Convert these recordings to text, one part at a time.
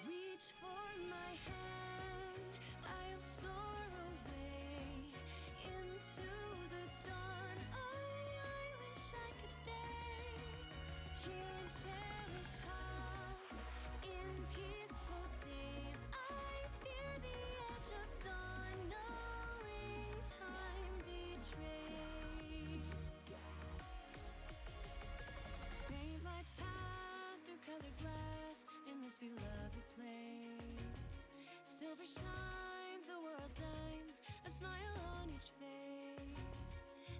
Reach for my hand, I'll soar away into the dawn. I wish I could stay here and cherish times in peaceful days. I fear the edge of dawn, knowing time betrays. Faint lights pass through colored glass in this beloved place. Silver shines, the world dines, a smile on each face.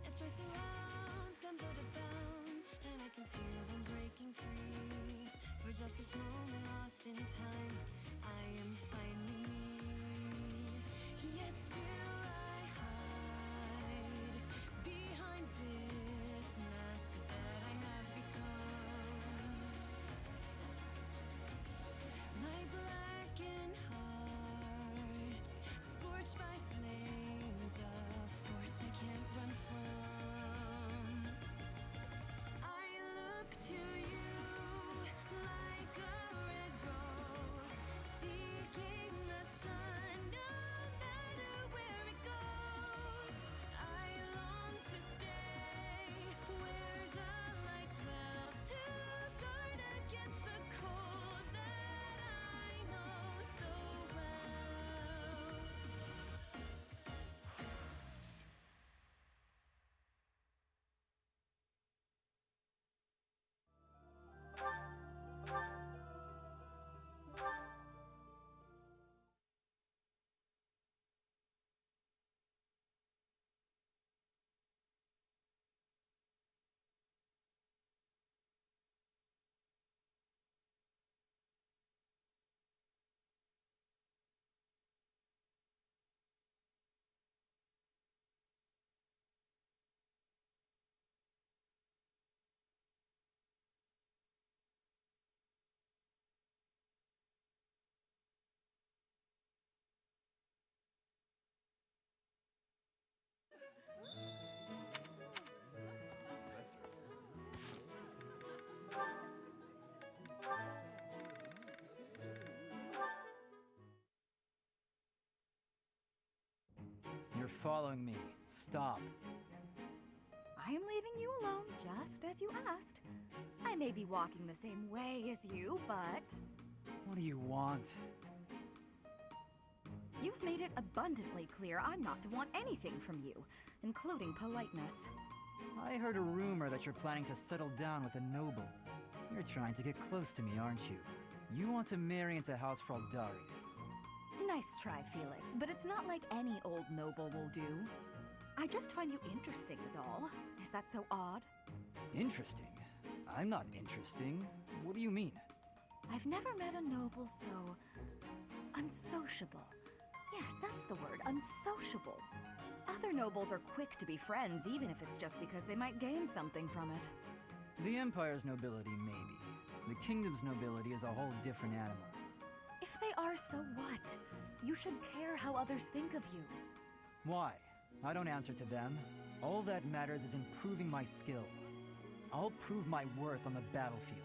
As joy surrounds, come go to bounds, and I can feel them breaking free. For just this moment lost in time, I am finally me. Yet still I hide behind this mask that I have become. My blackened heart, scorched by flames, a force I can't run from. I look to you like a red rose, seeking the sun, no matter where it goes. I long to stay where the light dwells, to guard against the cold that I know so well. You're following me. Stop. I am leaving you alone, just as you asked. I may be walking the same way as you, but What do you want? you've made it abundantly clear I'm not to want anything from you, including politeness. I heard a rumor that you're planning to settle down with a noble. You're trying to get close to me, aren't you? You want to marry into House Fraldarius. Nice try, Felix, but it's not like any old noble will do. I just find you interesting is all. Is that so odd? Interesting? I'm not interesting. What do you mean? I've never met a noble so unsociable. Yes, that's the word, unsociable. Other nobles are quick to be friends, even if it's just because they might gain something from it. The Empire's nobility, maybe. The Kingdom's nobility is a whole different animal. If they are, so what? You should care how others think of you. Why? I don't answer to them. All that matters is improving my skill. I'll prove my worth on the battlefield.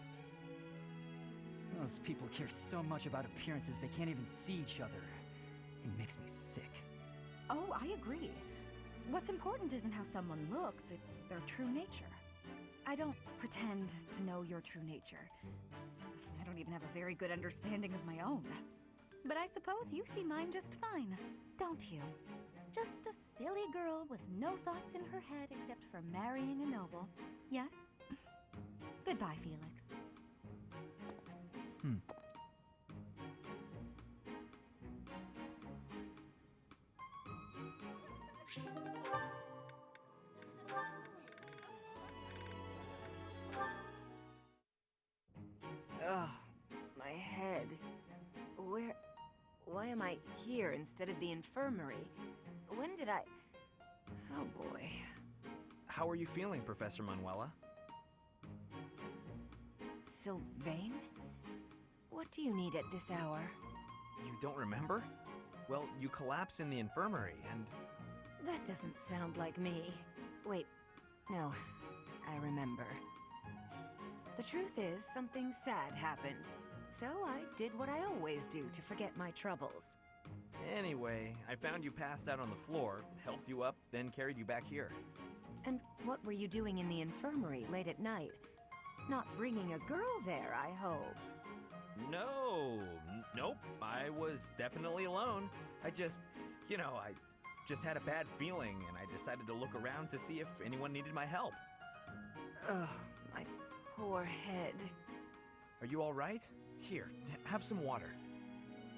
Those people care so much about appearances they can't even see each other. It makes me sick. Oh, I agree. What's important isn't how someone looks, it's their true nature. I don't pretend to know your true nature. I don't even have a very good understanding of my own. But I suppose you see mine just fine, don't you? Just a silly girl with no thoughts in her head except for marrying a noble. Yes? Goodbye, Felix. Ugh, my head. Why am I here instead of the infirmary? When did I... Oh boy. How are you feeling, Professor Manuela? Sylvain? What do you need at this hour? You don't remember? Well, you collapsed in the infirmary and... That doesn't sound like me. Wait, no, I remember. The truth is, something sad happened. So I did what I always do to forget my troubles. Anyway, I found you passed out on the floor, helped you up, then carried you back here. And what were you doing in the infirmary late at night? Not bringing a girl there, I hope. No, nope, I was definitely alone. I just had a bad feeling and I decided to look around to see if anyone needed my help. Ugh, my poor head. Are you all right? Here, have some water.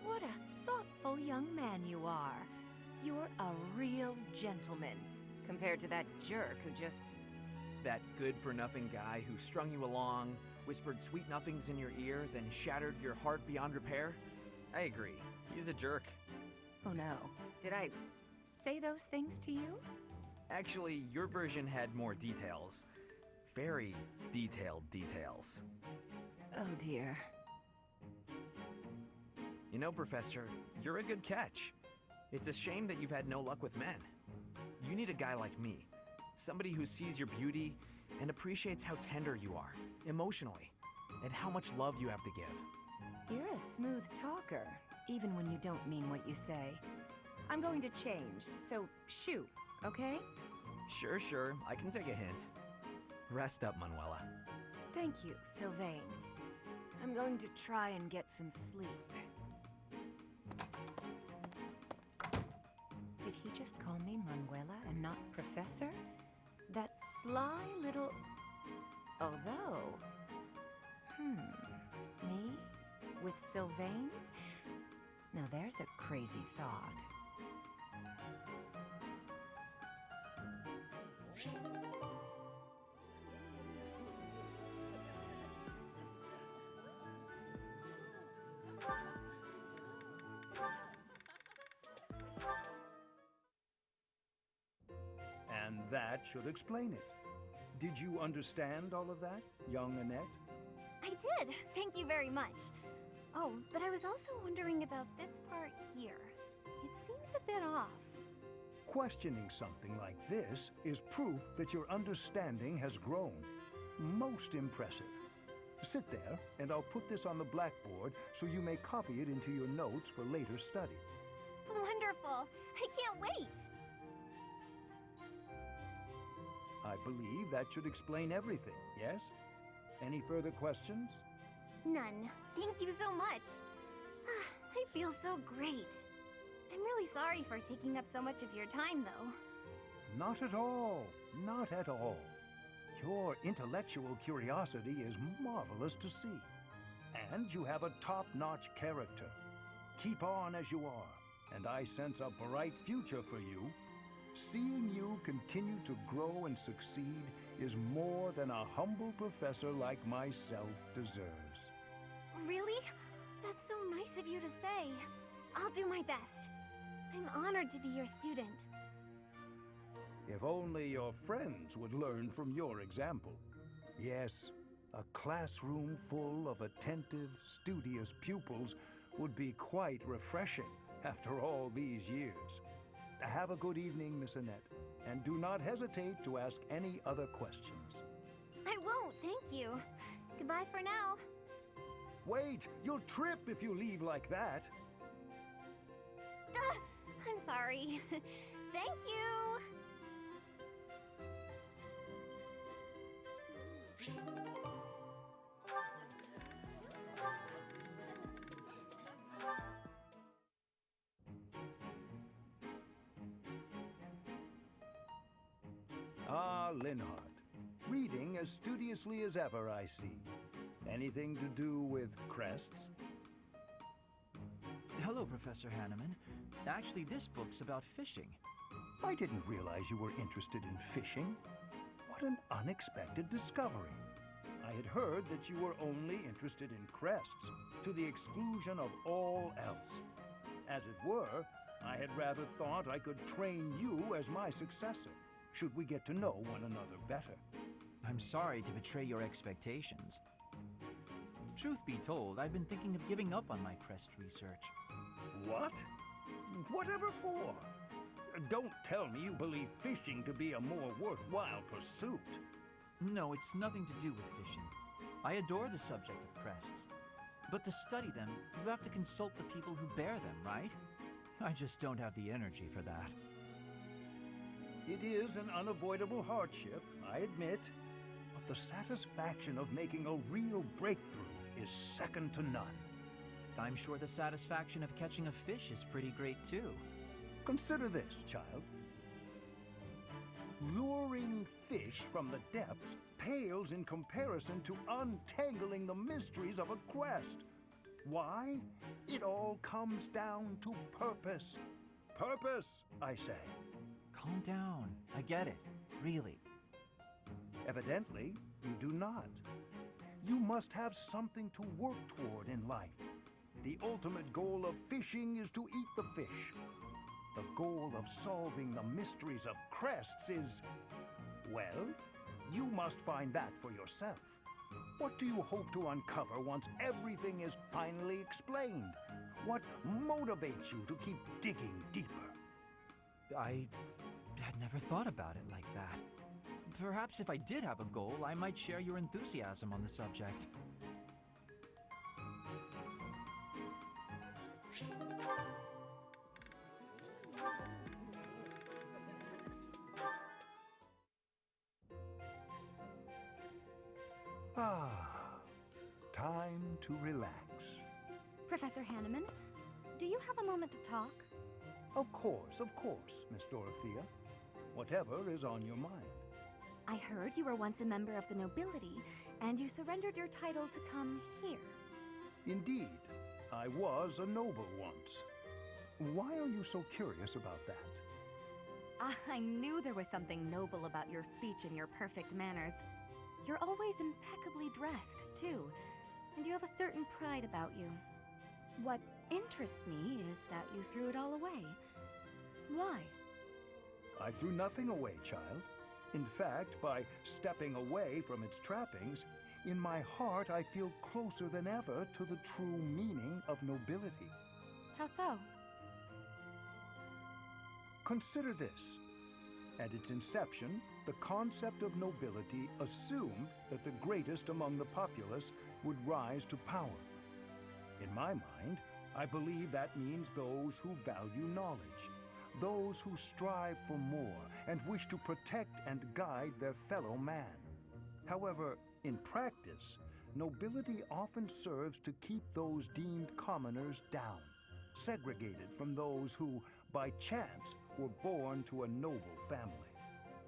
What a thoughtful young man you are. You're a real gentleman, compared to that jerk who just... That good-for-nothing guy who strung you along, whispered sweet nothings in your ear, then shattered your heart beyond repair? I agree. He's a jerk. Oh no. Did I say those things to you? Actually, your version had more details. Very detailed details. Oh dear. You know, Professor, you're a good catch. It's a shame that you've had no luck with men. You need a guy like me. Somebody who sees your beauty and appreciates how tender you are, emotionally, and how much love you have to give. You're a smooth talker, even when you don't mean what you say. I'm going to change, so shoot, okay? Sure, I can take a hint. Rest up, Manuela. Thank you, Sylvain. I'm going to try and get some sleep. Did he just call me Manuela and not Professor? That sly little... Although... Me? With Sylvain? Now there's a crazy thought. And that should explain it. Did you understand all of that, young Annette? I did. Thank you very much. Oh, but I was also wondering about this part here. It seems a bit off. Questioning something like this is proof that your understanding has grown. Most impressive. Sit there, and I'll put this on the blackboard so you may copy it into your notes for later study. Wonderful. I can't wait. I believe that should explain everything, yes? Any further questions? None. Thank you so much. I feel so great. I'm really sorry for taking up so much of your time, though. Not at all. Not at all. Your intellectual curiosity is marvelous to see. And you have a top-notch character. Keep on as you are, and I sense a bright future for you. Seeing you continue to grow and succeed is more than a humble professor like myself deserves. Really? That's so nice of you to say. I'll do my best. I'm honored to be your student. If only your friends would learn from your example. Yes, a classroom full of attentive, studious pupils would be quite refreshing after all these years. Have a good evening, Miss Annette, and do not hesitate to ask any other questions. I won't, thank you. Goodbye for now. Wait, you'll trip if you leave like that. I'm sorry. Thank you. Ah, Linhardt. Reading as studiously as ever, I see. Anything to do with crests? Hello, Professor Hanneman. Actually, this book's about fishing. I didn't realize you were interested in fishing. What an unexpected discovery. I had heard that you were only interested in crests, to the exclusion of all else. As it were, I had rather thought I could train you as my successor, should we get to know one another better. I'm sorry to betray your expectations. Truth be told, I've been thinking of giving up on my crest research. What? Whatever for? Don't tell me you believe fishing to be a more worthwhile pursuit. No, it's nothing to do with fishing. I adore the subject of crests. But to study them, you have to consult the people who bear them, right? I just don't have the energy for that. It is an unavoidable hardship, I admit, but the satisfaction of making a real breakthrough is second to none. I'm sure the satisfaction of catching a fish is pretty great too. Consider this, child. Luring fish from the depths pales in comparison to untangling the mysteries of a quest. Why? It all comes down to purpose. Purpose, I say. Calm down. I get it. Really. Evidently, you do not. You must have something to work toward in life. The ultimate goal of fishing is to eat the fish. The goal of solving the mysteries of crests is, well, you must find that for yourself. What do you hope to uncover once everything is finally explained? What motivates you to keep digging deeper? I had never thought about it like that. Perhaps if I did have a goal, I might share your enthusiasm on the subject. Ah, time to relax. Professor Hanneman, do you have a moment to talk? Of course, Miss Dorothea. Whatever is on your mind. I heard you were once a member of the nobility, and you surrendered your title to come here. Indeed, I was a noble once. Why are you so curious about that? I knew there was something noble about your speech and your perfect manners. You're always impeccably dressed, too, and you have a certain pride about you. What interests me is that you threw it all away. Why? I threw nothing away, child. In fact, by stepping away from its trappings, in my heart I feel closer than ever to the true meaning of nobility. How so? Consider this. At its inception, the concept of nobility assumed that the greatest among the populace would rise to power. In my mind, I believe that means those who value knowledge, those who strive for more and wish to protect and guide their fellow man. However, in practice, nobility often serves to keep those deemed commoners down, segregated from those who, by chance, were born to a noble family.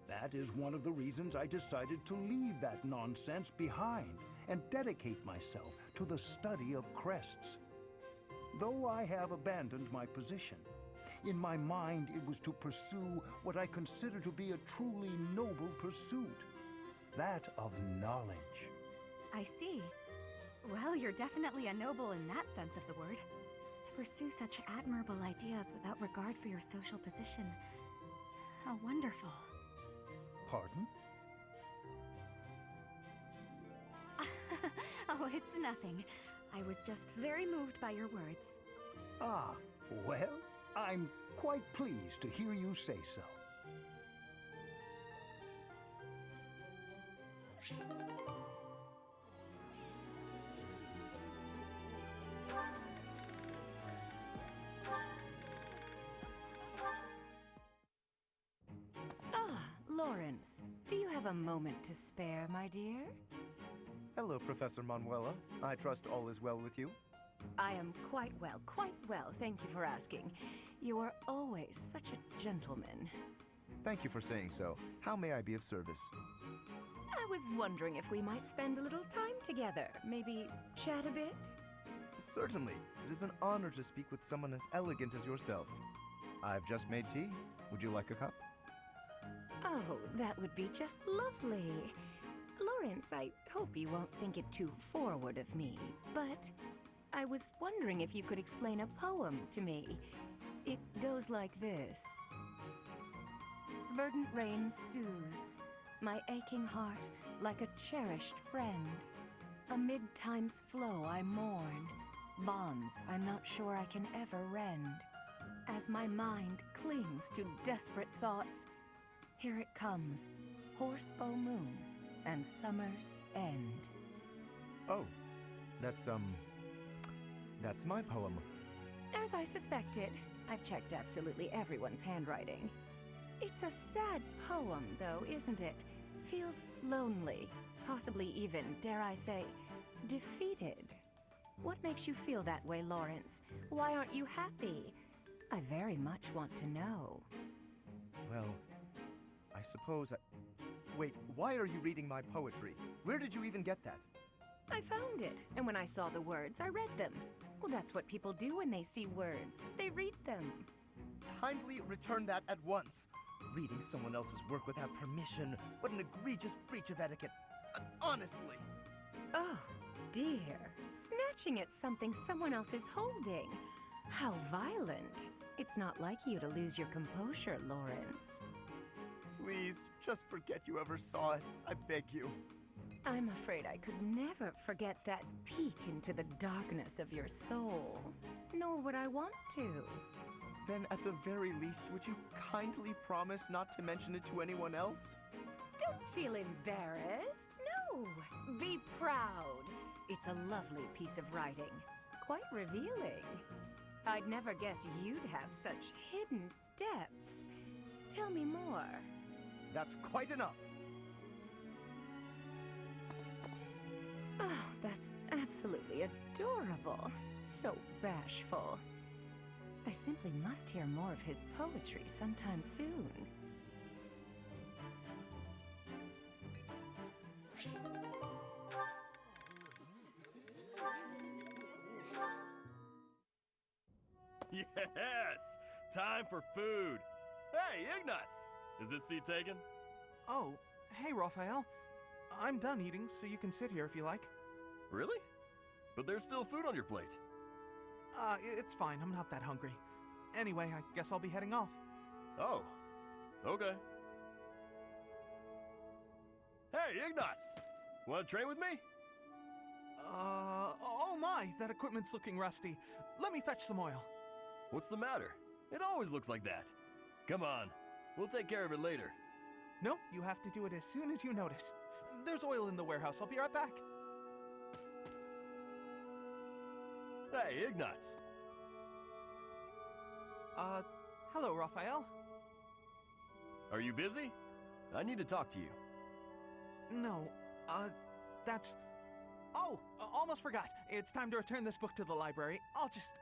That is one of the reasons I decided to leave that nonsense behind and dedicate myself to the study of crests. Though I have abandoned my position, in my mind it was to pursue what I consider to be a truly noble pursuit. that of knowledge. I see. Well, you're definitely a noble in that sense of the word. To pursue such admirable ideas without regard for your social position. How wonderful. Pardon? Oh, it's nothing. I was just very moved by your words. Ah, well, I'm quite pleased to hear you say so. Lawrence, do you have a moment to spare, my dear? Hello, Professor Manuela. I trust all is well with you. I am quite well, thank you for asking. You are always such a gentleman. Thank you for saying so. How may I be of service? I was wondering if we might spend a little time together. Maybe chat a bit? Certainly. It is an honor to speak with someone as elegant as yourself. I've just made tea. Would you like a cup? Oh, that would be just lovely. Lawrence, I hope you won't think it too forward of me, but I was wondering if you could explain a poem to me. It goes like this. Verdant rains soothe my aching heart like a cherished friend. Amid time's flow I mourn, bonds I'm not sure I can ever rend. As my mind clings to desperate thoughts, here it comes, horsebow moon and summer's end. Oh, that's my poem. As I suspected, I've checked absolutely everyone's handwriting. It's a sad poem, though, isn't it? Feels lonely, possibly even, dare I say, defeated. What makes you feel that way, Lawrence? Why aren't you happy? I very much want to know. Well, I suppose Wait, why are you reading my poetry? Where did you even get that? I found it, and when I saw the words, I read them. Well, that's what people do when they see words. They read them. Kindly return that at once. Reading someone else's work without permission. What an egregious breach of etiquette. Honestly. Oh, dear. Snatching at something someone else is holding. How violent. It's not like you to lose your composure, Lawrence. Please, just forget you ever saw it. I beg you. I'm afraid I could never forget that peek into the darkness of your soul. Nor would I want to. Then at the very least, would you kindly promise not to mention it to anyone else? Don't feel embarrassed. No. Be proud. It's a lovely piece of writing. Quite revealing. I'd never guess you'd have such hidden depths. Tell me more. That's quite enough. Oh, that's absolutely adorable. So bashful. I simply must hear more of his poetry sometime soon. Yes! Time for food! Hey, Ignatz! Is this seat taken? Oh, hey, Raphael. I'm done eating, so you can sit here if you like. Really? But there's still food on your plate. It's fine. I'm not that hungry. Anyway, I guess I'll be heading off. Oh, okay. Hey, Ignatz! Want to train with me? Oh my, that equipment's looking rusty. Let me fetch some oil. What's the matter? It always looks like that. Come on, we'll take care of it later. Nope, you have to do it as soon as you notice. There's oil in the warehouse. I'll be right back. Hey, Ignatz! Hello, Raphael. Are you busy? I need to talk to you. No, that's... Oh, almost forgot. It's time to return this book to the library. I'll just...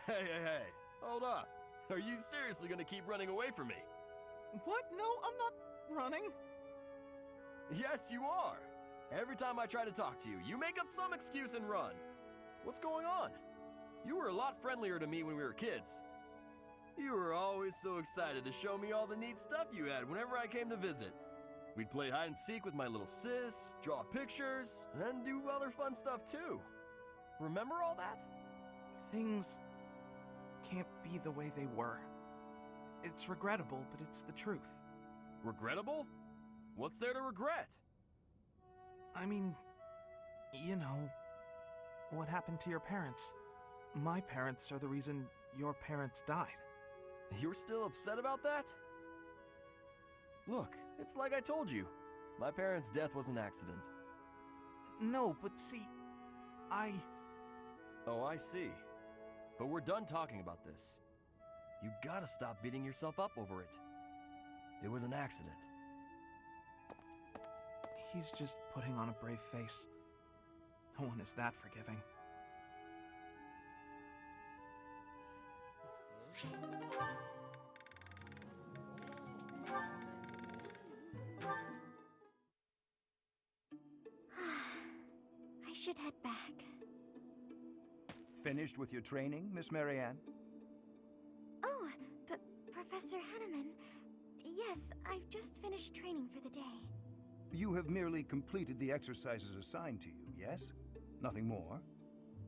Hey, hold up. Are you seriously gonna keep running away from me? What? No, I'm not running. Yes, you are. Every time I try to talk to you, you make up some excuse and run. What's going on? You were a lot friendlier to me when we were kids. You were always so excited to show me all the neat stuff you had whenever I came to visit. We'd play hide and seek with my little sis, draw pictures, and do other fun stuff too. Remember all that? Things can't be the way they were. It's regrettable, but it's the truth. Regrettable? What's there to regret? I mean, you know, what happened to your parents. My parents are the reason your parents died. You're still upset about that? Look, it's like I told you. My parents' death was an accident. No, but see, Oh, I see. But we're done talking about this. You gotta stop beating yourself up over it. It was an accident. He's just putting on a brave face. No one is that forgiving. I should head back. Finished with your training, Miss Marianne? Oh, Professor Henneman. Yes, I've just finished training for the day. You have merely completed the exercises assigned to you, yes? Nothing more?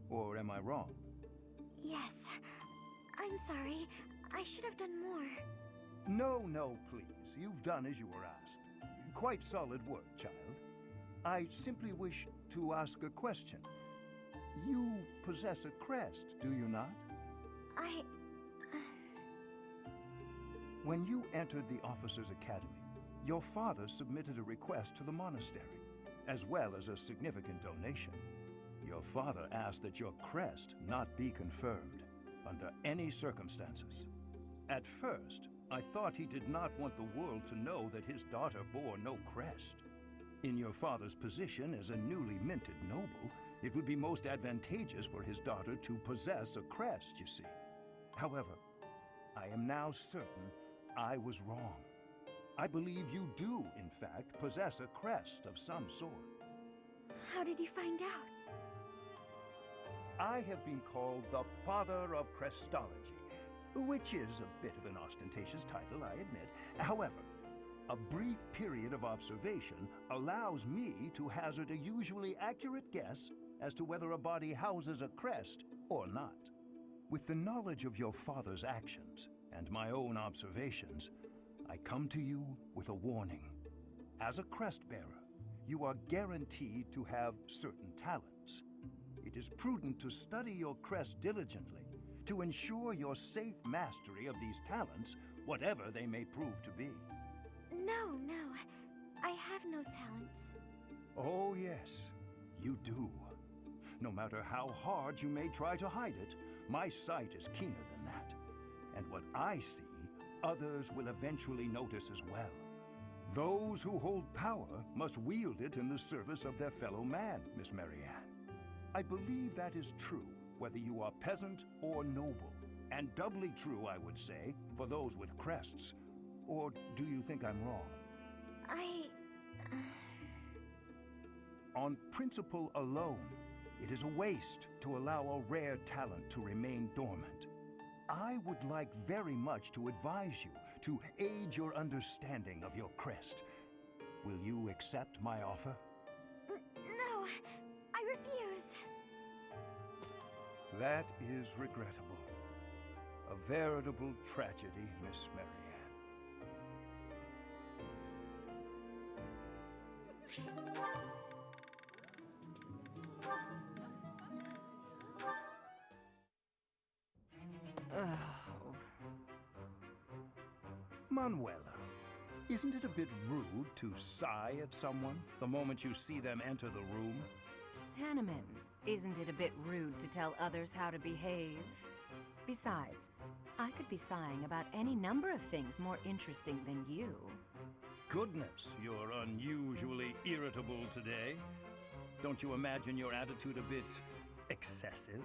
Or am I wrong? Yes. I'm sorry. I should have done more. No, please. You've done as you were asked. Quite solid work, child. I simply wish to ask a question. You possess a crest, do you not? When you entered the Officers' Academy, your father submitted a request to the monastery, as well as a significant donation. Your father asked that your crest not be confirmed, under any circumstances. At first, I thought he did not want the world to know that his daughter bore no crest. In your father's position as a newly minted noble, it would be most advantageous for his daughter to possess a crest, you see. However, I am now certain I was wrong. I believe you do, in fact, possess a crest of some sort. How did you find out? I have been called the Father of Crestology, which is a bit of an ostentatious title, I admit. However, a brief period of observation allows me to hazard a usually accurate guess as to whether a body houses a crest or not. With the knowledge of your father's actions and my own observations, I come to you with a warning. As a crest bearer, you are guaranteed to have certain talents. It is prudent to study your crest diligently to ensure your safe mastery of these talents, whatever they may prove to be. No. I have no talents. Oh, yes, you do. No matter how hard you may try to hide it, my sight is keener than that. And what I see, others will eventually notice as well. Those who hold power must wield it in the service of their fellow man, Miss Marianne. I believe that is true, whether you are peasant or noble. And doubly true, I would say, for those with crests. Or do you think I'm wrong? On principle alone, it is a waste to allow a rare talent to remain dormant. I would like very much to advise you to aid your understanding of your crest. Will you accept my offer? No, I refuse. That is regrettable. A veritable tragedy, Miss Marianne. Manuela, isn't it a bit rude to sigh at someone the moment you see them enter the room? Hanneman, isn't it a bit rude to tell others how to behave? Besides, I could be sighing about any number of things more interesting than you. Goodness, you're unusually irritable today. Don't you imagine your attitude a bit excessive?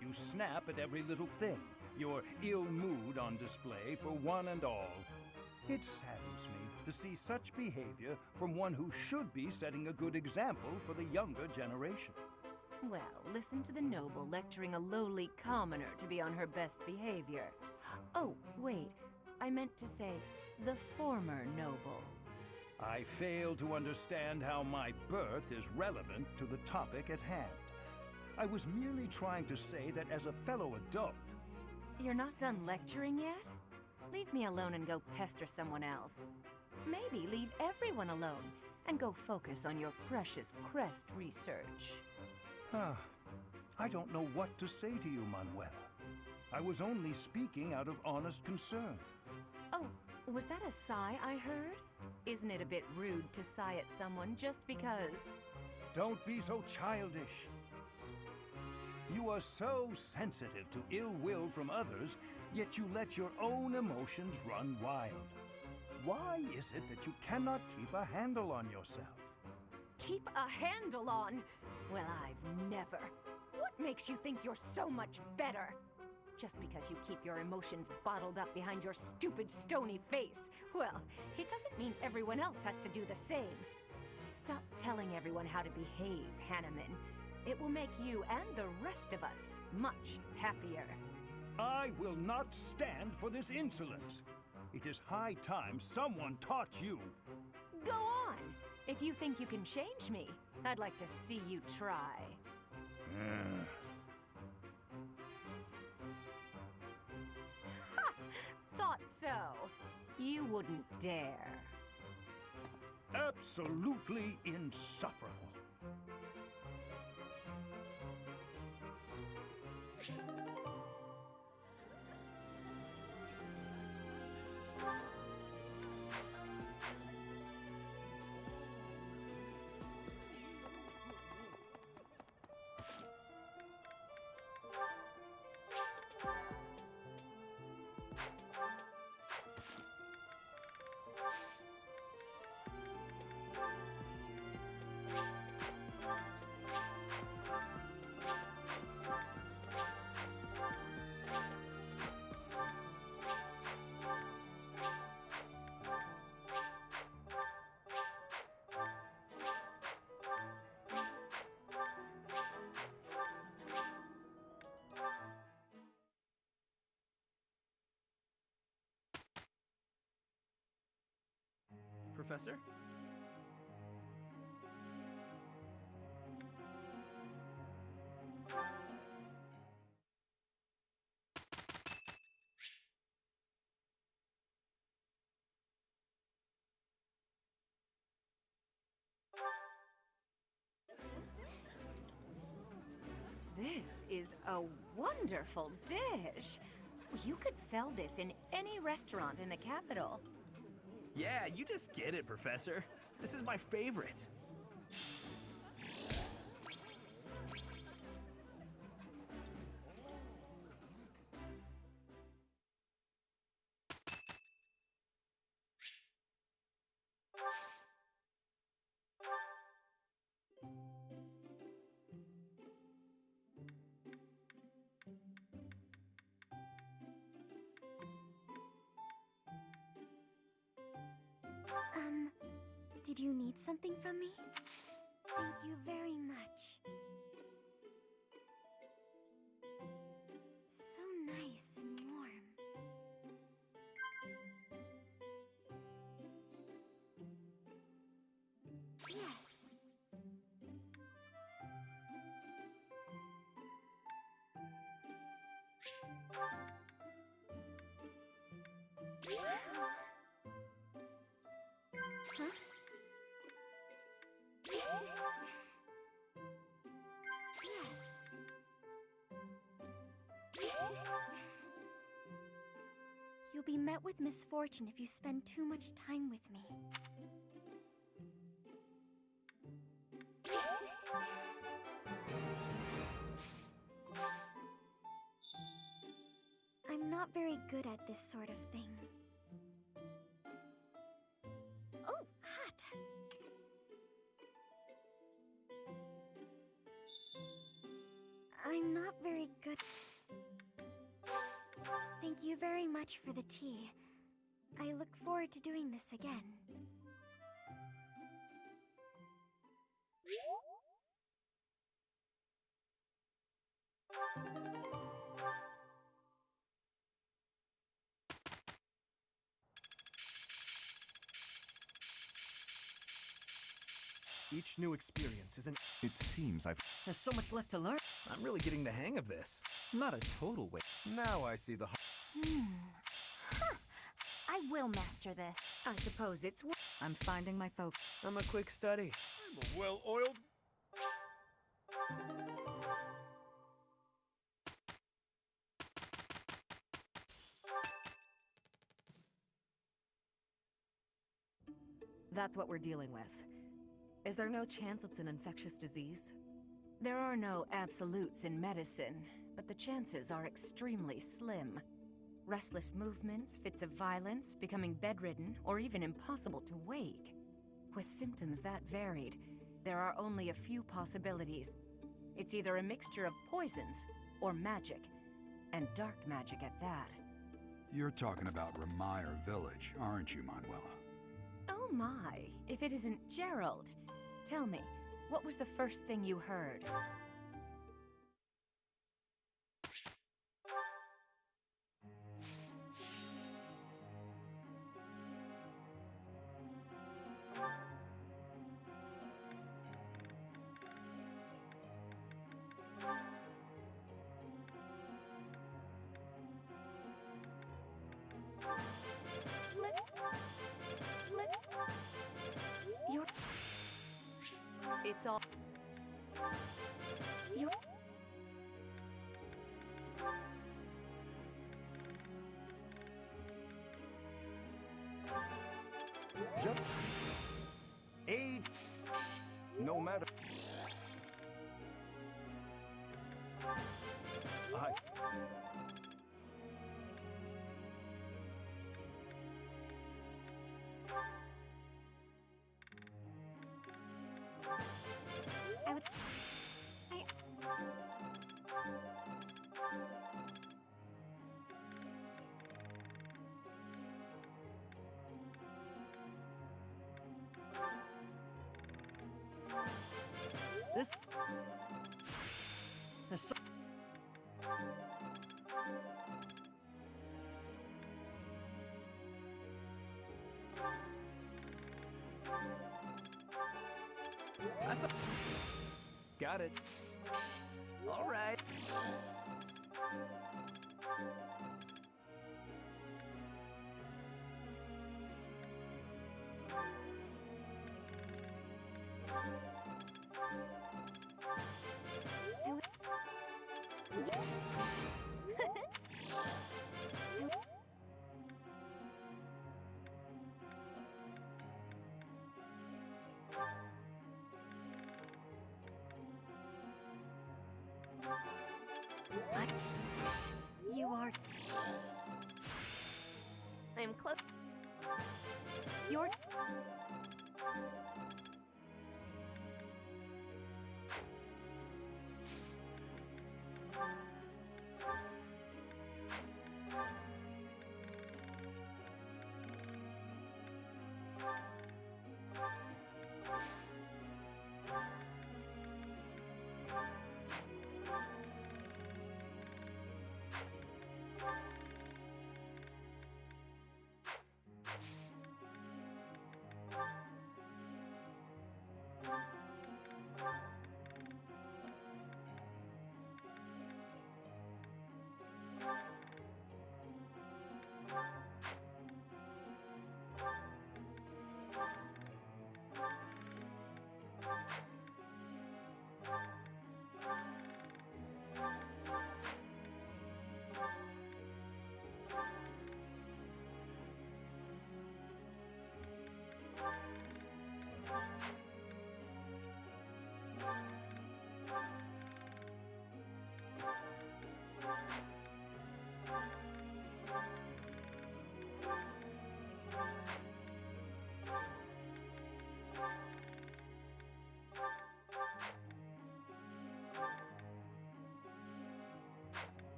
You snap at every little thing, your ill mood on display for one and all. It saddens me to see such behavior from one who should be setting a good example for the younger generation. Well, listen to the noble lecturing a lowly commoner to be on her best behavior. Oh, wait, I meant to say the former noble. I fail to understand how my birth is relevant to the topic at hand. I was merely trying to say that as a fellow adult... You're not done lecturing yet? Leave me alone and go pester someone else. Maybe leave everyone alone and go focus on your precious crest research. I don't know what to say to you, Manuela. I was only speaking out of honest concern. Oh, was that a sigh I heard? Isn't it a bit rude to sigh at someone just because? Don't be so childish. You are so sensitive to ill will from others, yet you let your own emotions run wild. Why is it that you cannot keep a handle on yourself? Keep a handle on? Well, I've never. What makes you think you're so much better? Just because you keep your emotions bottled up behind your stupid, stony face, well, it doesn't mean everyone else has to do the same. Stop telling everyone how to behave, Hanneman. It will make you and the rest of us much happier. I will not stand for this insolence. It is high time someone taught you. Go on! If you think you can change me, I'd like to see you try. Ha! Thought so. You wouldn't dare. Absolutely insufferable. Professor? This is a wonderful dish. You could sell this in any restaurant in the capital. Yeah, you just get it, Professor. This is my favorite. Did you need something from me? Thank you very much. So nice and warm. Yes. Wow. Huh? You'll be met with misfortune if you spend too much time with me. I'm not very good at this sort of thing. Oh, hot! I'm not very good. Thank you very much for the tea. I look forward to doing this again. Each new experience is an... It seems I've... There's so much left to learn. I'm really getting the hang of this. Not a total waste. Now I see the... I will master this. I suppose it's I'm finding my focus. I'm a quick study. I'm a well-oiled... That's what we're dealing with. Is there no chance it's an infectious disease? There are no absolutes in medicine, but the chances are extremely slim. Restless movements, fits of violence, becoming bedridden, or even impossible to wake. With symptoms that varied, there are only a few possibilities. It's either a mixture of poisons or magic, and dark magic at that. You're talking about Ramire Village, aren't you, Manuela? Oh my, if it isn't Gerald. Tell me, what was the first thing you heard? You're... It's all... You're... Just... Aid... No matter... I... I would... This... There's so... Got it. All right. You are... I'm close. You're...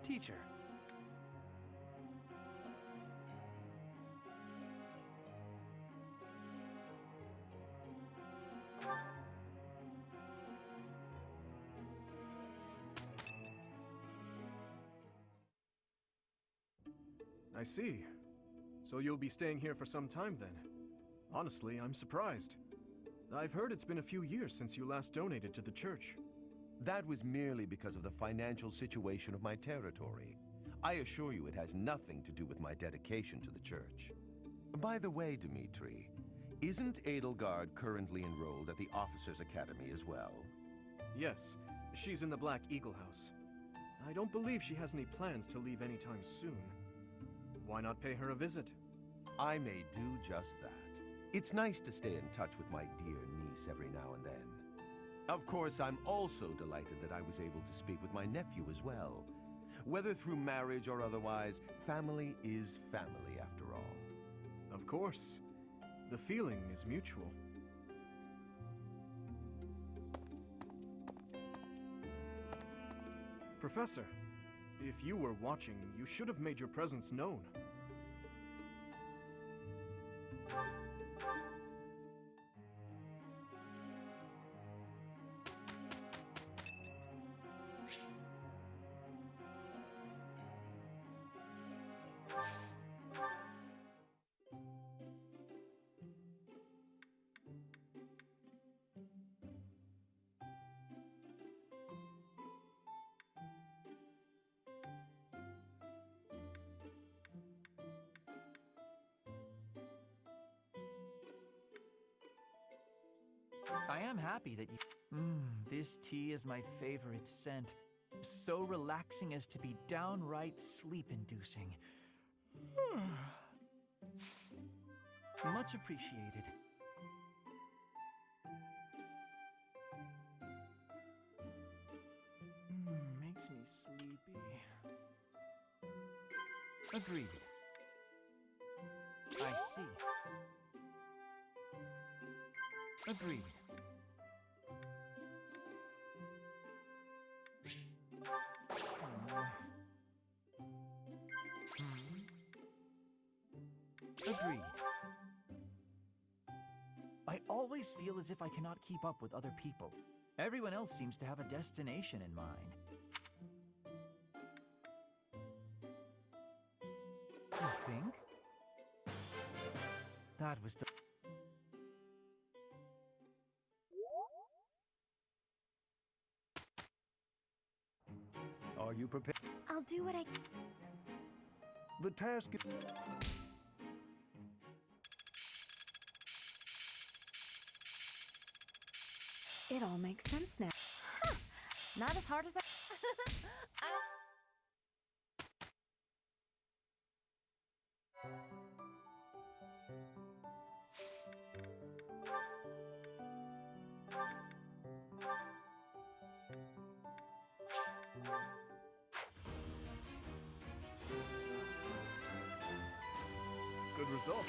teacher. I see. So you'll be staying here for some time then. Honestly, I'm surprised. I've heard it's been a few years since you last donated to the church. That was merely because of the financial situation of my territory. I assure you it has nothing to do with my dedication to the church. By the way, Dmitri, isn't Edelgard currently enrolled at the Officers' Academy as well? Yes, she's in the Black Eagle House. I don't believe she has any plans to leave anytime soon. Why not pay her a visit? I may do just that. It's nice to stay in touch with my dear niece every now and then. Of course, I'm also delighted that I was able to speak with my nephew as well. Whether through marriage or otherwise, family is family after all. Of course. The feeling is mutual. Professor, if you were watching, you should have made your presence known. I am happy that you. This tea is my favorite scent. So relaxing as to be downright sleep-inducing. Much appreciated. Makes me sleepy. Agreed. I see. Agreed. Agreed. I always feel as if I cannot keep up with other people. Everyone else seems to have a destination in mind. You think? That was Are you prepared? I'll do what I... The task is... It all makes sense now. Not as hard as I... Good result.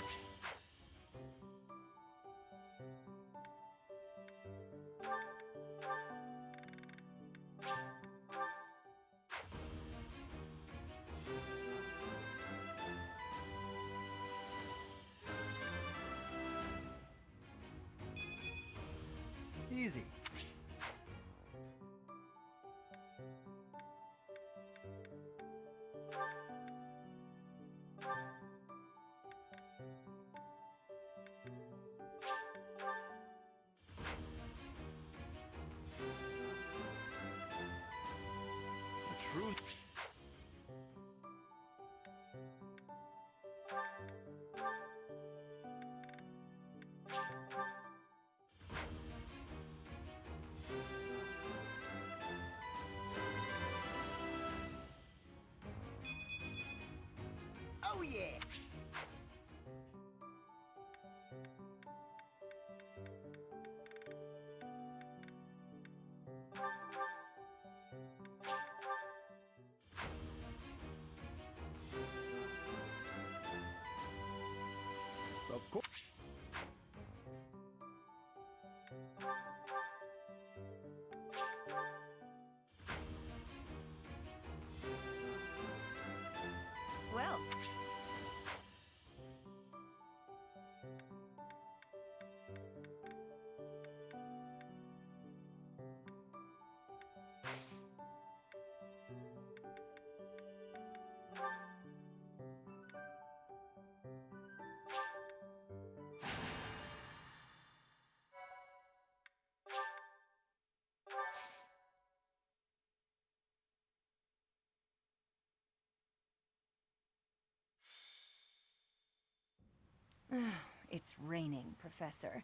easy. Truth. Oh yeah! Of course. It's raining, Professor.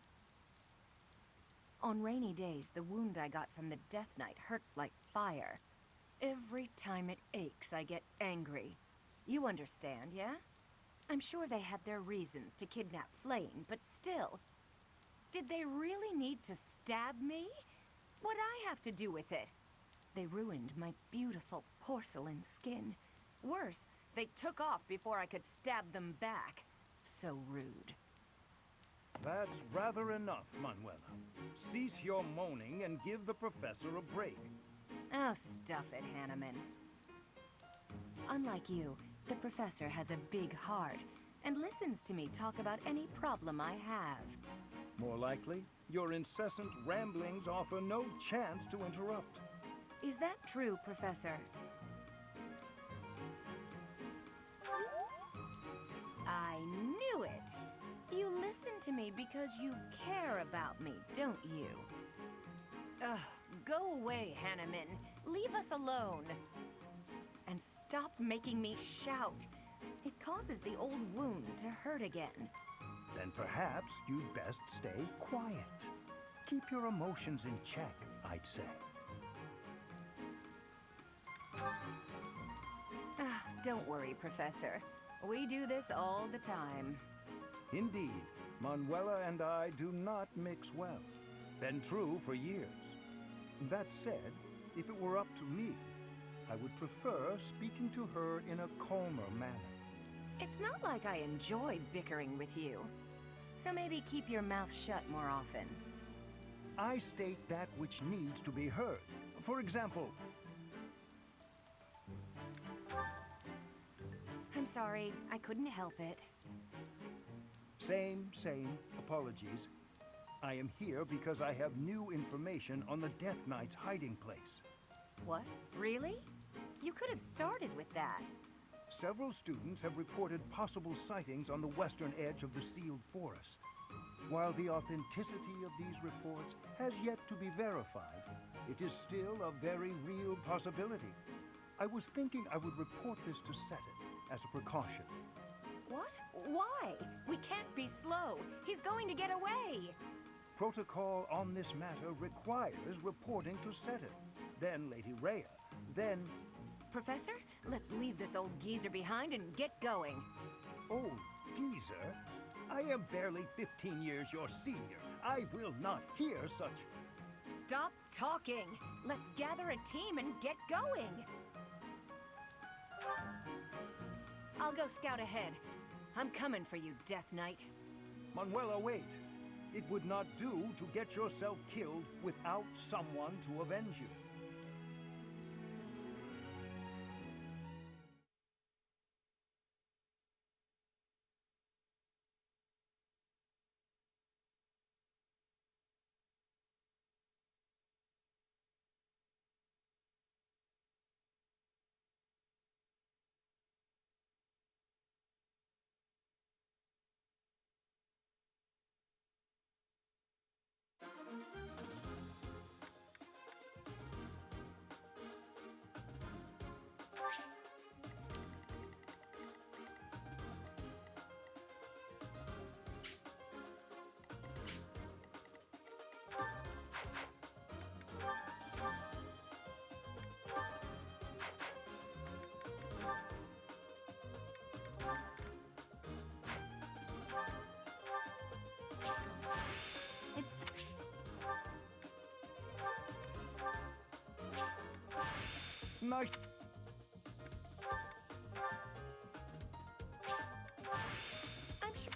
On rainy days, the wound I got from the Death Knight hurts like fire. Every time it aches, I get angry. You understand, yeah? I'm sure they had their reasons to kidnap Flame, but still. Did they really need to stab me? What'd I have to do with it? They ruined my beautiful porcelain skin. Worse, they took off before I could stab them back. So rude. That's rather enough, Manuela. Cease your moaning and give the professor a break. Oh, stuff it, Hanneman. Unlike you, the professor has a big heart and listens to me talk about any problem I have. More likely, your incessant ramblings offer no chance to interrupt. Is that true, Professor? I knew it! You listen to me because you care about me, don't you? Ugh, go away, Hanneman. Leave us alone. And stop making me shout. It causes the old wound to hurt again. Then perhaps you'd best stay quiet. Keep your emotions in check, I'd say. Don't worry, Professor. We do this all the time. Indeed, Manuela and I do not mix well. Been true for years. That said, if it were up to me, I would prefer speaking to her in a calmer manner. It's not like I enjoy bickering with you. So maybe keep your mouth shut more often. I state that which needs to be heard. For example... I'm sorry, I couldn't help it. Same. Apologies. I am here because I have new information on the Death Knight's hiding place. What? Really? You could have started with that. Several students have reported possible sightings on the western edge of the sealed forest. While the authenticity of these reports has yet to be verified, it is still a very real possibility. I was thinking I would report this to Seteth as a precaution. What? Why? We can't be slow. He's going to get away. Protocol on this matter requires reporting to Seteth, then Lady Rhea, then... Professor, let's leave this old geezer behind and get going. Old geezer? I am barely 15 years your senior. I will not hear such... Stop talking. Let's gather a team and get going. I'll go scout ahead. I'm coming for you, Death Knight. Manuela, wait. It would not do to get yourself killed without someone to avenge you. It's Nice. I'm sure.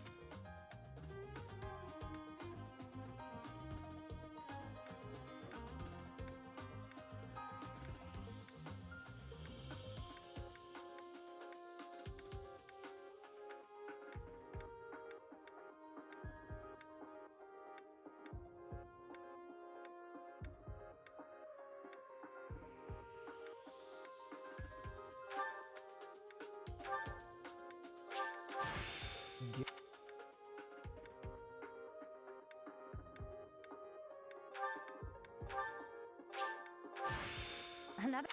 another.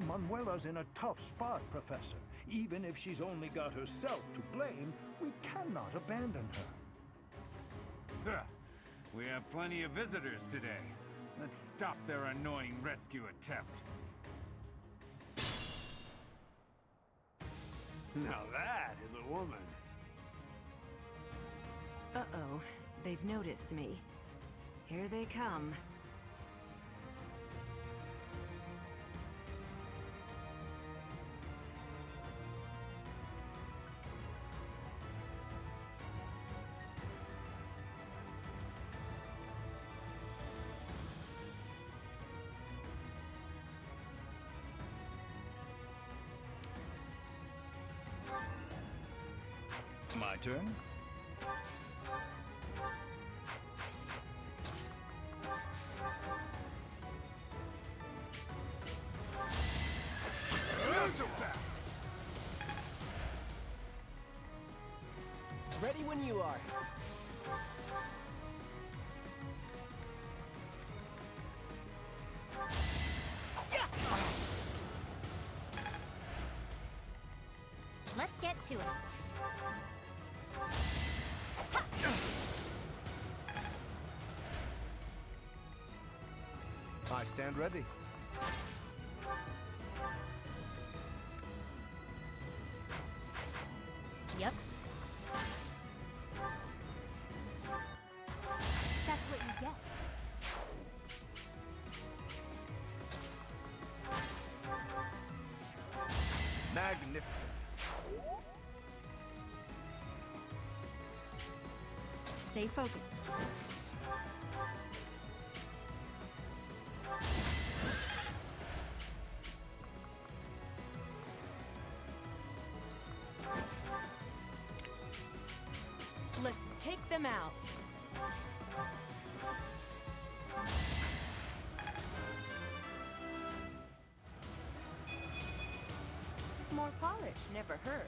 Manuela's in a tough spot, Professor. Even if she's only got herself to blame, we cannot abandon her. We have plenty of visitors today. Let's stop their annoying rescue attempt. Now that is a woman. Uh-oh. They've noticed me. Here they come. My turn? Not so fast! Ready when you are. Let's get to it. I stand ready. Yep. That's what you get. Magnificent. Stay focused. Let's take them out. More polish never hurts.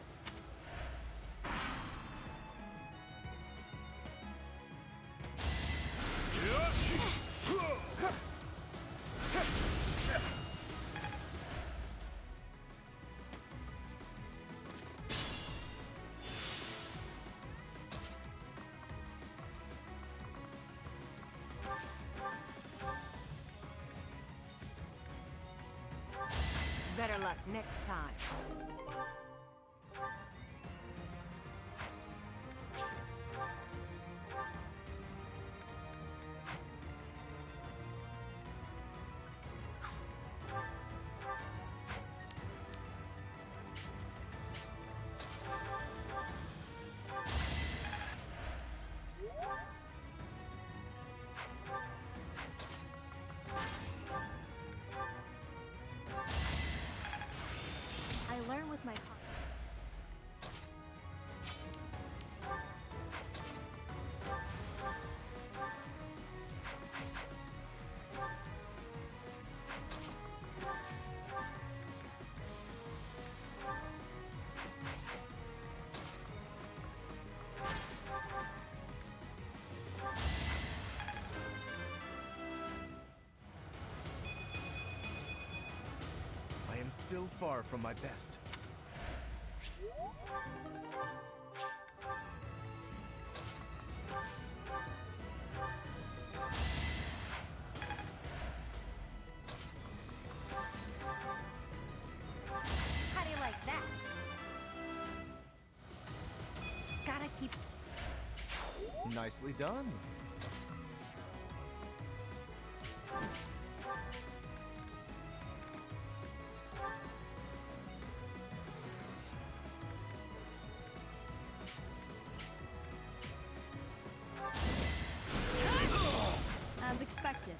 Better luck next time. I learn with my heart. I am still far from my best. How do you like that? Gotta keep. Nicely done. As expected.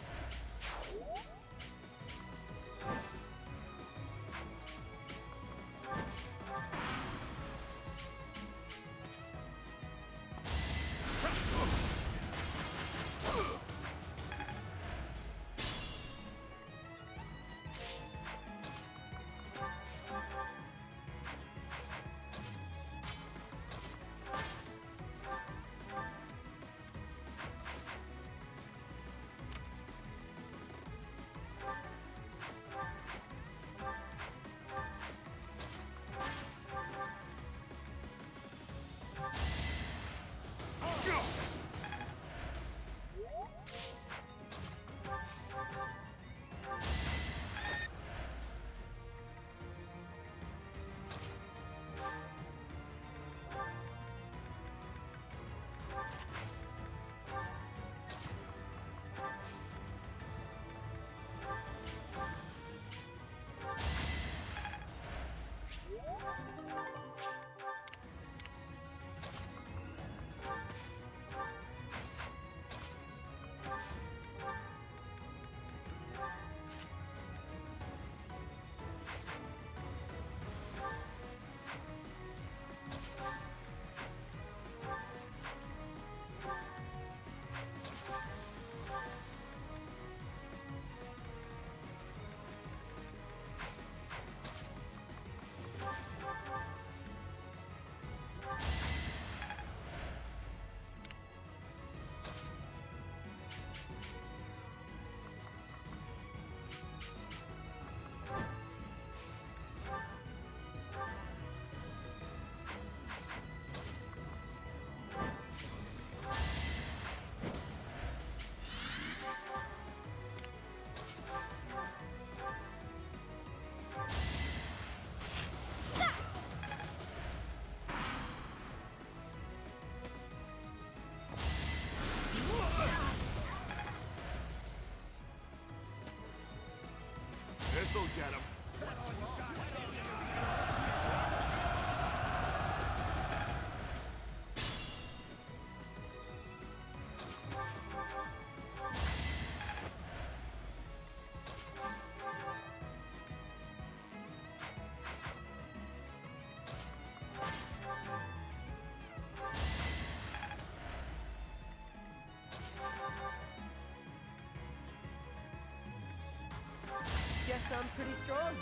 guess I'm pretty strong.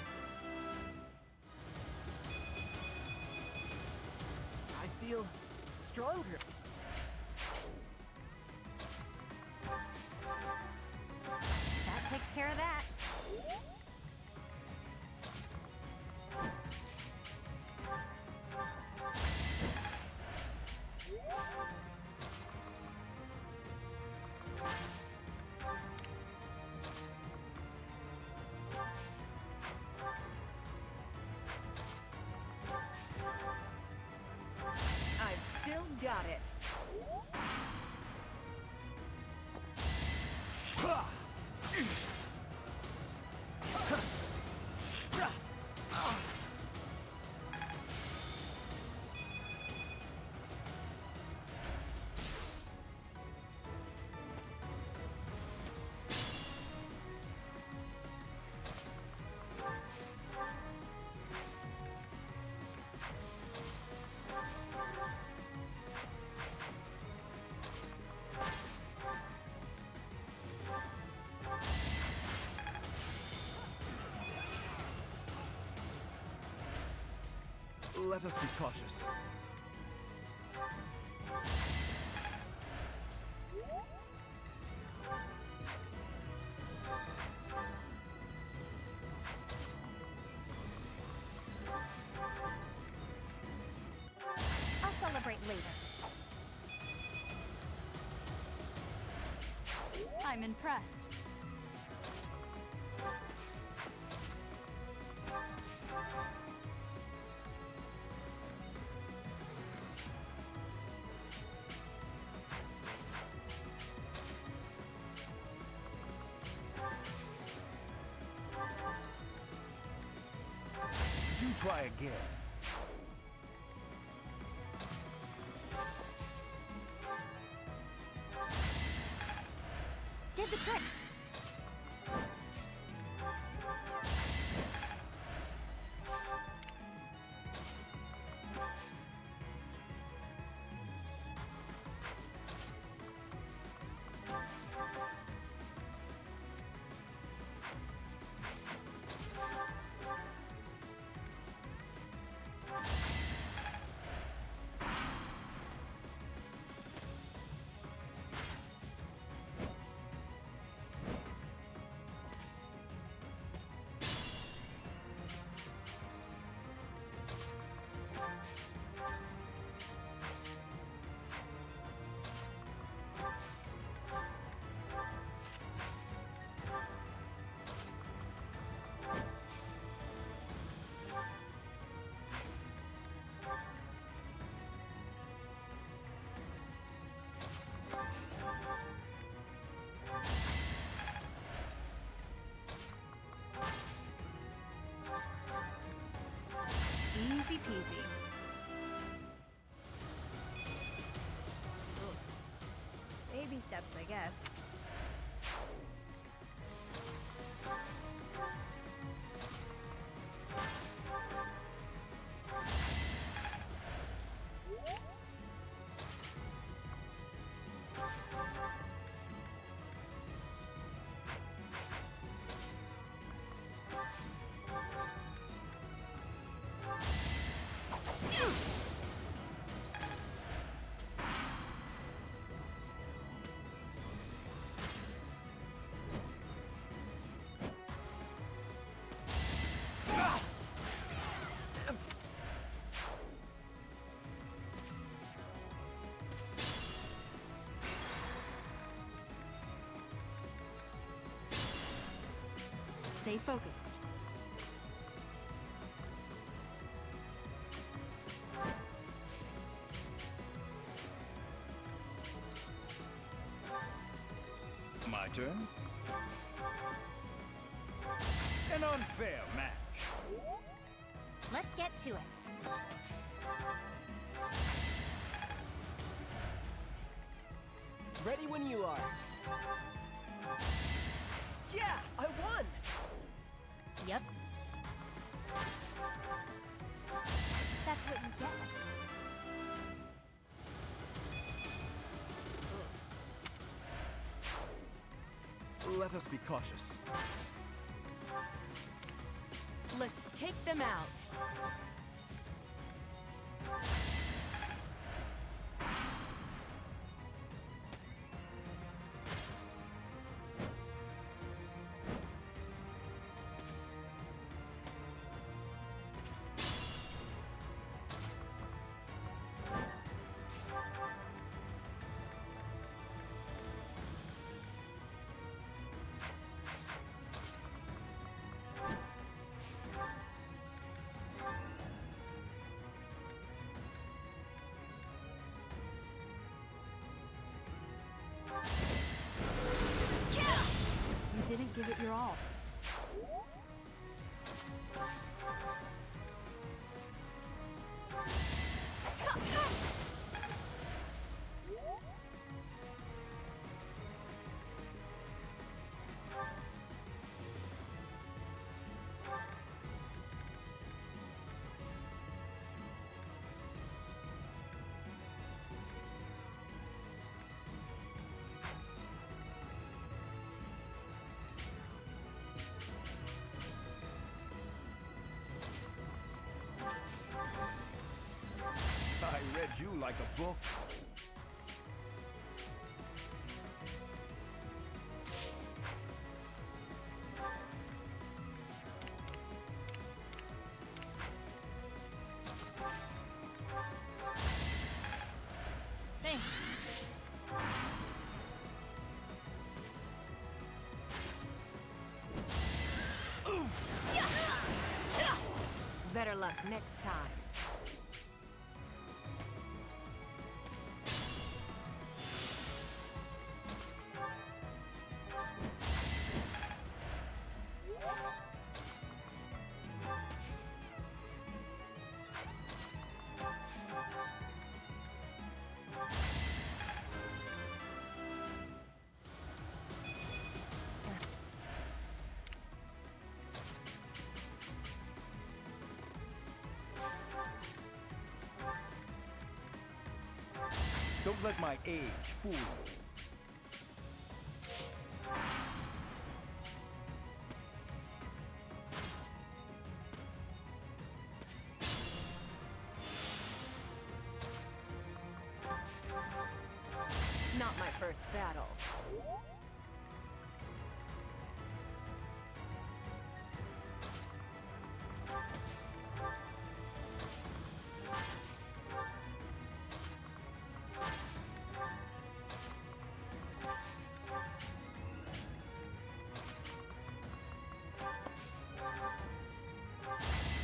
I feel stronger. That takes care of that. I've still got it. Let us be cautious. I'll celebrate later. I'm impressed. Do try again. Did the trick. Easy peasy. Baby steps, I guess. Stay focused. My turn. An unfair match. Let's get to it. Ready when you are. Yeah, I won! Yep. That's what you get. Let us be cautious. Let's take them out. You didn't give it your all. I read you like a book. Thanks. Better luck next time. Don't let my age fool you. Not my first battle.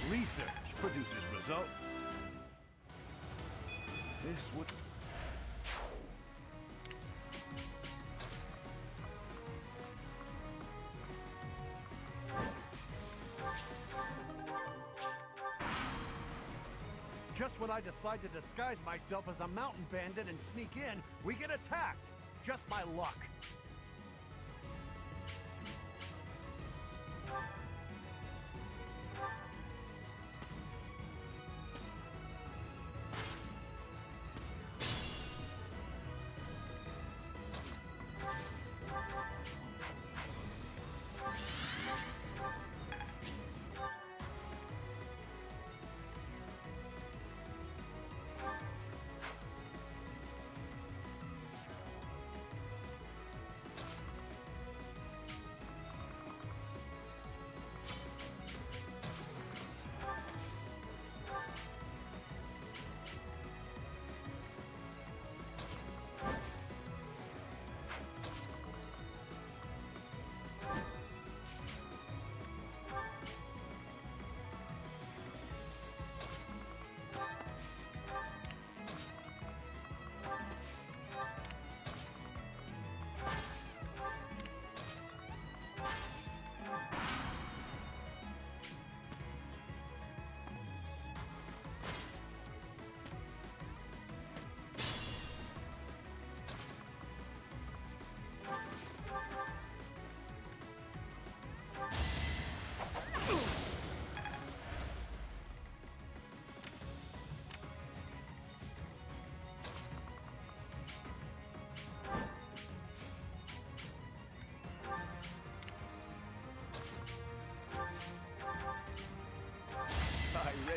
Research produces results. This would... Just when I decide to disguise myself as a mountain bandit and sneak in, we get attacked. Just my luck.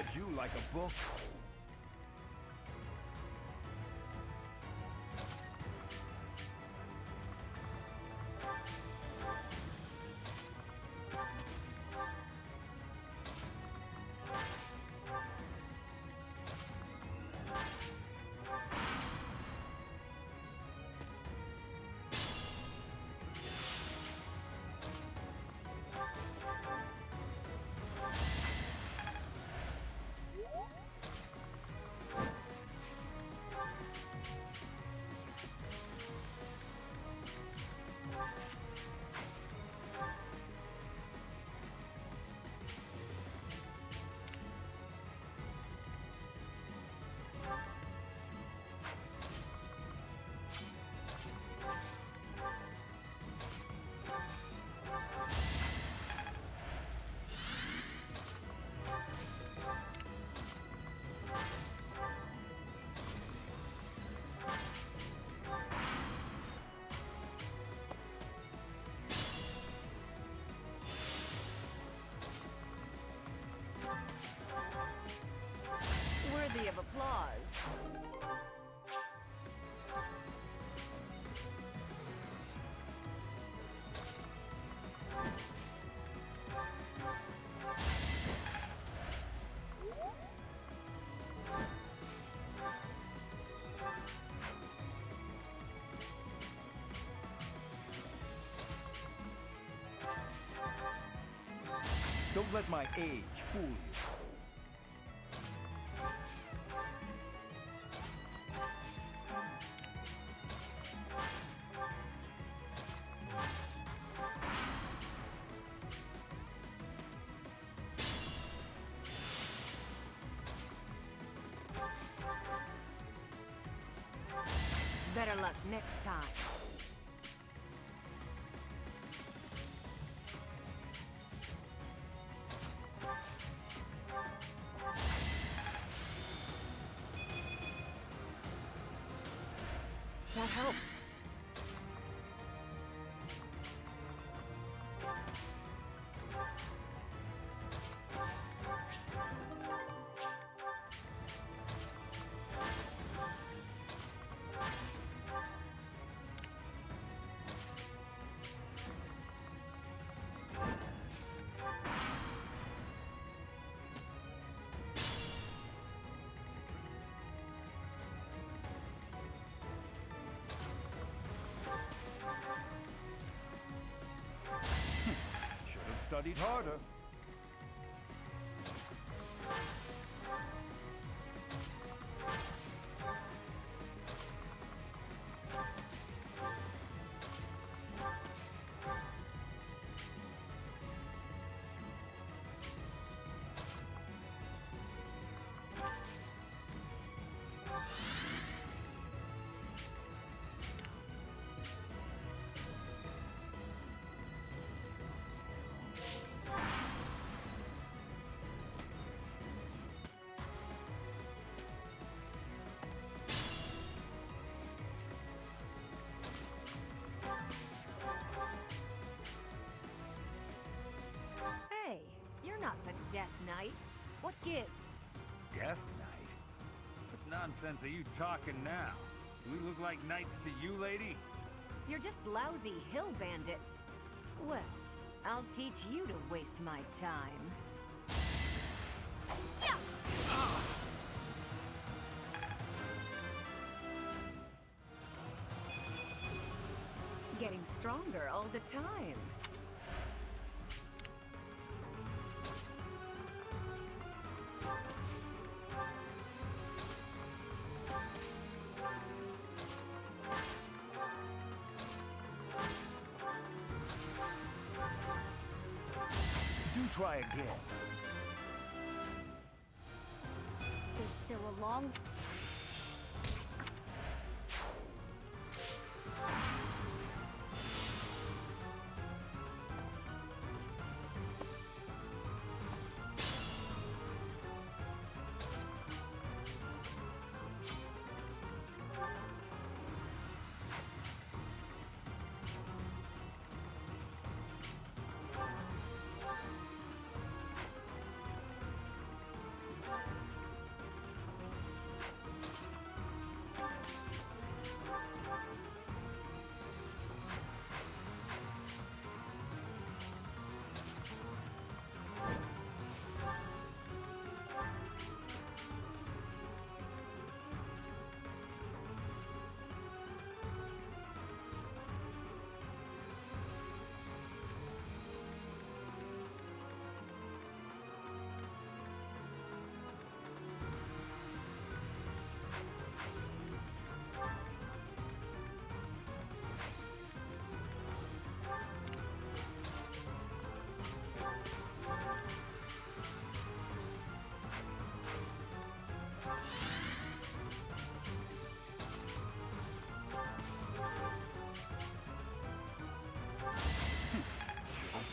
read you like a book. Worthy of applause. Don't let my age fool you. Better luck next time. That helps. Should have studied harder. Hey, you're not the Death Knight. What gives? Death Knight? What nonsense are you talking now? Do we look like knights to you, lady? You're just lousy hill bandits. Well, I'll teach you to waste my time. Yeah! Getting stronger all the time. Do try again. There's still a long...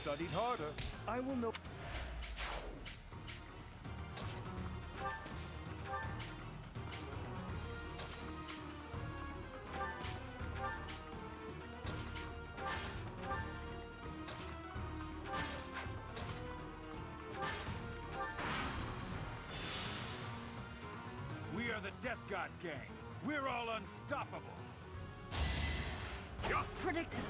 studied harder. I will know. We are the Death God Gang. We're all unstoppable. Yeah. Predictable.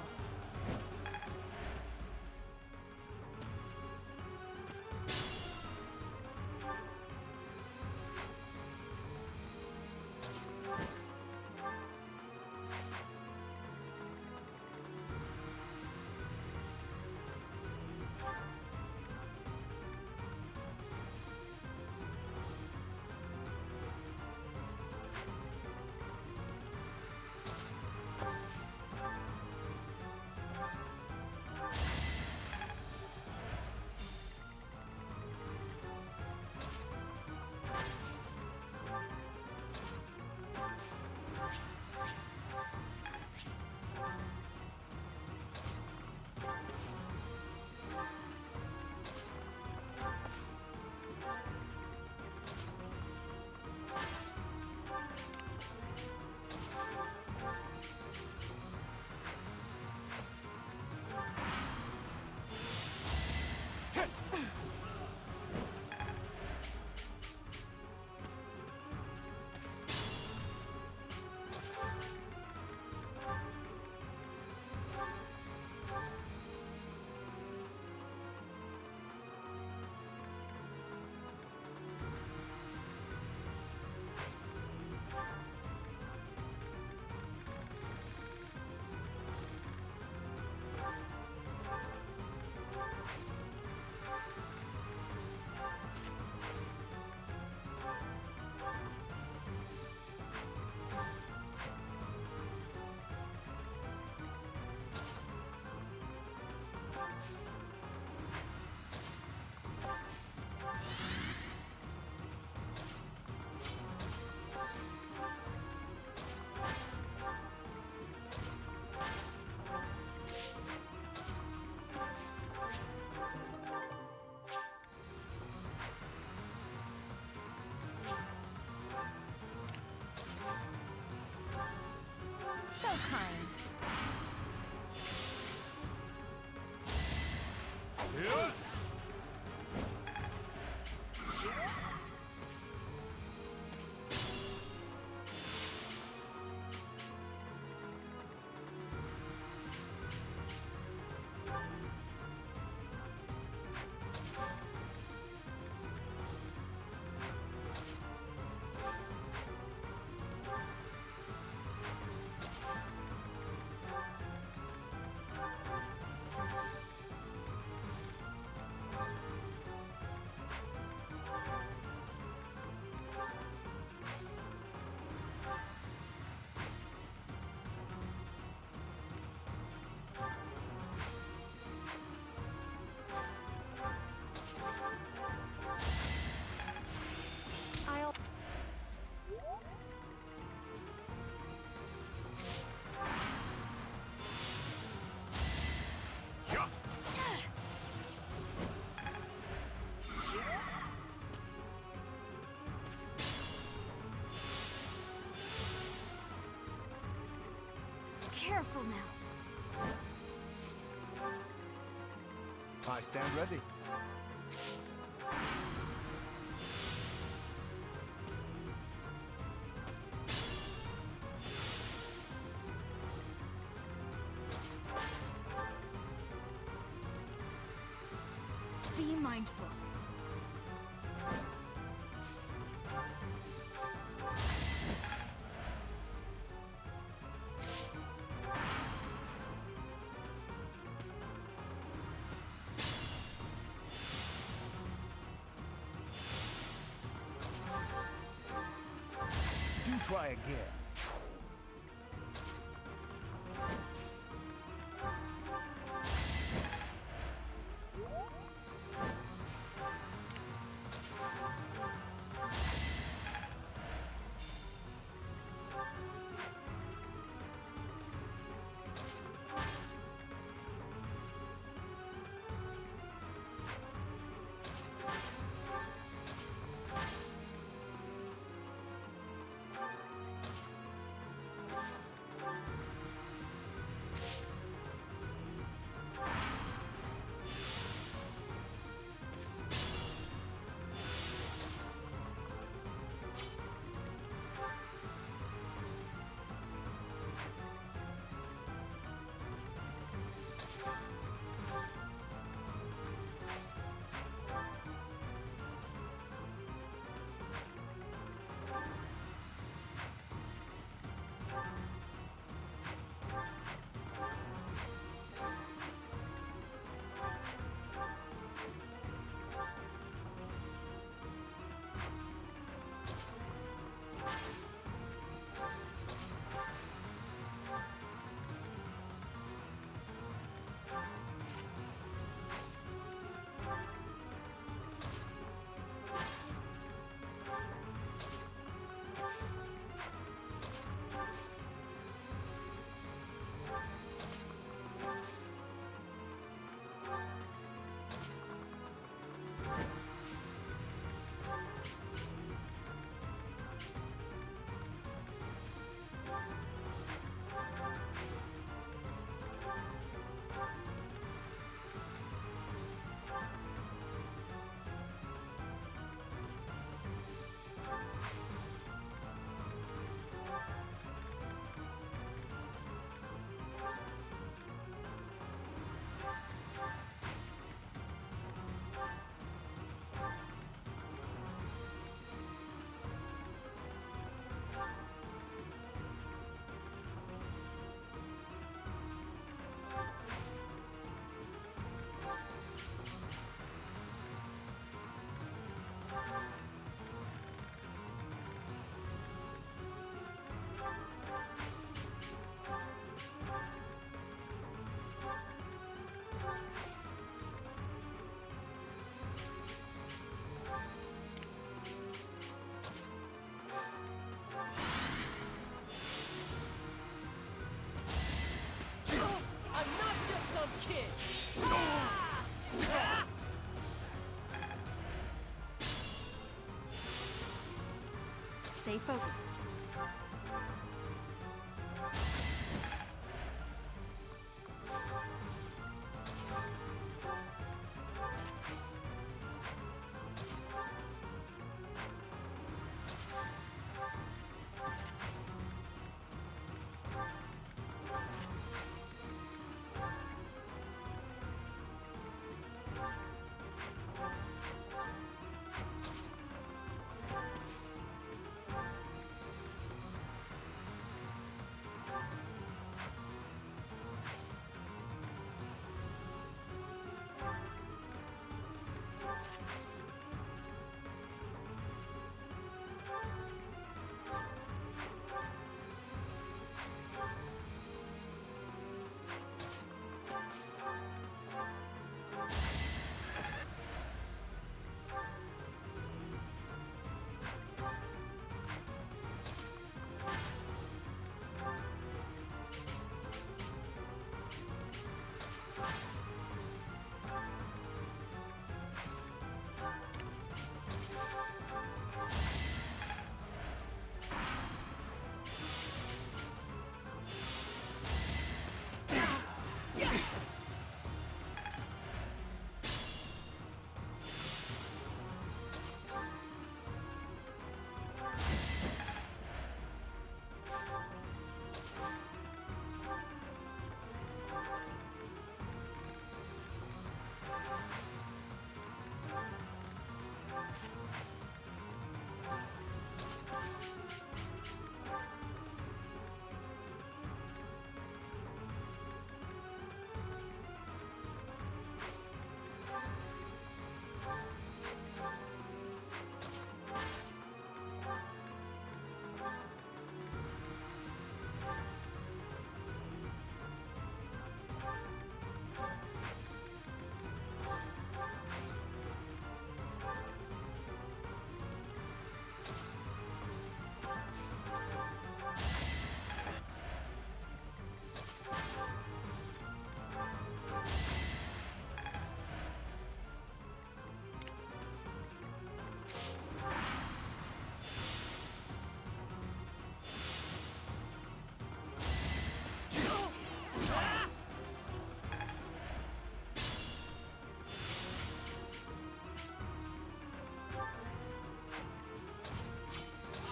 So kind. Yeah. I'll... Yeah. Careful now. I stand ready. Be mindful. Do try again. stay focused.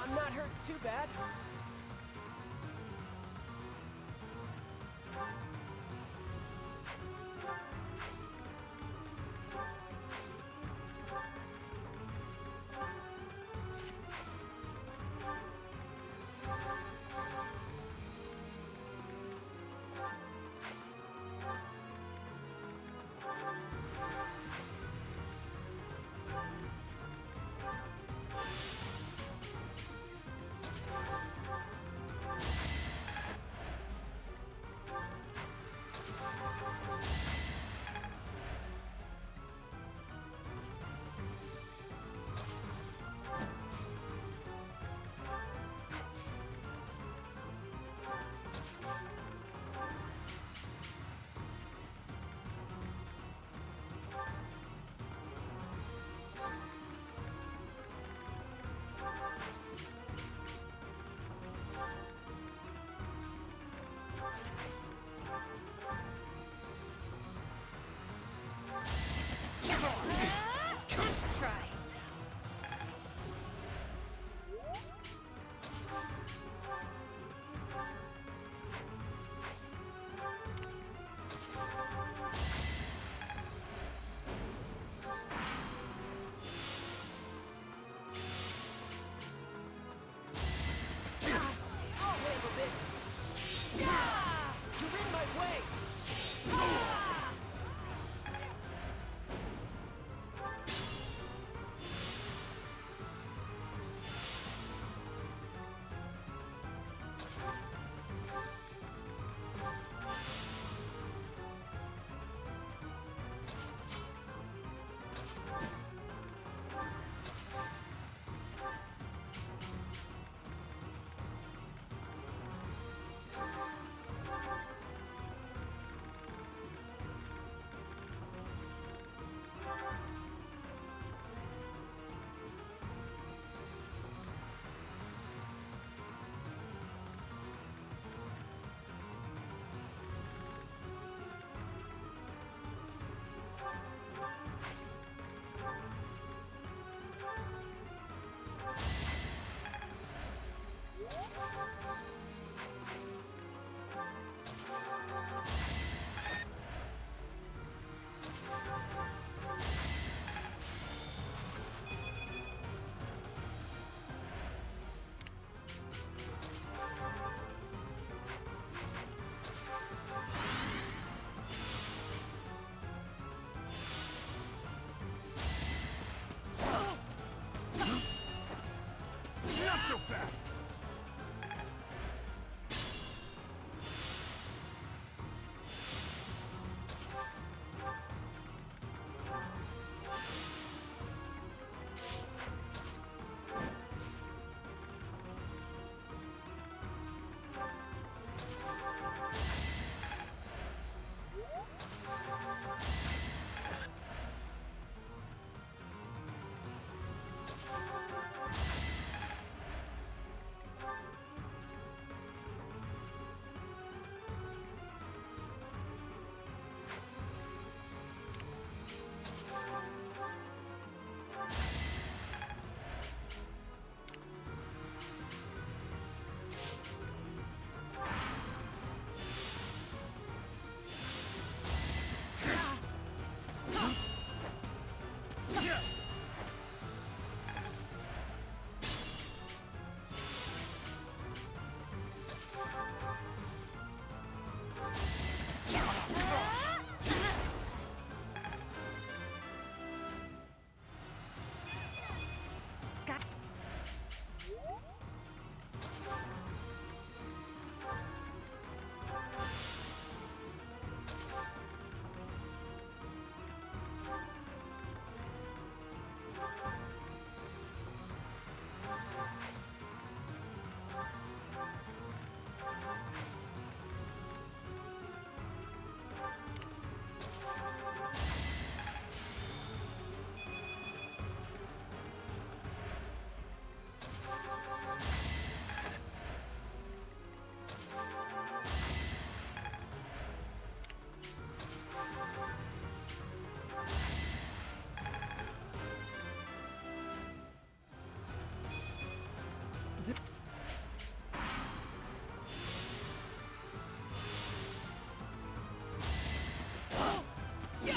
I'm not hurt too bad. so fast!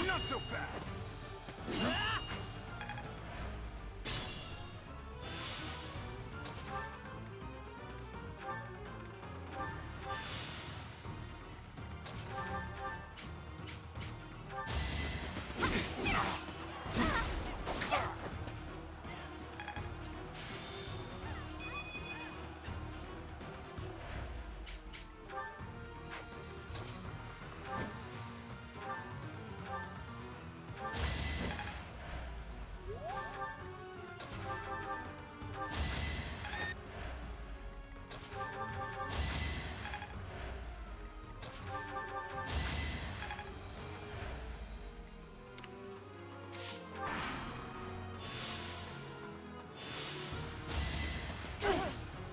Not so fast!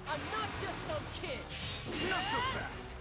I'm not just some kid! Not so fast!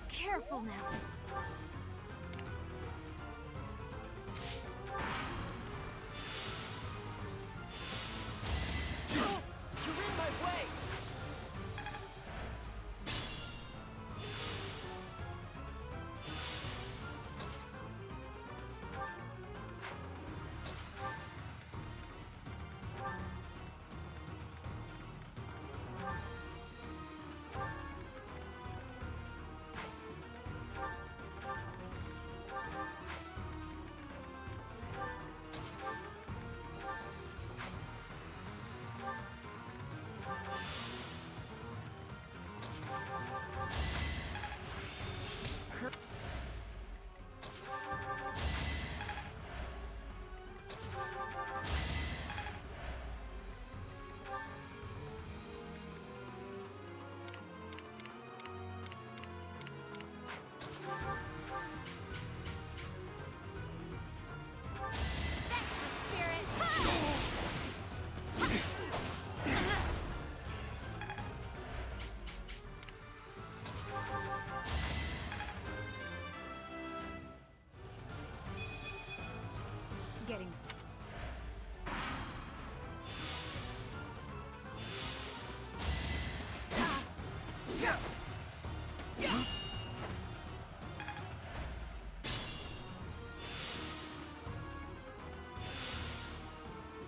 Careful now. You're in my way! games.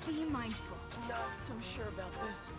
Be mindful. Not so sure about this.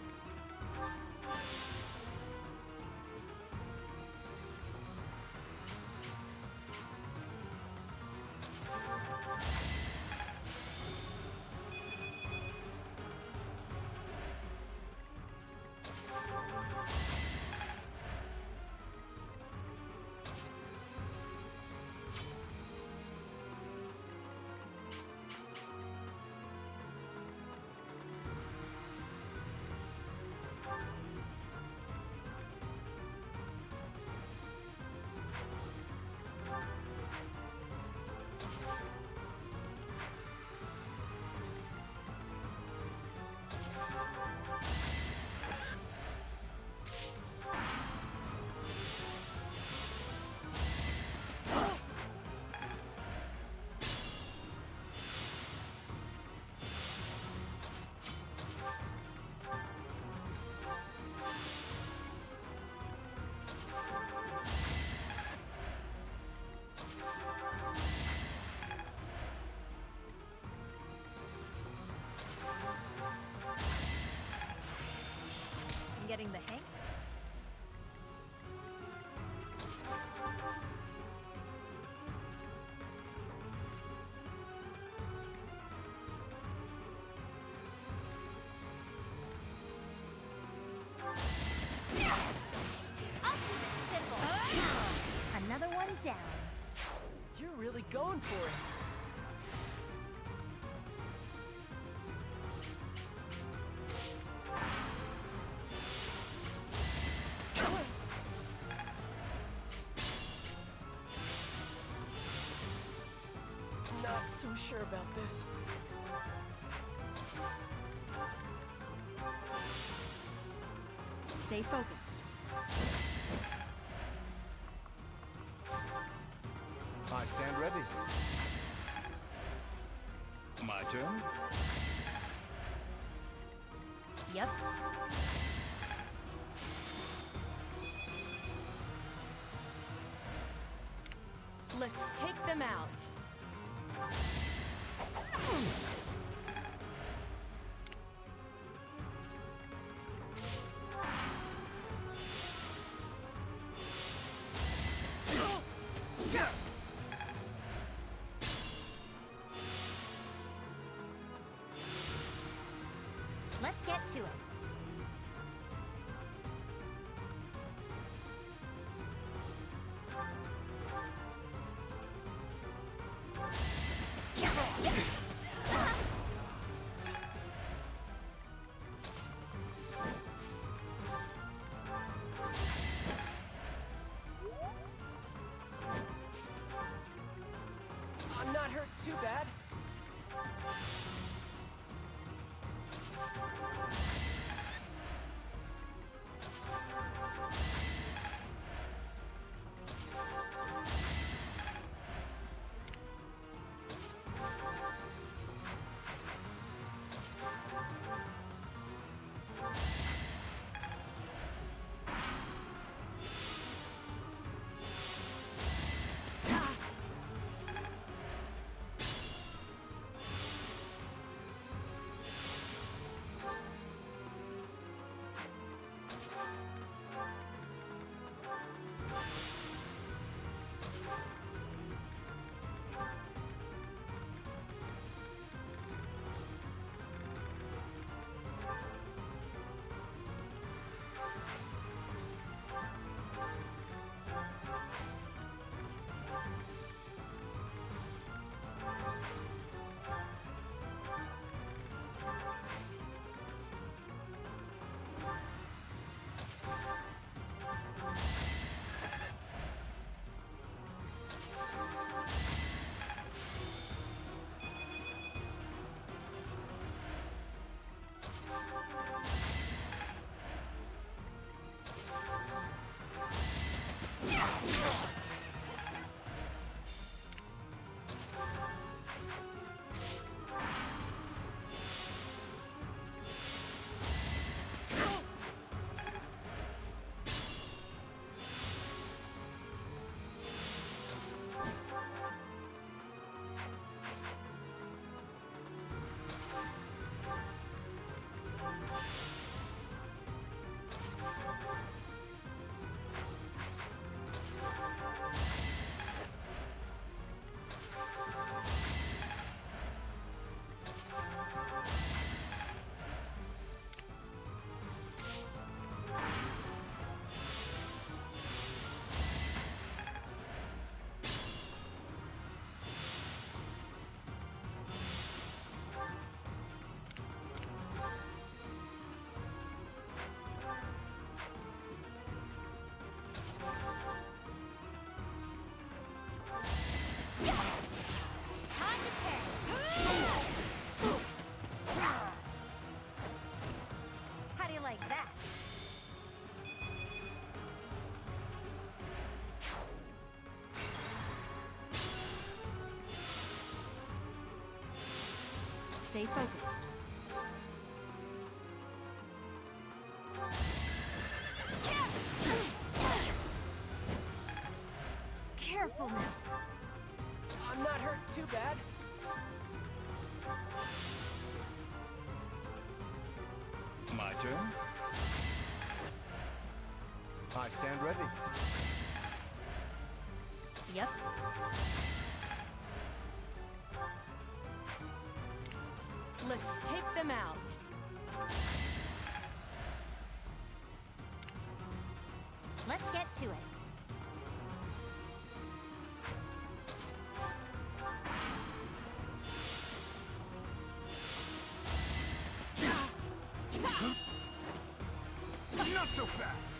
I'm getting the hang. I'll keep it simple. Another one down. You're really going for it. Not so sure about this. Stay focused. I stand ready. My turn? Yep. Let's take them out. Let's get to it. I'm not hurt too bad. stay focused. Careful now. I'm not hurt too bad. My turn. I stand ready. Yep. Let's take them out. Let's get to it. Not so fast!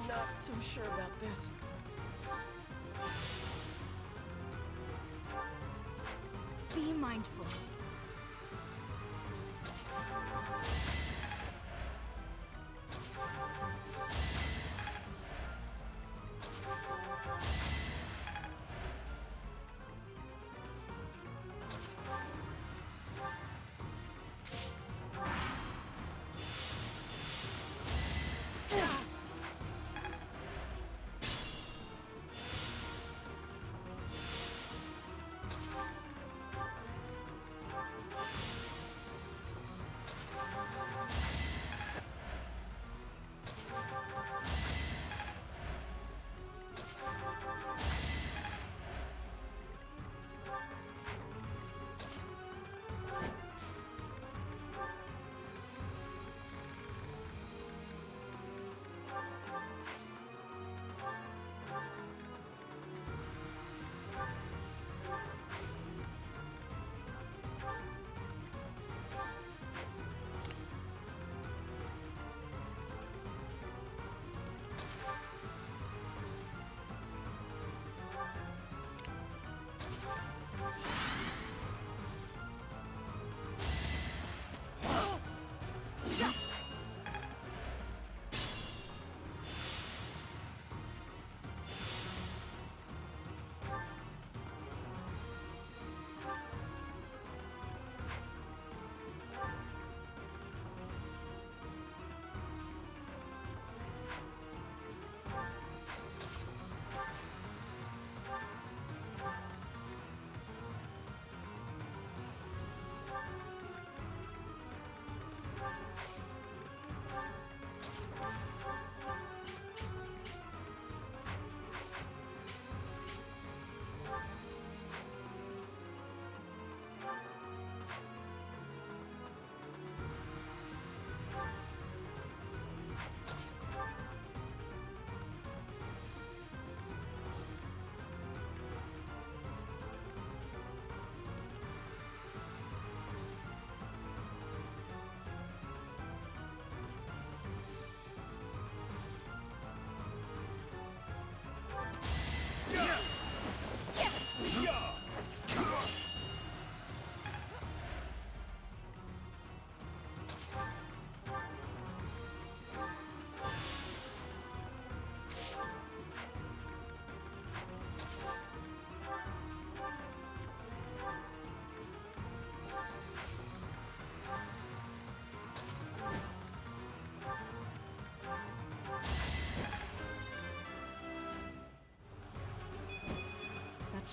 Not so sure about this. Be mindful.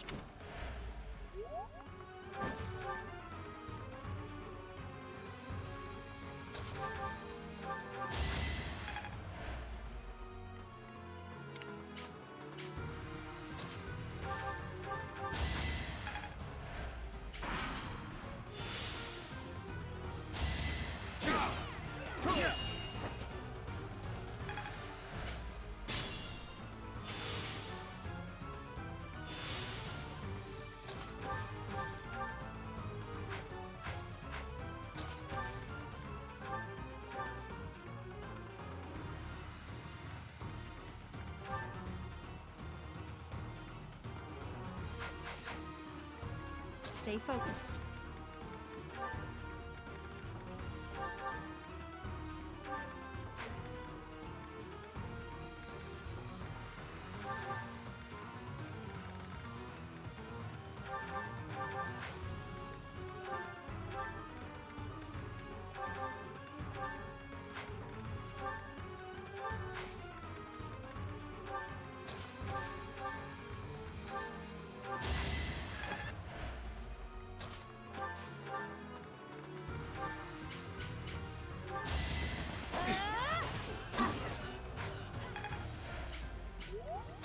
rewards. Stay focused.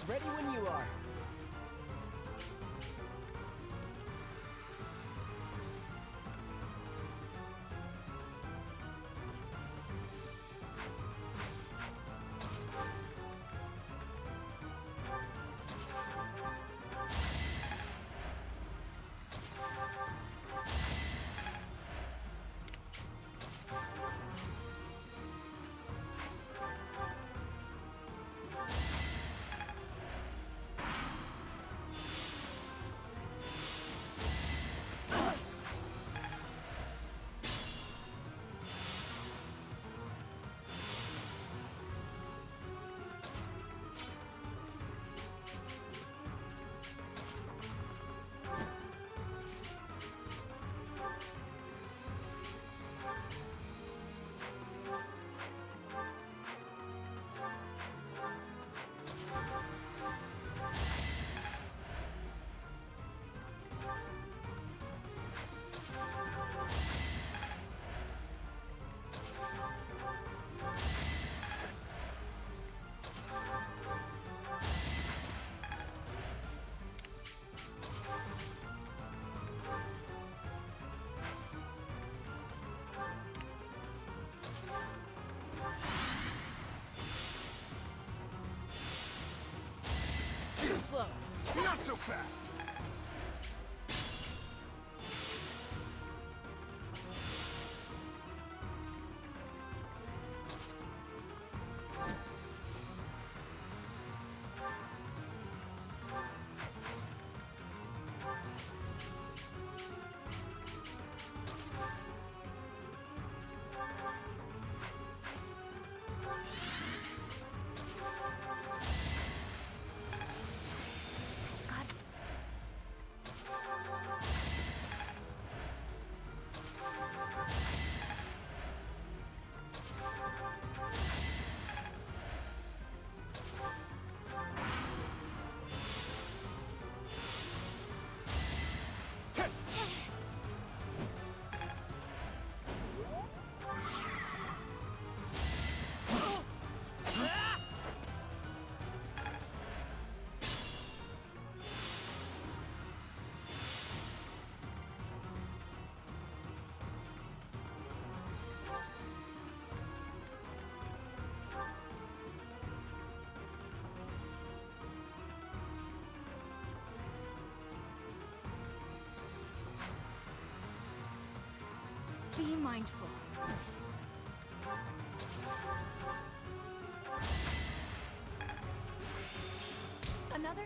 Ready when you are. Too slow. Not so fast! Be mindful. Another.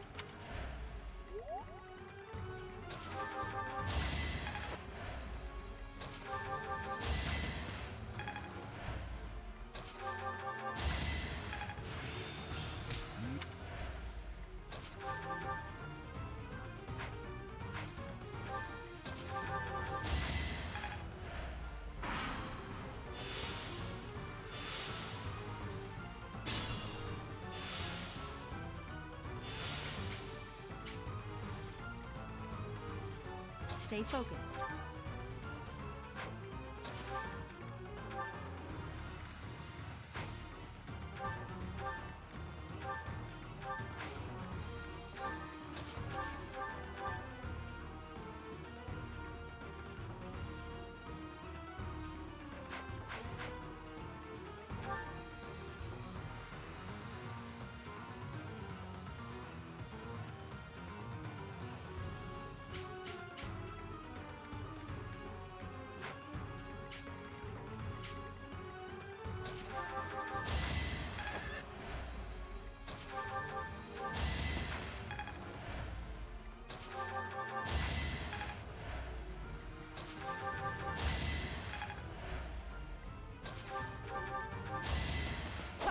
Stay focused.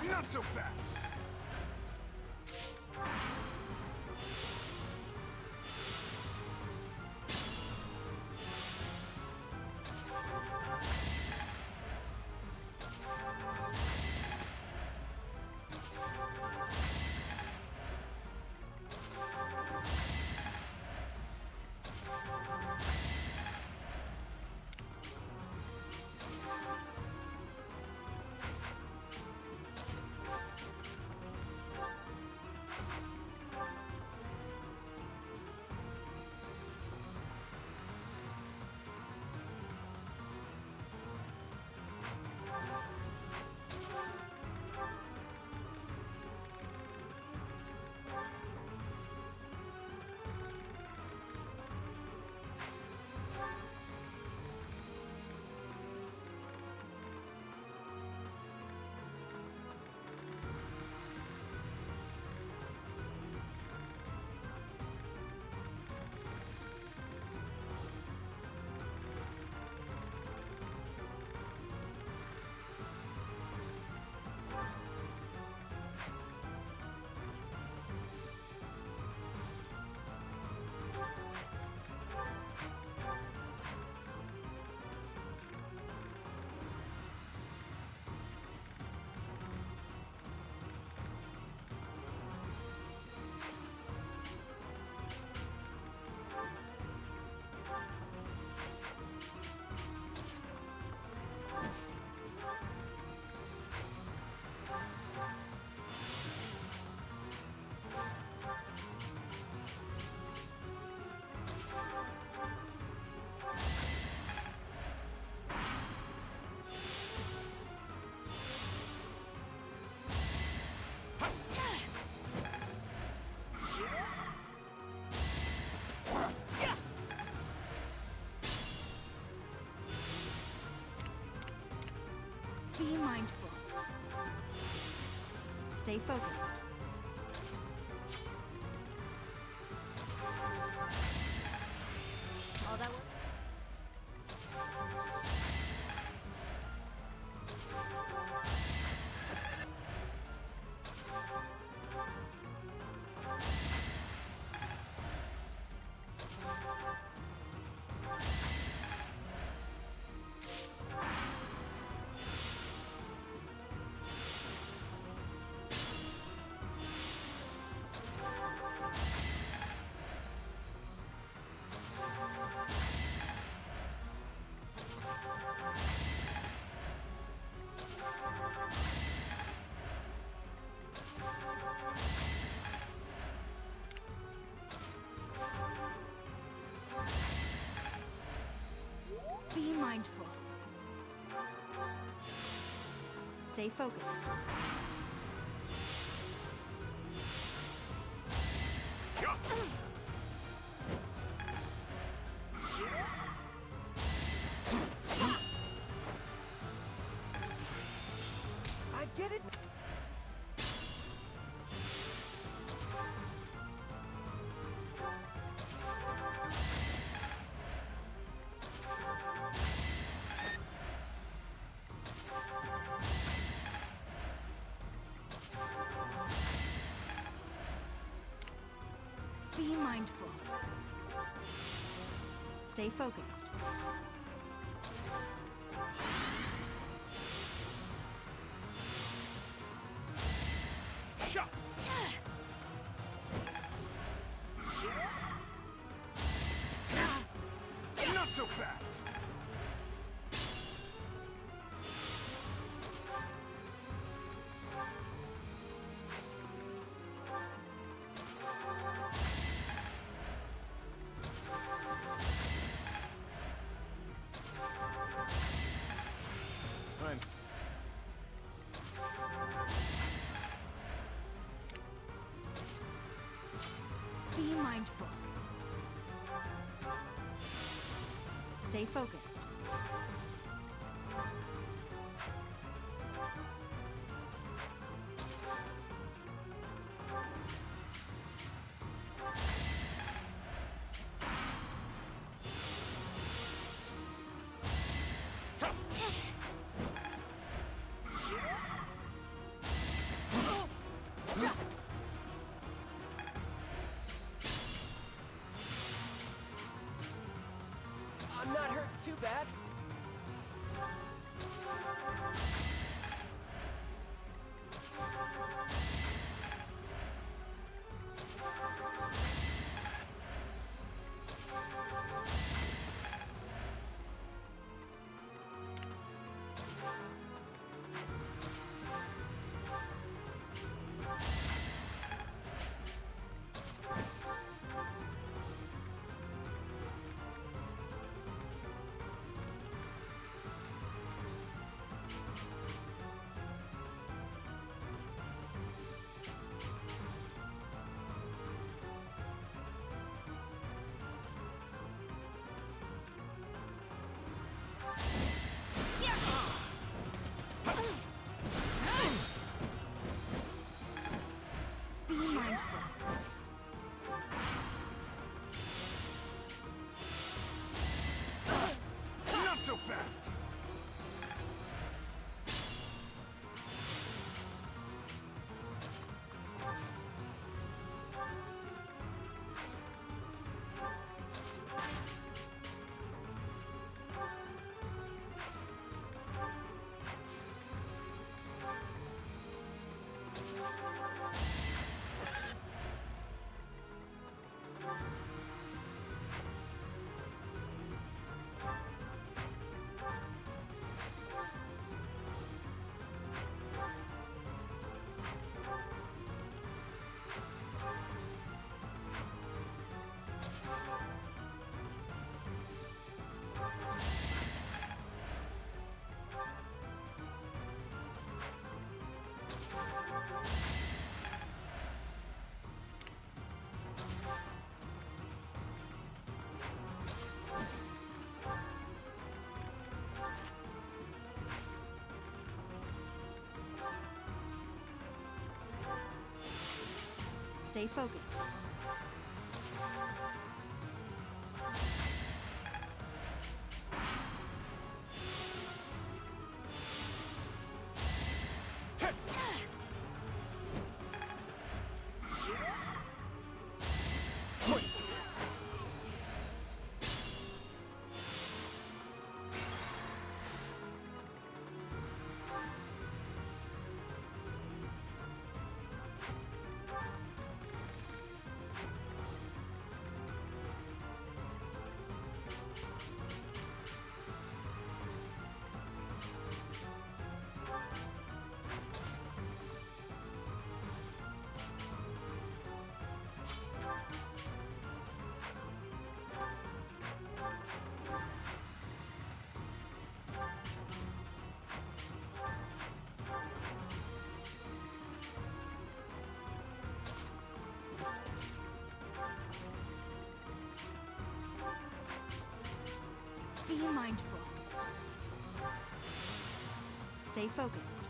Not so fast! Be mindful. Stay focused. All that work? Be mindful. Stay focused. I get it. Be mindful. Stay focused. Shot! Not so fast! Fine. Be mindful. Stay focused. I'm not hurt too bad. Be mindful. Not so fast! Stay focused. Be mindful. Stay focused.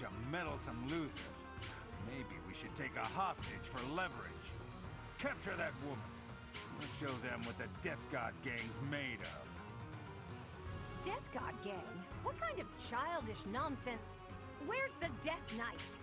bunch of meddlesome losers. Maybe we should take a hostage for leverage. Capture that woman. Let's show them what the Death God gang's made of. Death God gang? What kind of childish nonsense? Where's the Death Knight?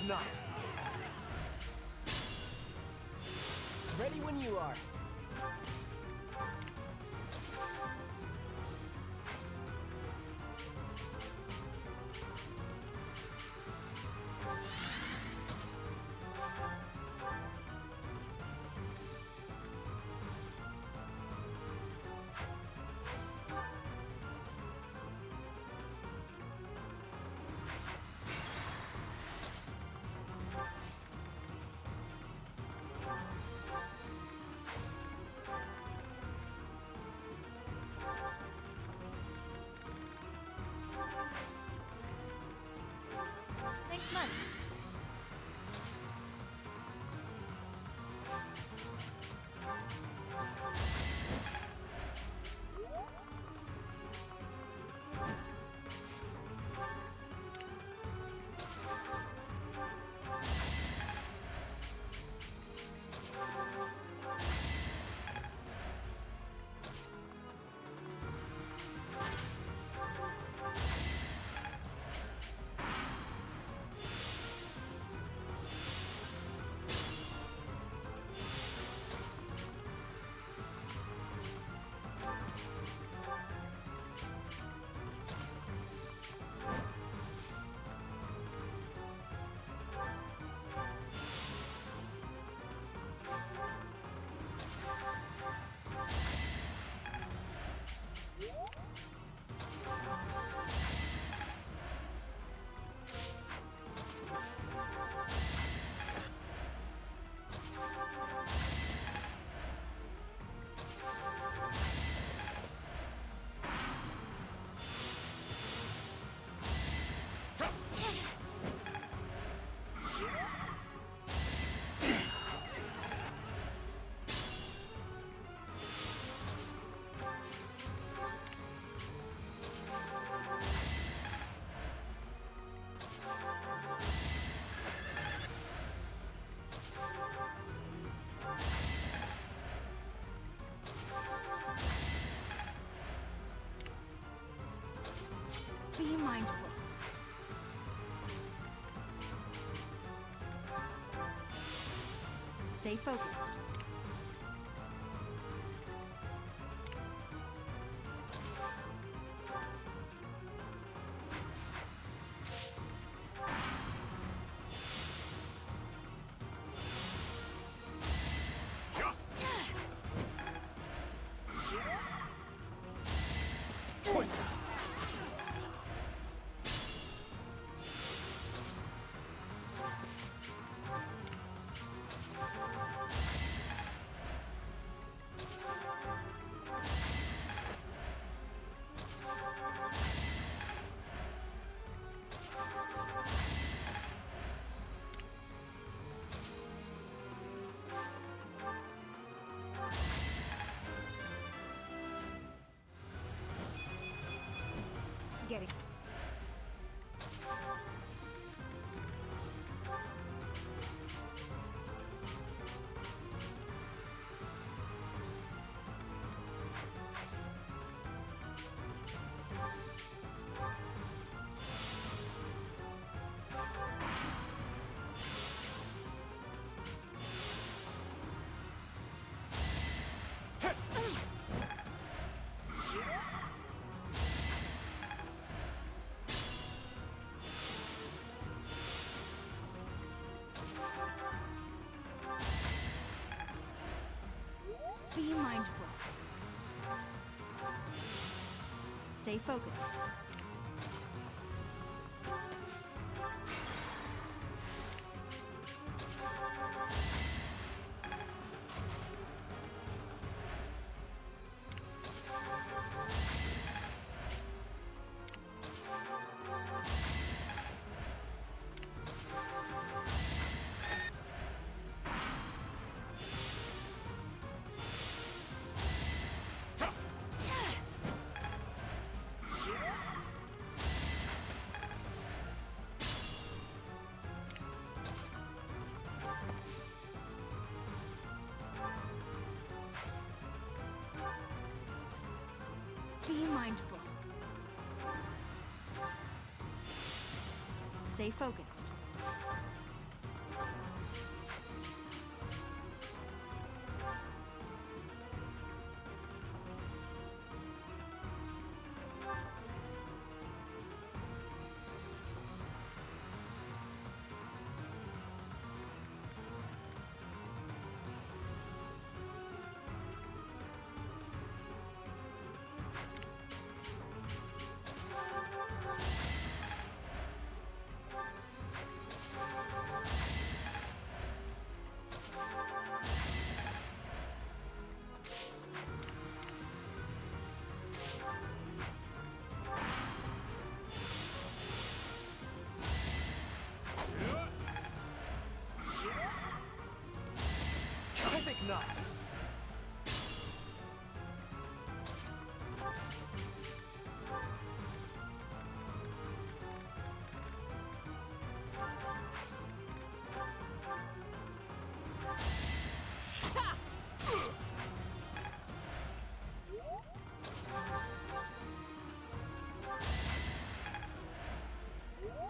Not. Ready when you are. Thanks much. Be mindful. Stay focused. Pointless. Be mindful. Stay focused. Be mindful. Stay focused. I think not.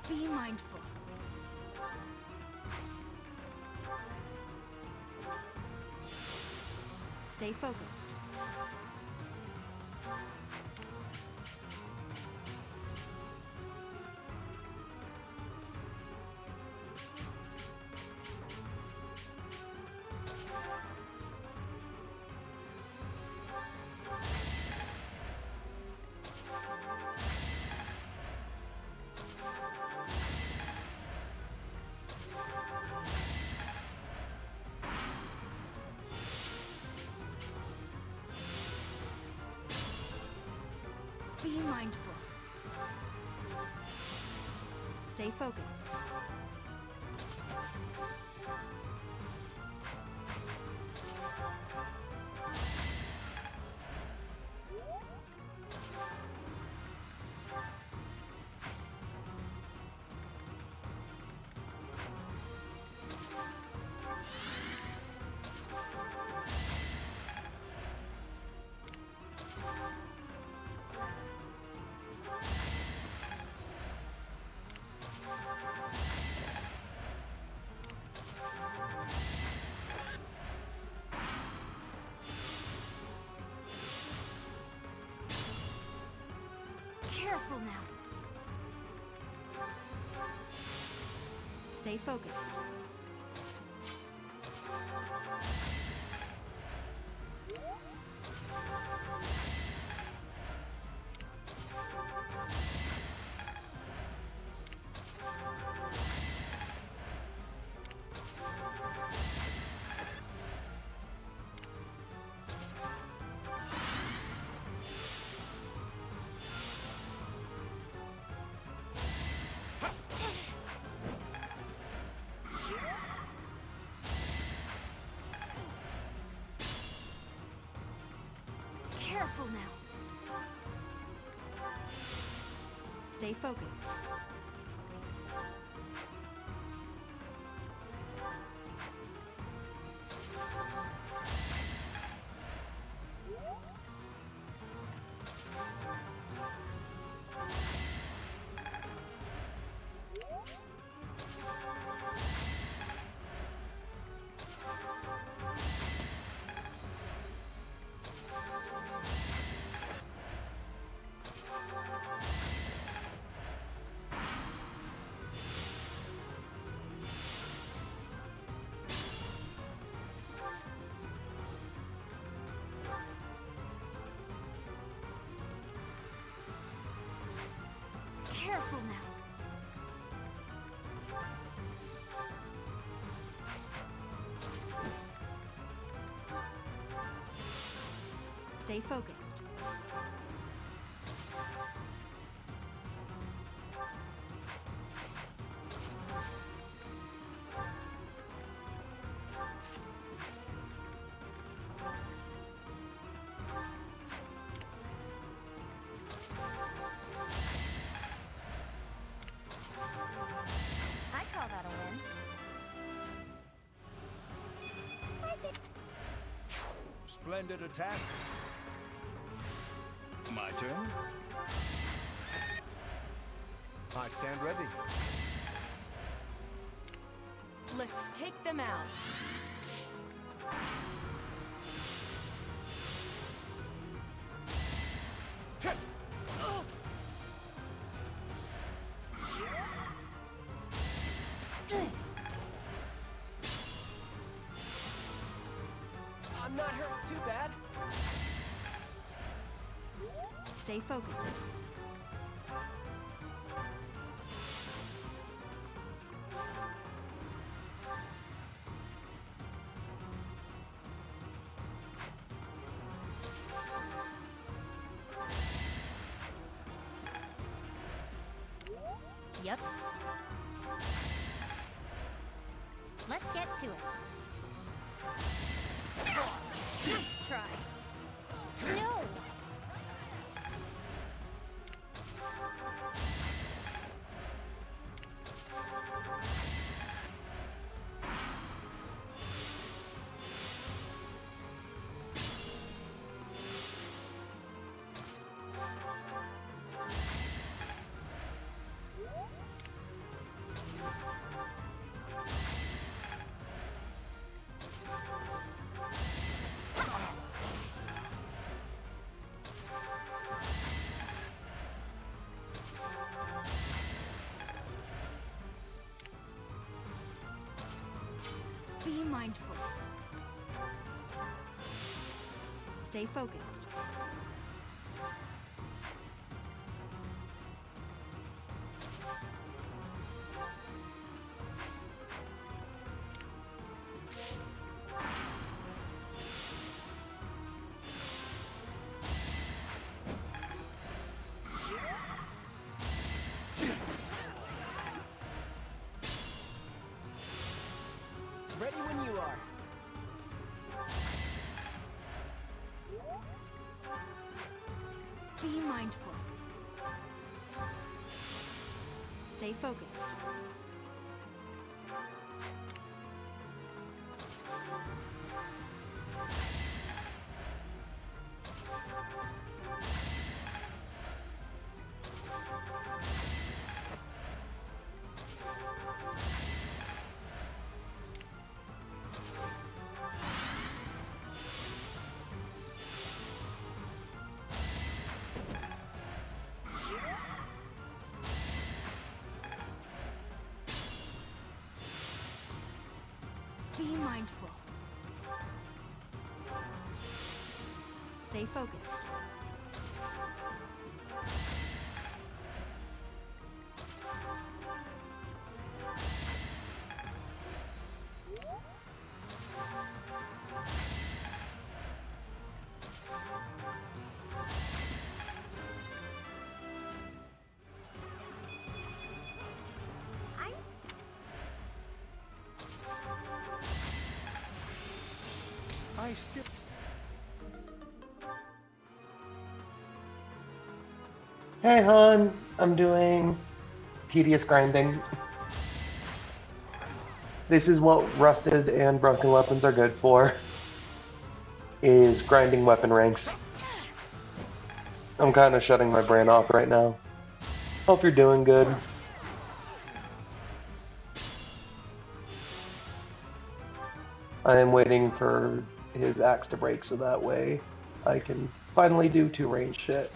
Be mindful. Stay focused. Be mindful. Stay focused. Careful now. Stay focused. Careful now. Stay focused. Stay focused. I call that a win. Splendid attack. My turn. I stand ready. Let's take them out. I'm not hurt too bad. Stay focused. Yep. Let's get to it. Nice try. No! Be mindful. Stay focused. Ready when you are. Be mindful. Stay focused. Be mindful. Stay focused. I still... Hey hon, I'm doing tedious grinding. This is what rusted and broken weapons are good for, is grinding weapon ranks. I'm kind of shutting my brain off right now. Hope you're doing good. I am waiting for his axe to break so that way I can finally do 2-range shit.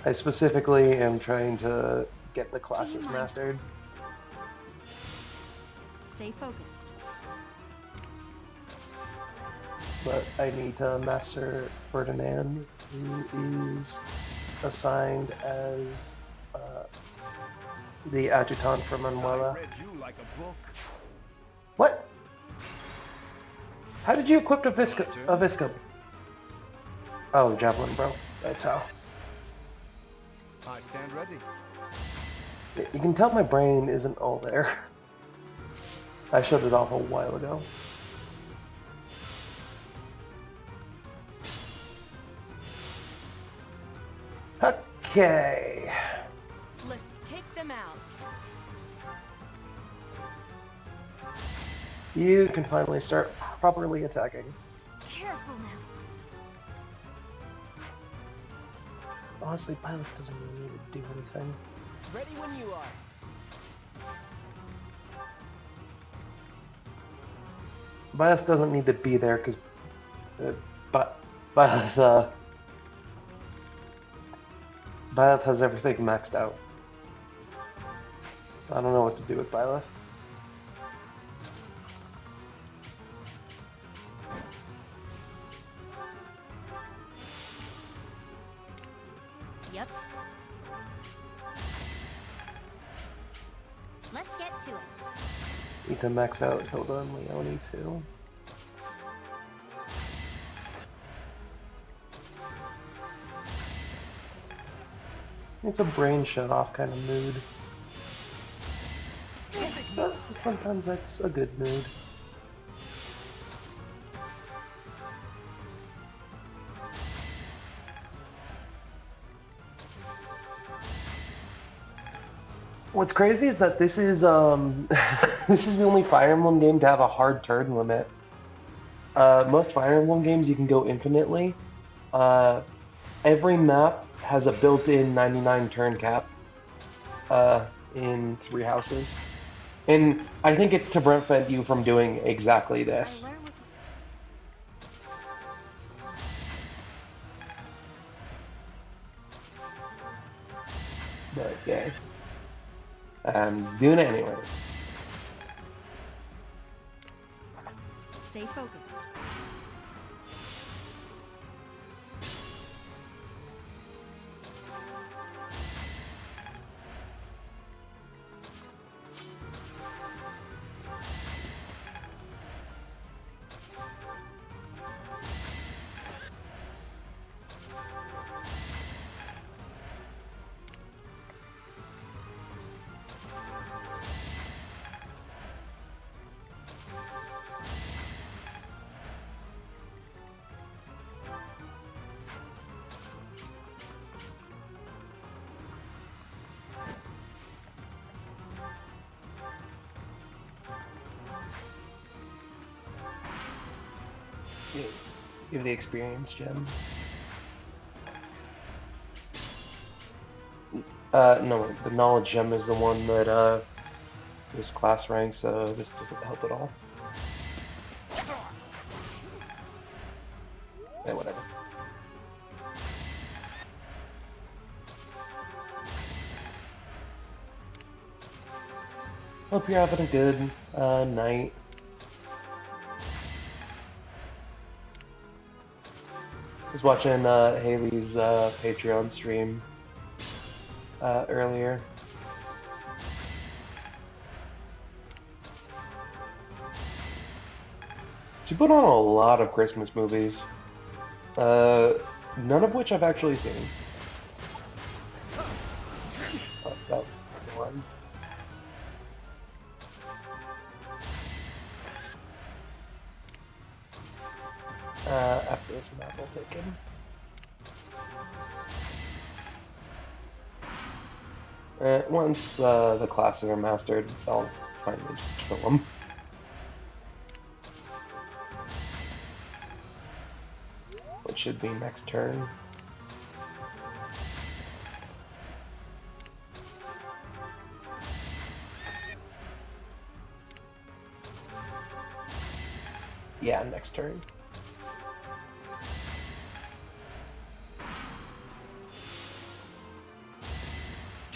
I specifically am trying to get the classes mastered. Stay focused. But I need to master Ferdinand, who is assigned as the adjutant from Manuela. I read you like a book. What? How did you equip a Visco? Oh, the javelin broke. That's how. I stand ready. You can tell my brain isn't all there. I shut it off a while ago. Okay. Let's take them out. You can finally start properly attacking. Careful now. Honestly, Pilot doesn't even need to do anything. Ready when you are. Byleth doesn't need to be there because Byleth has everything maxed out. I don't know what to do with Byleth. Yep. Let's get to it. Need to max out Hilda and Leone too. It's a brain shut off kind of mood. But sometimes that's a good mood. What's crazy is that this is this is the only Fire Emblem game to have a hard turn limit. Most Fire Emblem games you can go infinitely. Every map has a built-in 99 turn cap in 3 houses. And I think it's to prevent you from doing exactly this. But yeah. I'm doing it anyways. Stay focused. Give the experience gem. No, the knowledge gem is the one that this class ranks, so this doesn't help at all. Yeah, whatever. Hope you're having a good night. I was watching Haley's Patreon stream earlier. She put on a lot of Christmas movies, none of which I've actually seen. Oh, that one. After this map, I'll take him. Once the classes are mastered, I'll finally just kill him. What should be next turn? Yeah, next turn.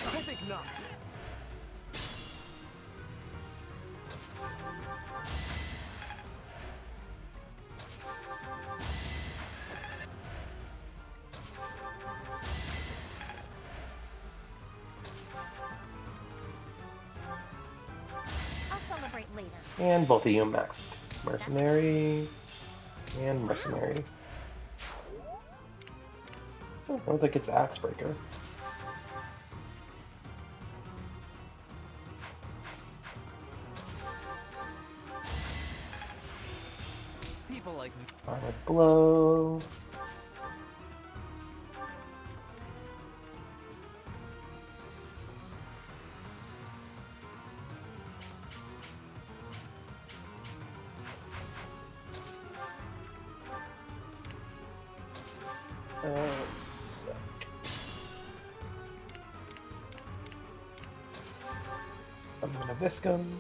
I think not. I'll celebrate later. And both of you maxed Mercenary. And Mercenary. Oh, I don't think it's Axebreaker. People like me. Armored Blow. Let's I'm gonna Visc him.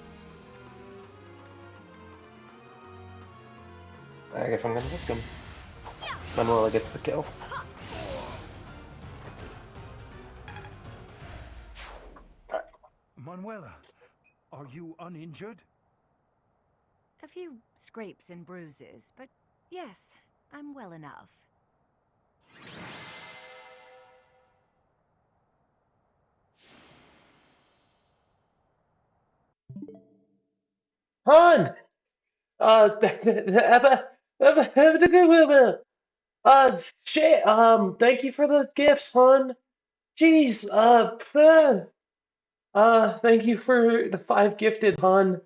I guess I'm gonna Visc him. Manuela gets the kill. Manuela, are you uninjured? A few scrapes and bruises, but yes, I'm well enough. Han! Shit, thank you for the gifts, hon. Jeez, thank you for the 5 gifted, hon.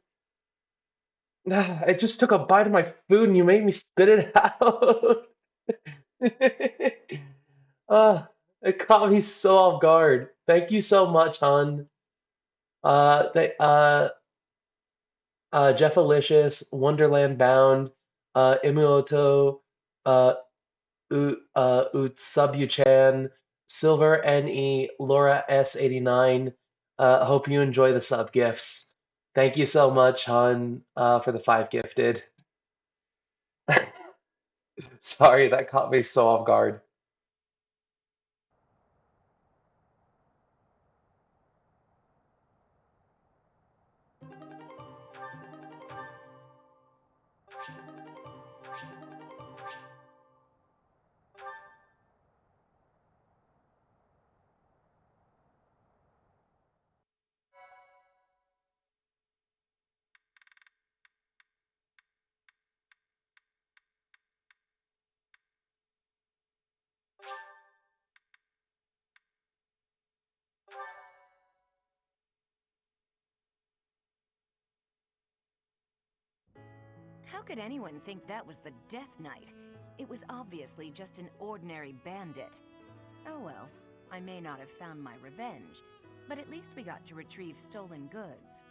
I just took a bite of my food and you made me spit it out. It caught me so off guard. Thank you so much, hon. They, Jeff Alicious, Wonderland Bound, Imuoto, uh, Utsubuchan, Silver NE, Laura S89. Hope you enjoy the sub gifts. Thank you so much, hon, for the 5 gifted. Sorry, that caught me so off guard. How could anyone think that was the Death Knight? It was obviously just an ordinary bandit. Oh well, I may not have found my revenge, but at least we got to retrieve stolen goods.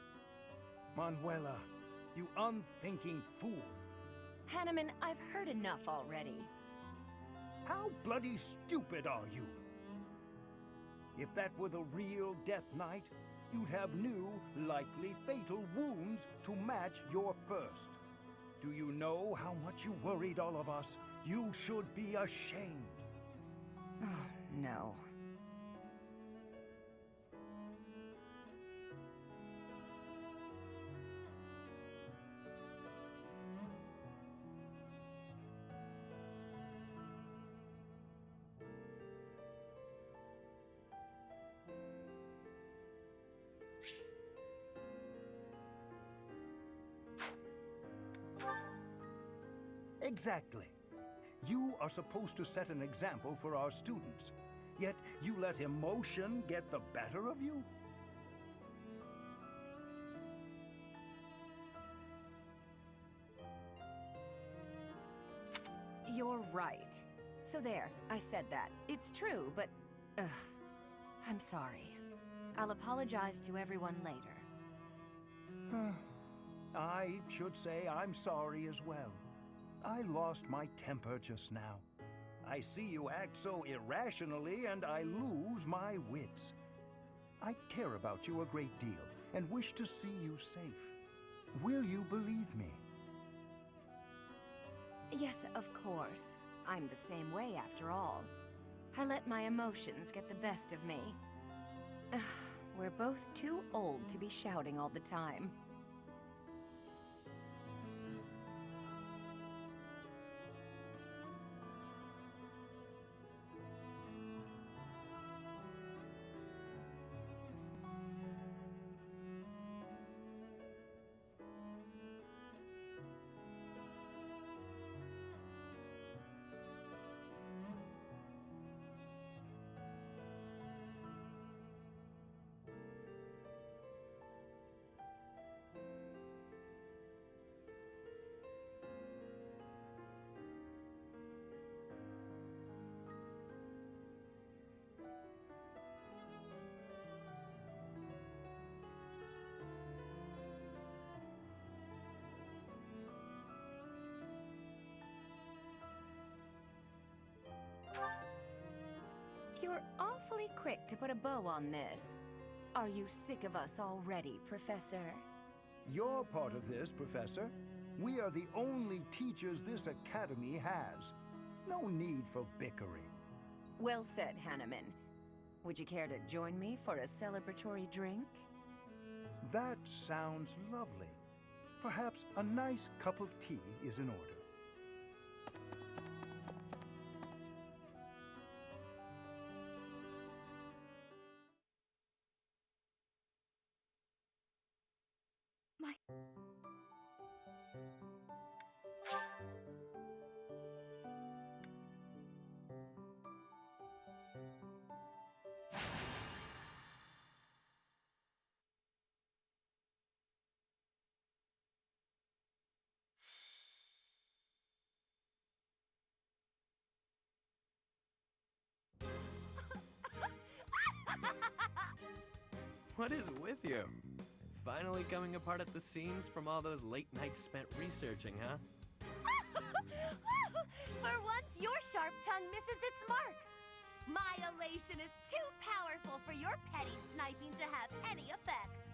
Manuela, you unthinking fool. Hanneman, I've heard enough already. How bloody stupid are you? If that were the real Death Knight, you'd have new, likely fatal wounds to match your first. Do you know how much you worried all of us? You should be ashamed. Oh, no. Exactly. You are supposed to set an example for our students, yet you let emotion get the better of you? You're right. So there, I said that. It's true, but... Ugh. I'm sorry. I'll apologize to everyone later. I should say I'm sorry as well. I lost my temper just now. I see you act so irrationally and I lose my wits. I care about you a great deal and wish to see you safe. Will you believe me? Yes, of course. I'm the same way after all. I let my emotions get the best of me. Ugh, we're both too old to be shouting all the time. were awfully quick to put a bow on this. Are you sick of us already, Professor? You're part of this, Professor. We are the only teachers this academy has. No need for bickering. Well said, Hanneman. Would you care to join me for a celebratory drink? That sounds lovely. Perhaps a nice cup of tea is in order. What is with you? Finally coming apart at the seams from all those late nights spent researching, huh? For once, your sharp tongue misses its mark. My elation is too powerful for your petty sniping to have any effect.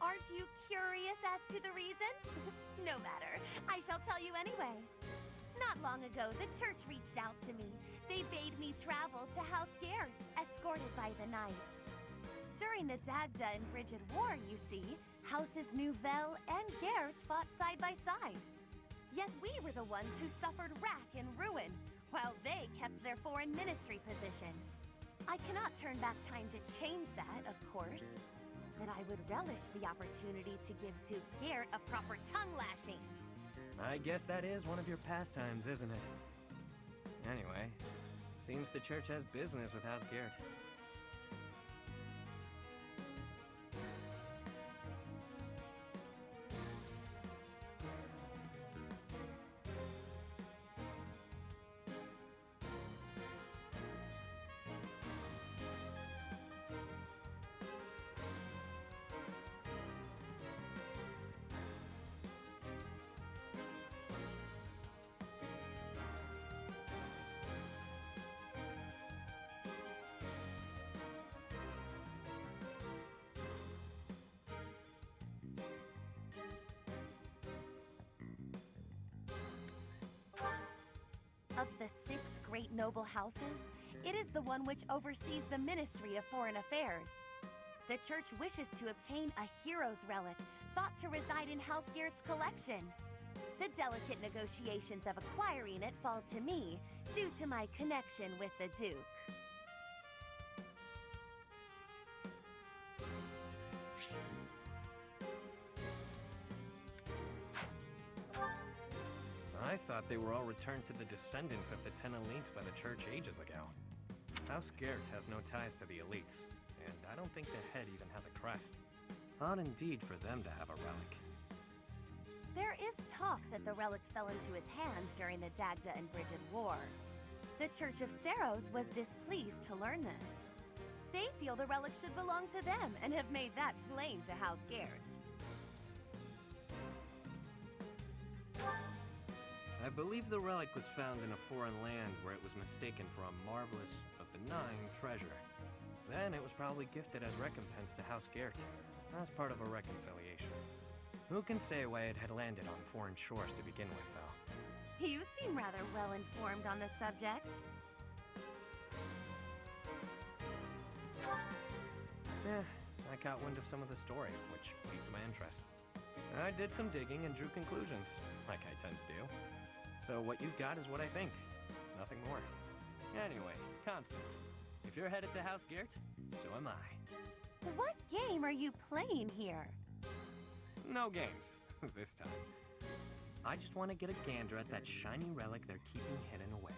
Aren't you curious as to the reason? No matter. I shall tell you anyway. Not long ago, the church reached out to me. They bade me travel to House Gert, escorted by the knights. During the Dagda and Brigid War, you see, Houses Nouvelle and Gert fought side by side. Yet we were the ones who suffered wrack and ruin, while they kept their foreign ministry position. I cannot turn back time to change that, of course, but I would relish the opportunity to give Duke Gert a proper tongue lashing. I guess that is one of your pastimes, isn't it? Anyway, seems the church has business with House Gert. Of the 6 great noble houses, it is the one which oversees the Ministry of Foreign Affairs. The church wishes to obtain a hero's relic thought to reside in House Gert's collection. The delicate negotiations of acquiring it fall to me due to my connection with the Duke. I thought they were all returned to the descendants of the 10 elites by the church ages ago. House Gert has no ties to the elites, and I don't think the head even has a crest. Odd indeed for them to have a relic. There is talk that the relic fell into his hands during the Dagda and Brigid War. The Church of Seros was displeased to learn this. They feel the relic should belong to them and have made that plain to House Gert. I believe the relic was found in a foreign land where it was mistaken for a marvelous but benign treasure. Then it was probably gifted as recompense to House Gert, as part of a reconciliation. Who can say why it had landed on foreign shores to begin with, though? You seem rather well informed on the subject. I caught wind of some of the story, which piqued my interest. I did some digging and drew conclusions, like I tend to do. So what you've got is what I think. Nothing more. Anyway, Constance, if you're headed to House Gert, so am I. What game are you playing here? No games, this time. I just want to get a gander at that shiny relic they're keeping hidden away.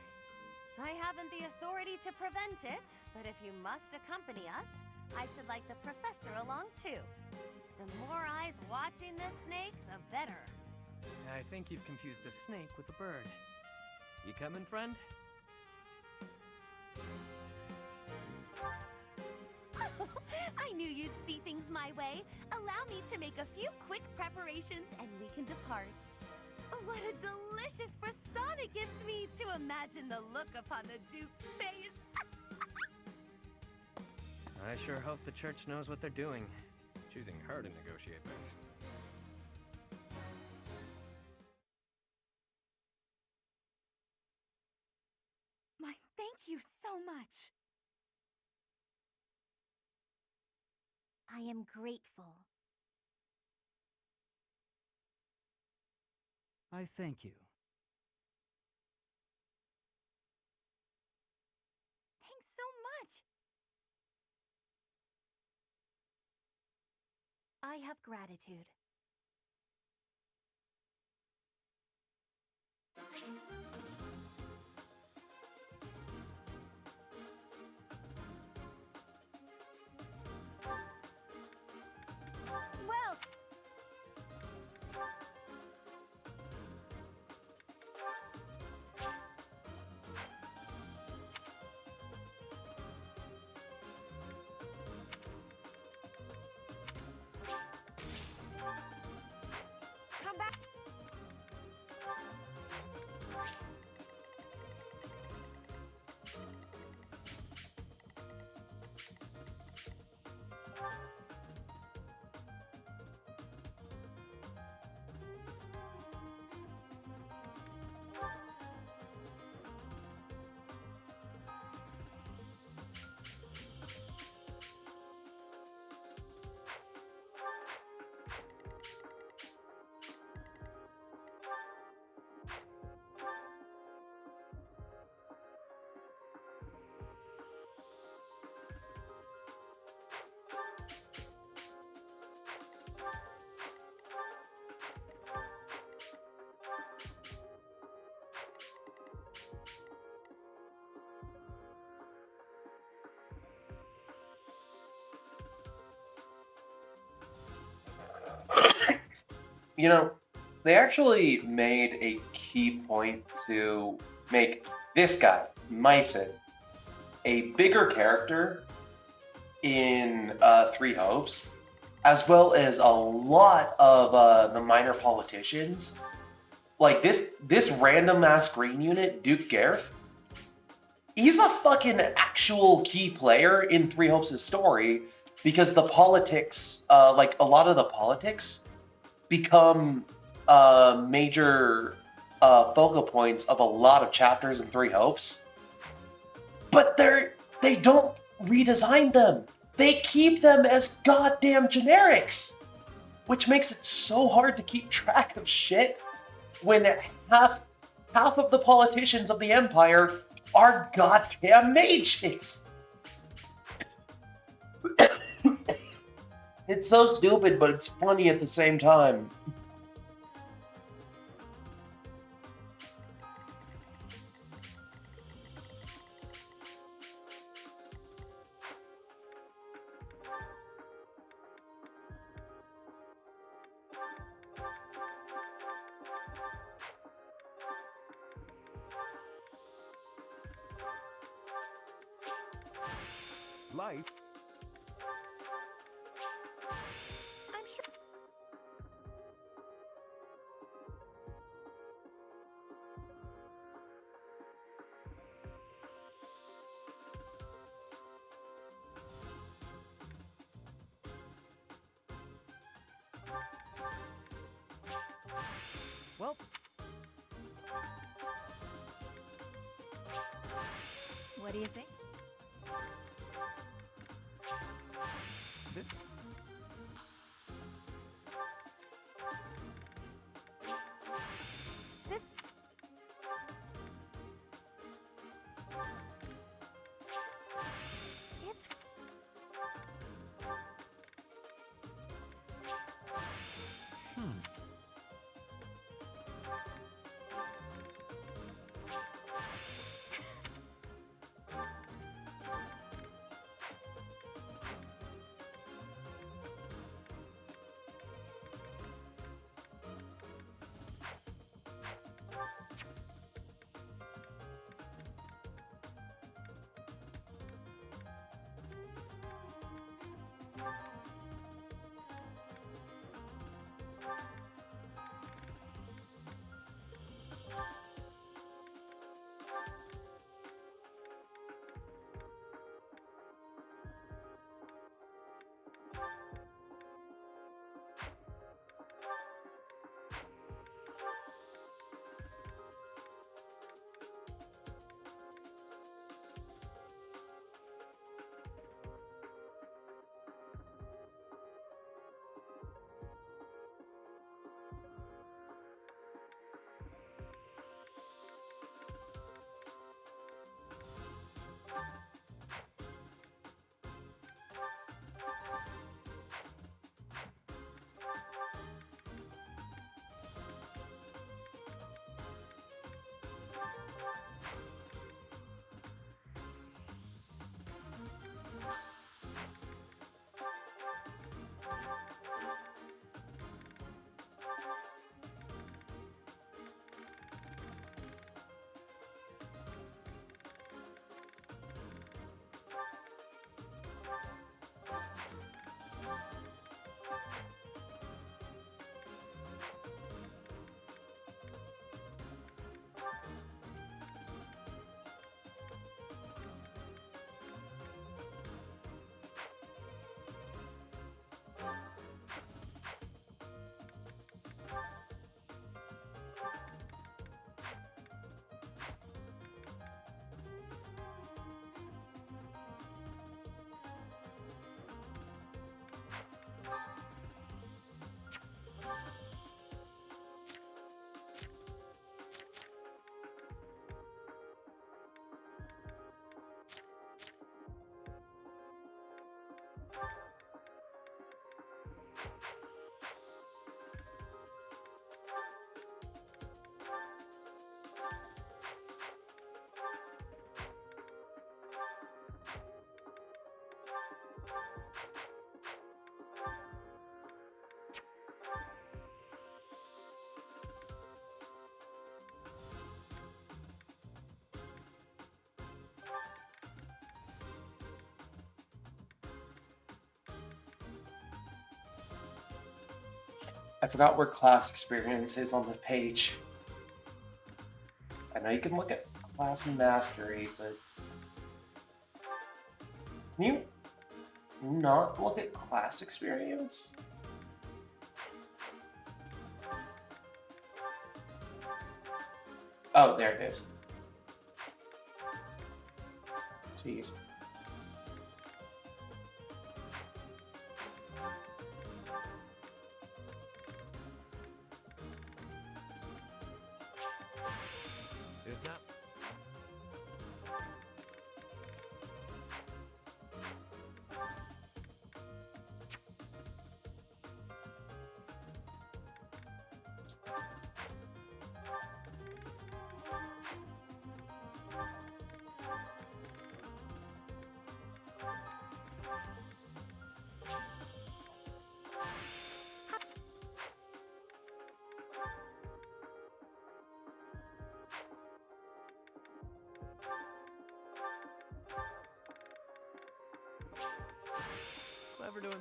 I haven't the authority to prevent it, but if you must accompany us, I should like the professor along too. The more eyes watching this snake, the better. I think you've confused a snake with a bird. You coming, friend? I knew you'd see things my way. Allow me to make a few quick preparations and we can depart. What a delicious frisson it gives me to imagine the look upon the Duke's face. I sure hope the church knows what they're doing, choosing her to negotiate this. My thank you so much. I am grateful. I thank you. Thanks so much. I have gratitude. Well, come back. You know, they actually made a key point to make this guy, Mycen, a bigger character in Three Hopes, as well as a lot of the minor politicians. Like this random ass green unit, Duke Gareth, he's a fucking actual key player in Three Hopes' story because the politics, like a lot of the politics, become major focal points of a lot of chapters in Three Hopes. But they don't redesign them. They keep them as goddamn generics, which makes it so hard to keep track of shit when half of the politicians of the Empire are goddamn mages. It's so stupid, but it's funny at the same time. Life. I'm sure. Well, What do you think? this. This. It's. I forgot where class experience is on the page. I know you can look at class mastery, but can you not look at class experience? Oh, there it is. Jeez. Who's not? Clever doing.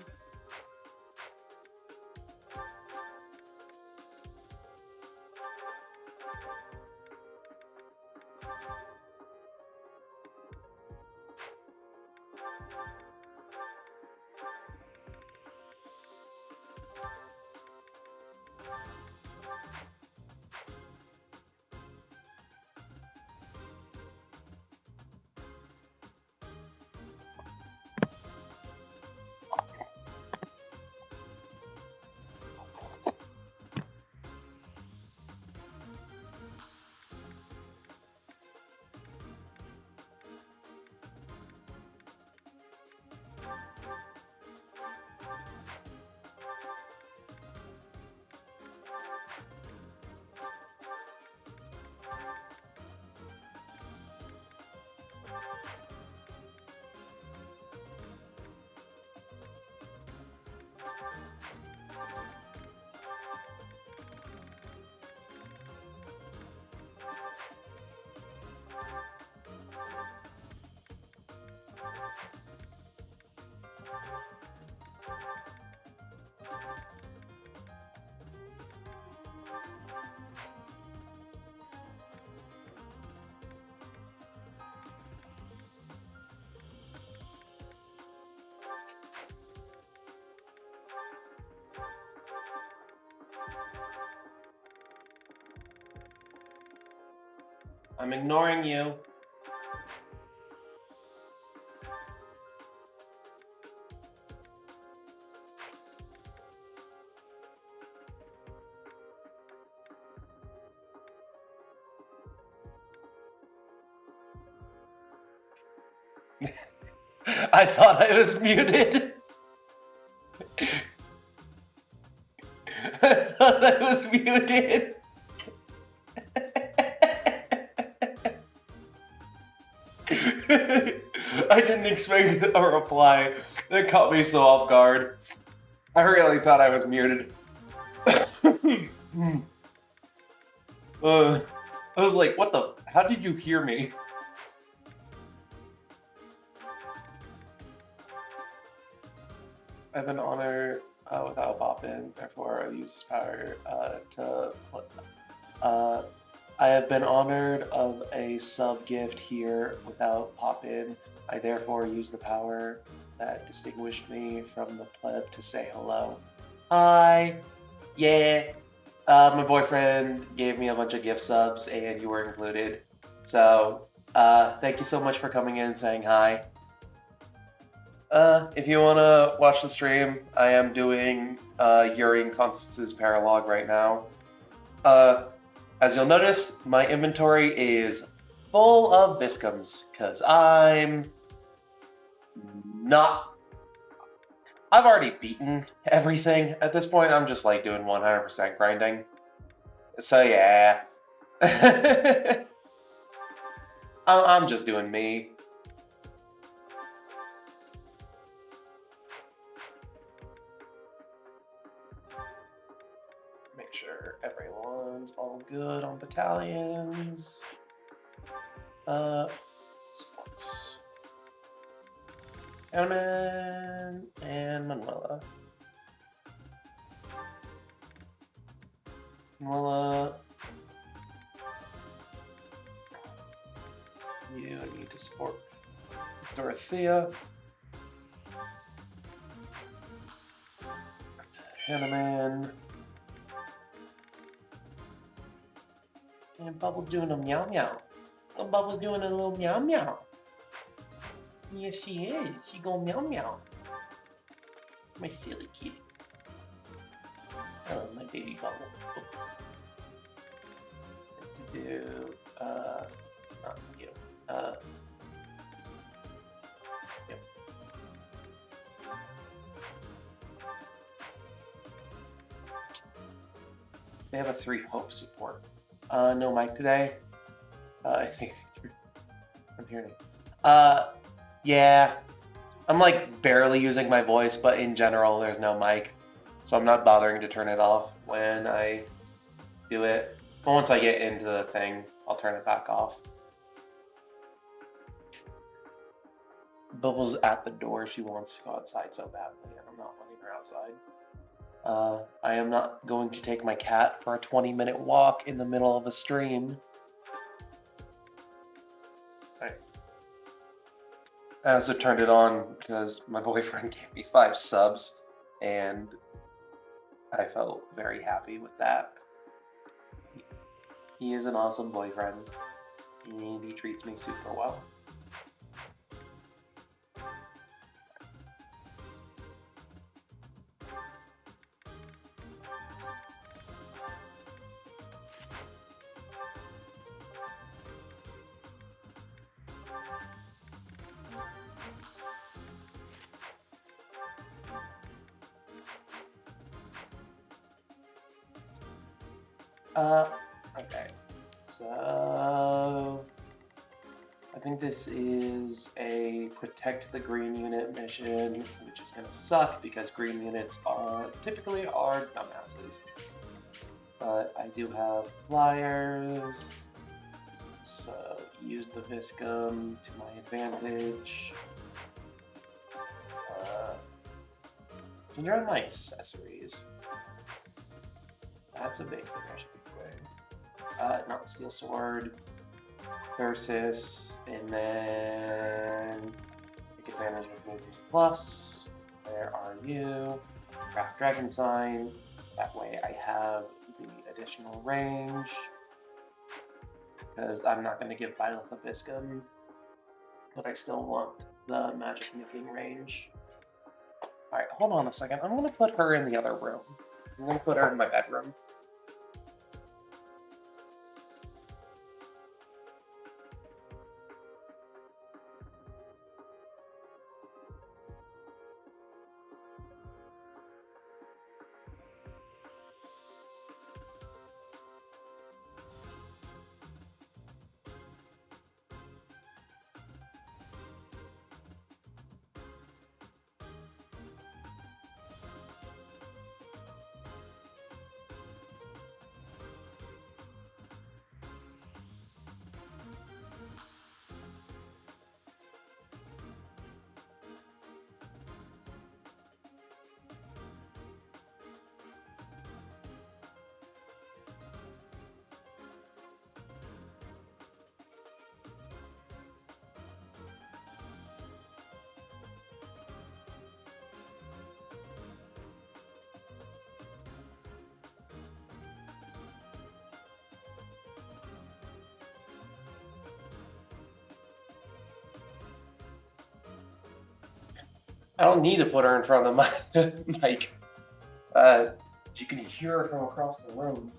I'm ignoring you. I thought I was muted. I thought I was muted. I didn't expect a reply. That caught me so off guard. I really thought I was muted. I was like, what the? How did you hear me? I've been honored without Poppin, therefore I use this power I have been honored of a sub-gift here without Poppin. I therefore use the power that distinguished me from the pleb to say hello. Hi! Yeah! My boyfriend gave me a bunch of gift subs and you were included. So, thank you so much for coming in and saying hi. If you want to watch the stream, I am doing Yuri and Constance's paralog right now. As you'll notice, my inventory is full of Viscums, because I'm not... I've already beaten everything at this point. I'm just like doing 100% grinding. So yeah. I'm just doing me. Make sure everyone's all good on battalions. Supports. Animan and Manuela. Well, you need to support Dorothea. Hanneman. And Bubble's doing a meow meow. Oh, Bubble's doing a little meow meow. Yes, she is. She go meow meow. My silly kitty. Oh, my baby Bubble. Do not you. Yep. They have a 3 hope support. No mic today. I think I'm hearing. Yeah. I'm like barely using my voice, but in general, there's no mic, so I'm not bothering to turn it off when I do it. But once I get into the thing, I'll turn it back off. Bubble's at the door. She wants to go outside so badly, and I'm not letting her outside. I am not going to take my cat for a 20-minute walk in the middle of a stream. Alright. I also turned it on because my boyfriend gave me 5 subs, and I felt very happy with that. He is an awesome boyfriend, and he treats me super well. Okay. So I think this is a protect the green unit mission, which is gonna suck because green units are typically dumbasses. But I do have flyers, so use the Viscum to my advantage. Here are my accessories. That's a big thing I should be doing. Not Steel Sword, Versus, and then take advantage of Movies Plus. Where are you? Craft Dragon Sign. That way I have the additional range. Because I'm not going to give Violet the Viscum, but I still want the magic nicking range. Alright, hold on a second. I'm going to put her in the other room. I'm going to put her in my bedroom. I don't need to put her in front of the mic. You can hear her from across the room.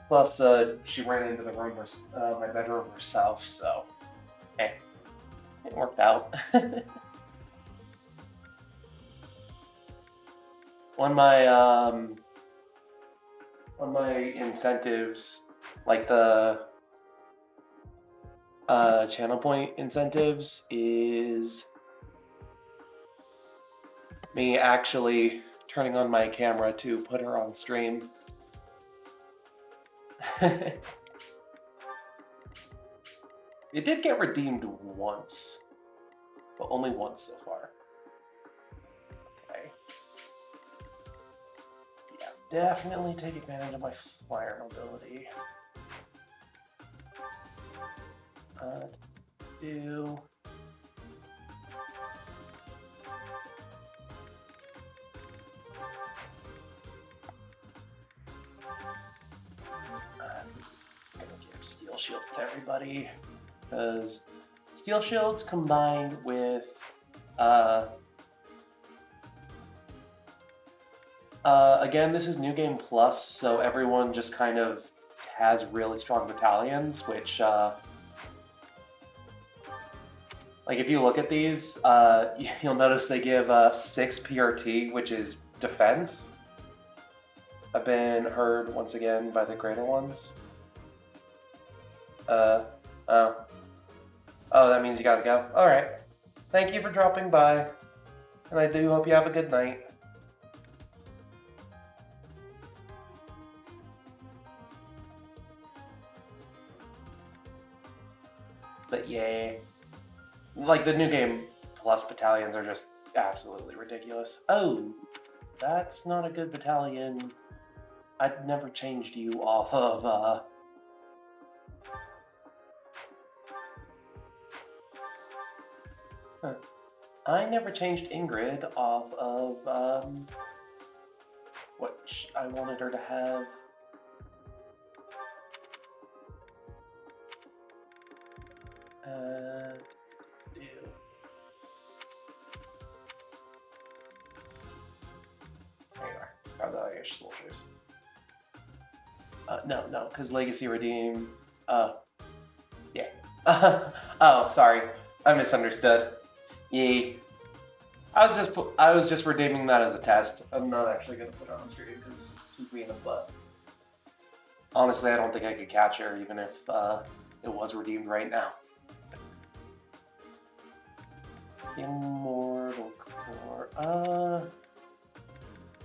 Plus, she ran into the room, my bedroom herself, so hey, it worked out. On my incentives, like the channel point incentives, is me actually turning on my camera to put her on stream. It did get redeemed once, but only once so far. Okay. Yeah, definitely take advantage of my flyer mobility. Do. I'm gonna give steel shields to everybody, because steel shields combined with again, this is New Game Plus, so everyone just kind of has really strong battalions, which like if you look at these, you'll notice they give 6 PRT, which is defense. I've been heard once again by the greater ones. Oh, that means you gotta go. All right. Thank you for dropping by, and I do hope you have a good night. But yeah, like the New Game Plus battalions are just absolutely ridiculous. Oh, that's not a good battalion. I'd never changed you off of, I never changed Ingrid off of, what I wanted her to have. Ew. There you are. Grab the Irish soldiers. No, because Legacy Redeem. Yeah. Oh, sorry. I misunderstood. Yeah. I was just redeeming that as a test. I'm not actually gonna put it on stream because she's being a butt. Honestly, I don't think I could catch her even if it was redeemed right now. Immortal Core.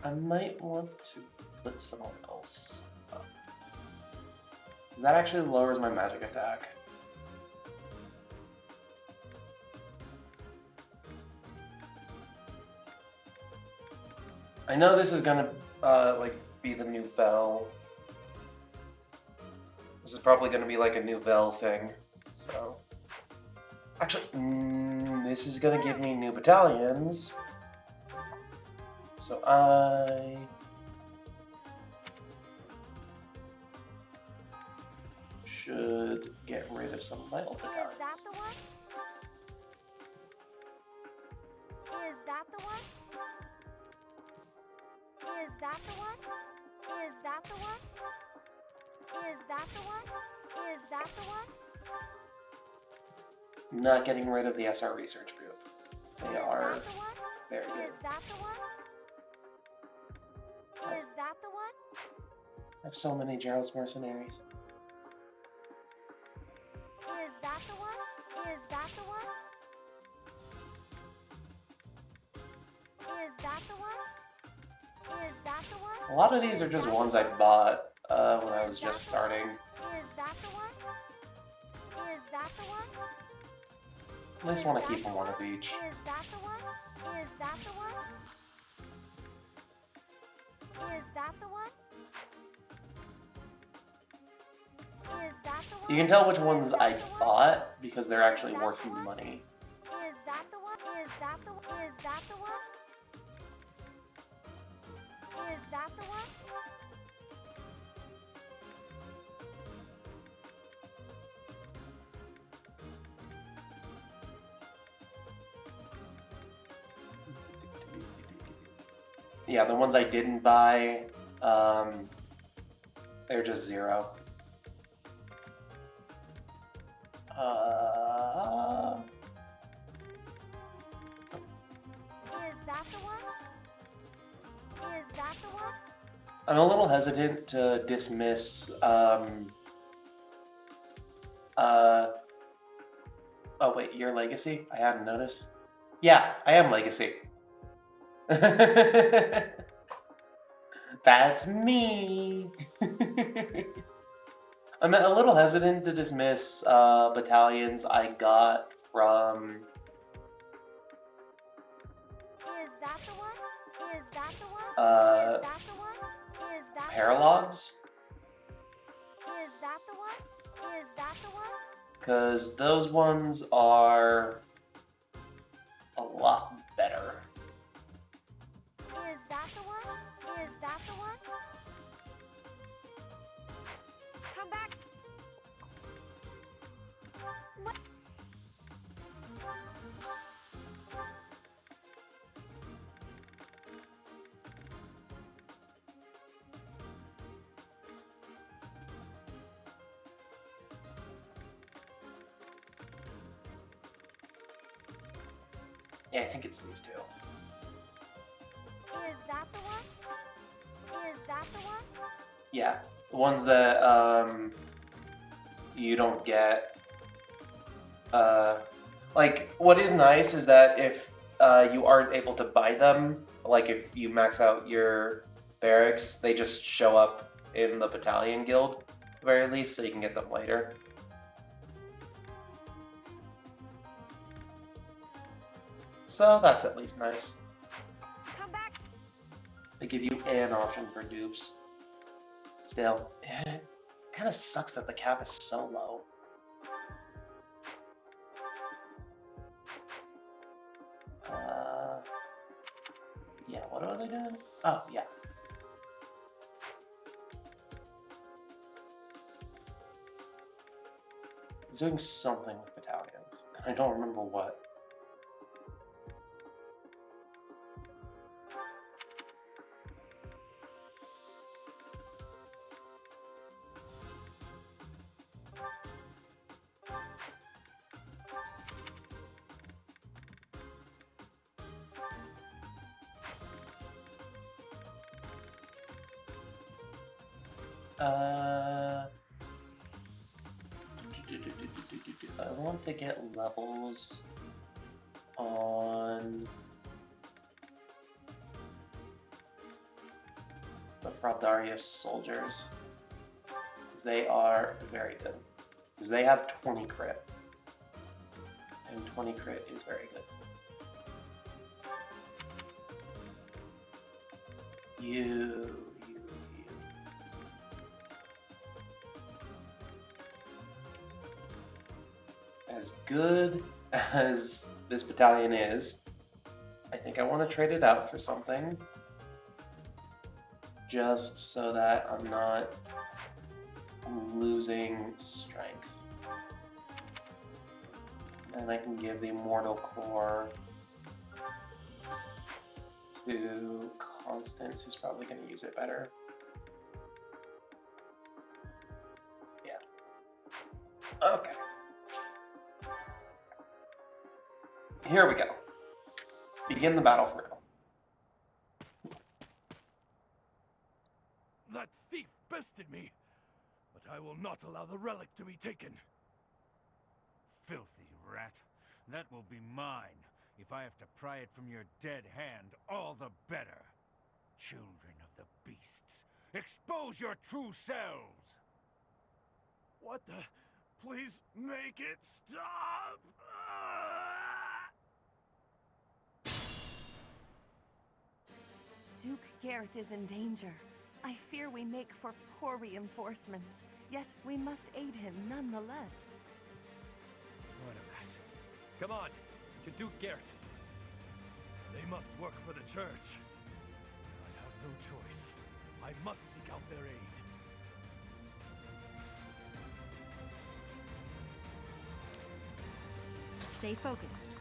I might want to put someone else up. That actually lowers my magic attack. I know this is gonna like be the new Vel. This is probably gonna be like a new Vel thing. So actually, this is gonna give me new battalions. So I should get rid of some of my old battalions. Is that the one? Is that the one? Is that the one? Is that the one? Is that the one? Is that the one? Not getting rid of the SR research group. They are very good. Is that the one? Is that the one? I have so many Gerald's mercenaries. Is that the one? Is that the one? Is that the one? Is that the one? A lot of these are just ones I bought when I was just starting. Is that the one? Is that the one? I just want to keep one of each. Is that the one? Is that the one? Is that the one? Is that the one? You can tell which ones I bought because they're actually worth money. Is that the one? Is that the one? Is that the one? Is that the one? Yeah, the ones I didn't buy, they're just 0. Is that the one? Is that the one? I'm a little hesitant to dismiss, oh wait, your legacy? I hadn't noticed. Yeah, I am legacy. That's me. I'm a little hesitant to dismiss battalions I got from. Is that the one? Is that the one? Uh, Is that the one? Is paralogs. Is that the one? Is that the one? Because those ones are a lot better. Is that the one? Is that the one? Come back. What? Yeah, I think it's these two. Is that the one? Is that the one? Yeah, the ones that you don't get. Like, what is nice is that if you aren't able to buy them, like if you max out your barracks, they just show up in the battalion guild, at the very least, so you can get them later. So that's at least nice. Come back. They give you an option for dupes. Still, it kind of sucks that the cap is so low. Yeah, what are they doing? Oh, yeah. He's doing something with battalions. I don't remember what. I want to get levels on the Fraldarius soldiers. Because they are very good. Because they have 20 crit. And 20 crit is very good. You. As good as this battalion is, I think I want to trade it out for something. Just so that I'm not losing strength. And I can give the Immortal Core to Constance, who's probably going to use it better. Yeah. Okay. Here we go. Begin the battle for real. That thief bested me, but I will not allow the relic to be taken. Filthy rat. That will be mine. If I have to pry it from your dead hand, all the better. Children of the beasts, expose your true selves! What the? Please make it stop! Duke Garrett is in danger. I fear we make for poor reinforcements, yet we must aid him nonetheless. What a mess. Come on, to Duke Garrett. They must work for the church. I have no choice. I must seek out their aid. Stay focused.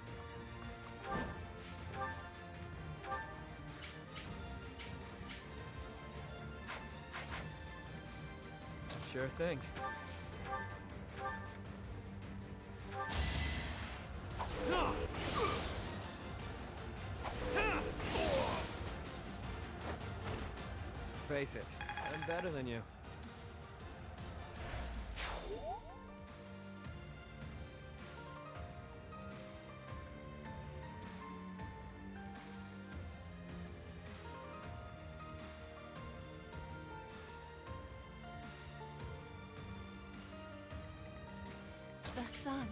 Sure thing. Face it, I'm better than you. The sun.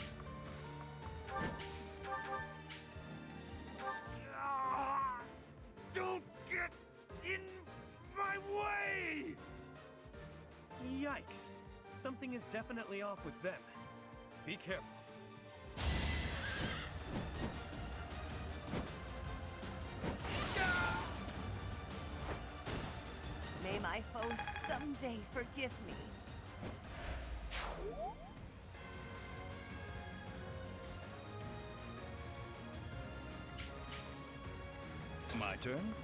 Don't get in my way! Yikes. Something is definitely off with them. Be careful. May my foes someday forgive me. My turn?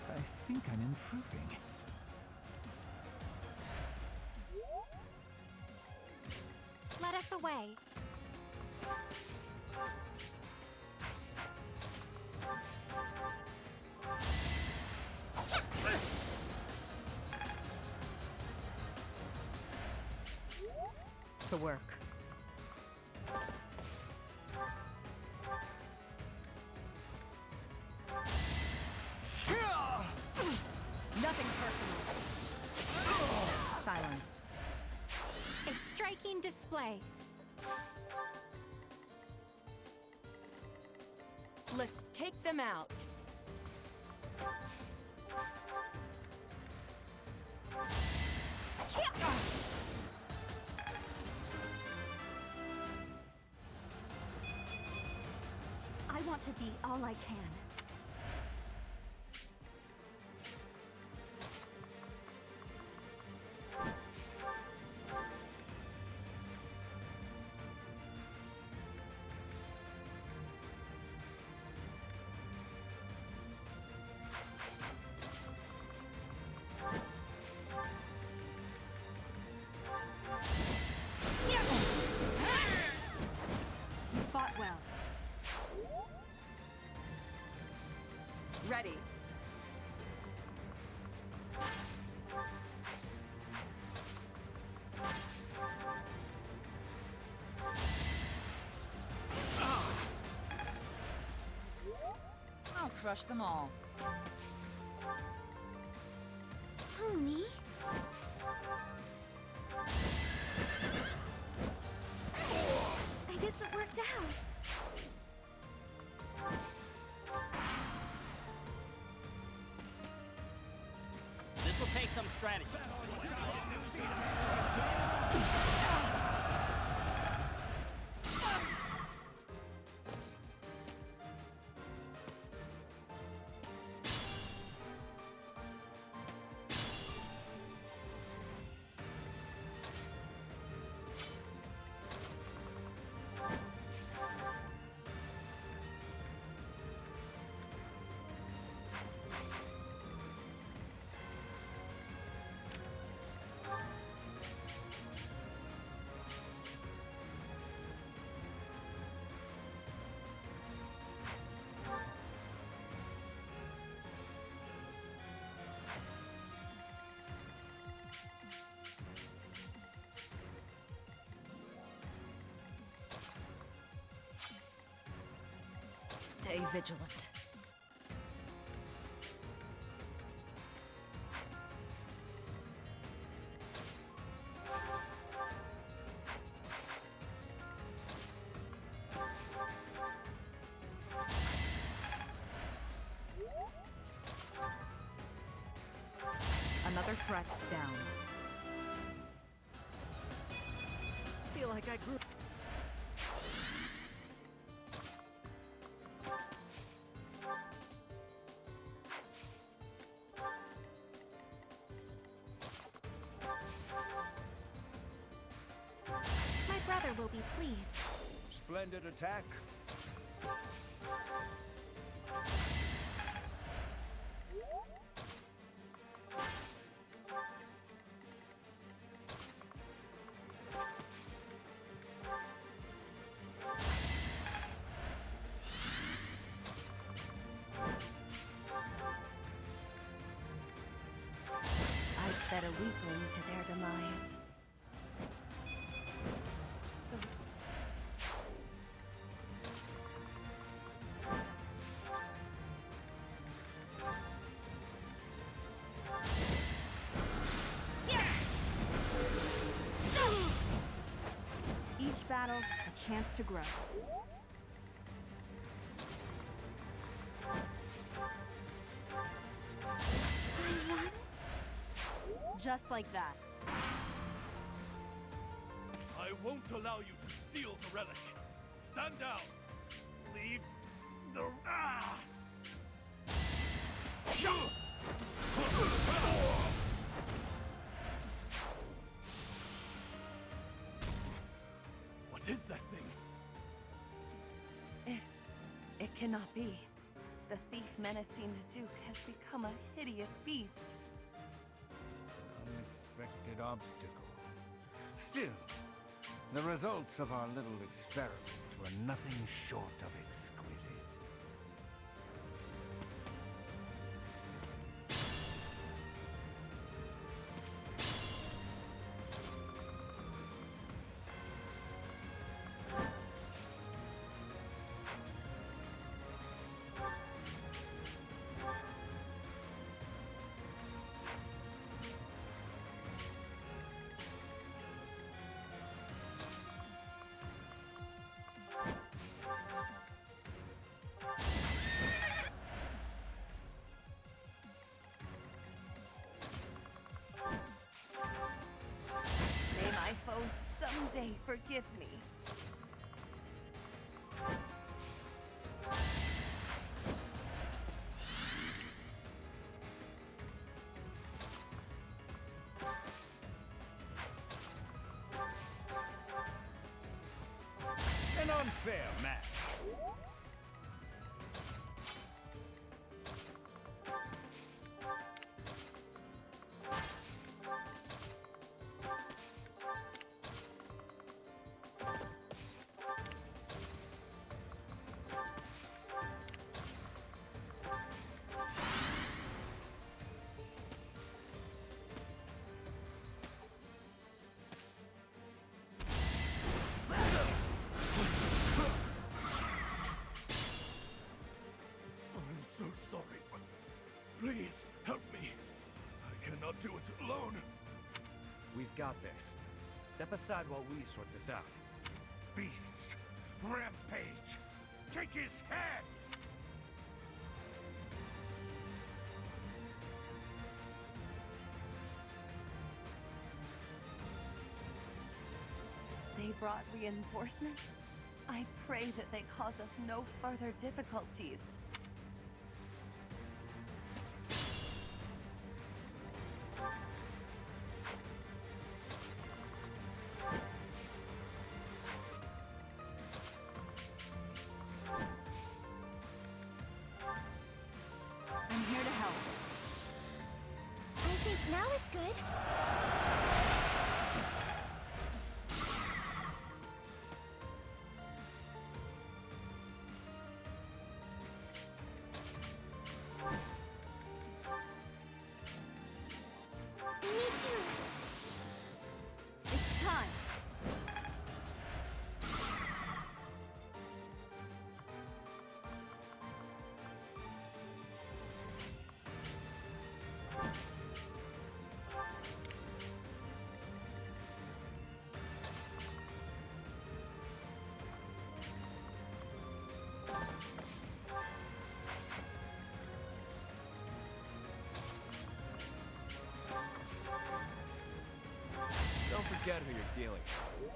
I think I'm improving. Let us away. To work. Nothing personal. Silenced. A striking display. Let's take them out. I want to be all I can. You fought well. Ready. I'll crush them all. Pony? I guess it worked out. This'll take some strategy. Stay vigilant. Another threat down. Feel like I grew. My brother will be pleased. Splendid attack. I sped a weakling to their demise. So each Each battle, a chance to grow. Just like that. I won't allow you to steal the relic. Stand down. Leave the... Ah! What is that thing? It cannot be. The thief menacing the Duke has become a hideous beast. Unexpected obstacle. Still, the results of our little experiment were nothing short of exquisite. May my foes someday forgive me. An unfair match. I'm so sorry, but please help me. I cannot do it alone. We've got this. Step aside while we sort this out. Beasts! Rampage! Take his head! They brought reinforcements. I pray that they cause us no further difficulties. I'm here to help. I think now is good. Me too. It's time. Don't forget who you're dealing with.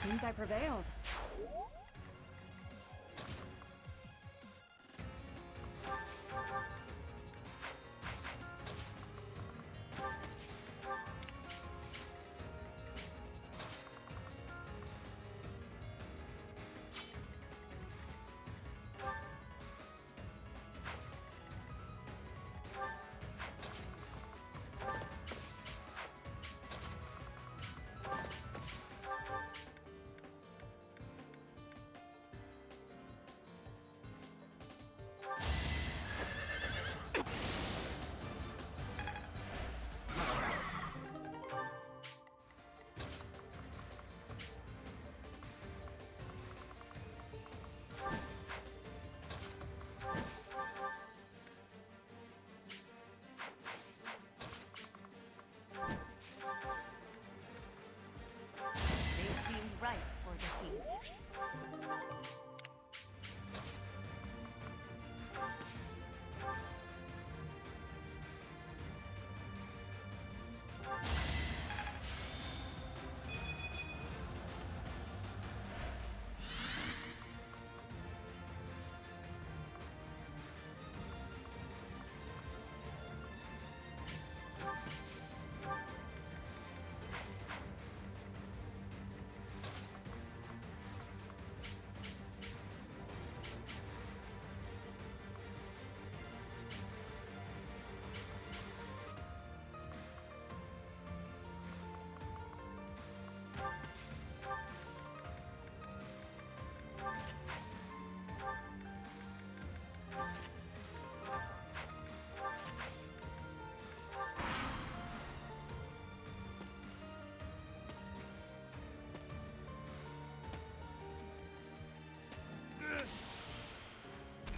Seems I prevailed.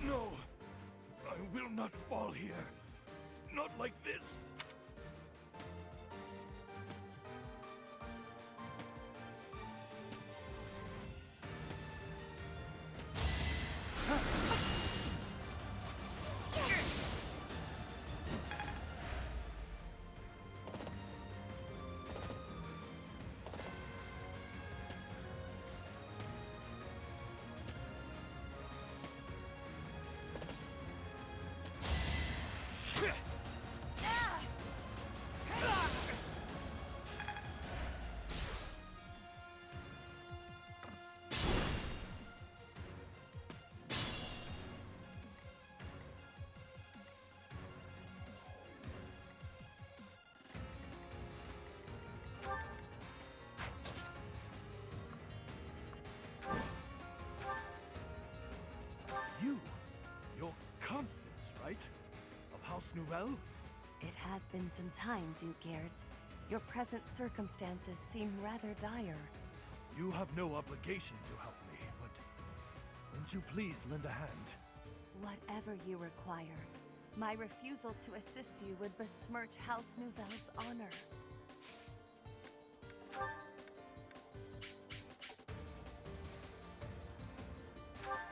No! I will not fall here. Not like this. You're Constance, right? Of House Nouvelle? It has been some time, Duke Gert. Your present circumstances seem rather dire. You have no obligation to help me, but won't you please lend a hand? Whatever you require. My refusal to assist you would besmirch House Nouvelle's honor.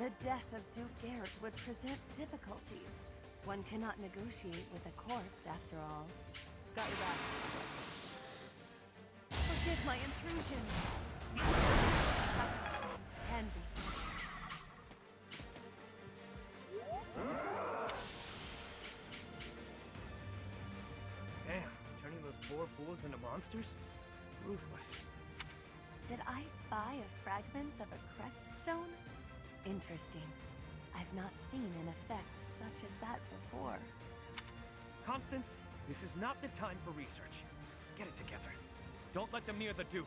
The death of Duke Gert would present difficulties. One cannot negotiate with a corpse, after all. Got your back. Forgive my intrusion. Happenstance can be. Damn, turning those poor fools into monsters? Ruthless. Did I spy a fragment of a crest stone? Interesting. I've not seen an effect such as that before. Constance, this is not the time for research. Get it together. Don't let them near the Duke.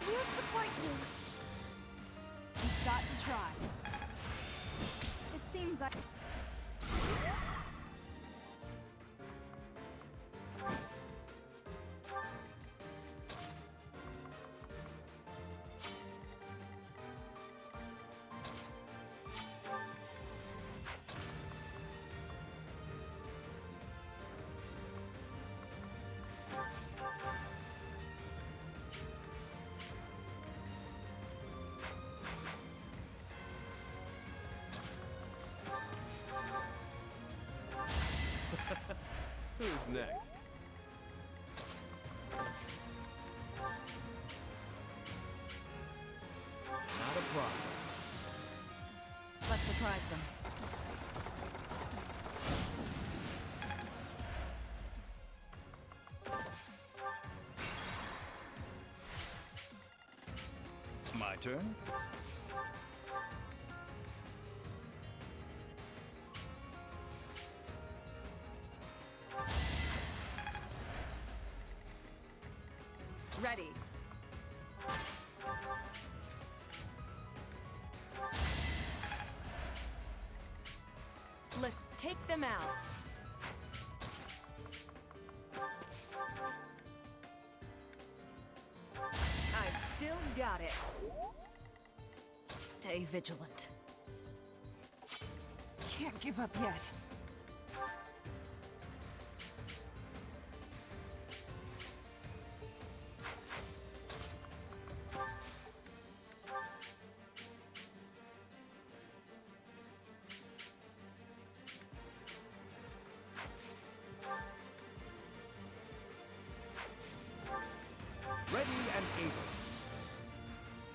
We'll support you. You've got to try. It seems like... Who's next? Not a problem. Let's surprise them. My turn? Ready. Let's take them out. I've still got it. Stay vigilant. Can't give up yet. Ready and able.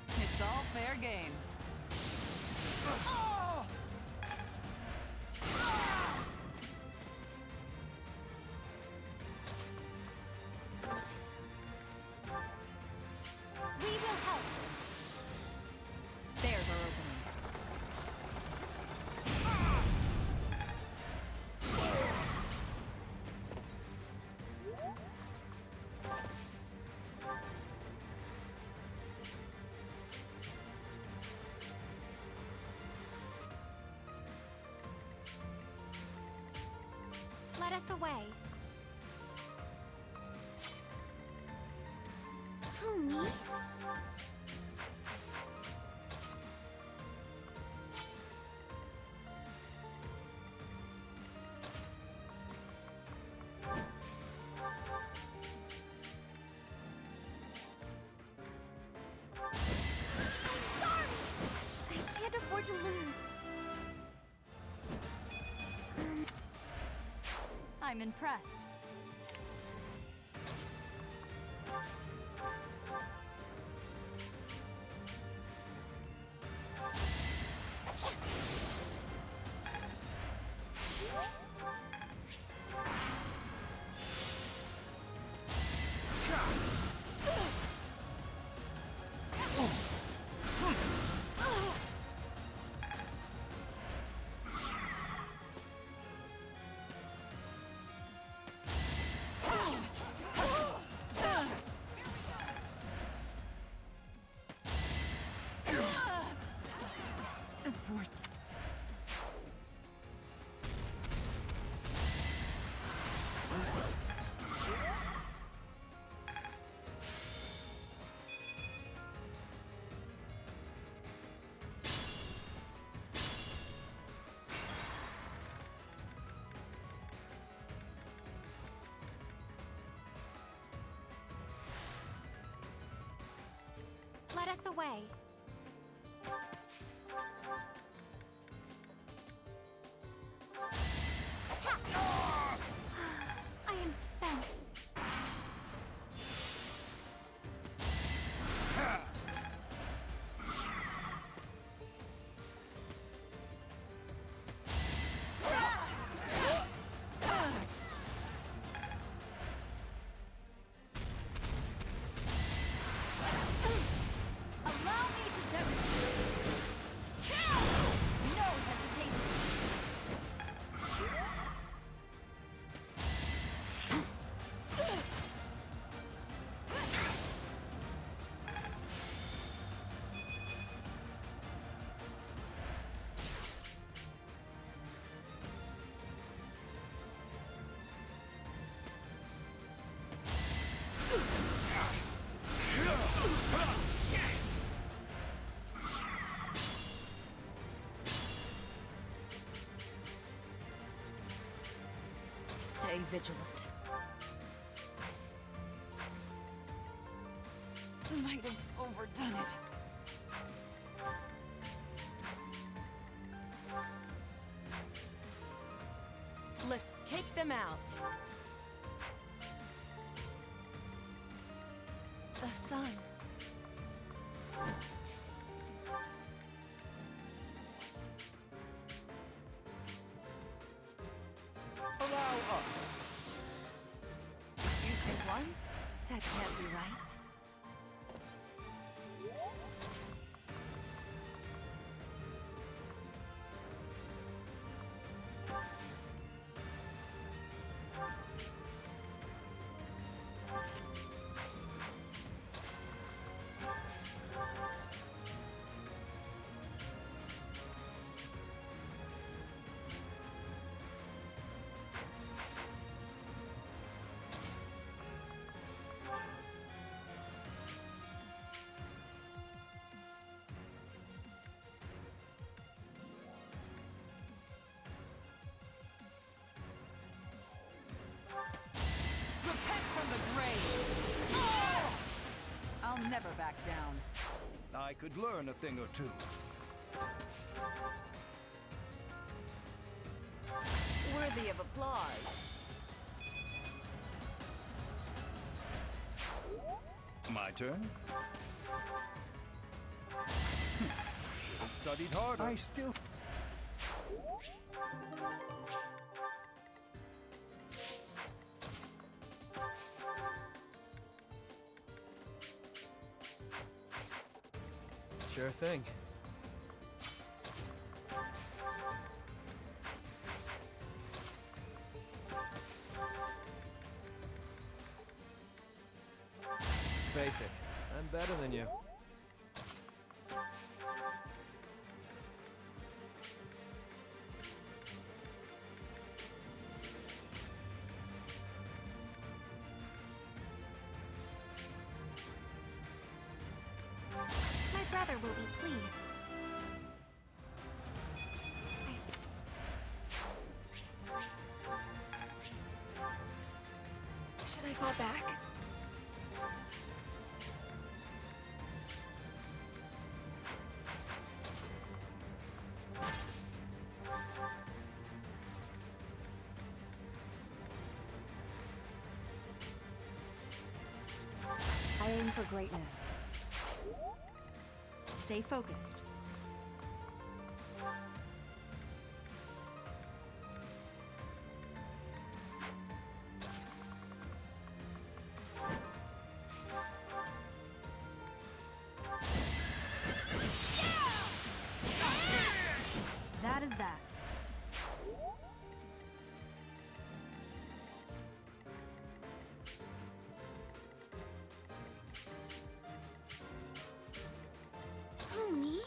It's all fair game. We will help. There's our opening. Let us away. Who, me? I'm sorry! I can't afford to lose. I'm impressed. Forced. Let us away. Attack! I am spent. Allow me to demonstrate. No hesitation. Stay vigilant. Might have overdone it. Let's take them out. The sun. Allow us. If you've been won, that can't be right. I'll never back down. I could learn a thing or two. Worthy of applause. My turn? Should have studied harder. I still... Sure thing. Face it, I'm better than you. My brother will be pleased. Should I fall back? I aim for greatness. Stay focused. That is that. Who, me?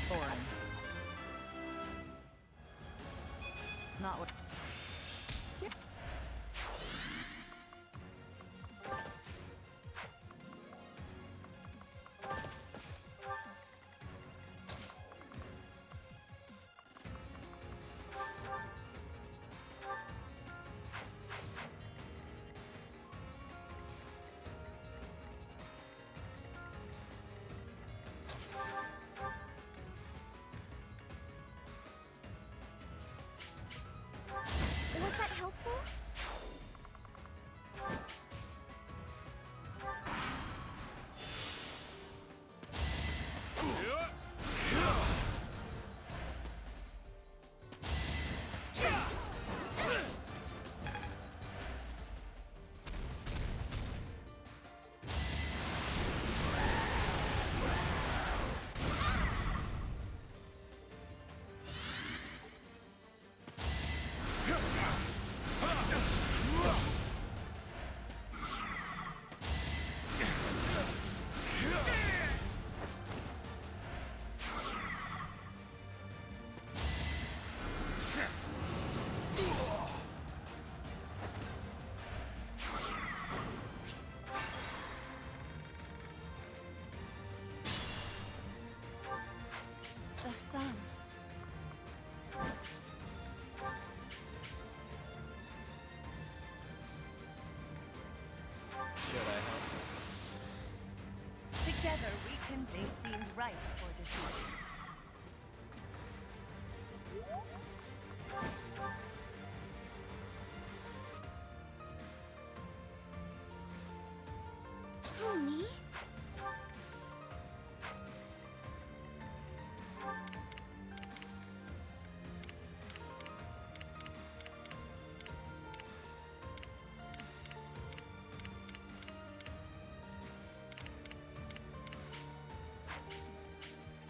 Thorin. Not what... Was that helpful? The sun. Should I help? Together we can. They seemed ripe for defeat. Who, me?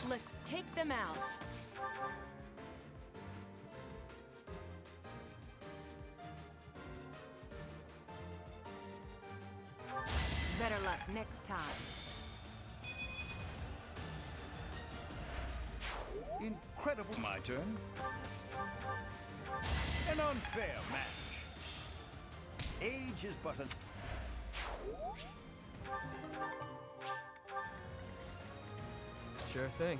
Let's take them out. Better luck next time. incredible... My turn. An unfair match. Age is but an... Sure thing.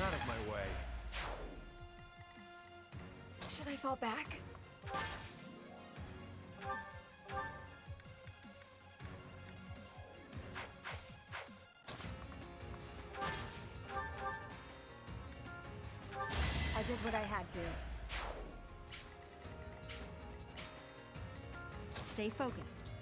Out of my way. Should I fall back? I did what I had to. Stay focused.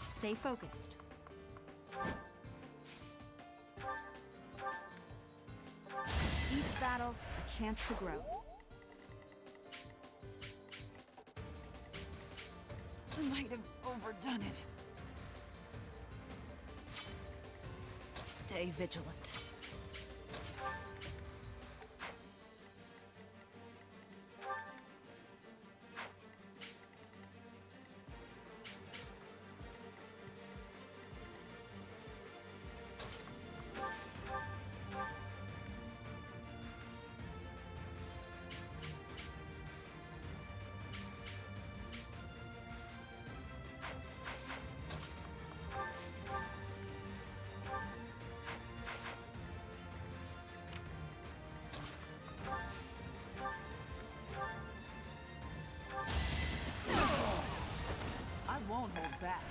Stay focused. Each battle, a chance to grow. I might have overdone it. Stay vigilant. I won't hold back.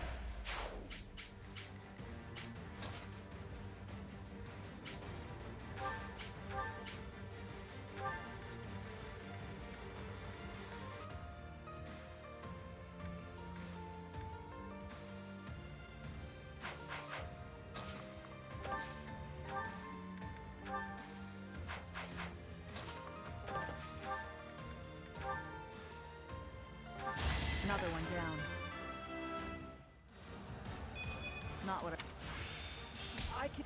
Another one down. Not what I can.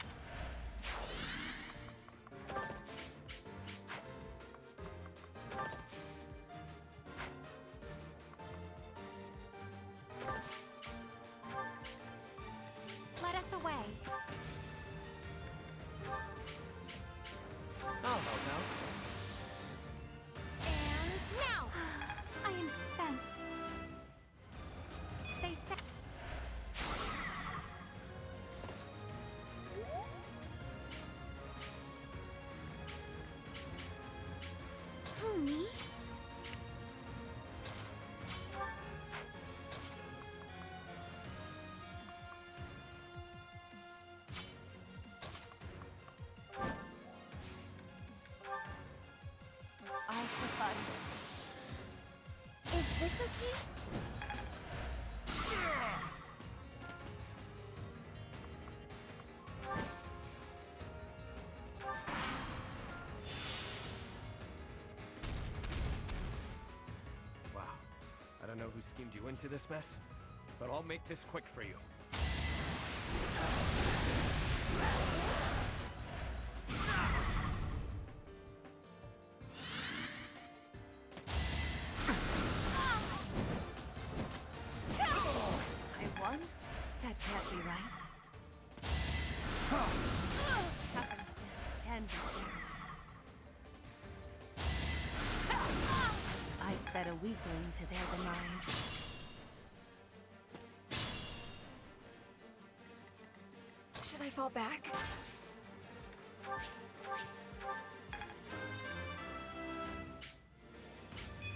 Let us away. I'll help out. And now! I am spent. They said... Who, me? I'll suffice. Is this okay? Wow. I don't know who schemed you into this mess, but I'll make this quick for you. I won? That can't be right. Happenstance can be deadly. I sped a weakling to their demise. Should I fall back?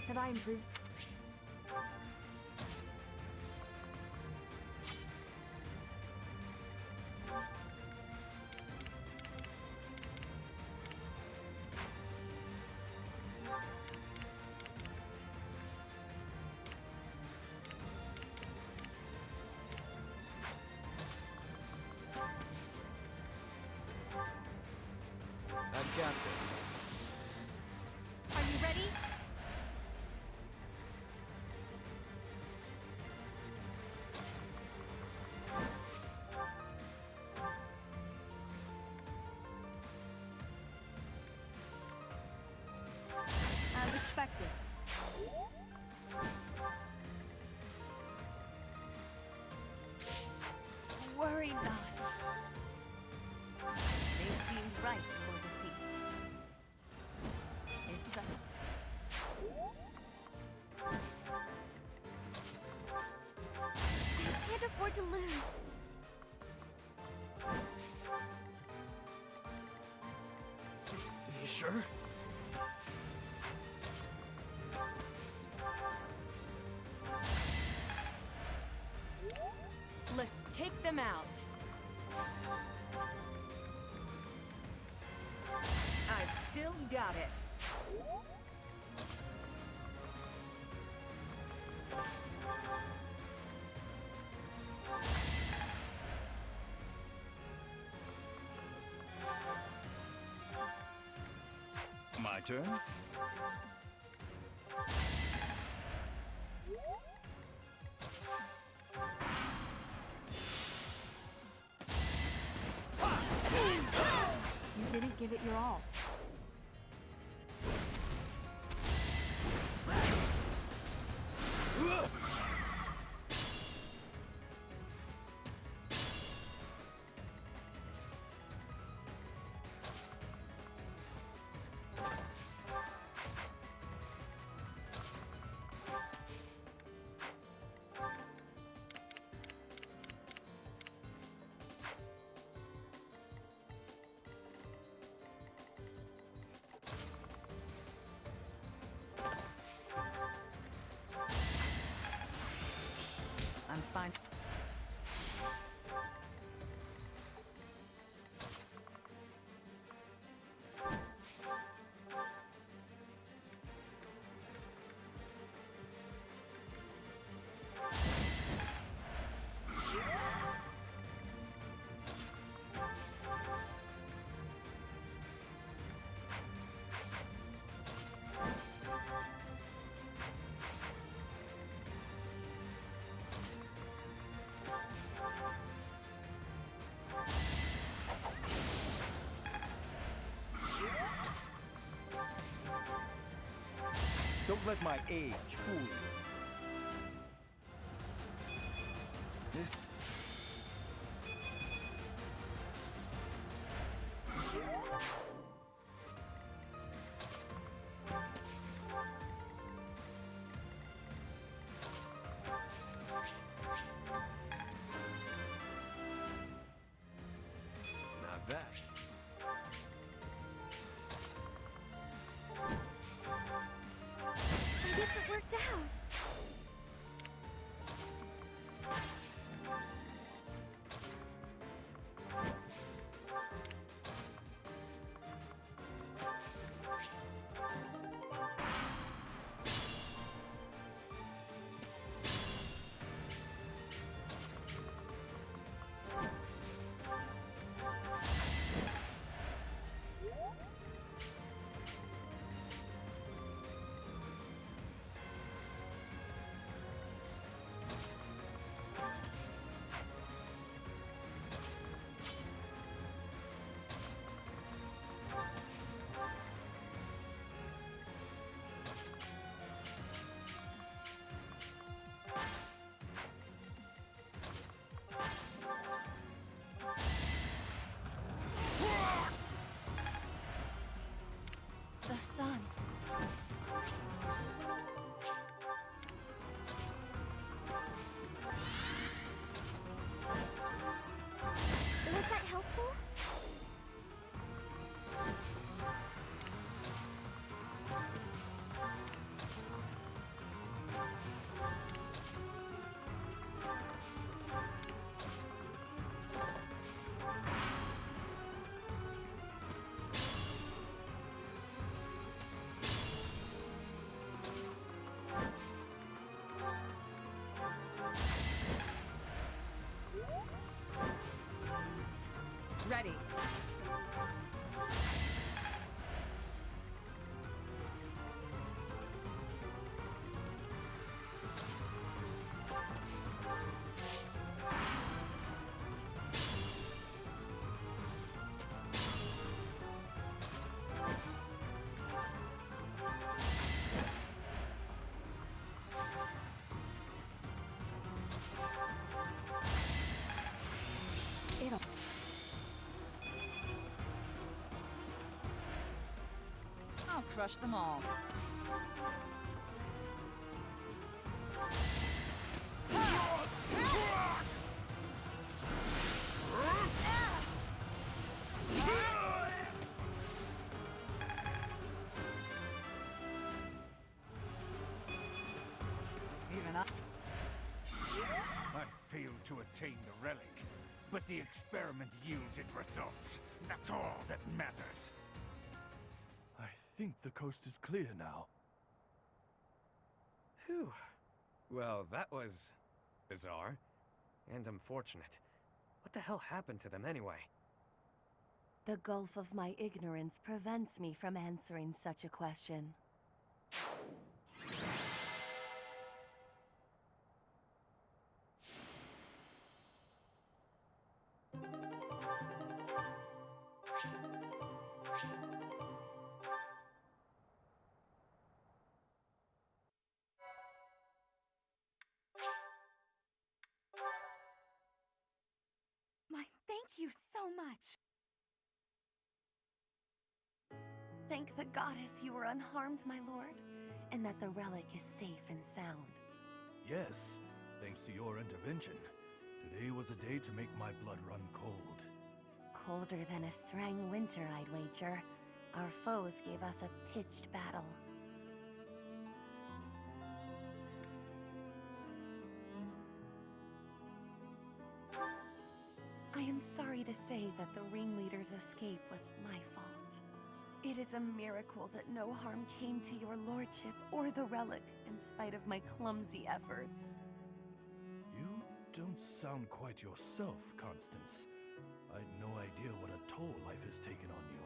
Have I improved? I've got this. Are you ready? expected. Worry not. They seemed ripe for defeat. Is so. I can't afford to lose. You sure? Let's take them out. I've still got it. My turn? You didn't give it your all. I'm fine. Don't let my age fool you. Not bad. I guess it worked out. The sun. Was that helpful? Ready. crush them all. Even I failed to attain the relic, but the experiment yielded results. That's all that matters. I think the coast is clear now. Phew. Well, that was bizarre and unfortunate. What the hell happened to them anyway? The gulf of my ignorance prevents me from answering such a question. Thank you so much. Thank the goddess you were unharmed, my lord, and that the relic is safe and sound. Yes, thanks to your intervention. Today was a day to make my blood run cold. Colder than a Srang winter, I'd wager. Our foes gave us a pitched battle. I am sorry to say that the ringleader's escape was my fault. It is a miracle that no harm came to your lordship or the relic, in spite of my clumsy efforts. You don't sound quite yourself, Constance. I'd no idea what a toll life has taken on you.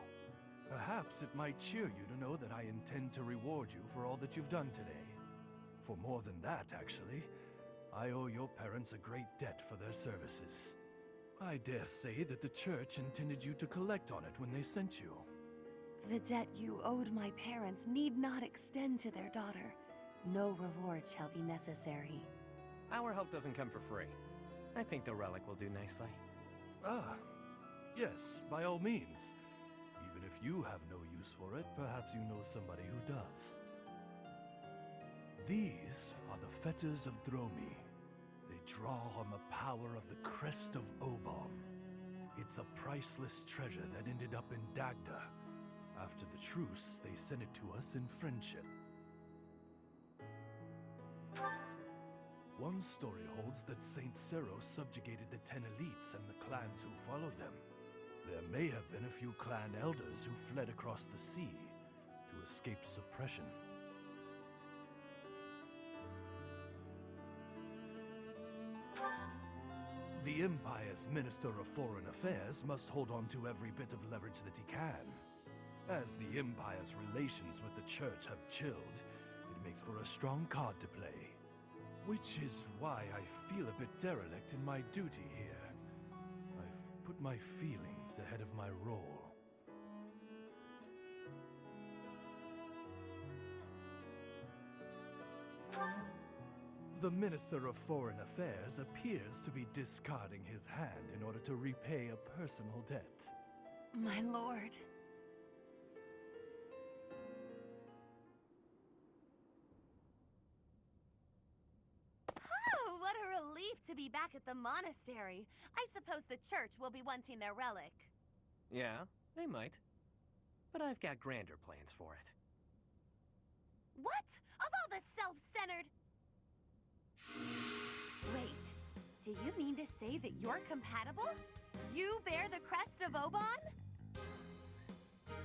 Perhaps it might cheer you to know that I intend to reward you for all that you've done today. For more than that, actually. I owe your parents a great debt for their services. I dare say that the church intended you to collect on it when they sent you. The debt you owed my parents need not extend to their daughter. No reward shall be necessary. Our help doesn't come for free. I think the relic will do nicely. Ah, yes, by all means. Even if you have no use for it, perhaps you know somebody who does. These are the fetters of Dromi. They draw on the power of the crest of Obon. It's a priceless treasure that ended up in Dagda. After the truce, they sent it to us in friendship. One story holds that Saint Sero subjugated the 10 elites and the clans who followed them. There may have been a few clan elders who fled across the sea to escape suppression. The Empire's Minister of Foreign Affairs must hold on to every bit of leverage that he can. As the Empire's relations with the Church have chilled, it makes for a strong card to play. Which is why I feel a bit derelict in my duty here. I've put my feelings ahead of my role. The Minister of Foreign Affairs appears to be discarding his hand in order to repay a personal debt. My lord. Oh, what a relief to be back at the monastery. I suppose the church will be wanting their relic. Yeah, they might. But I've got grander plans for it. What? Of all the self-centered... Wait, do you mean to say that you're compatible? You bear the crest of Obon?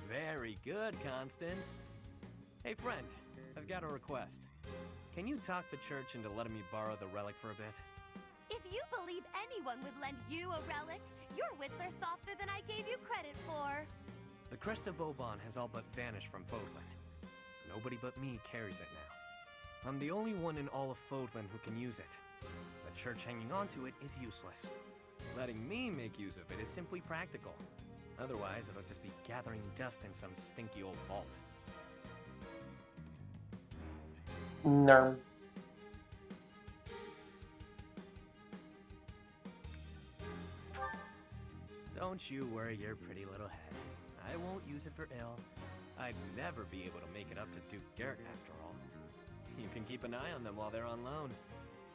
Very good, Constance. Hey, friend, I've got a request. Can you talk the church into letting me borrow the relic for a bit? If you believe anyone would lend you a relic, your wits are softer than I gave you credit for. The crest of Obon has all but vanished from Fodlan. Nobody but me carries it now. I'm the only one in all of Fodlan who can use it. The church hanging on to it is useless. Letting me make use of it is simply practical. Otherwise, it'll just be gathering dust in some stinky old vault. No. Don't you worry your pretty little head. I won't use it for ill. I'd never be able to make it up to Duke Garrett after all. You can keep an eye on them while they're on loan.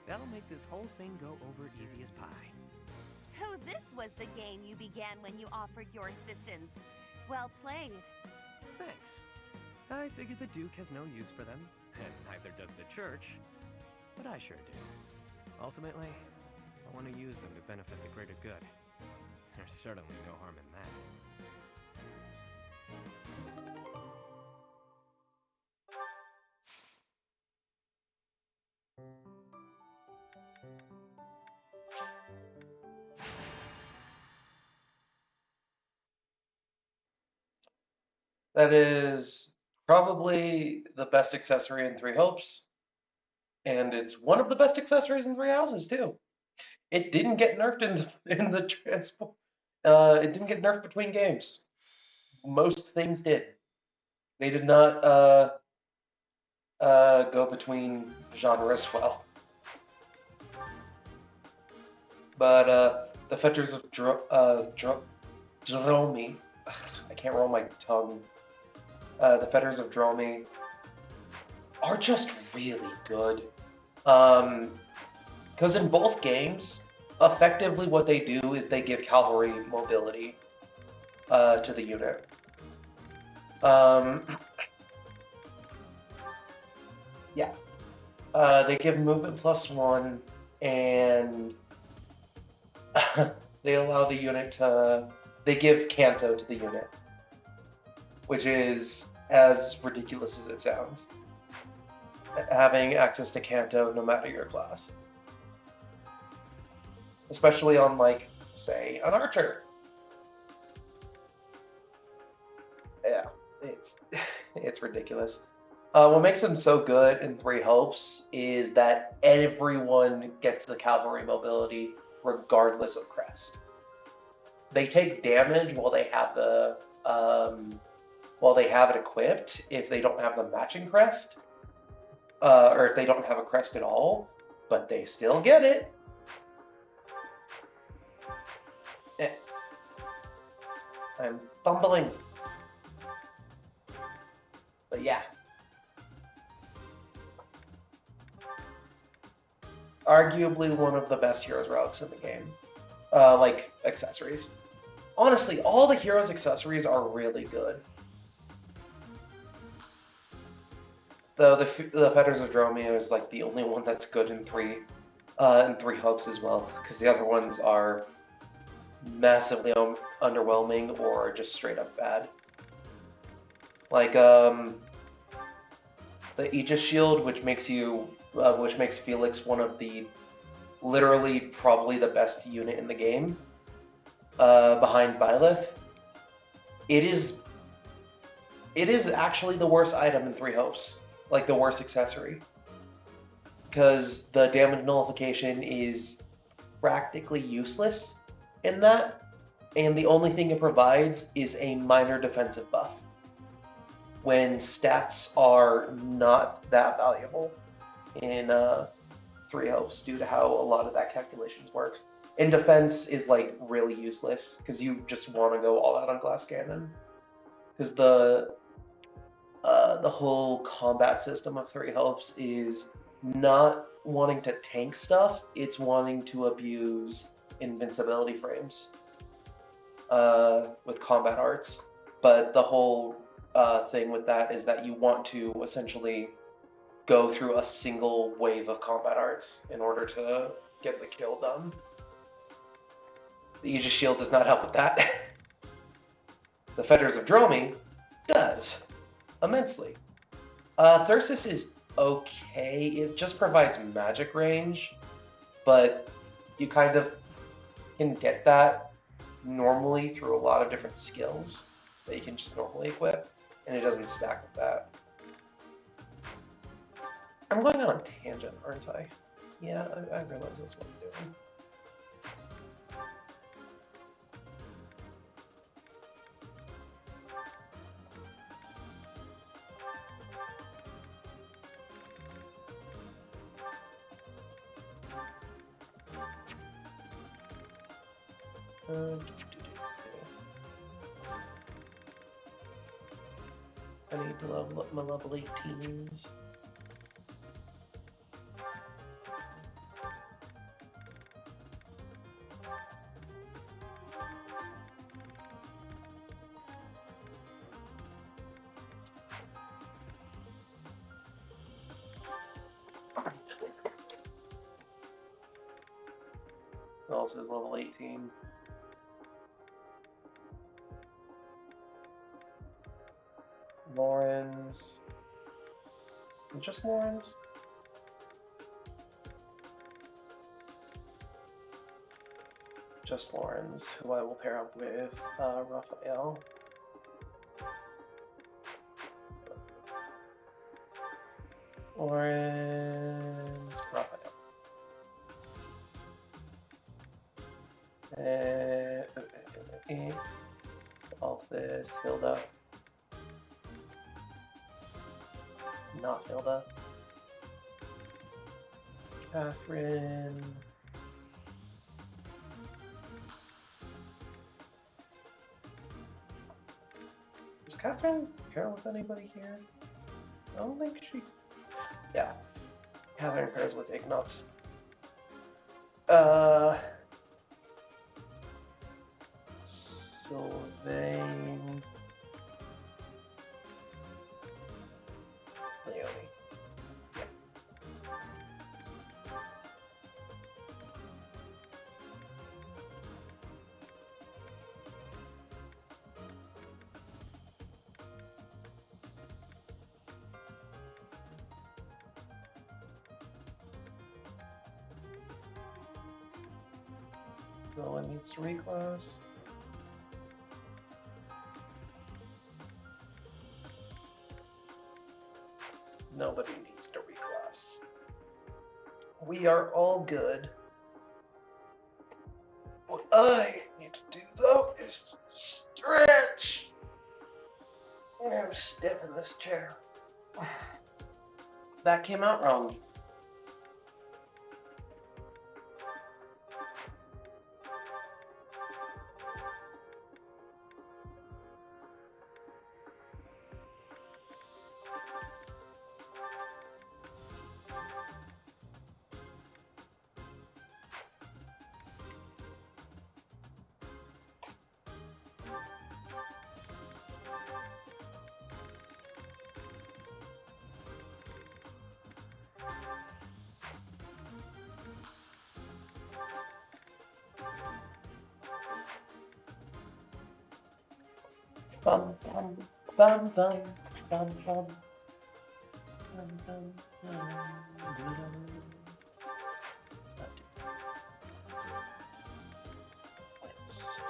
That'll make this whole thing go over easy as pie. So this was the game you began when you offered your assistance. Well played. Thanks. I figured the Duke has no use for them, and neither does the church. But I sure do. Ultimately, I want to use them to benefit the greater good. There's certainly no harm in that. That is probably the best accessory in Three Hopes, and it's one of the best accessories in Three Houses too. It didn't get nerfed in the transport. It didn't get nerfed between games. Most things did. They did not go between genres well. But the Fetters of Dromi, I can't roll my tongue. The Fetters of Dromi are just really good. Because in both games, effectively what they do is they give cavalry mobility to the unit. Yeah. They give movement +1, and they allow the unit to... They give Canto to the unit, which is as ridiculous as it sounds. Having access to Canto no matter your class. Especially on, like, say, an archer. Yeah, it's ridiculous. What makes them so good in Three Hopes is that everyone gets the cavalry mobility regardless of crest. They take damage while they have it equipped if they don't have the matching crest, or if they don't have a crest at all, but they still get it. I'm fumbling. But yeah. Arguably one of the best Heroes relics in the game. Like, accessories. Honestly, all the Heroes accessories are really good. Though the Fetters of Dromio is like the only one that's good in Three Hopes as well, because the other ones are massively underwhelming or just straight up bad. Like the Aegis Shield, which makes Felix one of the literally probably the best unit in the game, behind Byleth. It is actually the worst item in Three Hopes, like the worst accessory, because the damage nullification is practically useless in that, and the only thing it provides is a minor defensive buff when stats are not that valuable in Three Hopes due to how a lot of that calculations works. And defense is like really useless because you just want to go all out on Glass Cannon, because the whole combat system of Three Hopes is not wanting to tank stuff, it's wanting to abuse invincibility frames with combat arts. But the whole thing with that is that you want to essentially go through a single wave of combat arts in order to get the kill done. The Aegis Shield does not help with that. The Fetters of Dromi does, immensely. Thyrsus is okay, it just provides magic range, but you kind of can get that normally through a lot of different skills that you can just normally equip, and it doesn't stack with that. I'm going on a tangent, aren't I? Yeah, I realize that's what I'm doing. I need to level up my level 18s. Who else is level 18? Lawrence. Just Lawrence? Just Lawrence, who I will pair up with Raphael. Lawrence, Raphael. Alphys, Hilda. Not Hilda. Catherine. Does Catherine pair with anybody here? I don't think she... Yeah. Catherine pairs with Ignatz. Sylvain. Leonie. No one needs to reclass. Nobody needs to reclass. We are all good. What I need to do, though, is stretch. I'm stiff in this chair. That came out wrong. Bum bum bum bum bum bum bum bum bum. Let's.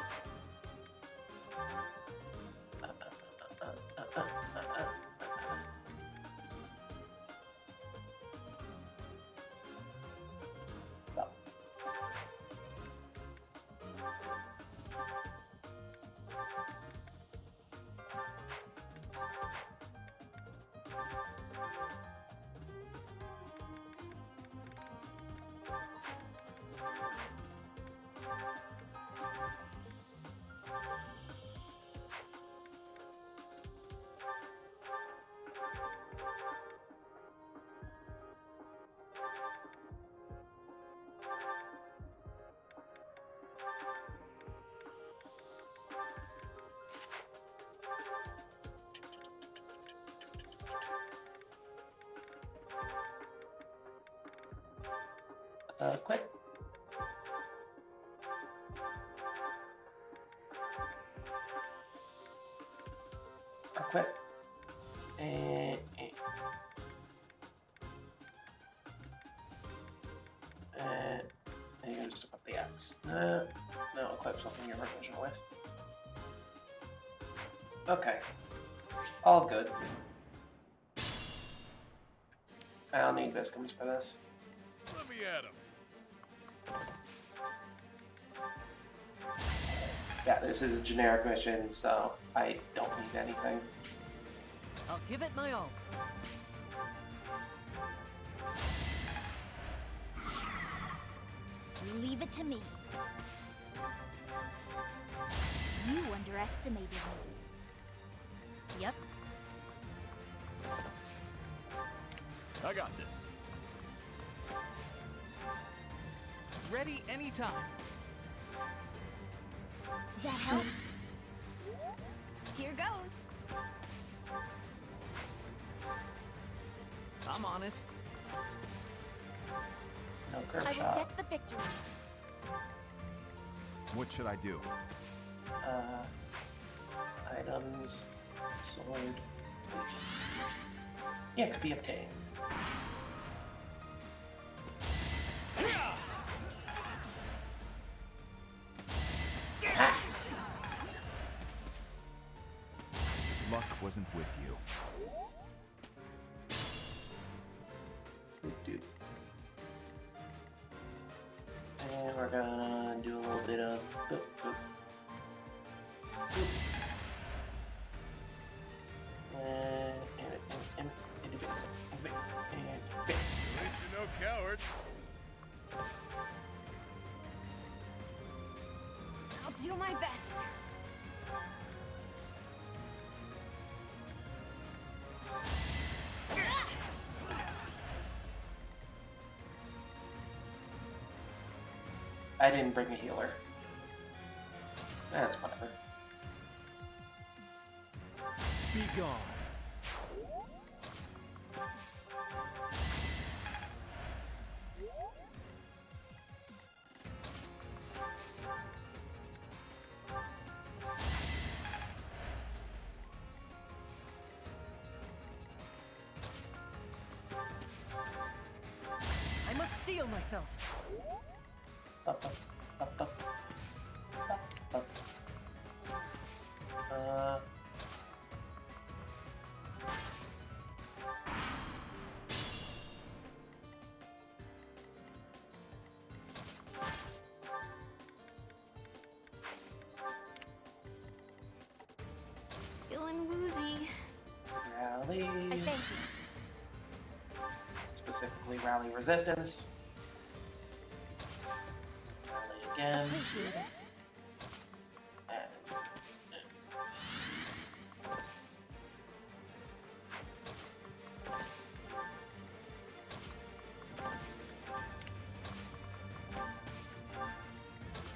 Quit. Quit. And you're gonna step up the axe. No, equip something you're proficient with. Okay. All good. I'll need Viscums for this. Let me at him. Yeah, this is a generic mission, so I don't need anything. I'll give it my all. Leave it to me. You underestimated me. Yep. I got this. Ready anytime. That helps. Here goes. I'm on it. No curve I will shot. get the victory. What should I do? Items, sword, EXP obtained. Luck wasn't with you. Doop. And we're gonna do a little bit of boop, boop. Boop. At least you're no coward. I'll do my best. I didn't bring a healer. That's whatever. Be gone. I must steel myself. Up, up, up, up. Up, up. Feeling woozy. Rally. I thank you. Specifically, rally resistance. Rally again. Appreciate it.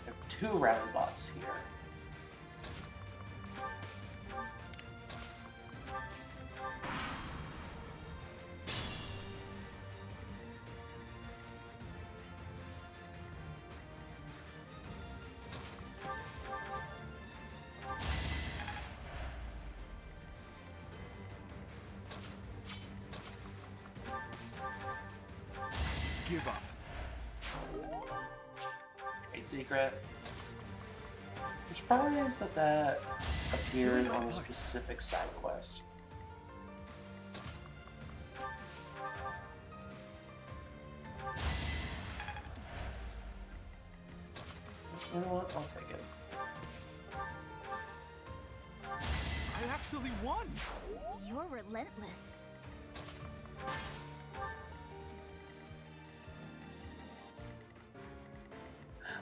There are 2 rally bots here. Give up. Trade secret. I'm surprised that that appeared on a specific side quest. You know what? I'll take it. I actually won. You're relentless.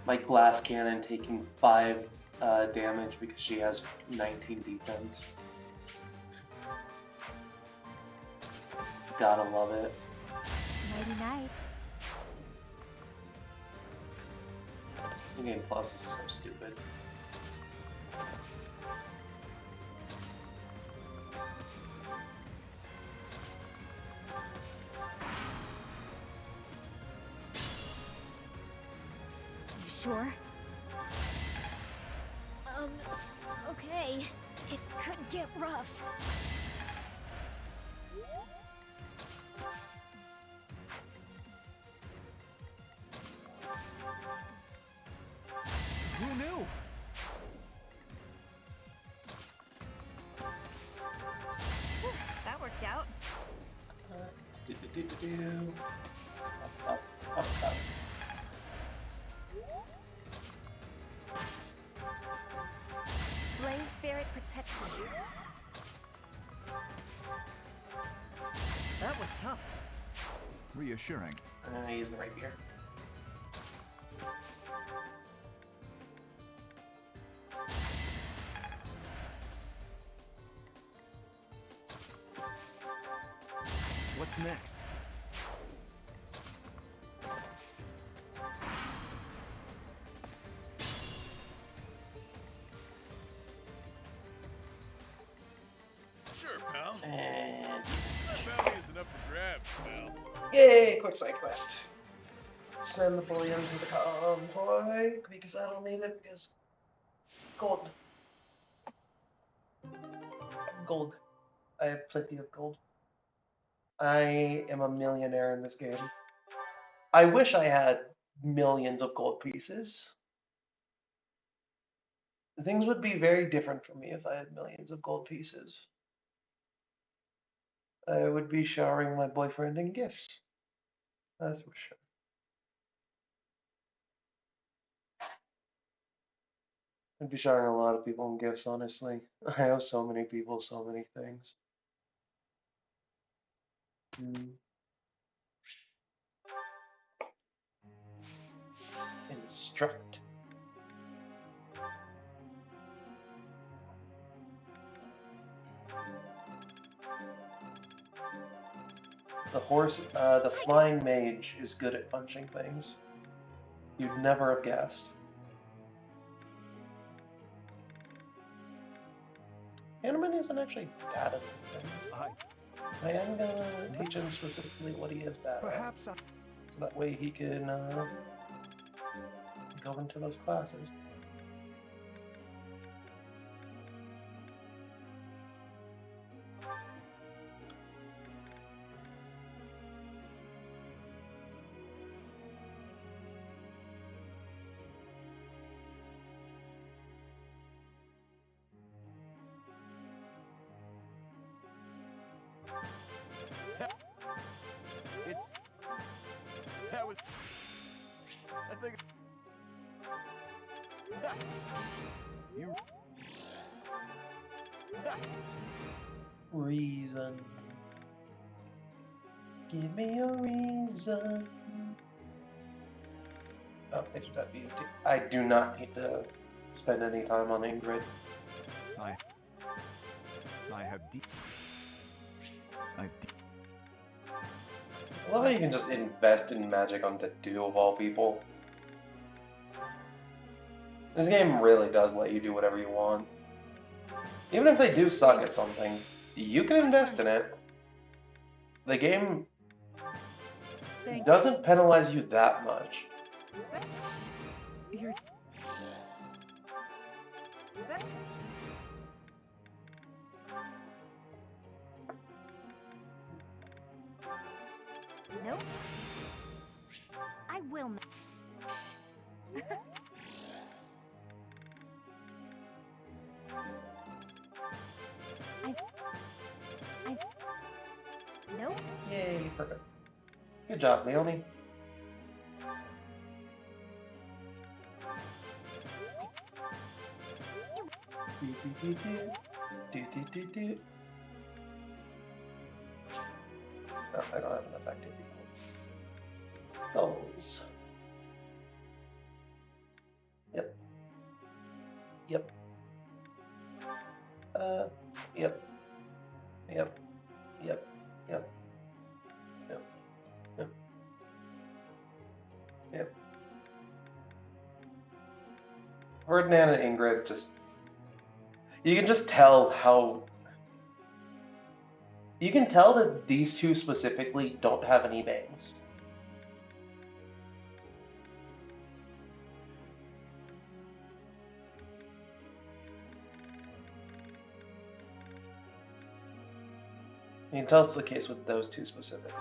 My glass cannon taking 5 damage because she has 19 defense. Gotta love it. Nighty night. The game plus is so stupid. You sure? Okay. It could get rough. Who knew? That worked out. Up, up, up, up. Flame spirit protect me. That was tough. Reassuring. I'm gonna use the rapier. What's next? pal. And That bounty isn't up for grabs, pal. yay, quick side quest. Send the bullion to the convoy because I don't need it because gold. Gold. I have plenty of gold. I am a millionaire in this game. I wish I had millions of gold pieces. Things would be very different for me if I had millions of gold pieces. I would be showering my boyfriend in gifts. That's for sure. I'd be showering a lot of people in gifts, honestly. I have so many people, so many things. Instruct. The flying mage is good at punching things. You'd never have guessed. Hanuman isn't actually bad at things. I am gonna teach him specifically what he is bad at. So that way he can go into those classes. That was. I think. You. Reason. Give me a reason. Oh, they should have BFT. I do not need to spend any time on Ingrid. I have I love how you can just invest in magic on Dedu of all people. This game really does let you do whatever you want. Even if they do suck at something, you can invest in it. The game doesn't penalize you that much. Is that? You're. Is that? Nope. I will not. I. Nope. Yay, perfect. Good job, Leonie. Oh, I don't have enough activity points. Those. Yep. Yep. Yep. Yep. Yep. Yep. Yep. Yep. Yep. Ferdinand and Ingrid just... You can just tell how... You can tell that these two specifically don't have any bangs. You can tell it's the case with those two specifically.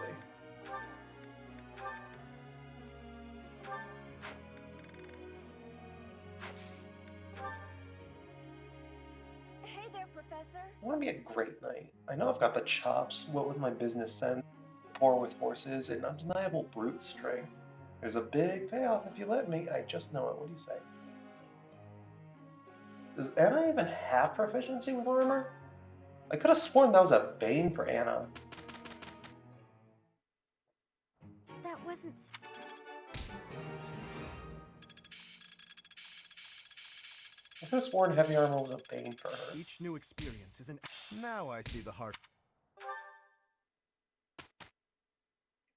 Hey there, Professor. I want to be a great knight. I know I've got the chops, what with my business sense, poor with horses, and undeniable brute strength. There's a big payoff if you let me. I just know it. What do you say? Does Anna even have proficiency with armor? I could have sworn that was a bane for Anna. That wasn't. I could have sworn heavy armor was a bane for her. Each new experience is an. Now I see the heart.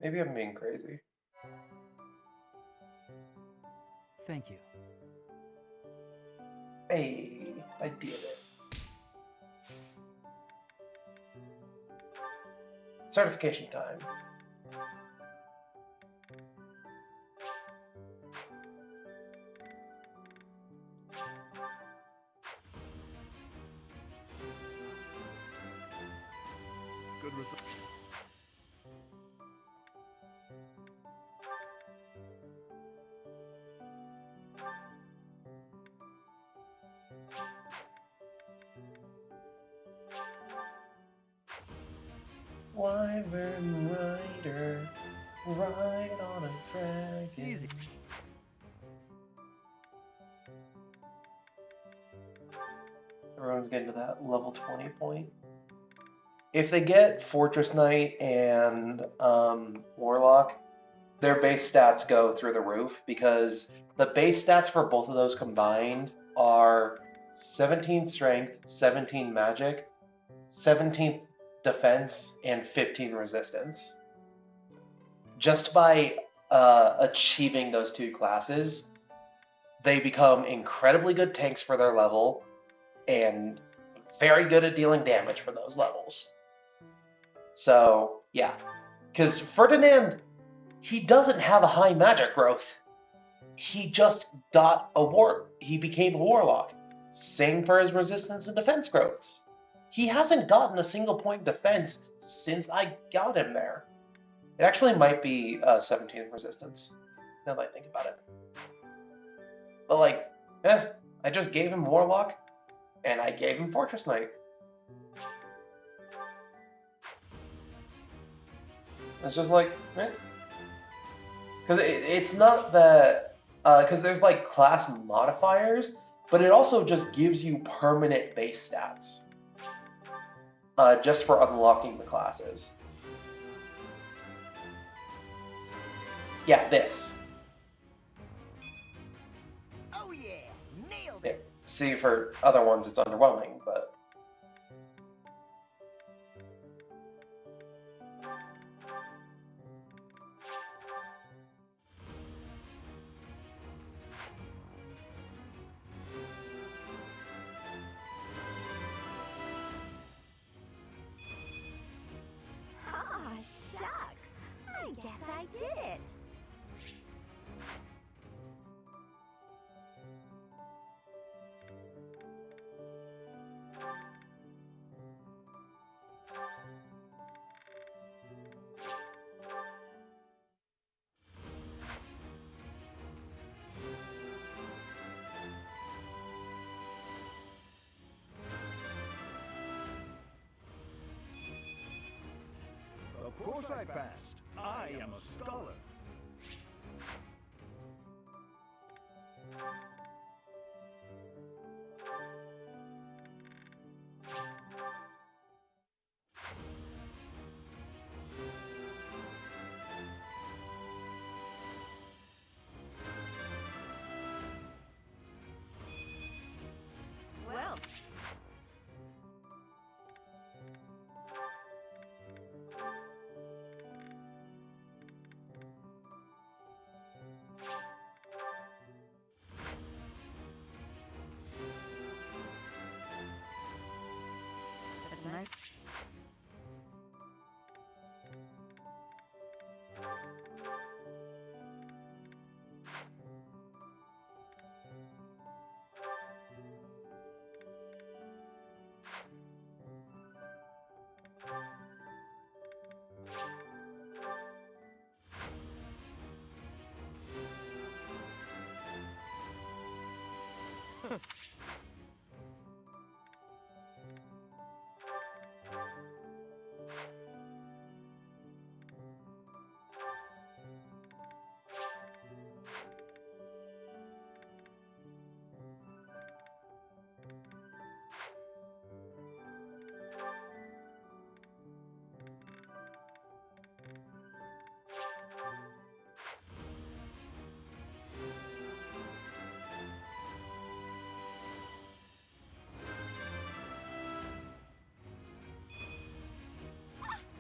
Maybe I'm being crazy. Thank you. Hey, I did it. Certification time. Good result. Wyvern rider, ride on a dragon. Easy. Everyone's getting to that level 20 point. If they get Fortress Knight and Warlock, their base stats go through the roof because the base stats for both of those combined are 17 strength, 17 magic, 17 defense, and 15 resistance. Just by achieving those two classes, they become incredibly good tanks for their level and very good at dealing damage for those levels. So, yeah. Because Ferdinand, he doesn't have a high magic growth. He just got he became a warlock. Same for his resistance and defense growths. He hasn't gotten a single point defense since I got him there. It actually might be 17th resistance, now that I think about it. But like, I just gave him Warlock, and I gave him Fortress Knight. It's just like, because it's not that, because there's like class modifiers, but it also just gives you permanent base stats, just for unlocking the classes. Yeah, this. Oh yeah, nailed it. Yeah. See, for other ones it's underwhelming, but... Ah, shucks. I guess I did it. Of course I passed. I am a scholar. Well, That's nice.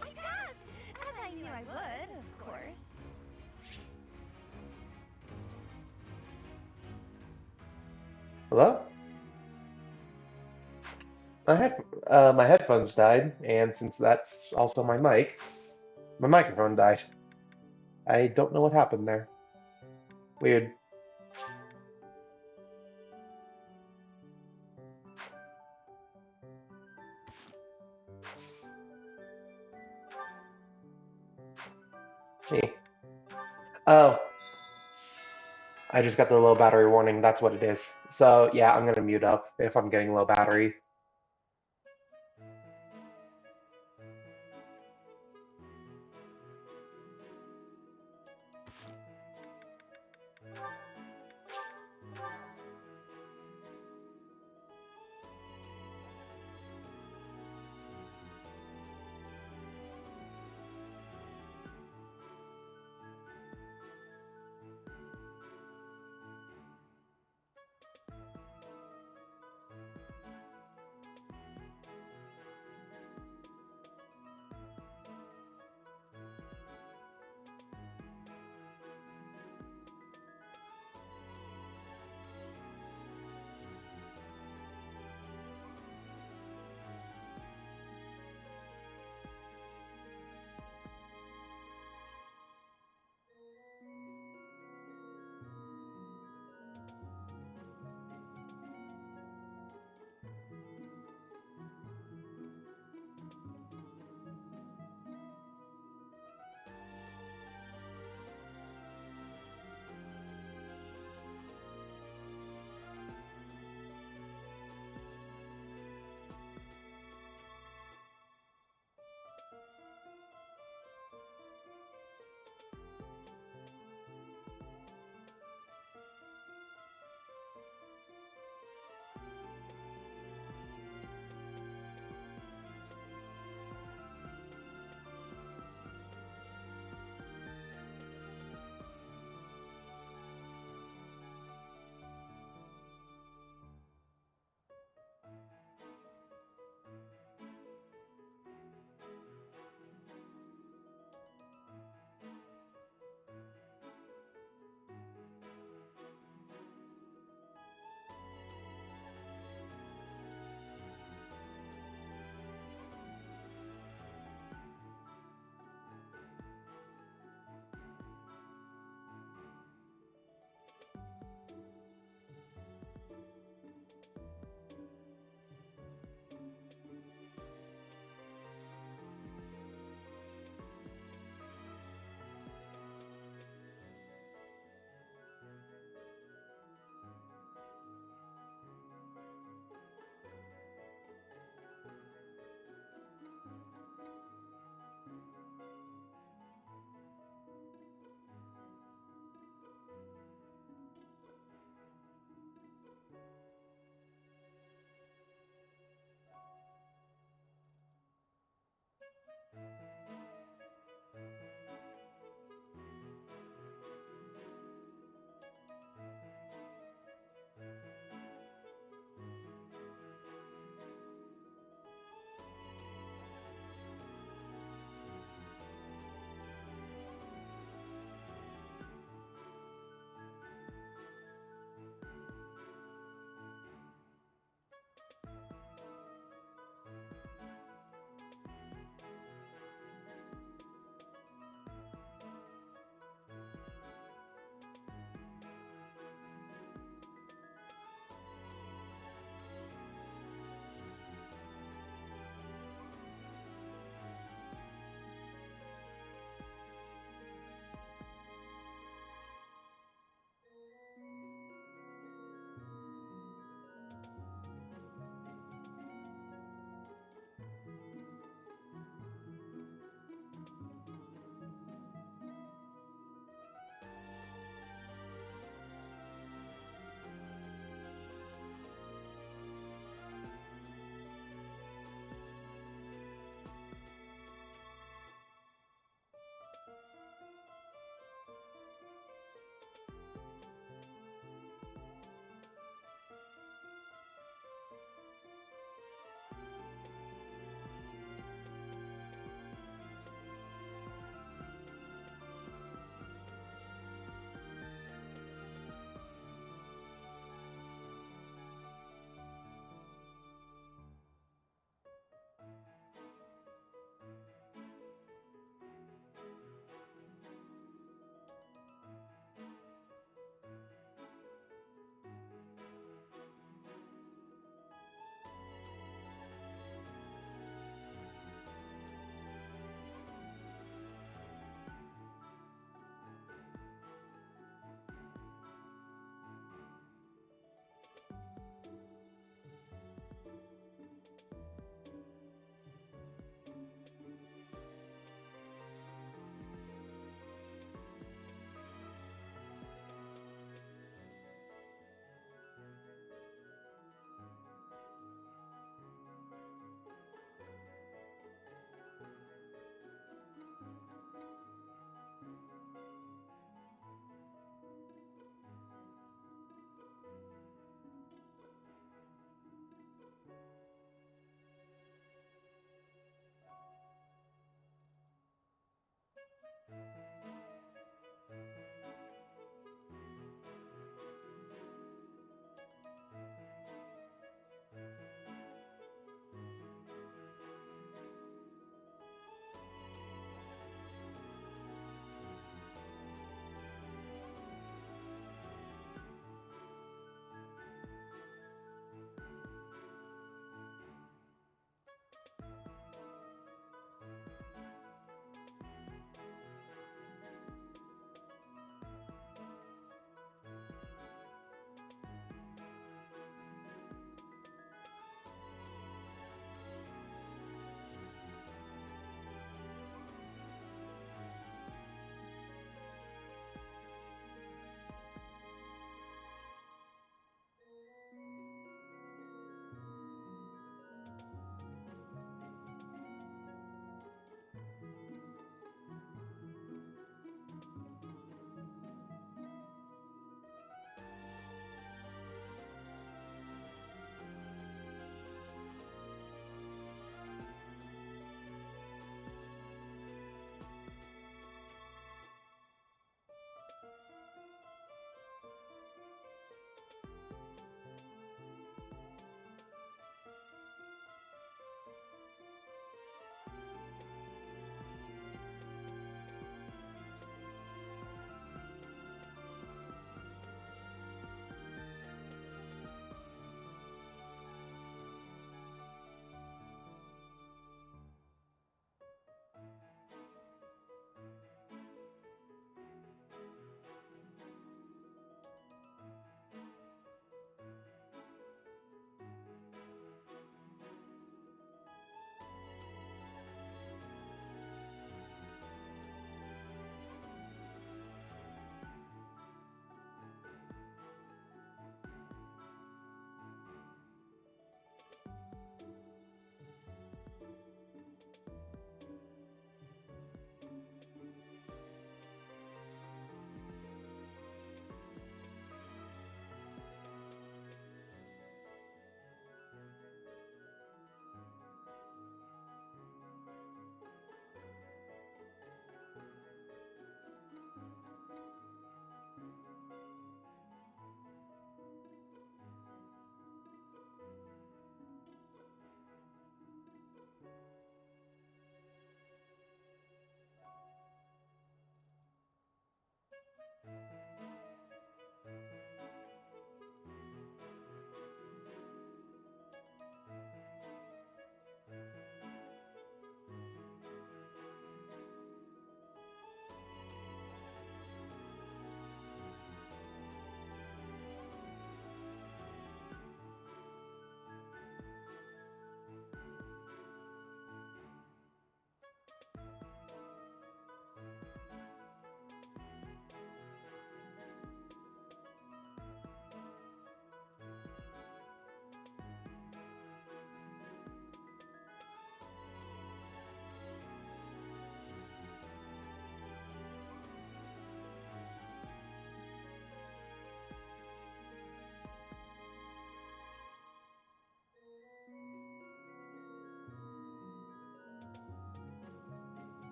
I passed, as I knew I would, of course. Hello? My headphones died, and since that's also my mic, my microphone died. I don't know what happened there. Weird. Me. Oh, I just got the low battery warning. That's what it is. So yeah, I'm gonna mute up if I'm getting low battery.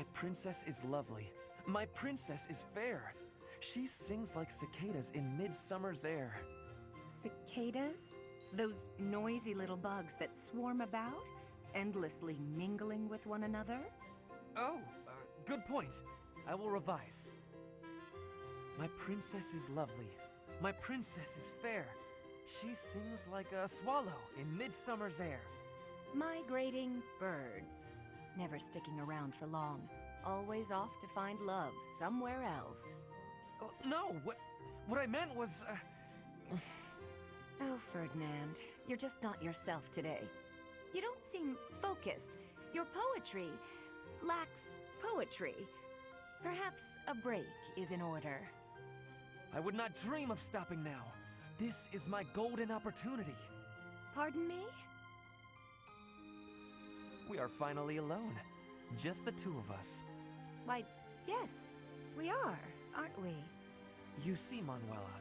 My princess is lovely. My princess is fair. She sings like cicadas in midsummer's air. Cicadas? Those noisy little bugs that swarm about, endlessly mingling with one another? Oh, good point. I will revise. My princess is lovely. My princess is fair. She sings like a swallow in midsummer's air. Migrating birds, never sticking around for long, always off to find love somewhere else. No, what I meant was, Oh, Ferdinand, you're just not yourself today. You don't seem focused. Your poetry lacks poetry. Perhaps a break is in order. I would not dream of stopping now. This is my golden opportunity. Pardon me? We are finally alone. Just the two of us. Why, yes, we are, aren't we? You see, Manuela,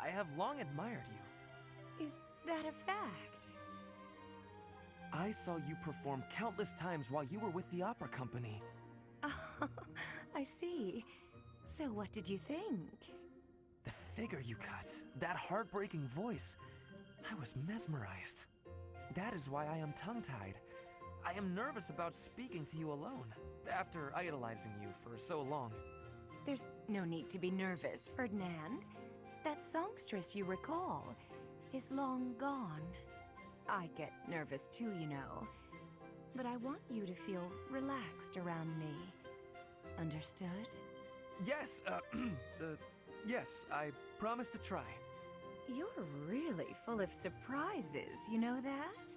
I have long admired you. Is that a fact? I saw you perform countless times while you were with the opera company. Oh, I see. So what did you think? The figure you cut, that heartbreaking voice, I was mesmerized. That is why I am tongue-tied. I am nervous about speaking to you alone, after idolizing you for so long. There's no need to be nervous, Ferdinand. That songstress you recall is long gone. I get nervous too, you know. But I want you to feel relaxed around me. Understood? Yes, yes, I promise to try. You're really full of surprises, you know that?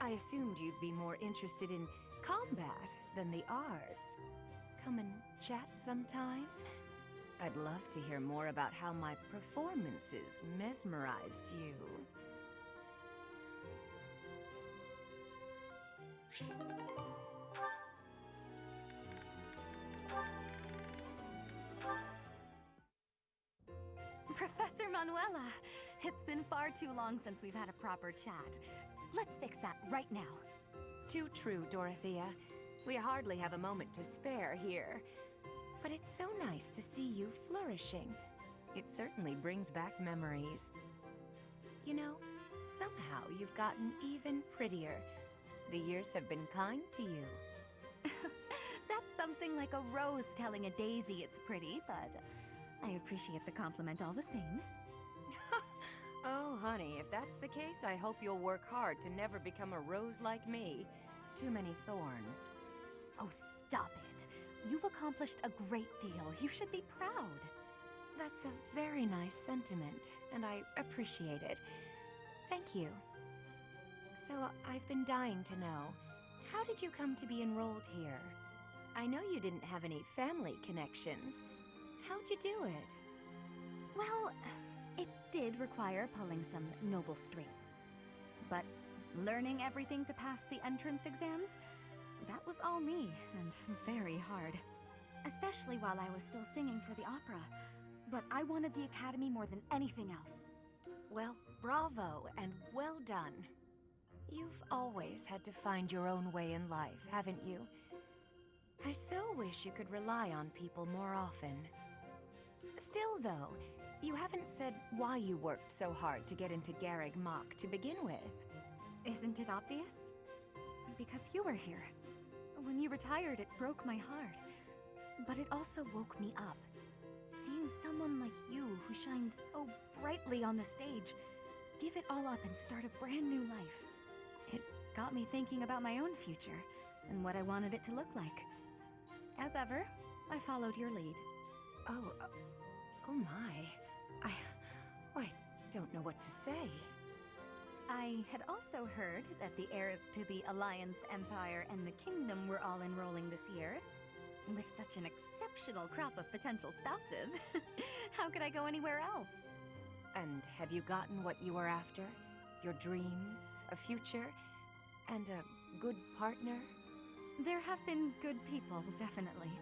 I assumed you'd be more interested in combat than the arts. Come and chat sometime? I'd love to hear more about how my performances mesmerized you. Professor Manuela, it's been far too long since we've had a proper chat. Let's fix that right now. Too true, Dorothea. We hardly have a moment to spare here. But it's so nice to see you flourishing. It certainly brings back memories. You know, somehow you've gotten even prettier. The years have been kind to you. That's something like a rose telling a daisy it's pretty, but I appreciate the compliment all the same. Oh, honey, if that's the case, I hope you'll work hard to never become a rose like me. Too many thorns. Oh, stop it. You've accomplished a great deal. You should be proud. That's a very nice sentiment, and I appreciate it. Thank you. So, I've been dying to know, how did you come to be enrolled here? I know you didn't have any family connections. How'd you do it? Well, it did require pulling some noble strings. But learning everything to pass the entrance exams, that was all me, and very hard. Especially while I was still singing for the opera. But I wanted the academy more than anything else. Well, bravo, and well done. You've always had to find your own way in life, haven't you? I so wish you could rely on people more often. Still, though, you haven't said why you worked so hard to get into Garreg Mach to begin with. Isn't it obvious? Because you were here. When you retired, it broke my heart. But it also woke me up. Seeing someone like you who shined so brightly on the stage, give it all up and start a brand new life. It got me thinking about my own future and what I wanted it to look like. As ever, I followed your lead. Oh my. I don't know what to say. I had also heard that the heirs to the Alliance, Empire, and the Kingdom were all enrolling this year. With such an exceptional crop of potential spouses, how could I go anywhere else? And have you gotten what you were after? Your dreams, a future, and a good partner? There have been good people, definitely.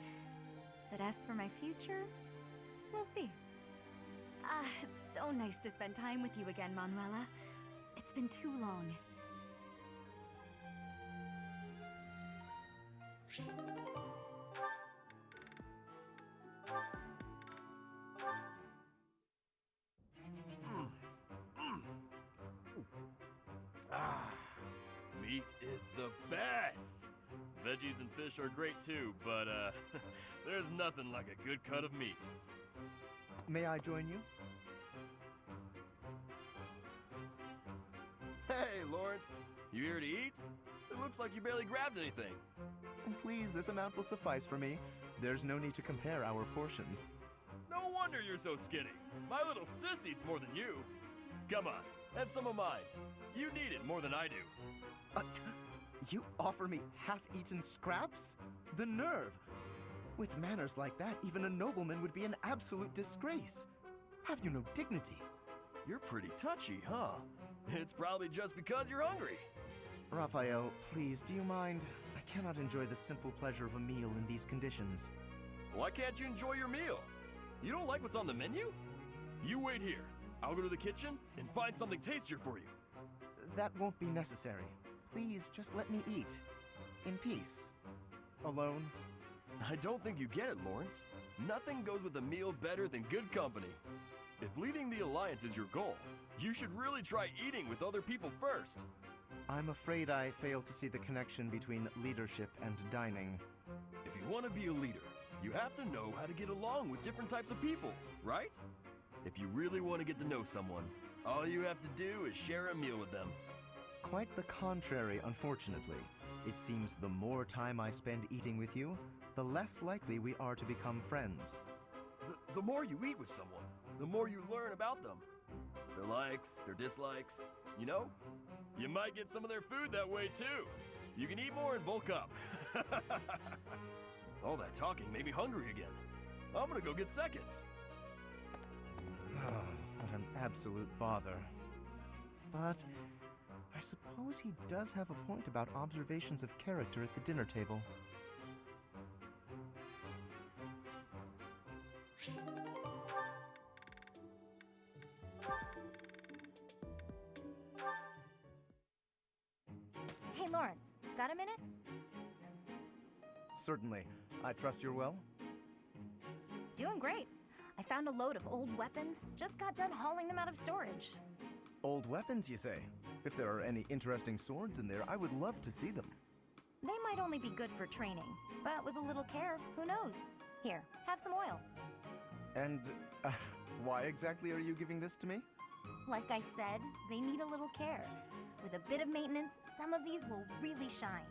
But as for my future, we'll see. It's so nice to spend time with you again, Manuela. It's been too long. the best! Veggies and fish are great too, but there's nothing like a good cut of meat. May I join you? Hey, Lawrence! You here to eat? It looks like you barely grabbed anything. Please, this amount will suffice for me. There's no need to compare our portions. No wonder you're so skinny. My little sis eats more than you. Come on, have some of mine. You need it more than I do. You offer me half-eaten scraps? The nerve! With manners like that, even a nobleman would be an absolute disgrace. Have you no dignity? You're pretty touchy, huh? It's probably just because you're hungry. Raphael, please, do you mind? I cannot enjoy the simple pleasure of a meal in these conditions. Why can't you enjoy your meal? You don't like what's on the menu? You wait here. I'll go to the kitchen and find something tastier for you. That won't be necessary. Please, just let me eat. In peace. Alone. I don't think you get it, Lawrence. Nothing goes with a meal better than good company. If leading the Alliance is your goal, you should really try eating with other people first. I'm afraid I fail to see the connection between leadership and dining. If you want to be a leader, you have to know how to get along with different types of people, right? If you really want to get to know someone, all you have to do is share a meal with them. Quite the contrary, unfortunately. It seems the more time I spend eating with you, the less likely we are to become friends. The more you eat with someone, the more you learn about them. Their likes, their dislikes, you know? You might get some of their food that way too. You can eat more and bulk up. All that talking made me hungry again. I'm gonna go get seconds. What an absolute bother. But I suppose he does have a point about observations of character at the dinner table. Hey, Lawrence, got a minute? Certainly. I trust you're well? Doing great. I found a load of old weapons, just got done hauling them out of storage. Old weapons, you say? If there are any interesting swords in there, I would love to see them. They might only be good for training, but with a little care, who knows? Here, have some oil. And why exactly are you giving this to me? Like I said, they need a little care. With a bit of maintenance, some of these will really shine.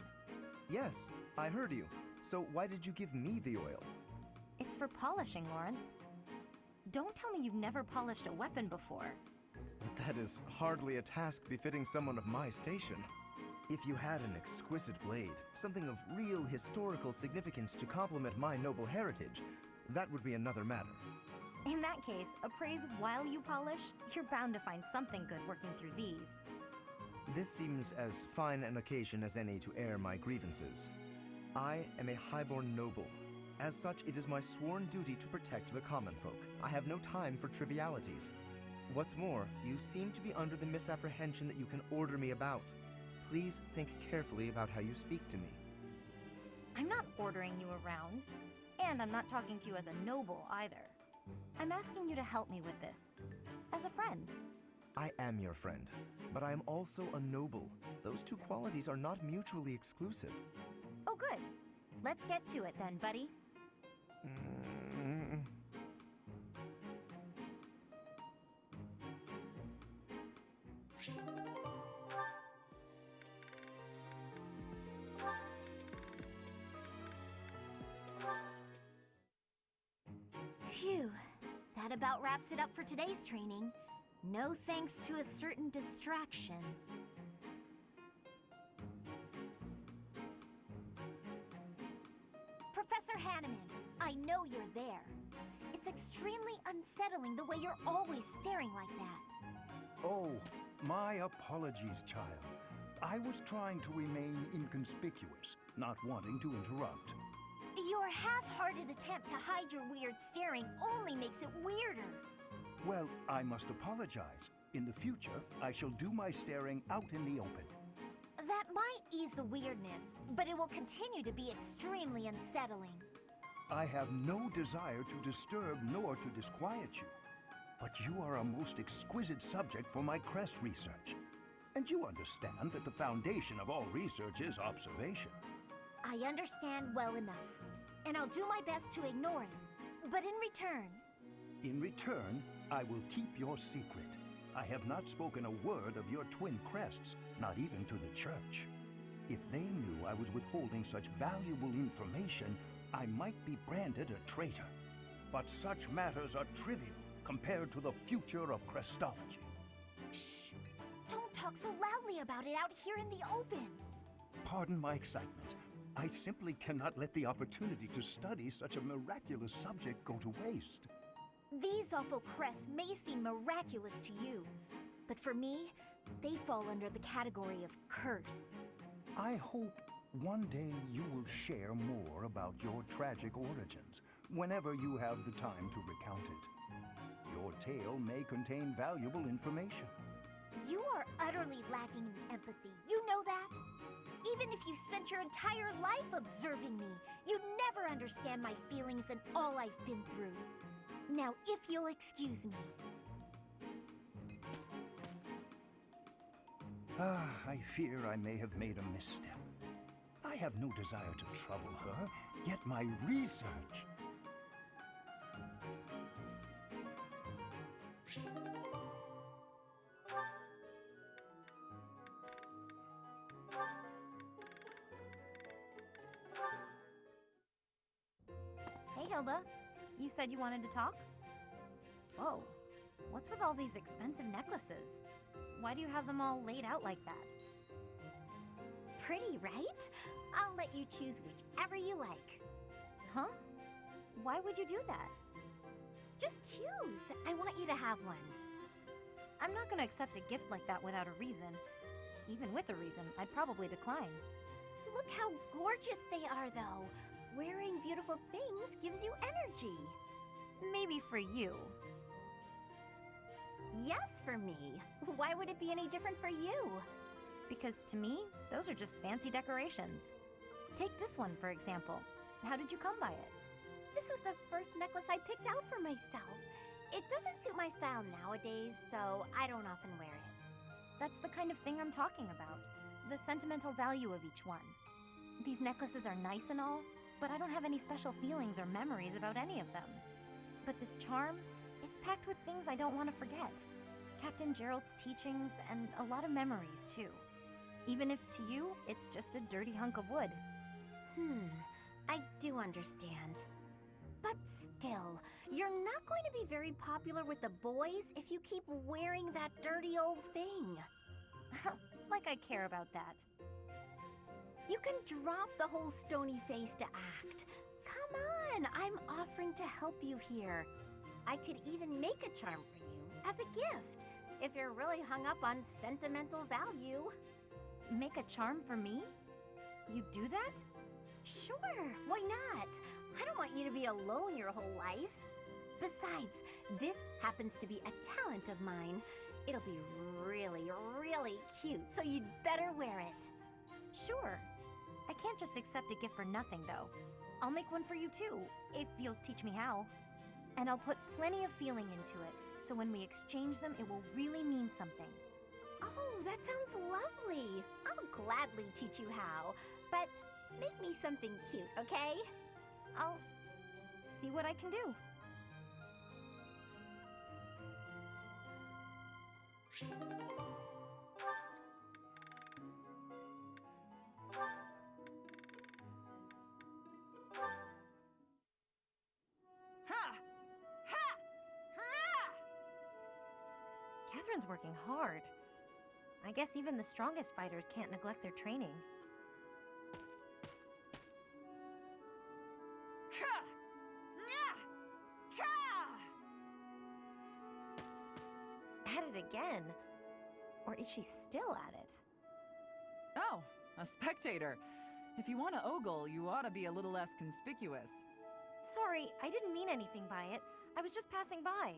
Yes, I heard you. So why did you give me the oil? It's for polishing, Lawrence. Don't tell me you've never polished a weapon before. But that is hardly a task befitting someone of my station. If you had an exquisite blade, something of real historical significance to complement my noble heritage, that would be another matter. In that case, appraise while you polish, you're bound to find something good working through these. This seems as fine an occasion as any to air my grievances. I am a highborn noble. As such, it is my sworn duty to protect the common folk. I have no time for trivialities. What's more, you seem to be under the misapprehension that you can order me about. Please think carefully about how you speak to me. I'm not ordering you around, and I'm not talking to you as a noble either. I'm asking you to help me with this, as a friend. I am your friend, but I am also a noble. Those two qualities are not mutually exclusive. Oh, good. Let's get to it then, buddy. Phew. That about wraps it up for today's training. No thanks to a certain distraction. Professor Hanneman, I know you're there. It's extremely unsettling the way you're always staring like that. Oh, my apologies, child. I was trying to remain inconspicuous, not wanting to interrupt. Your half-hearted attempt to hide your weird staring only makes it weirder. Well, I must apologize. In the future, I shall do my staring out in the open. That might ease the weirdness, but it will continue to be extremely unsettling. I have no desire to disturb nor to disquiet you. But you are a most exquisite subject for my crest research. And you understand that the foundation of all research is observation. I understand well enough, and I'll do my best to ignore him. But in return... In return, I will keep your secret. I have not spoken a word of your twin crests, not even to the church. If they knew I was withholding such valuable information, I might be branded a traitor. But such matters are trivial compared to the future of Crestology. Shh! Don't talk so loudly about it out here in the open. Pardon my excitement. I simply cannot let the opportunity to study such a miraculous subject go to waste. These awful crests may seem miraculous to you, but for me, they fall under the category of curse. I hope one day you will share more about your tragic origins, whenever you have the time to recount it. Your tale may contain valuable information. You are utterly lacking in empathy. You know that? Even if you spent your entire life observing me, you'd never understand my feelings and all I've been through. Now, if you'll excuse me. I fear I may have made a misstep. I have no desire to trouble her, yet my research... Hey, Hilda. You said you wanted to talk? Whoa. What's with all these expensive necklaces? Why do you have them all laid out like that? Pretty, right? I'll let you choose whichever you like. Huh? Why would you do that? Just choose. I want you to have one. I'm not gonna accept a gift like that without a reason. Even with a reason, I'd probably decline. Look how gorgeous they are, though. Wearing beautiful things gives you energy. Maybe for you. Yes, for me. Why would it be any different for you? Because to me, those are just fancy decorations. Take this one, for example. How did you come by it? This was the first necklace I picked out for myself. It doesn't suit my style nowadays, so I don't often wear it. That's the kind of thing I'm talking about. The sentimental value of each one. These necklaces are nice and all, but I don't have any special feelings or memories about any of them. But this charm, it's packed with things I don't want to forget. Captain Gerald's teachings and a lot of memories, too. Even if to you, it's just a dirty hunk of wood. I do understand. But still, you're not going to be very popular with the boys if you keep wearing that dirty old thing. Like I care about that. You can drop the whole stony face to act. Come on, I'm offering to help you here. I could even make a charm for you as a gift, if you're really hung up on sentimental value. Make a charm for me? You do that? Sure, why not? I don't want you to be alone your whole life. Besides, this happens to be a talent of mine. It'll be really, really cute, so you'd better wear it. Sure. I can't just accept a gift for nothing, though. I'll make one for you, too, if you'll teach me how. And I'll put plenty of feeling into it, so when we exchange them, it will really mean something. Oh, that sounds lovely. I'll gladly teach you how, but make me something cute, okay? I'll see what I can do. Catherine's working hard. I guess even the strongest fighters can't neglect their training. At it again. Or is she still at it? Oh, a spectator. If you want to ogle, you ought to be a little less conspicuous. Sorry, I didn't mean anything by it. I was just passing by.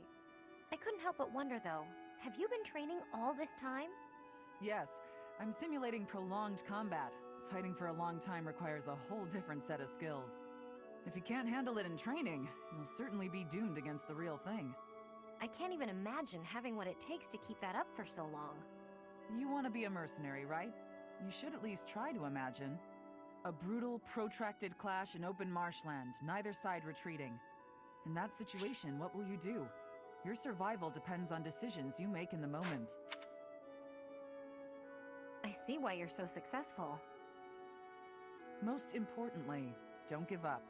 I couldn't help but wonder, though. Have you been training all this time? Yes, I'm simulating prolonged combat. Fighting for a long time requires a whole different set of skills. If you can't handle it in training, you'll certainly be doomed against the real thing. I can't even imagine having what it takes to keep that up for so long. You want to be a mercenary, right? You should at least try to imagine. A brutal, protracted clash in open marshland, neither side retreating. In that situation, what will you do? Your survival depends on decisions you make in the moment. I see why you're so successful. Most importantly, don't give up.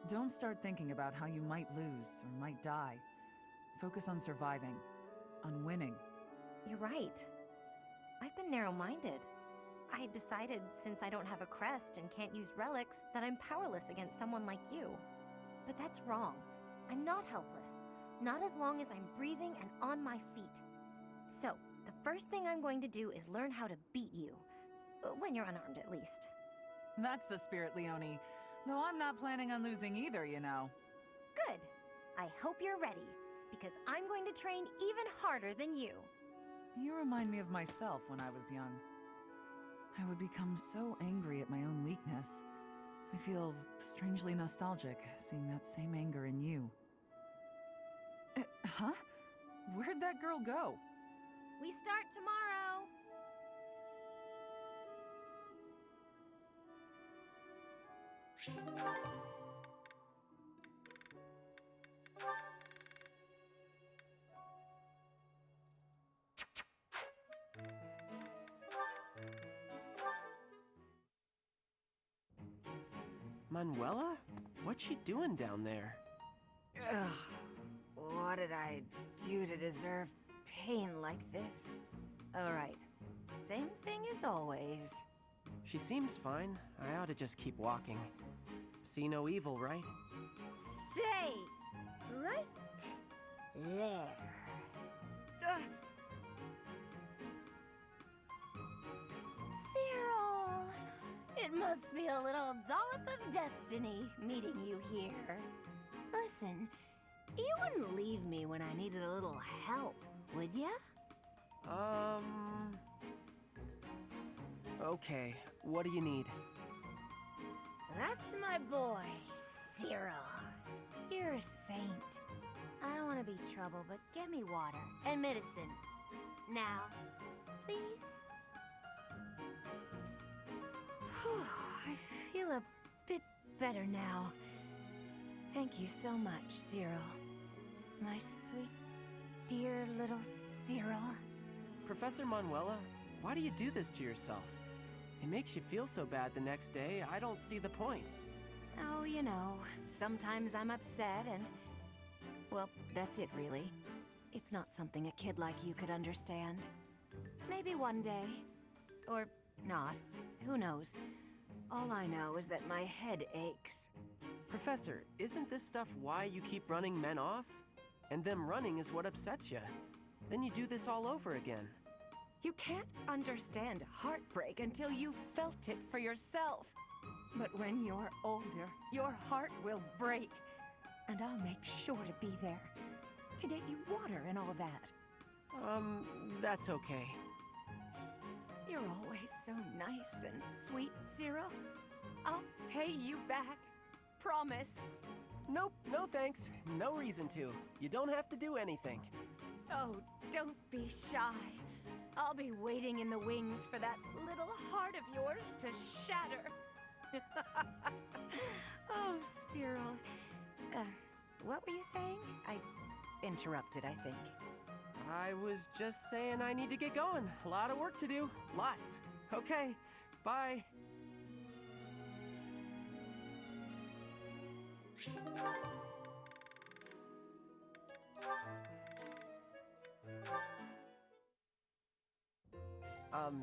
Don't start thinking about how you might lose or might die. Focus on surviving, on winning. You're right. I've been narrow-minded. I decided since I don't have a crest and can't use relics that I'm powerless against someone like you. But that's wrong. I'm not helpless. Not as long as I'm breathing and on my feet. So, the first thing I'm going to do is learn how to beat you. When you're unarmed, at least. That's the spirit, Leonie. Though I'm not planning on losing either, you know. Good. I hope you're ready, because I'm going to train even harder than you. You remind me of myself when I was young. I would become so angry at my own weakness. I feel strangely nostalgic seeing that same anger in you. Huh? Where'd that girl go? We start tomorrow. Manuela? What's she doing down there? Ugh. What did I do to deserve pain like this? Alright. Same thing as always. She seems fine. I ought to just keep walking. See no evil, right? Stay right there. Cyril! It must be a little dollop of destiny meeting you here. Listen, you wouldn't leave me when I needed a little help, would ya? Okay, what do you need? That's my boy, Cyril. You're a saint. I don't want to be trouble, but get me water and medicine. Now, please. Whew, I feel a bit better now. Thank you so much, Cyril. My sweet, dear little Cyril. Professor Manuela, why do you do this to yourself? It makes you feel so bad the next day, I don't see the point. Oh, you know, sometimes I'm upset and... well, that's it really. It's not something a kid like you could understand. Maybe one day. Or not. Who knows? All I know is that my head aches. Professor, isn't this stuff why you keep running men off? And them running is what upsets you. Then you do this all over again. You can't understand heartbreak until you've felt it for yourself. But when you're older, your heart will break. And I'll make sure to be there. To get you water and all that. That's okay. You're always so nice and sweet, Cyril. I'll pay you back. Promise. Nope, no thanks. No reason to. You don't have to do anything. Oh, don't be shy. I'll be waiting in the wings for that little heart of yours to shatter. Oh, Cyril. What were you saying? I interrupted, I think. I was just saying I need to get going. A lot of work to do. Lots. Okay, bye.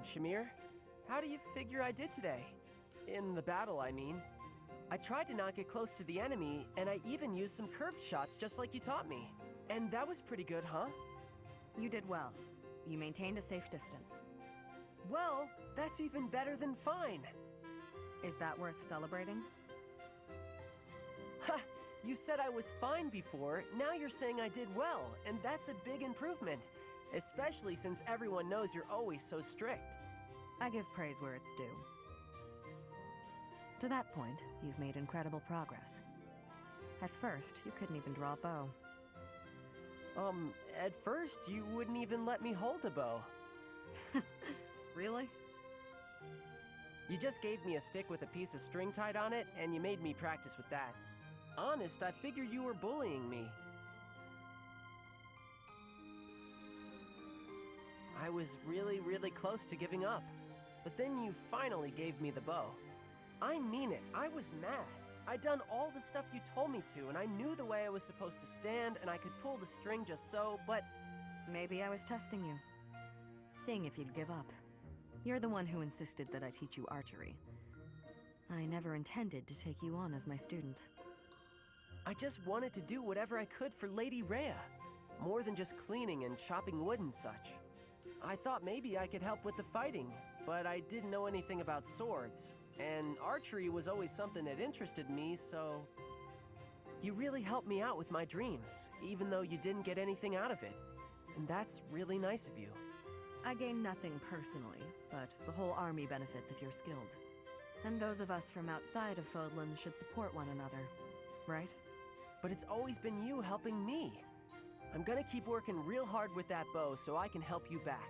Shamir? How do you figure I did today? In the battle, I mean. I tried to not get close to the enemy, and I even used some curved shots just like you taught me. And that was pretty good, huh? You did well. You maintained a safe distance. Well, that's even better than fine. Is that worth celebrating? Ha! You said I was fine before, now you're saying I did well, and that's a big improvement. Especially since everyone knows you're always so strict. I give praise where it's due. To that point, you've made incredible progress. At first, you couldn't even draw a bow. At first, you wouldn't even let me hold a bow. Really? You just gave me a stick with a piece of string tied on it, and you made me practice with that. Honest, I figured you were bullying me. I was really, really close to giving up. But then you finally gave me the bow. I mean it, I was mad. I'd done all the stuff you told me to, and I knew the way I was supposed to stand, and I could pull the string just so, but... Maybe I was testing you. Seeing if you'd give up. You're the one who insisted that I teach you archery. I never intended to take you on as my student. I just wanted to do whatever I could for Lady Rhea. More than just cleaning and chopping wood and such. I thought maybe I could help with the fighting, but I didn't know anything about swords. And archery was always something that interested me, so... You really helped me out with my dreams, even though you didn't get anything out of it. And that's really nice of you. I gain nothing personally, but the whole army benefits if you're skilled. And those of us from outside of Fodlan should support one another, right? But it's always been you helping me. I'm gonna keep working real hard with that bow so I can help you back.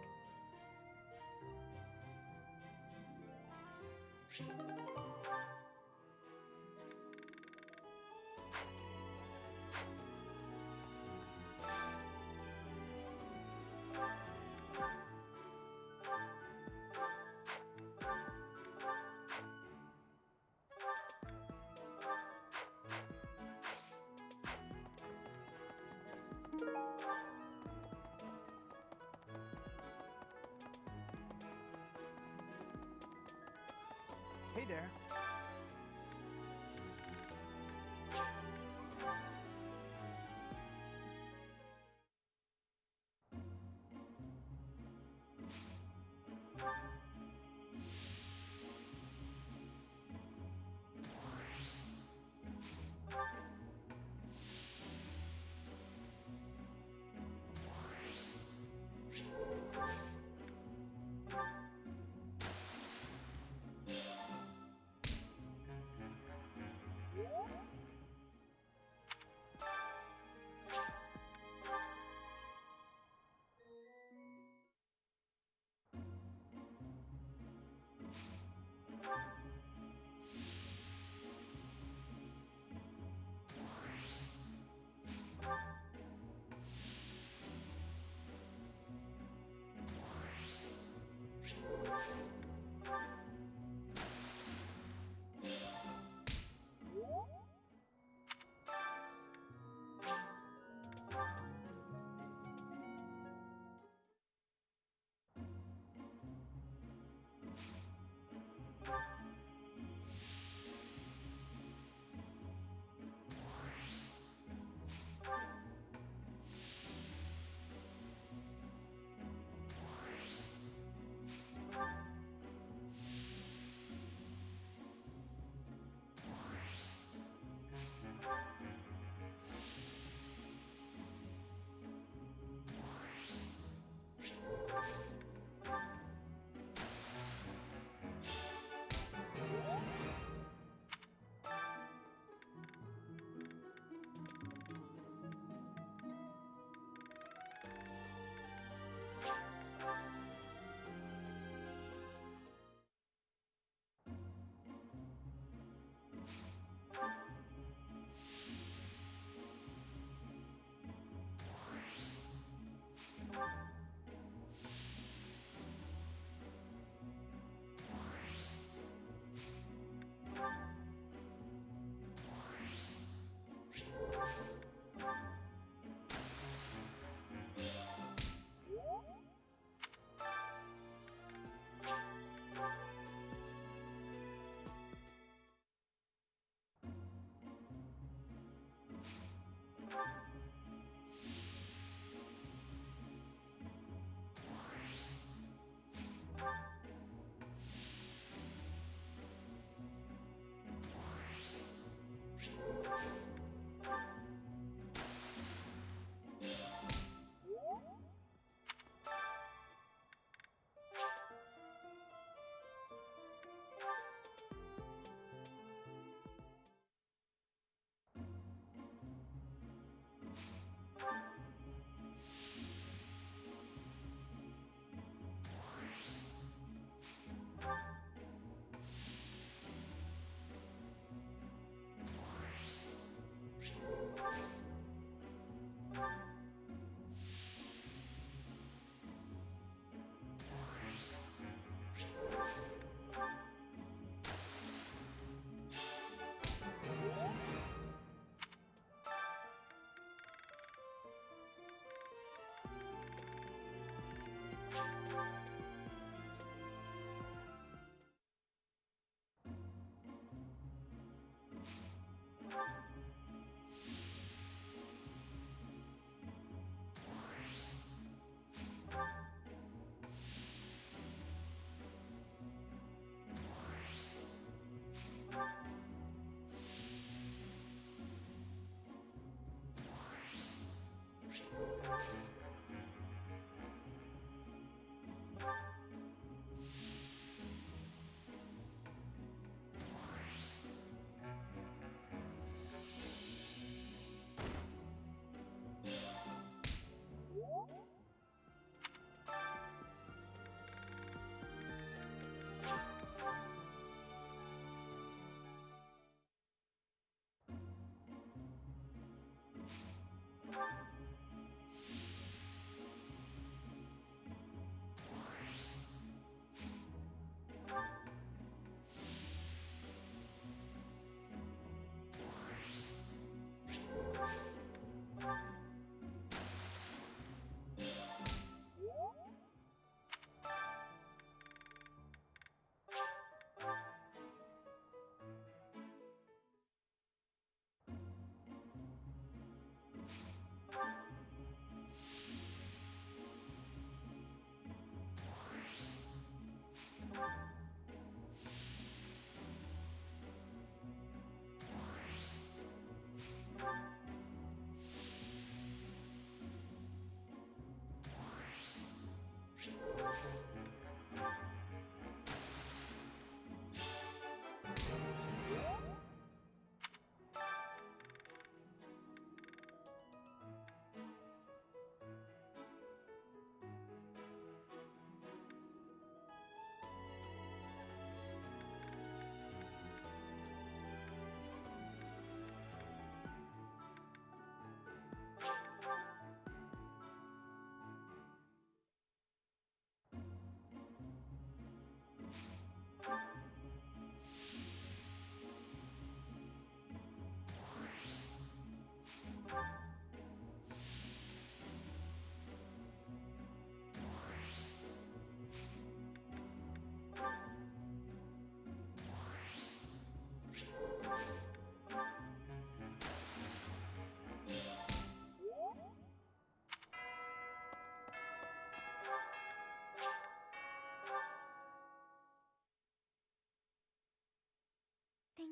Hey there.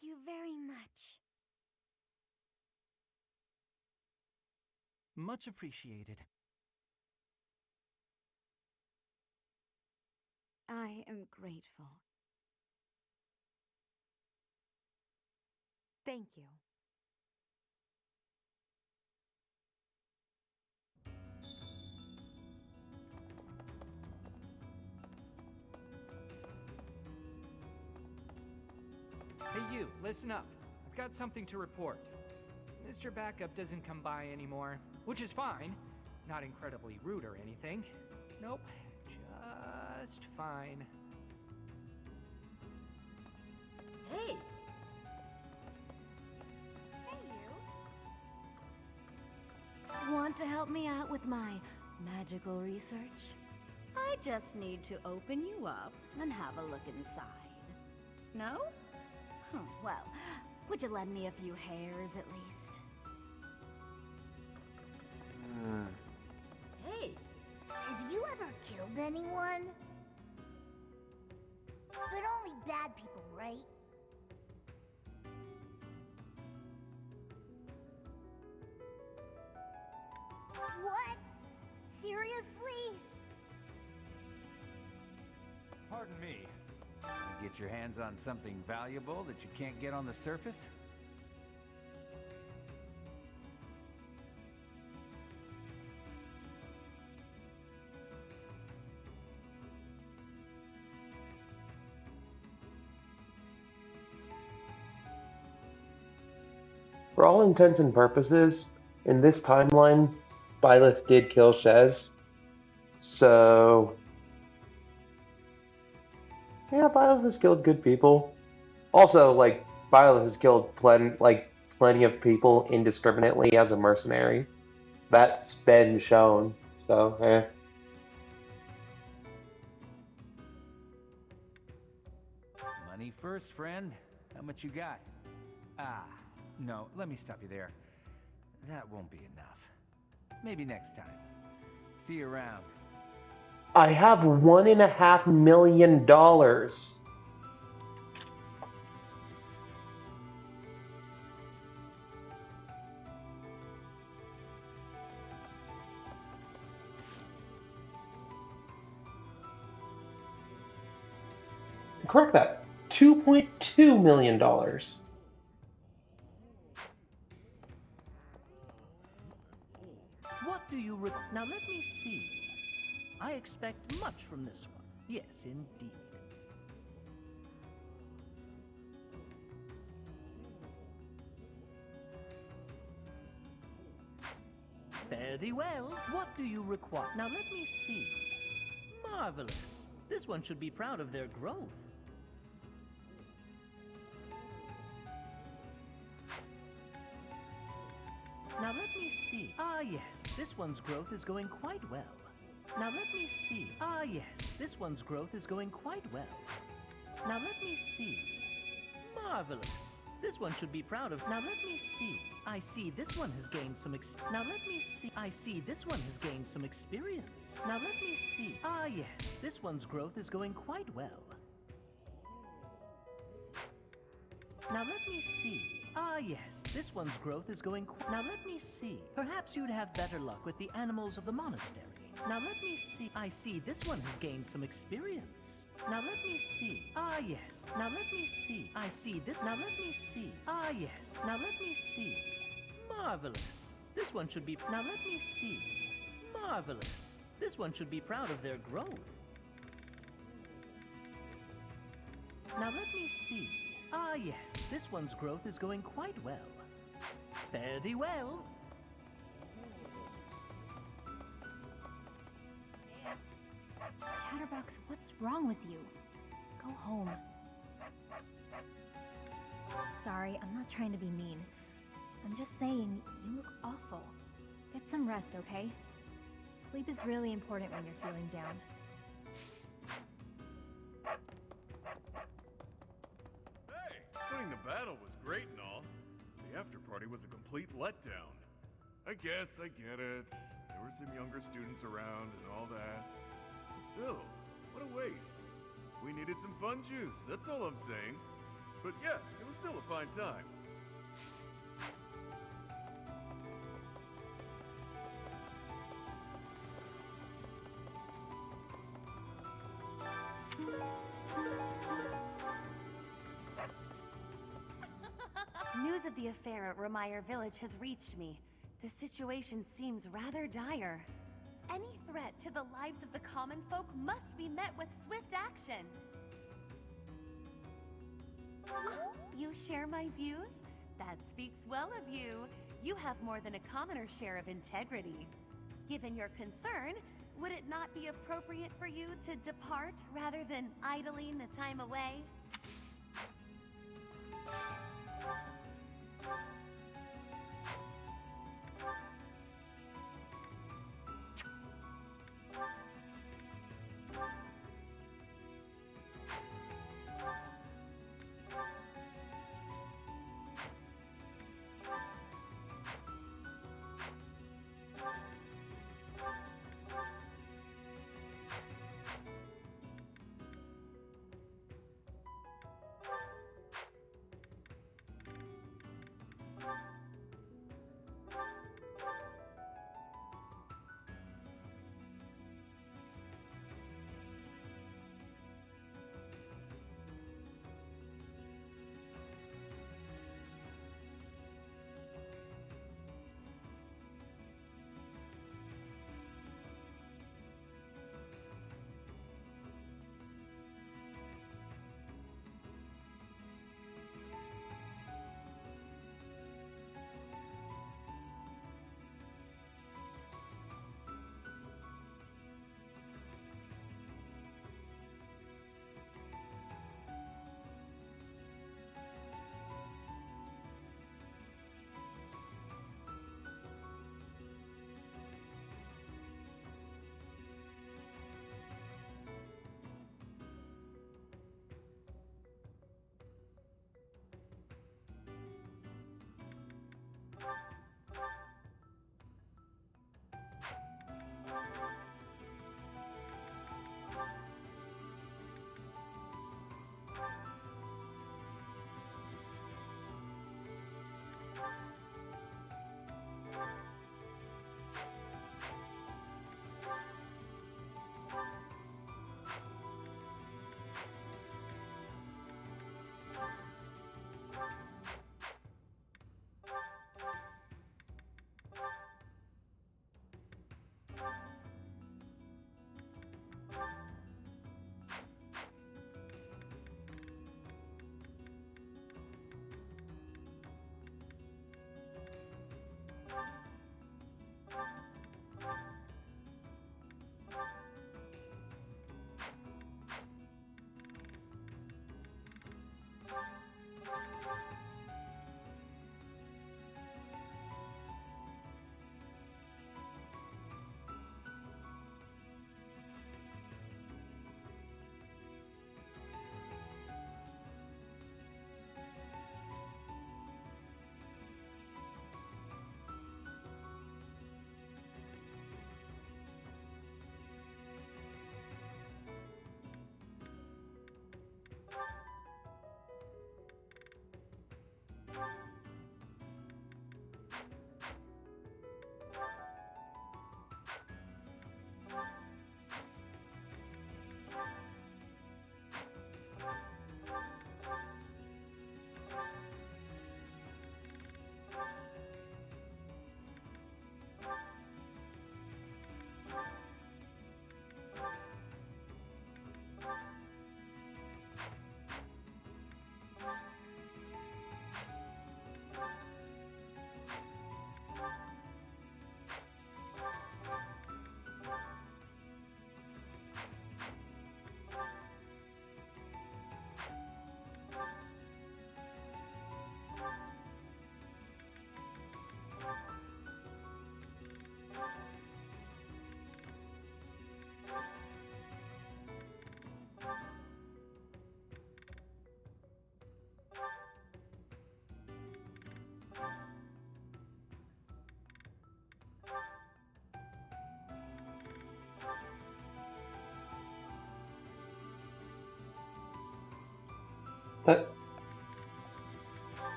Thank you very much. Much appreciated. I am grateful. Thank you. Hey you, listen up. I've got something to report. Mr. Backup doesn't come by anymore, which is fine. Not incredibly rude or anything. Nope, just fine. Hey! Want to help me out with my magical research? I just need to open you up and have a look inside. No? Well, would you lend me a few hairs at least? Hey, have you ever killed anyone? But only bad people, right? What? Seriously? Pardon me. You get your hands on something valuable that you can't get on the surface? For all intents and purposes, in this timeline, Byleth did kill Shez. So, yeah, Byleth has killed good people. Also, like, Byleth has killed plenty of people indiscriminately as a mercenary. That's been shown. So, Money first, friend. How much you got? Ah, no, let me stop you there. That won't be enough. Maybe next time. See you around. I have $1.5 million. Correct that. $2.2 million. What do you Now let me see. I expect much from this one. Yes, indeed. Fare thee well. What do you require? Now let me see. Marvelous. This one should be proud of their growth. Now let me see. Ah, yes, this one's growth is going quite well. Now let me see. Ah, yes, this one's growth is going quite well. Now let me see. Marvelous. This one should be proud of. Now let me see. I see this one has gained some Now let me see. I see this one has gained some experience. Now let me see. Ah, yes, this one's growth is going quite well. Now let me see. Ah, yes, this one's growth is going Now let me see. Perhaps you'd have better luck with the animals of the monastery. Now let me see. I see this one has gained some experience. Now let me see. Ah, yes. Now let me see. I see this. Now let me see. Ah, yes. Now let me see. Marvelous. This one should be. Now let me see. Marvelous. This one should be proud of their growth. Now let me see. Ah, yes, this one's growth is going quite well. Fare thee well. Chatterbox, what's wrong with you? Go home. Sorry, I'm not trying to be mean. I'm just saying, you look awful. Get some rest, okay? Sleep is really important when you're feeling down. Winning the battle was great and all. The after party was a complete letdown. I guess I get it. There were some younger students around and all that. But still, what a waste. We needed some fun juice, that's all I'm saying. But yeah, it was still a fine time. News of the affair at Ramire Village has reached me. The situation seems rather dire. Any threat to the lives of the common folk must be met with swift action. Oh, you share my views? That speaks well of you. You have more than a commoner's share of integrity. Given your concern, would it not be appropriate for you to depart rather than idling the time away?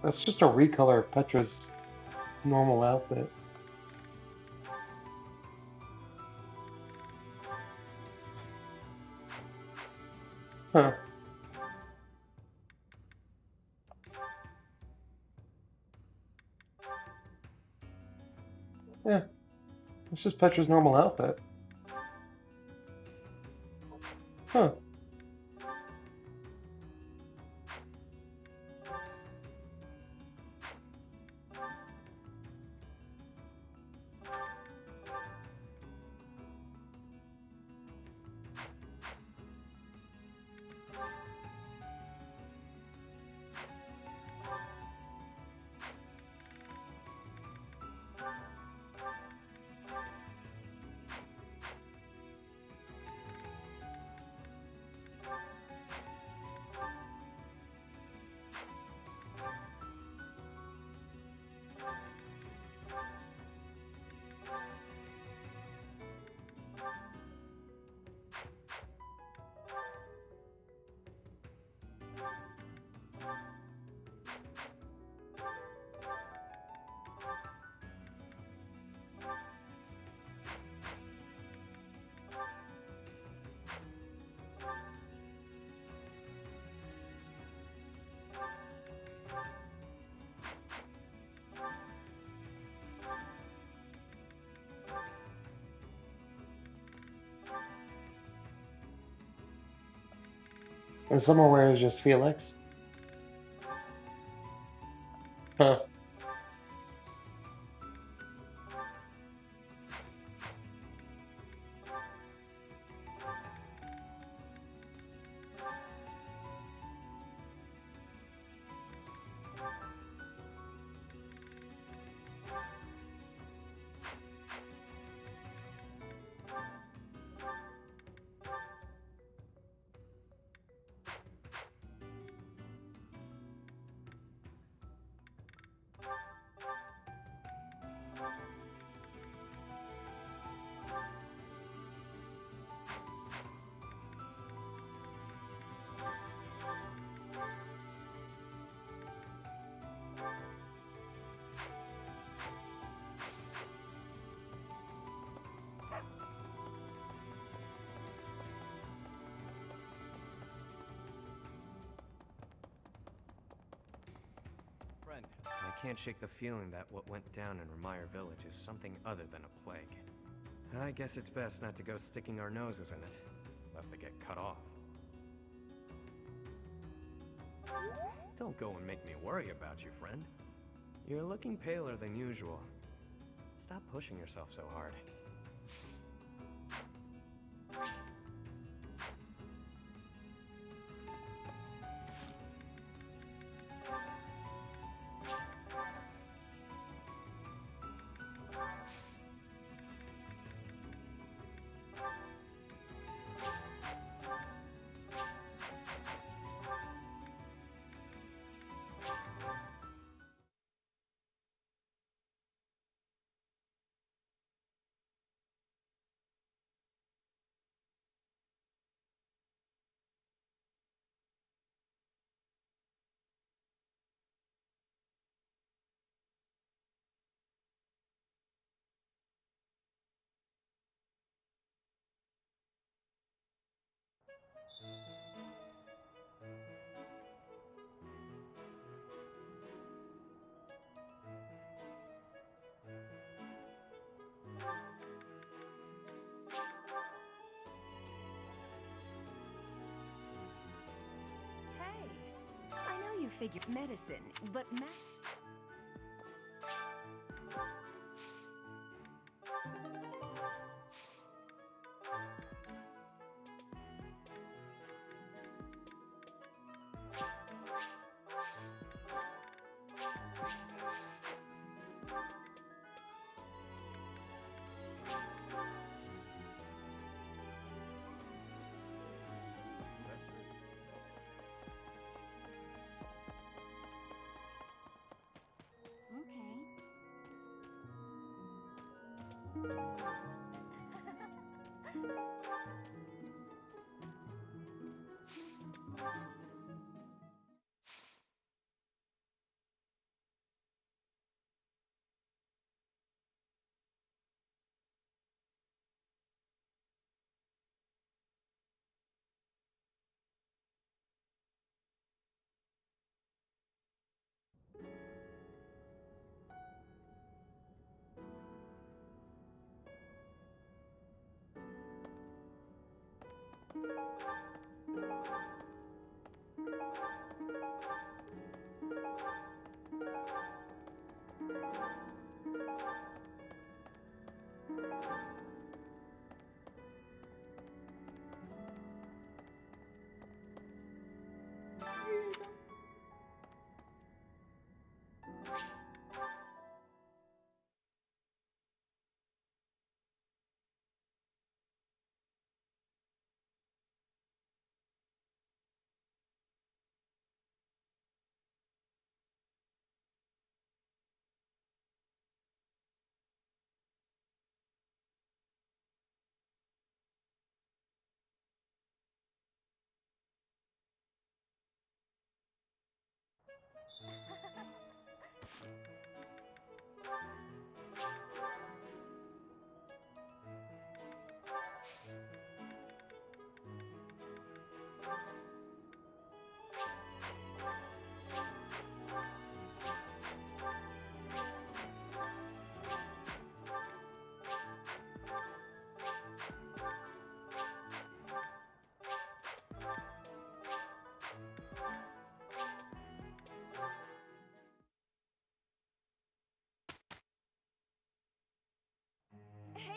That's just a recolor of Petra's normal outfit. Huh. Yeah, it's just Petra's normal outfit. Huh. And somewhere where it's just Felix. Huh. Friend, I can't shake the feeling that what went down in Remire Village is something other than a plague. I guess it's best not to go sticking our noses in it, lest they get cut off. Don't go and make me worry about you, friend. You're looking paler than usual. Stop pushing yourself so hard. I know you figured medicine, but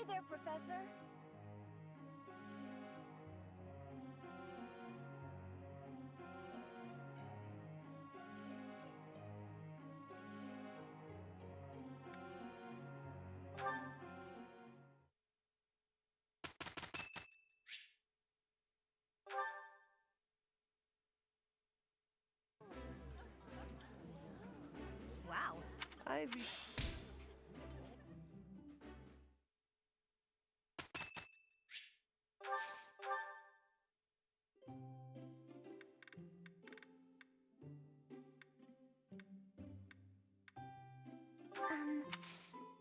Hi there, Professor. Wow. Ivy.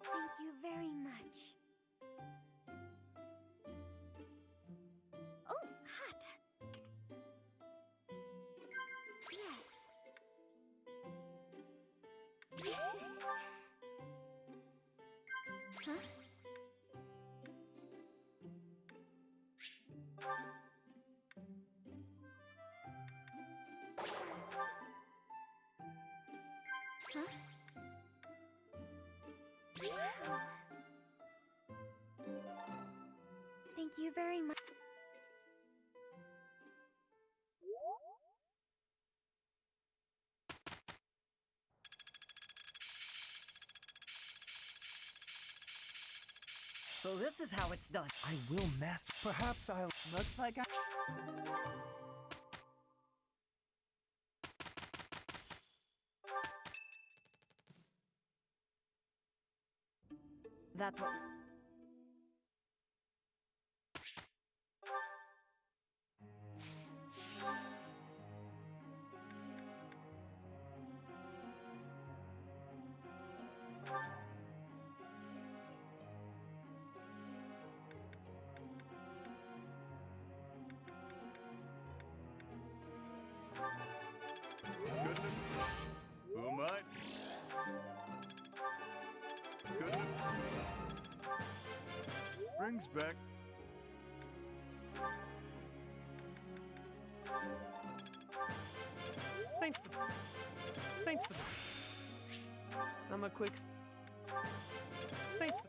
Thank you very much. Oh, hot. Yes. Huh? Huh? Thank you very much. So this is how it's done. I will master. Perhaps I'll... Looks like I... That's what... Goodness. Who am I? Goodness. Brings back. Thanks for... I'm a quick... Thanks for...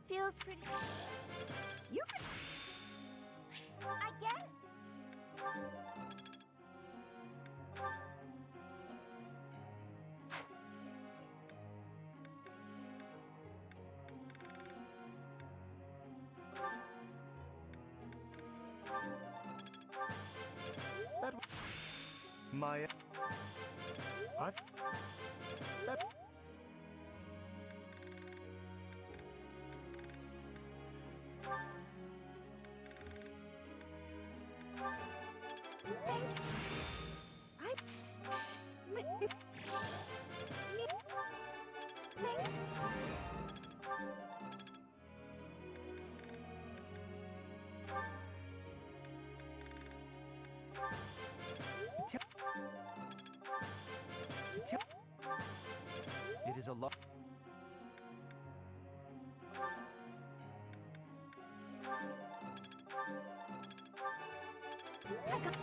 Feels pretty. You can... I get it. My... I've... That... It is a lot. Thanks.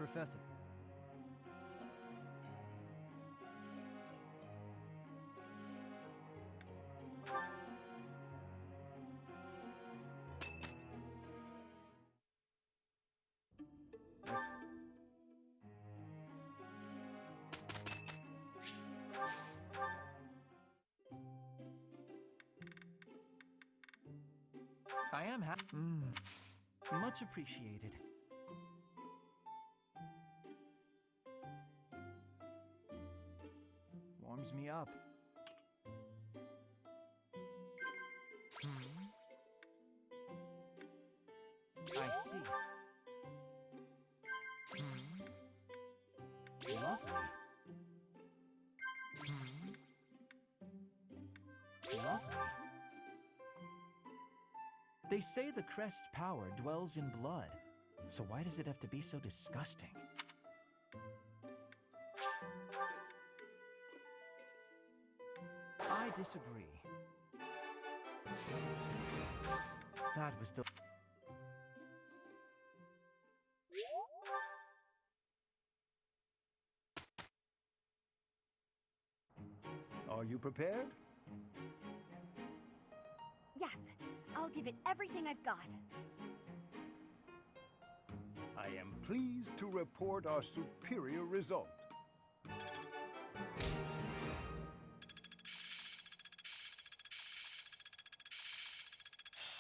Professor. I am happy. Much appreciated. Warms me up. I see. Lovely. Lovely. They say the crest power dwells in blood, so why does it have to be so disgusting? I disagree. That was Are you prepared? Yes, I'll give it everything I've got. I am pleased to report our superior result.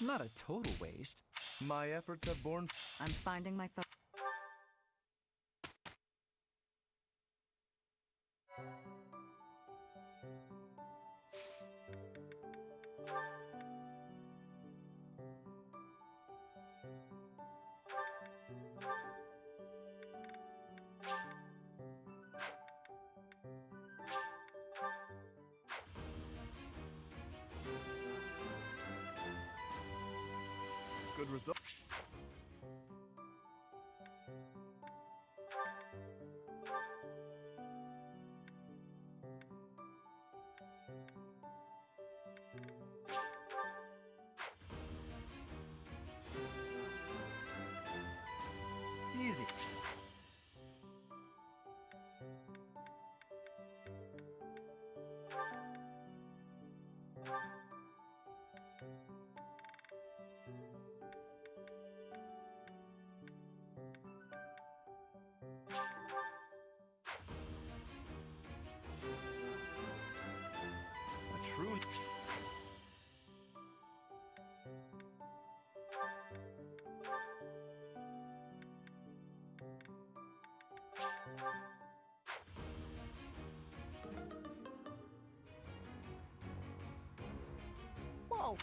Not a total waste. My efforts have borne. I'm finding my thoughts. Good result. Easy. a true. Whoa!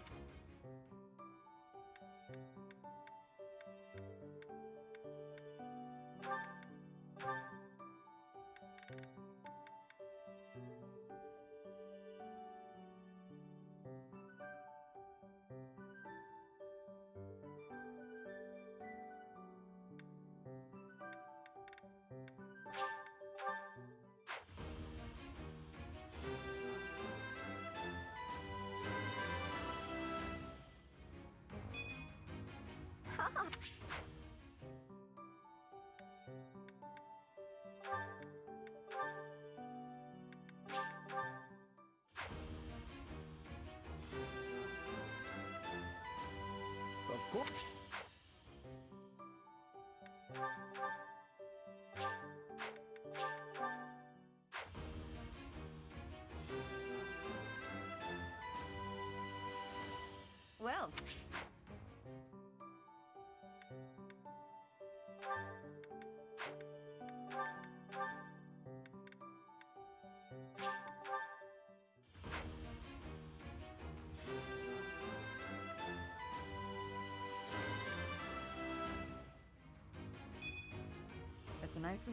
Of course. Well. It's a nice.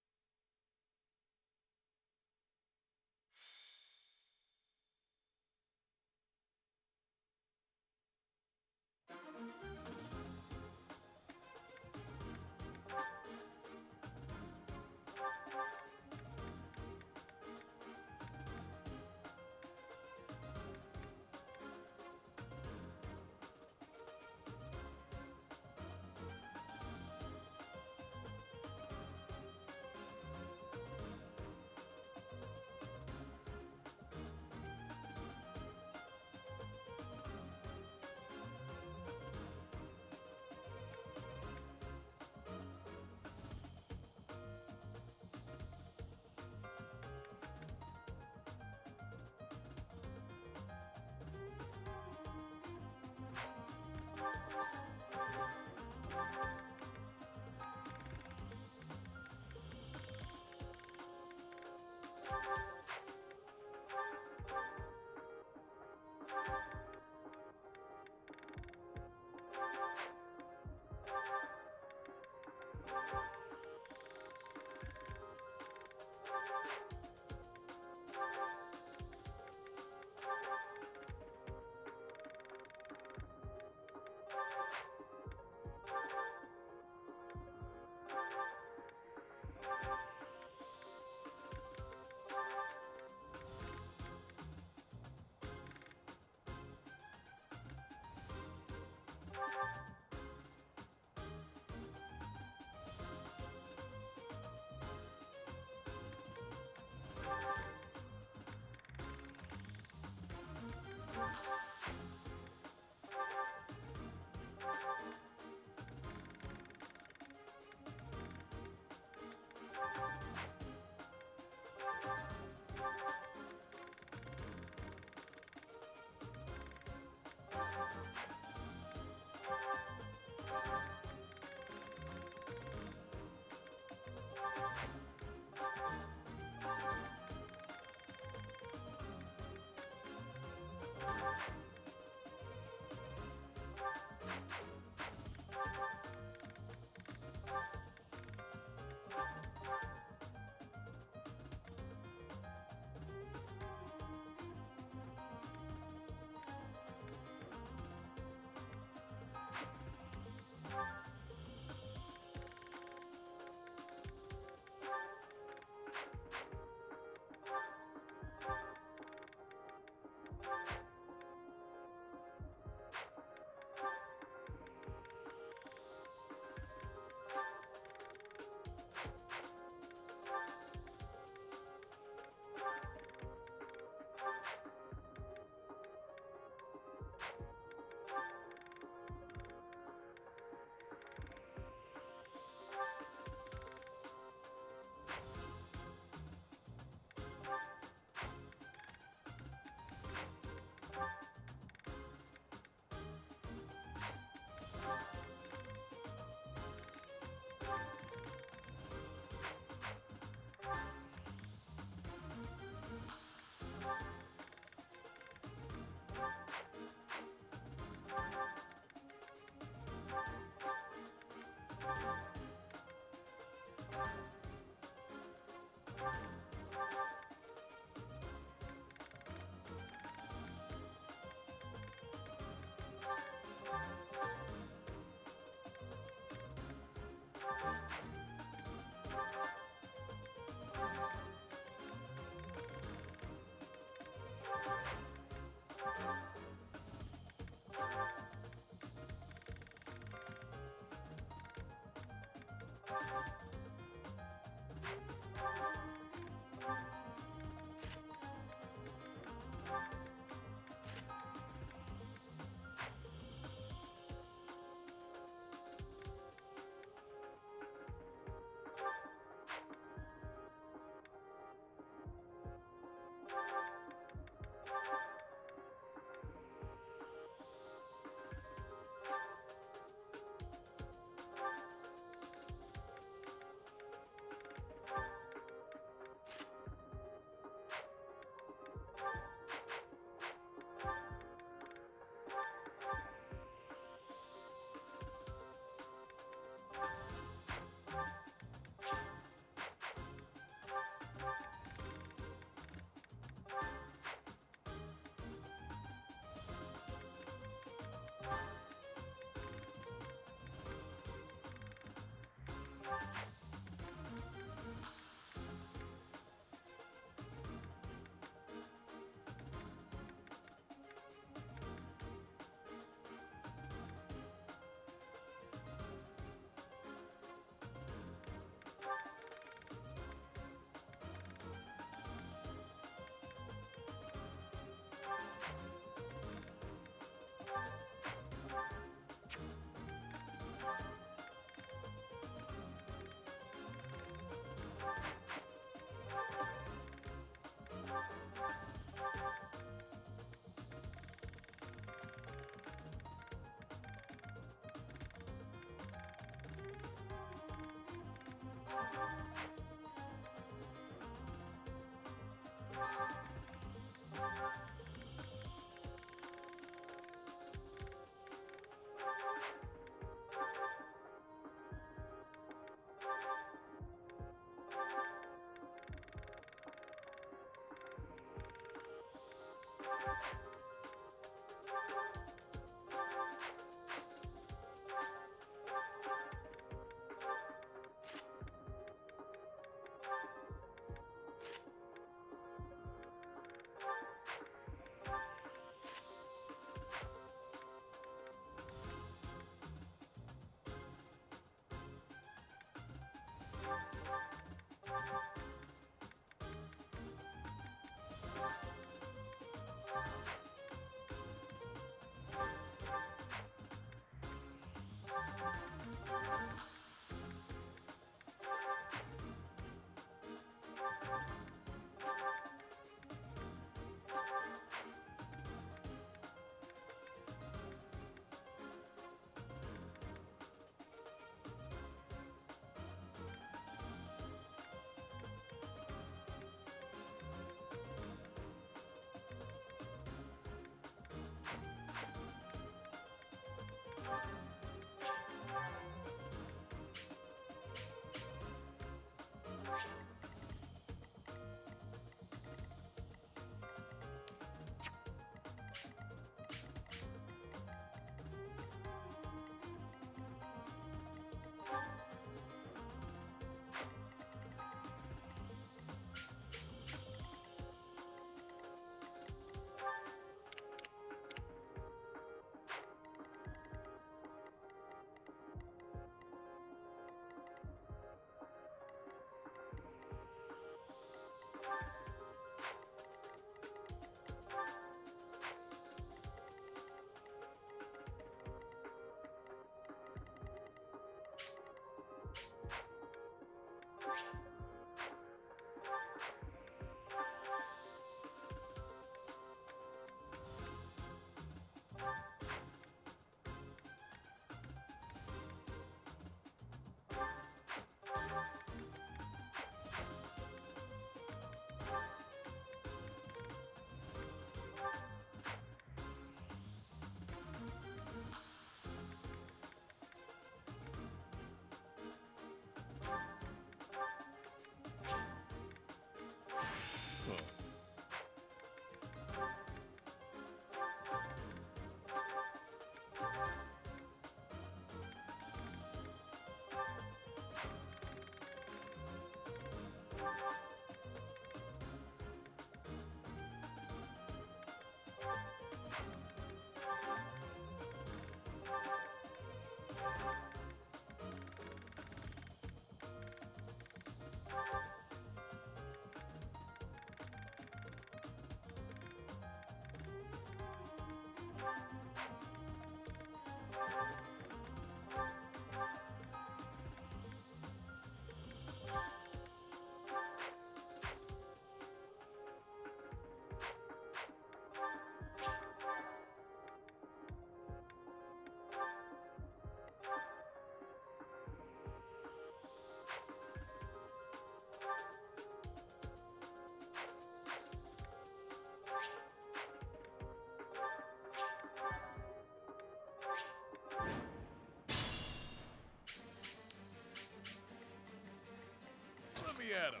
Let me at him.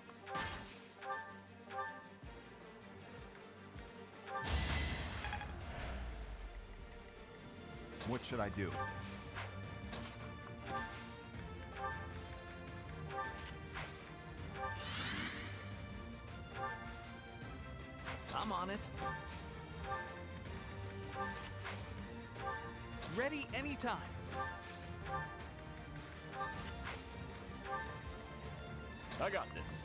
What should I do? I'm on it. Ready anytime. I got this.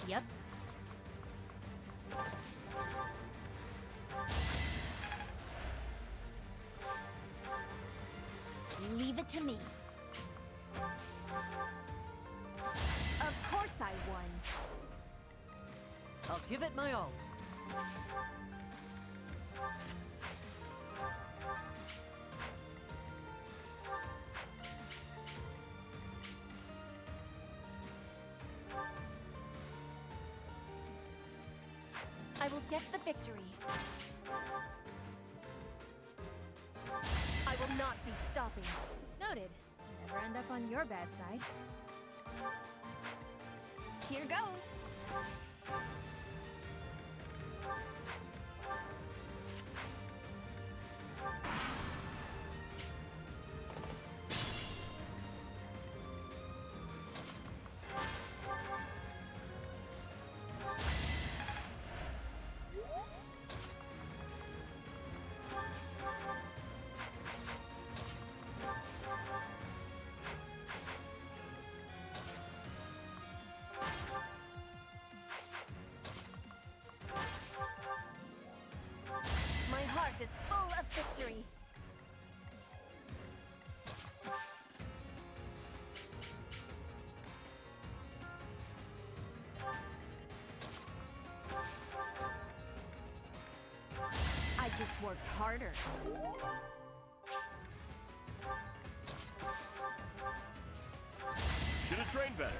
Yep. Leave it to me. Of course I won. I'll give it my all. I will get the victory. I will not be stopping. Noted. Never end up on your bad side. Here goes. My heart is full of victory. I just worked harder. Should have trained better.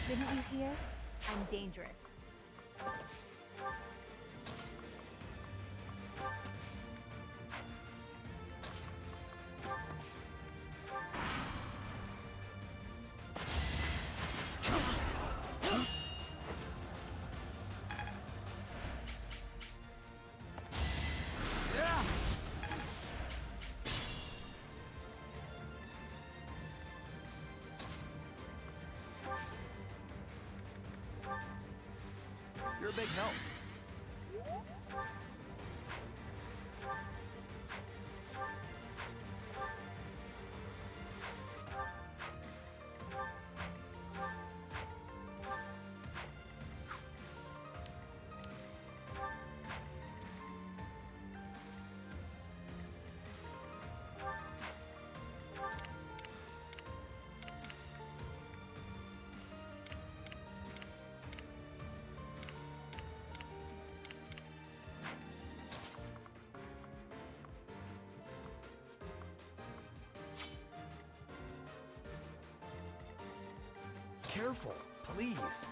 Didn't you hear? I'm dangerous. You're a big help. Careful, please.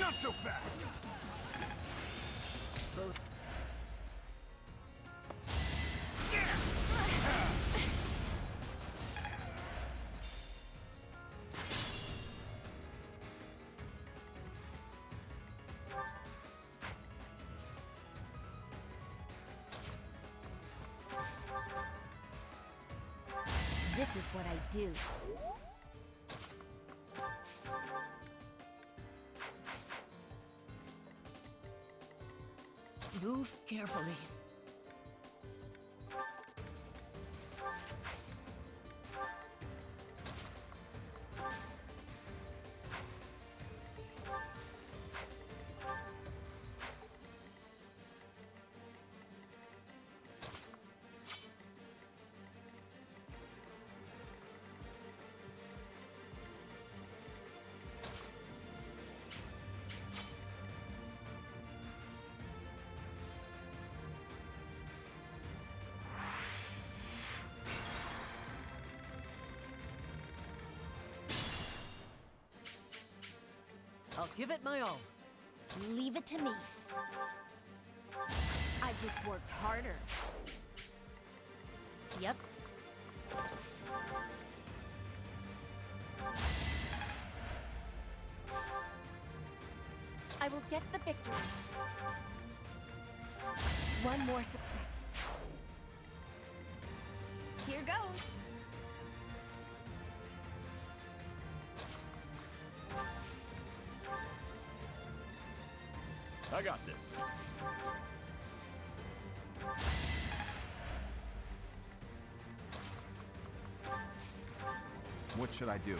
Not so fast! This is what I do. Move carefully. I'll give it my all. Leave it to me. I I've just worked harder. Yep. I will get the victory. One more success. Here goes. I got this. What should I do?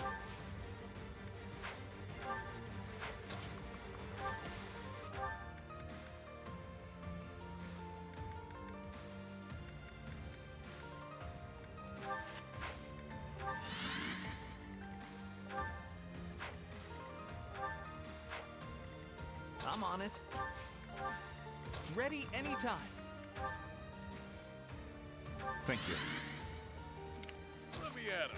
I'm on it. Ready anytime. Thank you. Let me at him.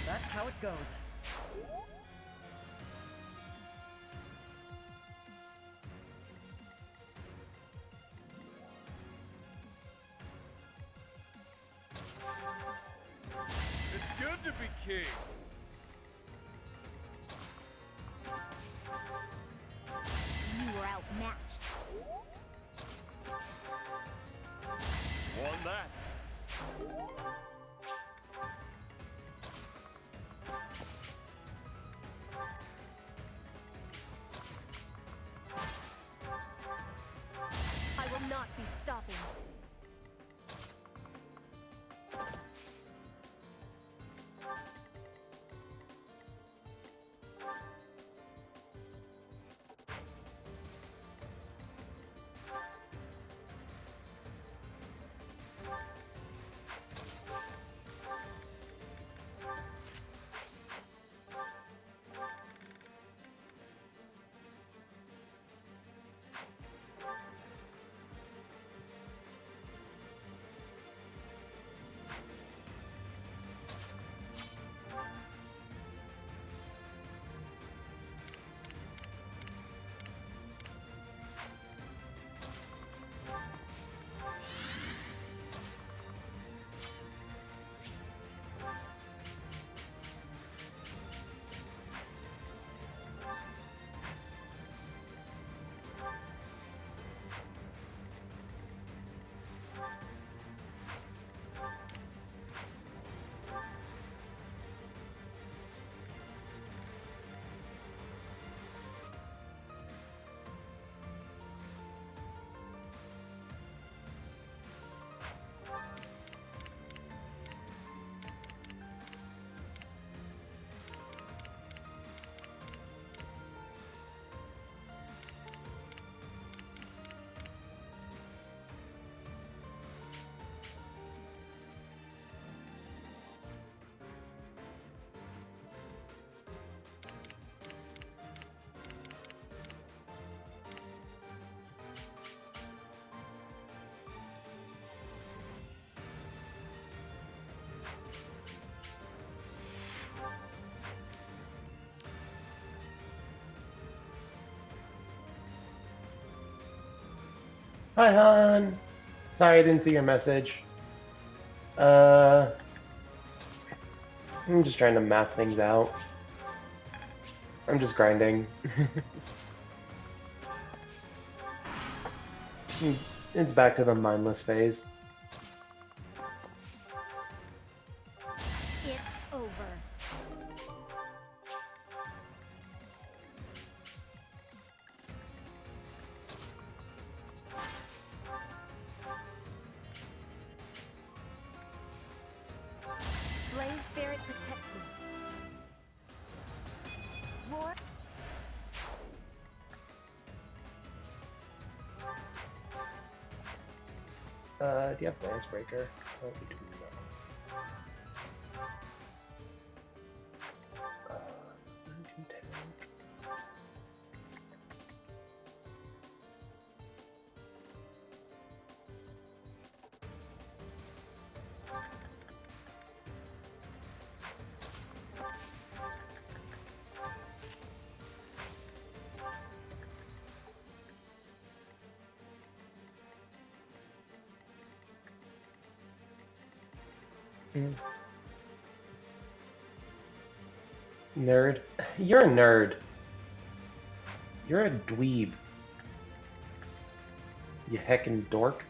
That's how it goes. It's good to be king. You were outmatched. Won that. I will not be stopping. Hi, hon. Sorry I didn't see your message. I'm just trying to map things out. I'm just grinding. It's back to the mindless phase. It's over. Flame Spirit, protect me. Do you have Lance Breaker? Oh, you do not. I can take. Nerd. You're a nerd. You're a dweeb. You heckin' dork.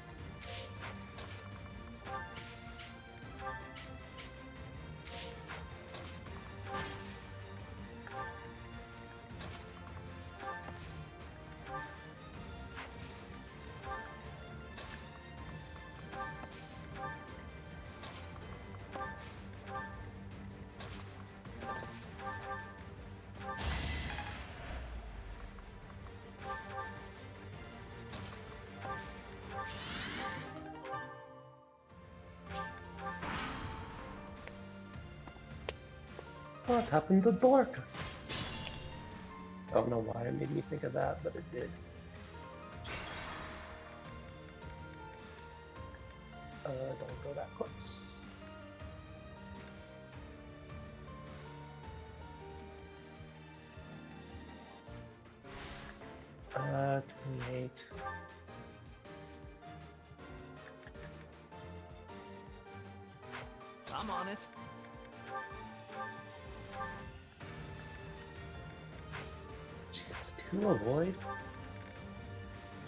What happened to Dorcas? I don't know why it made me think of that, but it did. Don't go that close. 28. I'm on it. Jesus, 2 avoid?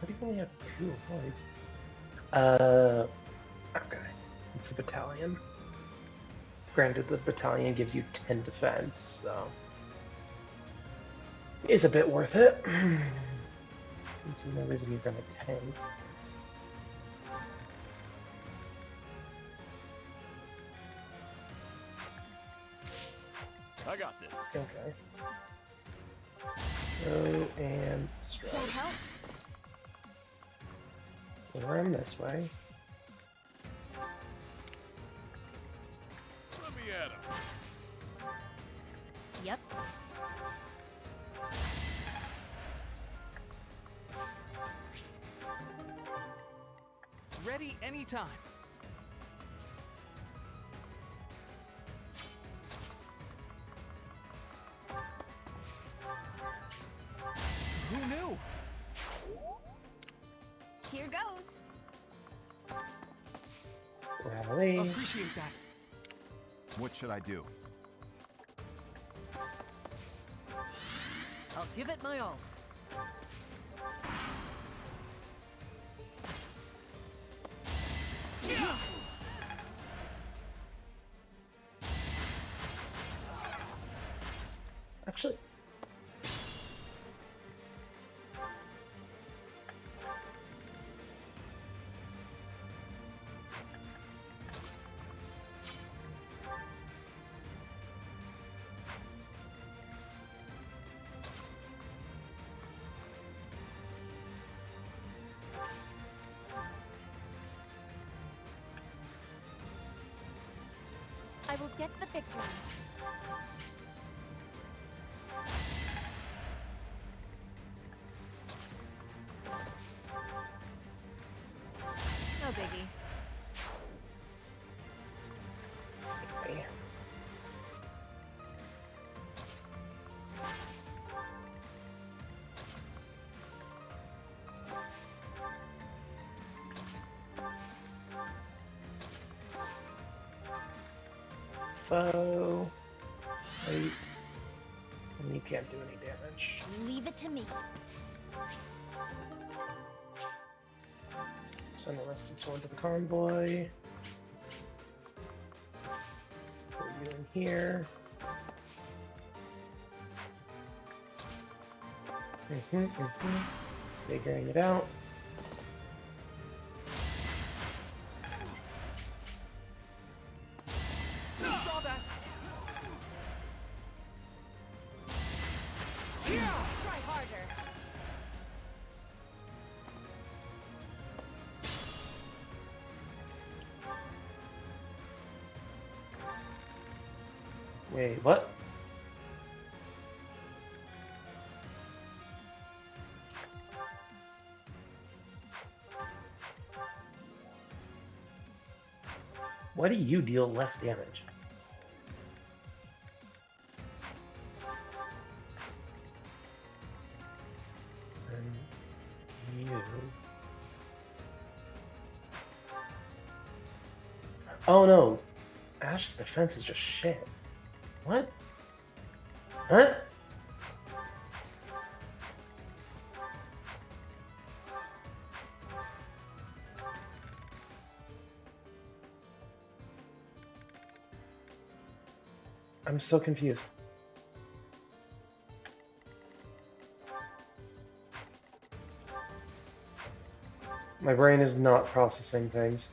How do you only have 2 avoid? Okay. It's a battalion. Granted, the battalion gives you 10 defense, so... It's a bit worth it. It's no reason you're gonna tank. I got this. Okay. Go and strike. That helps. Run this way. Let me at him. Yep. Ready anytime. Who knew? Here goes. Rally. Appreciate that. What should I do? I'll give it my all. Actually, I will get the victory. No biggie. okay. Bow. Wait. And you can't do any damage. Leave it to me. Send a rusted sword to the convoy. Put you in here. Figuring it out. Just saw that. Try harder. Wait, what? Why do you deal less damage? And you... Oh no! Ash's defense is just shit. What? Huh? I'm so confused. My brain is not processing things.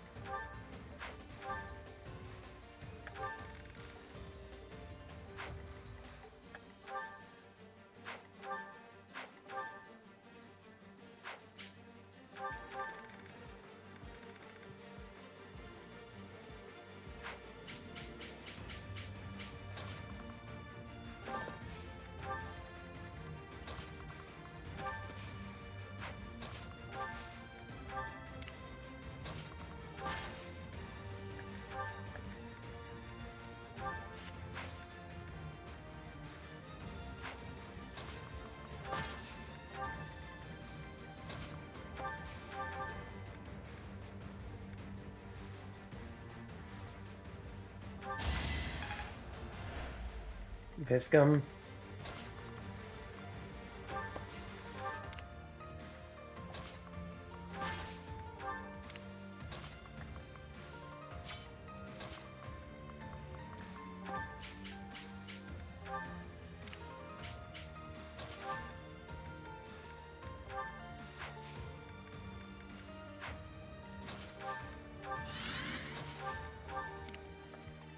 Viscum.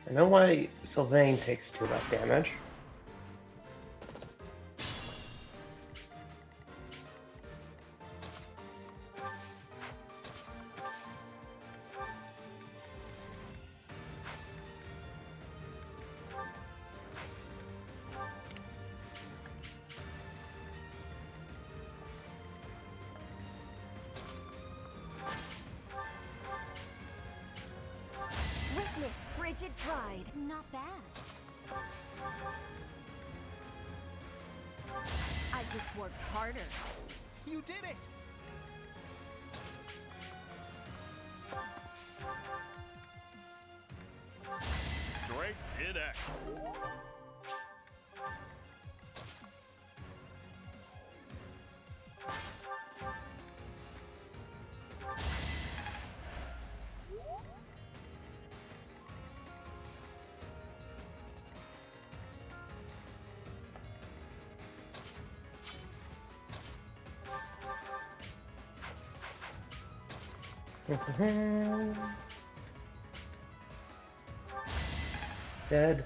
I know why Sylvain takes 2 less damage. Witness frigid pride. Not bad. I just worked harder. You did it! Strength in action. Dead.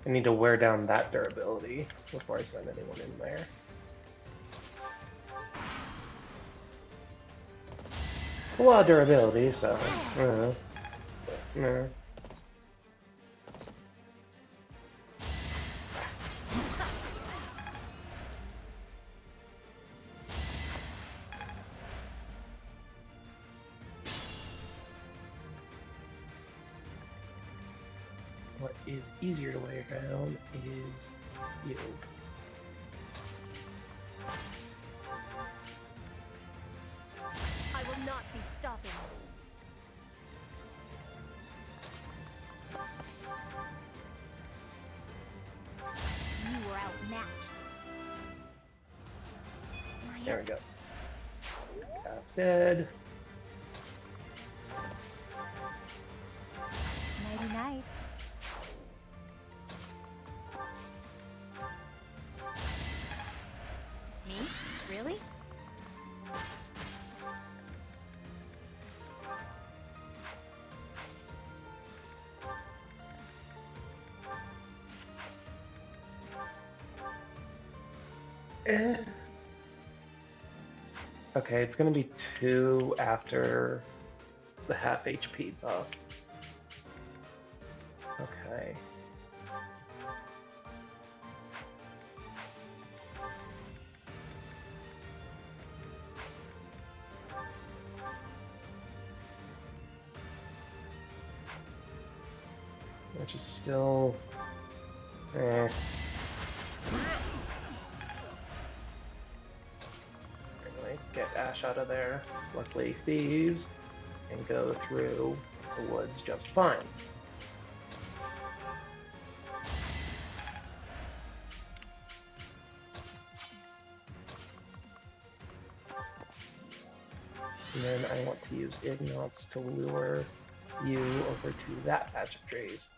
I need to wear down that durability before I send anyone in there. It's a lot of durability, so I don't know. No. What is easier to weigh down is you. I will not be stopping. You were outmatched. There we go. Cap's dead. Nighty night. Me? Really? Eh. Okay, it's gonna be 2 after the half HP buff. Okay. Which is still... eh. Anyway, get Ash out of there. Luckily, thieves can go through the woods just fine. And then I want to use Ignots to lure you over to that patch of trees.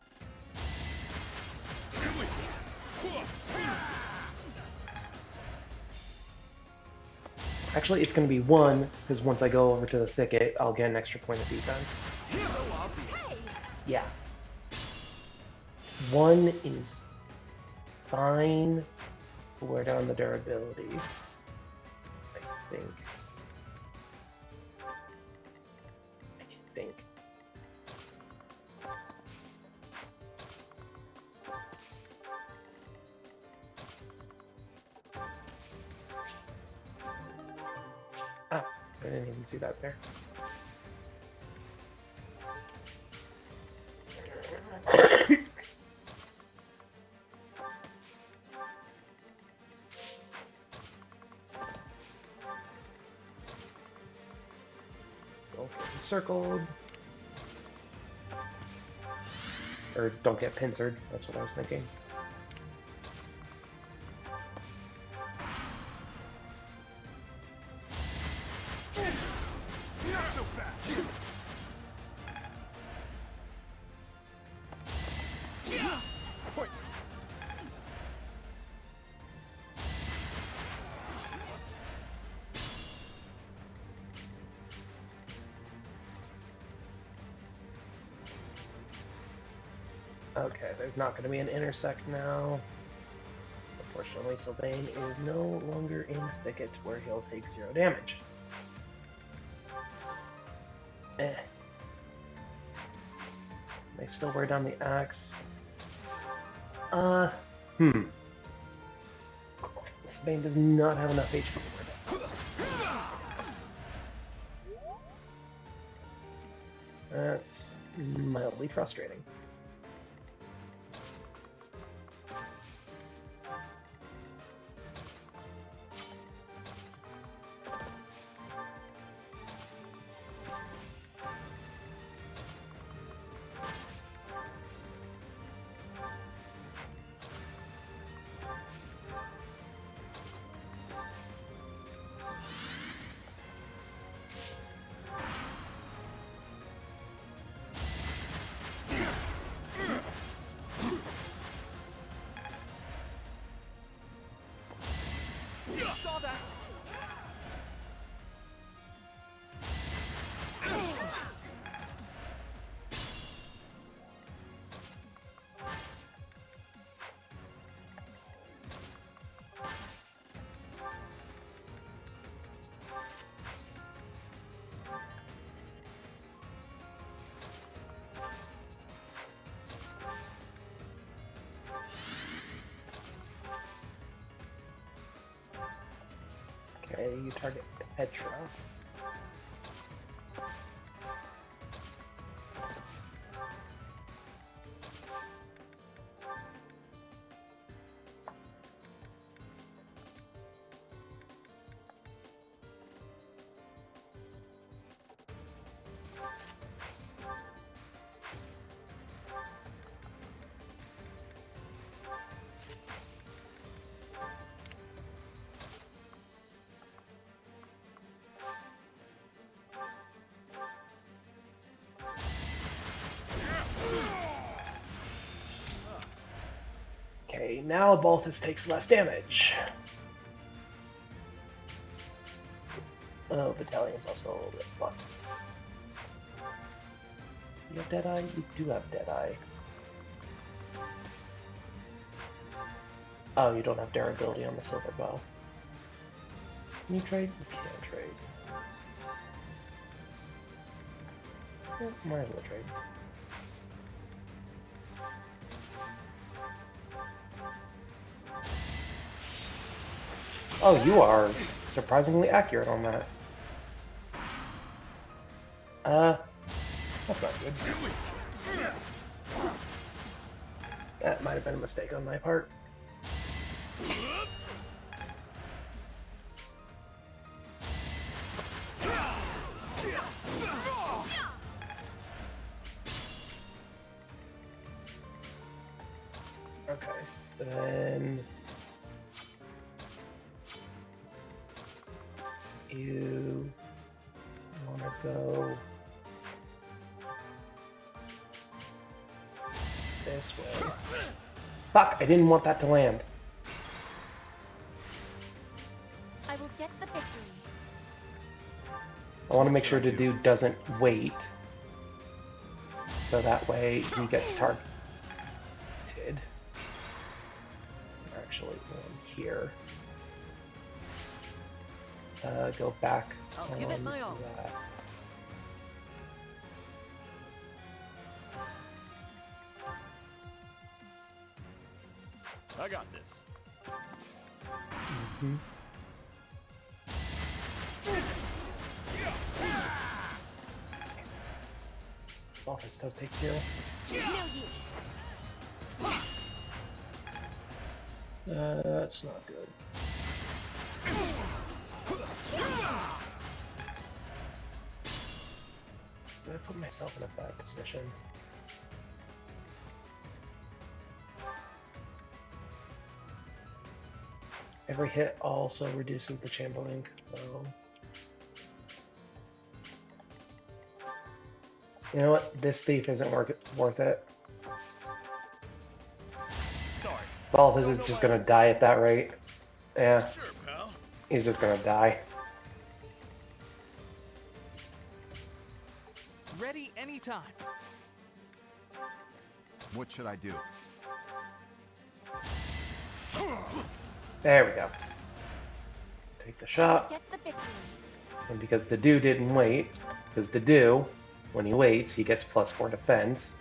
Actually, it's going to be 1, because once I go over to the thicket, I'll get an extra point of defense. So obvious. Yeah. 1 is fine. Wear down the durability. I think. Ah, I didn't even see that there. Don't get encircled. Or don't get pincered, that's what I was thinking. Not so fast. Pointless. Okay, there's not going to be an intersect now. Unfortunately, Sylvain is no longer in Thicket, where he'll take 0 damage. Eh. They still wear down the axe. Sylvain does not have enough HP to wear down this. That's mildly frustrating. You saw that? Okay, you target Petra. Okay, now Balthus takes less damage. Oh, Battalion's also a little bit fucked. You have Deadeye? You do have Deadeye. Oh, you don't have durability on the silver bow. Can you trade? You can't trade. Well, might as well trade. Oh, you are surprisingly accurate on that. That's not good. That might have been a mistake on my part. Okay, then you want to go this way. Fuck, I didn't want that to land. I will get the victory. I want to make sure the dude doesn't wait, so that way he gets targeted. Actually, one here. Go back I'll on give it my all. that. I got this. Mm-hmm. Well, this does take two. No use. That's not good. I put myself in a bad position. Every hit also reduces the chamberlain. You know what? This thief isn't worth it. Sorry. Balthus is just gonna die at that rate. Yeah. Sure, pal. He's just gonna die. Ready anytime. What should I do? There we go. Take the shot. Get the victory. And because the do didn't wait, because the do, when he waits, he gets +4 defense.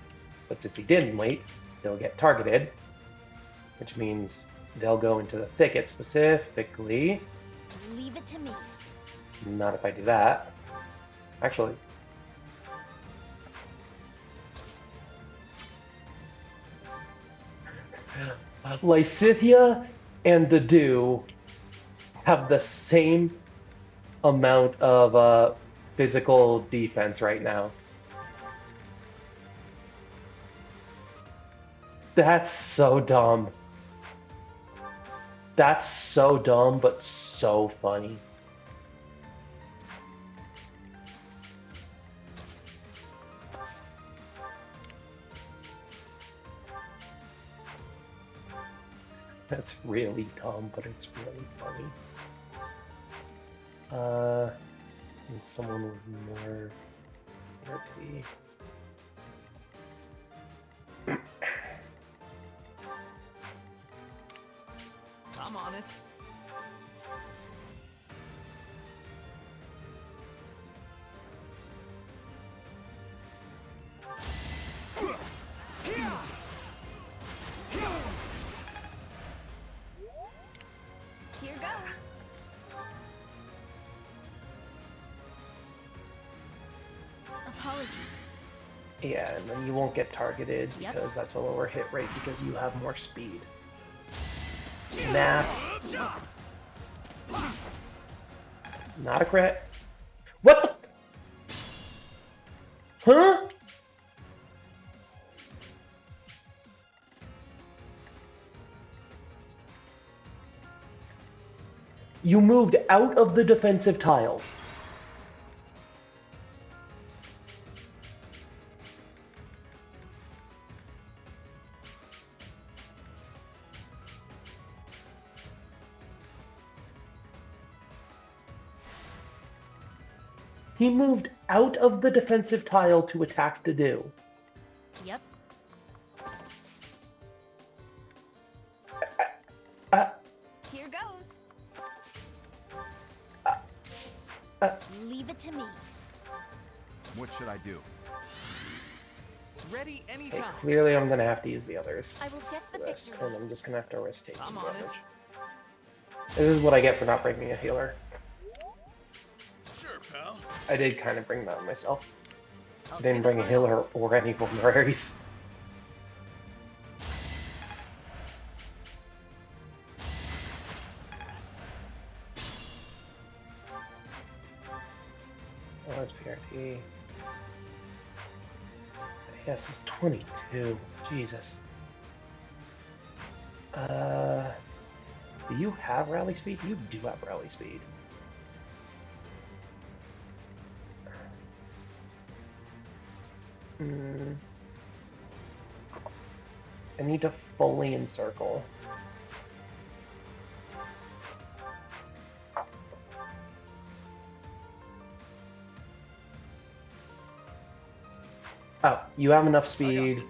But since he didn't wait, they'll get targeted, which means they'll go into the thicket specifically. Leave it to me. Not if I do that. Actually. Lysithia and the Dew have the same amount of physical defense right now. That's so dumb. That's so dumb, but so funny. That's really dumb, but it's really funny. Need someone with more RP. I'm on it. Here goes. Apologies. Yeah, and then you won't get targeted Yep. because that's a lower hit rate because you have more speed. Math. Not a crit. What the? Huh? You moved out of the defensive tile. He moved out of the defensive tile to attack Dedu. Yep. Here goes. Leave it to me. What should I do? Ready Okay, anytime. clearly I'm gonna have to use the others I will get the for this, victory. and I'm just gonna have to risk taking I'm on damage. it. This is what I get for not bringing a healer. Sure, pal. I did kind of bring that myself. I'll I didn't give bring it a my healer or any vulneraries. Oh, that's PRT. Yes, it's 22. Jesus. Do you have rally speed? You do have rally speed. I need to fully encircle. Oh, you have enough speed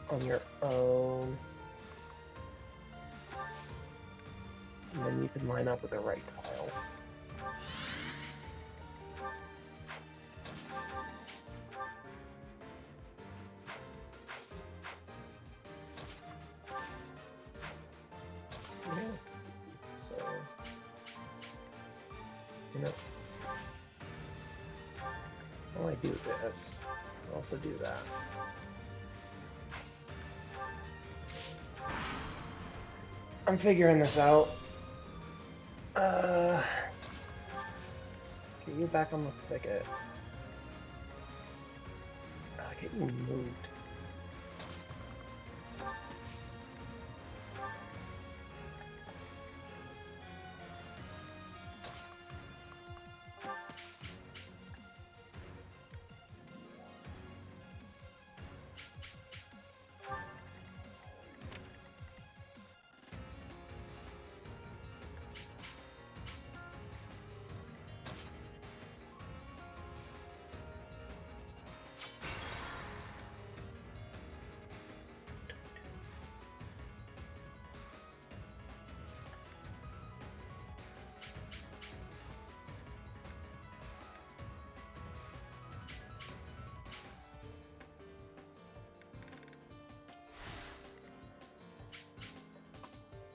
on your own. And then you can line up with the right tile. Yeah. So, you know, while I do this, I'll also do that. I'm figuring this out. Get you back on the thicket. Get you moved.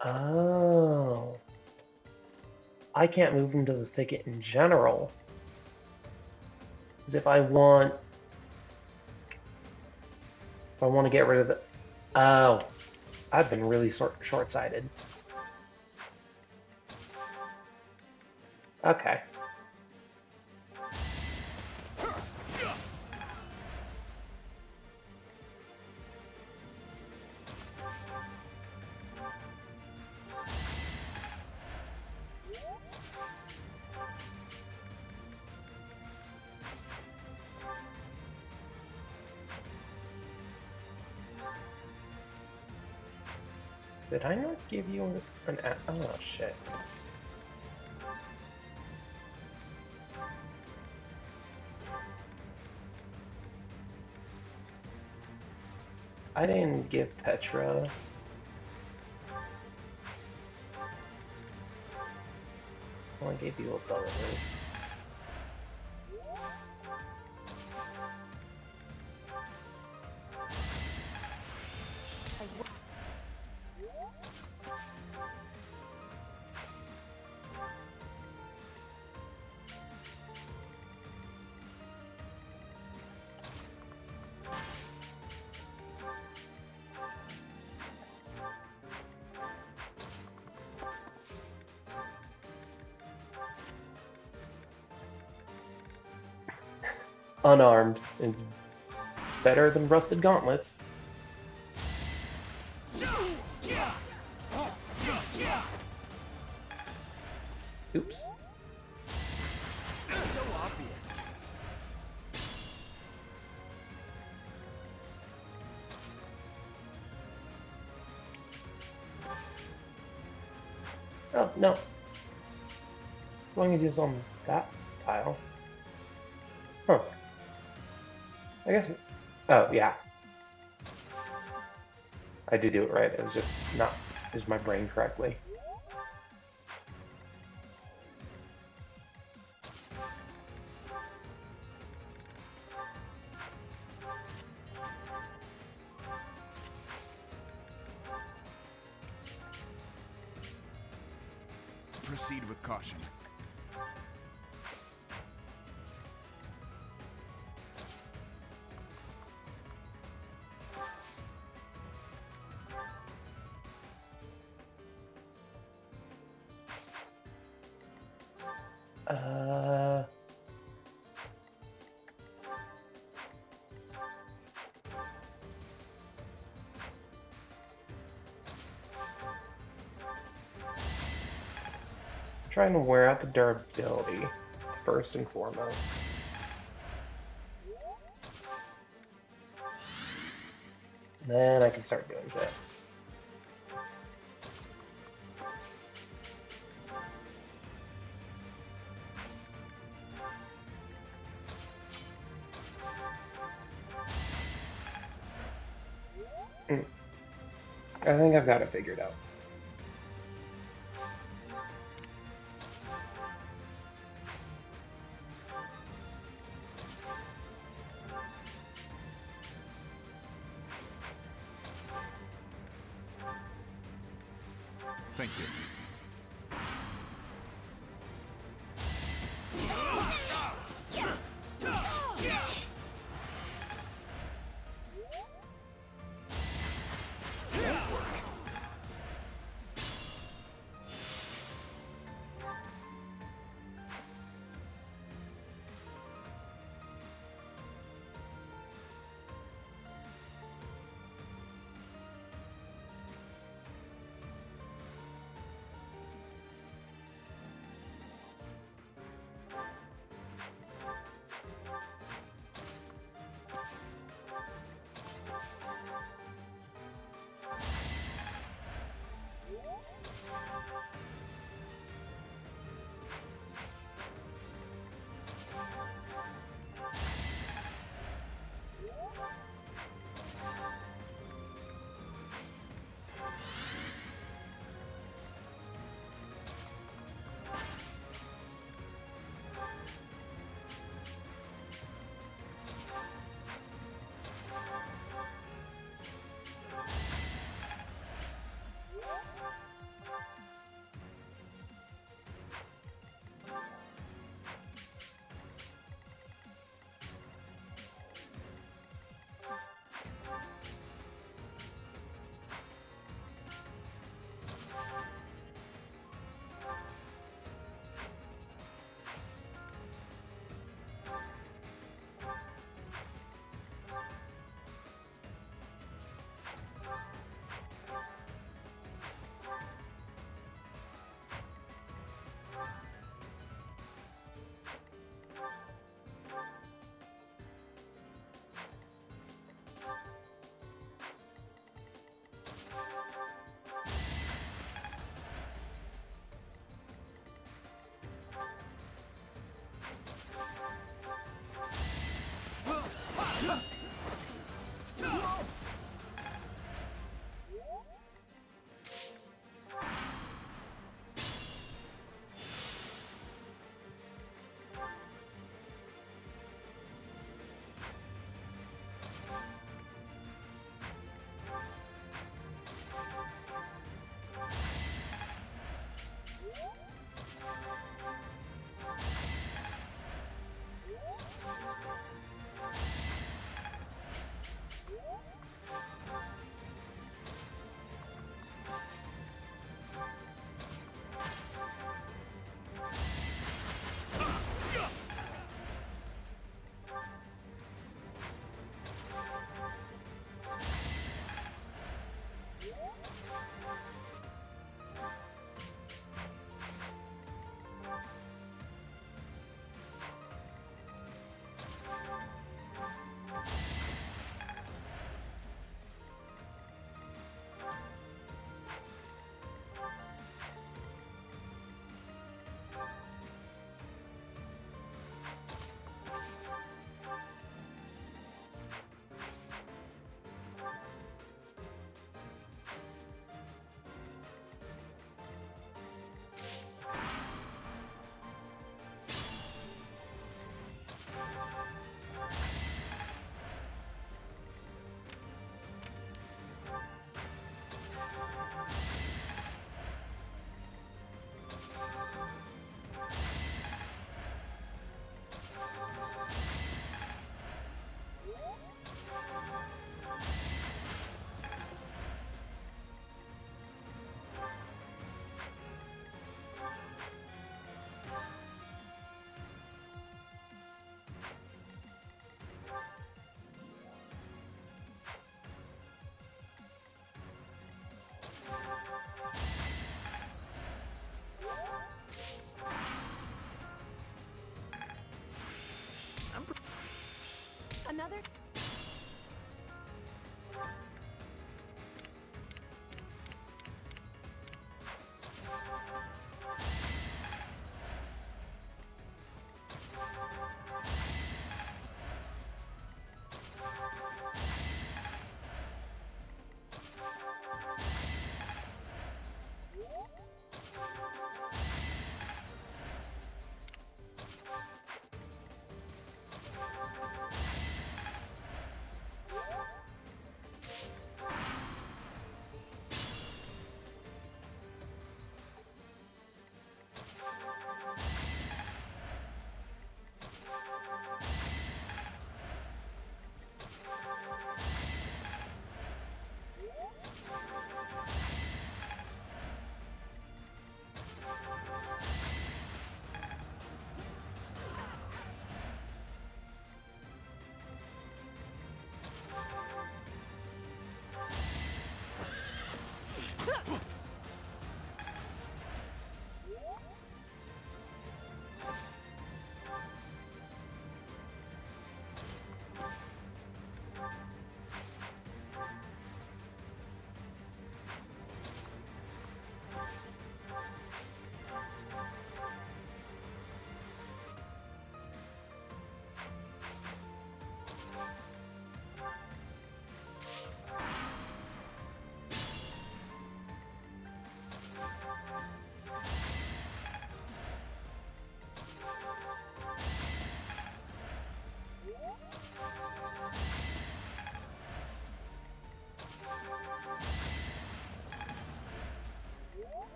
Oh. I can't move into the thicket in general. Because if I want to get rid of the... Oh. I've been really short-sighted. Okay. Did I not give you an... Oh, shit. I didn't give Petra... Well, I gave you a bonus. Unarmed. It's better than rusted gauntlets. Oops. So obvious. Oh, no. As long as he's on that tile. Huh. I guess... Oh, yeah. I did do it right. It was just not... Used my brain correctly. proceed with caution. Trying to wear out the durability first and foremost. Then I can start doing shit. I think I've got it figured out. Thank you.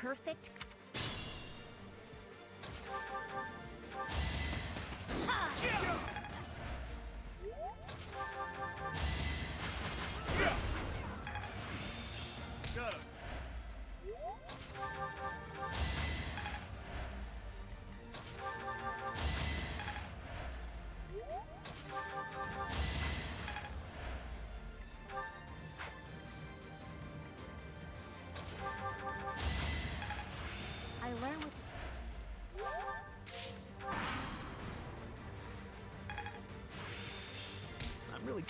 perfect. Got him. I learn with. I'm really.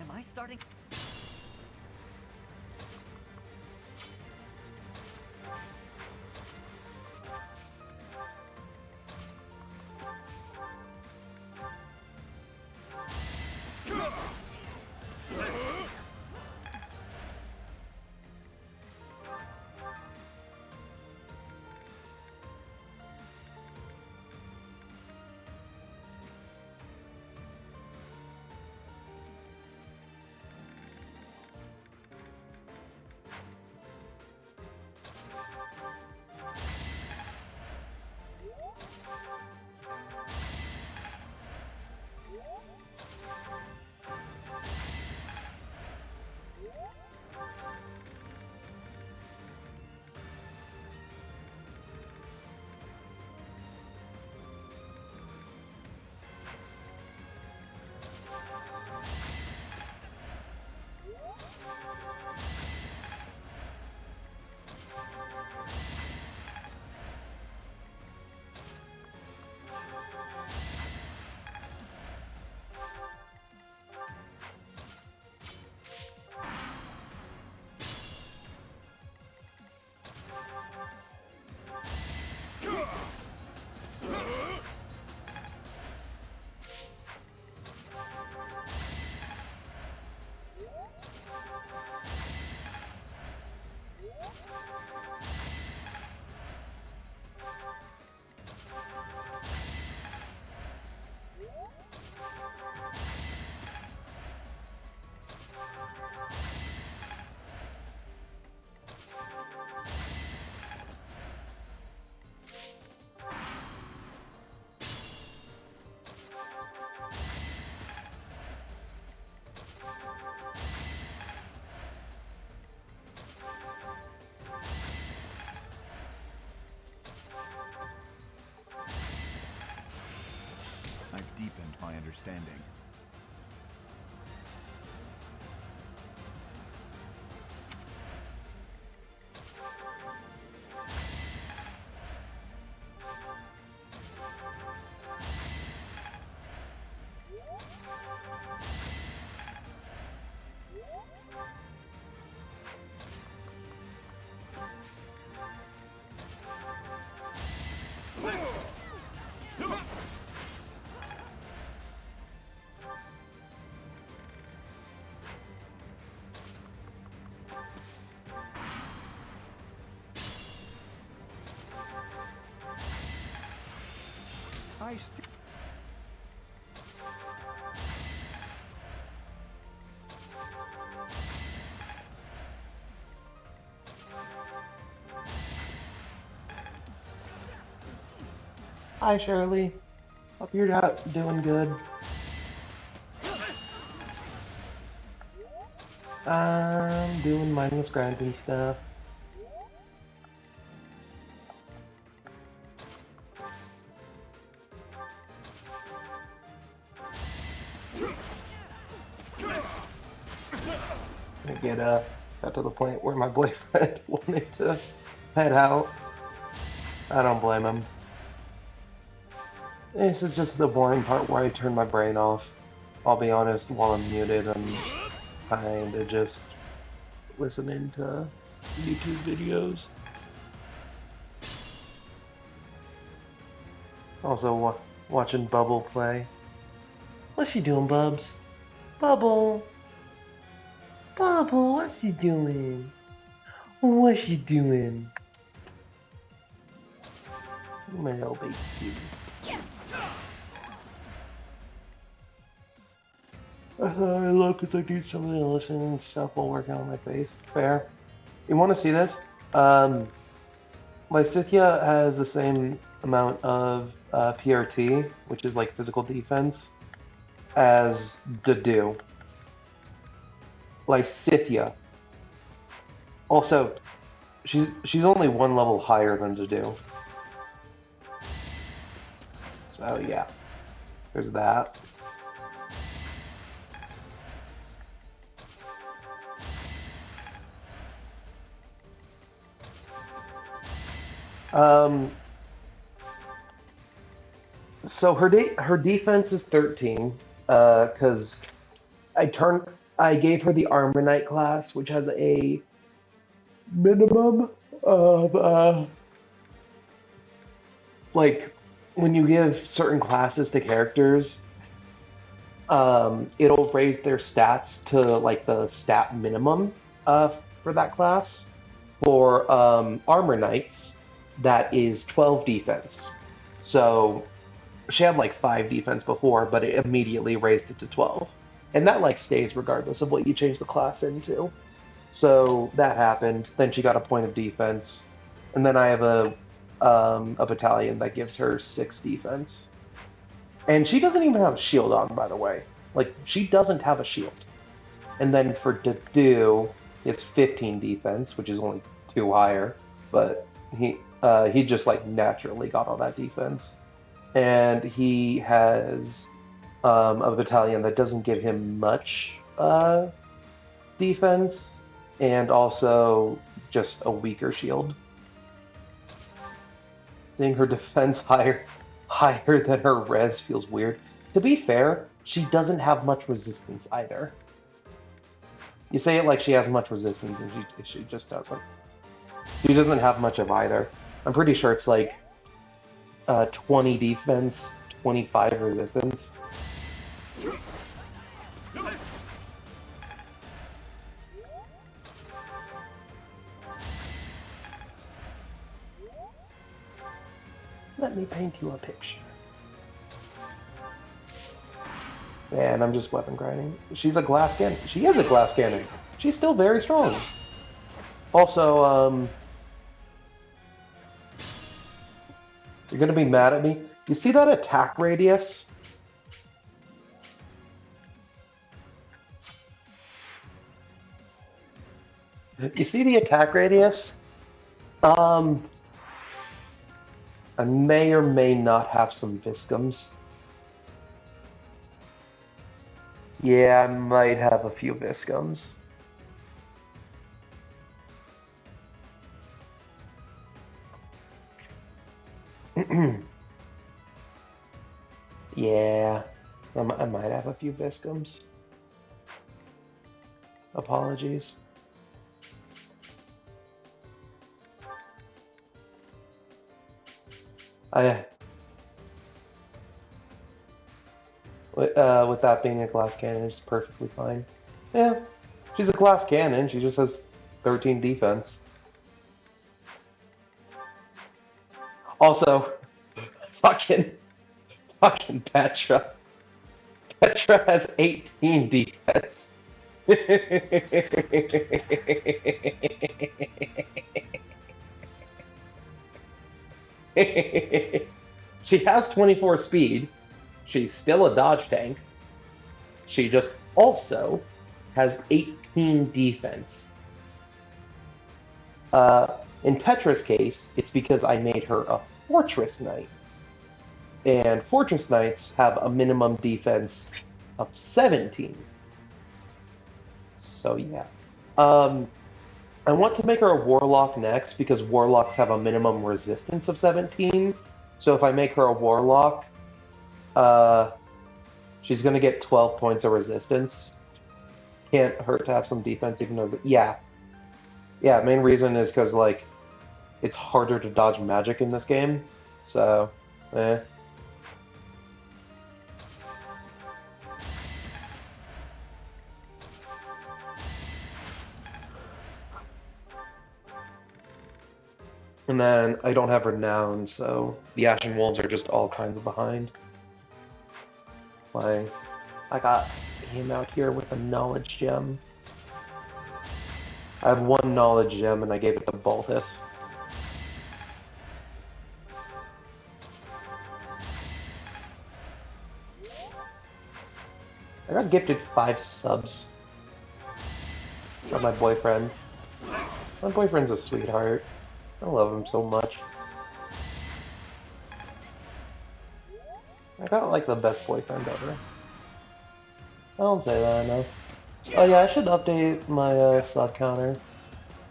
Am I starting? deepened my understanding. I still... Hi, Shirley. Hope you're doing good. I'm doing mindless grinding stuff. I get got to the point where my boyfriend wanted to head out. I don't blame him. This is just the boring part where I turn my brain off. I'll be honest, while I'm muted, I'm kinda just listening to YouTube videos. Also watching Bubble play. What's she doing, Bubs? Bubble! Bubble, what's she doing? What's she doing? My little baby. I thought I'd look because I need somebody to listen and stuff while working on my face. Fair. You want to see this? Lysithia has the same amount of PRT, which is like physical defense, as Dedue. Lysithia. Also, she's only one level higher than Dedue. So yeah, there's that. So her defense is 13, because I gave her the Armor Knight class, which has a minimum of like when you give certain classes to characters, it'll raise their stats to like the stat minimum for that class. For Armor Knights, that is 12 defense. So she had like 5 defense before, but it immediately raised it to 12. And that like stays regardless of what you change the class into. So that happened. Then she got a point of defense. And then I have a battalion that gives her 6 defense. And she doesn't even have a shield on, by the way. Like, she doesn't have a shield. And then for Dedue, he has 15 defense, which is only 2 higher. But he just like naturally got all that defense. And he has a battalion that doesn't give him much defense, and also just a weaker shield. Seeing her defense higher than her res feels weird. To be fair, she doesn't have much resistance either. You say it like she has much resistance, and she just doesn't. She doesn't have much of either. I'm pretty sure it's like 20 defense, 25 resistance. Let me paint you a picture. Man, I'm just weapon grinding. She's a glass cannon. She is a glass cannon. She's still very strong. Also, you're gonna be mad at me. You see that attack radius? You see the attack radius? I may or may not have some Viscums. Yeah, I might have a few Viscums. Yeah, I might have a few Viscums. Apologies. With that being a glass cannon, it's perfectly fine. Yeah, she's a glass cannon. She just has 13 defense. Also, fucking Petra. Petra has 18 defense. She has 24 speed. She's still a dodge tank. She just also has 18 defense. In Petra's case, it's because I made her a Fortress Knight. And Fortress Knights have a minimum defense of 17. So yeah. I want to make her a Warlock next because Warlocks have a minimum resistance of 17. So if I make her a Warlock, she's going to get 12 points of resistance. Can't hurt to have some defense even though... Yeah. Yeah, main reason is because, like, it's harder to dodge magic in this game. So, eh. And then I don't have Renown, so the Ashen Wolves are just all kinds of behind. Like, I got him out here with a Knowledge Gem. I have one Knowledge Gem and I gave it to Baltus. I got gifted 5 subs by my boyfriend. My boyfriend's a sweetheart. I love him so much. I got like the best boyfriend ever. I don't say that enough. Oh yeah, I should update my sub counter.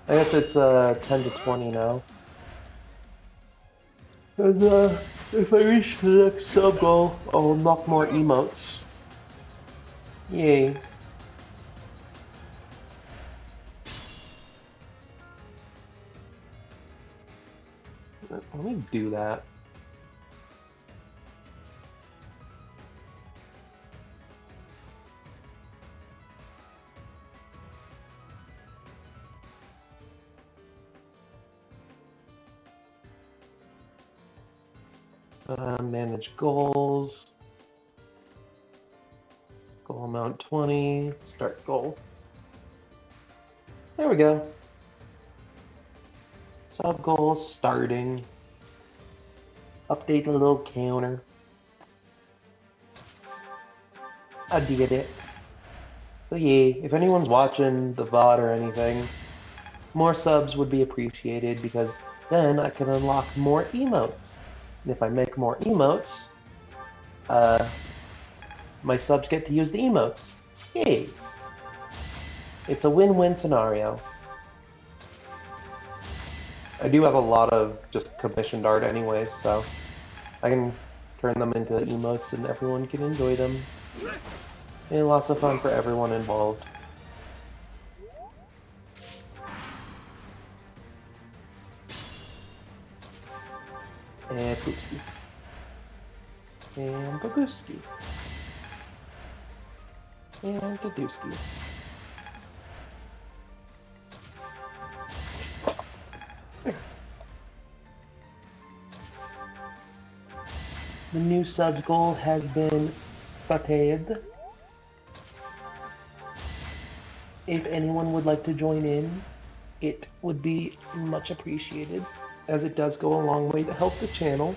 I guess it's 10 to 20 now. And if I reach the next sub goal, I'll unlock more emotes. Yay. Let me do that. Manage goals. Goal amount 20. Start goal. There we go. Sub goal starting. Update the little counter. I did it. So yeah, if anyone's watching the VOD or anything, more subs would be appreciated because then I can unlock more emotes. And if I make more emotes, my subs get to use the emotes. Yay! It's a win-win scenario. I do have a lot of just commissioned art anyways, so I can turn them into emotes and everyone can enjoy them. And lots of fun for everyone involved. And Poopski. And Babooski. And Gadooski. The new sub goal has been started. If anyone would like to join in, it would be much appreciated, as it does go a long way to help the channel.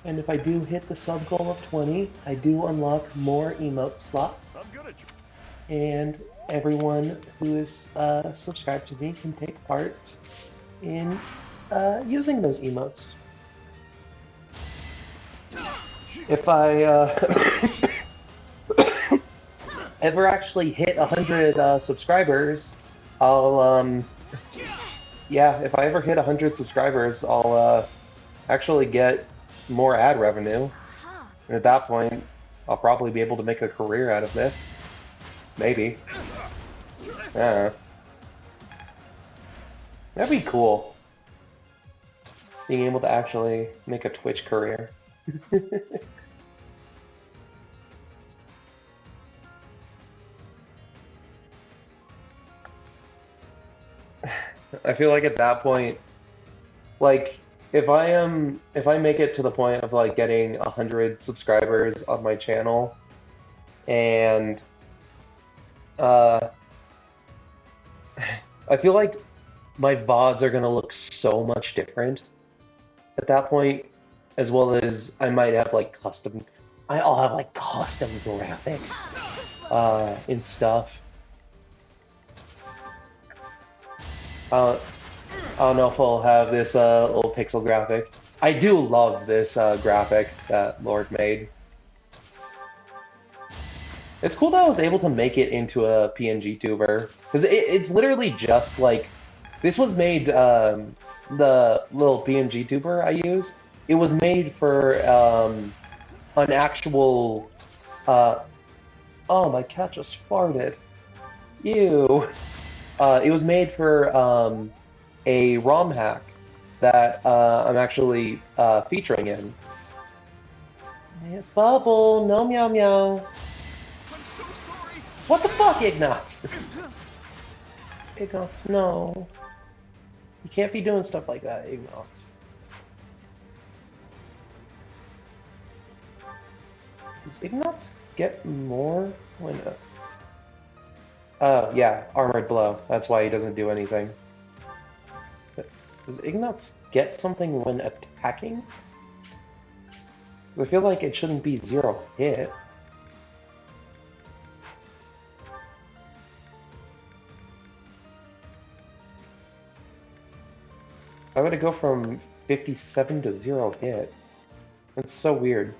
And if I do hit the sub goal of 20, I do unlock more emote slots. And everyone who is subscribed to me can take part in using those emotes. if I ever actually hit 100 subscribers, I'll yeah, if I ever hit 100 subscribers, I'll actually get more ad revenue. And at that point, I'll probably be able to make a career out of this. Maybe. Yeah. That'd be cool. Being able to actually make a Twitch career. I feel like at that point, like if I make it to the point of like getting 100 subscribers on my channel, and I feel like my VODs are gonna look so much different at that point, as well as I might have like custom. I'll have like custom graphics and stuff. I don't know if I'll have this little pixel graphic. I do love this graphic that Lord made. It's cool that I was able to make it into a PNG tuber, because it's literally just like this was made. The little PNG tuber I use, it was made for an actual. Oh, my cat just farted. Ew. It was made for a ROM hack that I'm actually featuring in. Bubble, no meow meow. What the fuck, Ignatz? Ignatz, no. You can't be doing stuff like that, Ignatz. Does Ignatz get more when... Oh, yeah, Armored Blow. That's why he doesn't do anything. Does Ignatz get something when attacking? I feel like it shouldn't be 0 hit. Why would it go from 57 to 0 hit? That's so weird.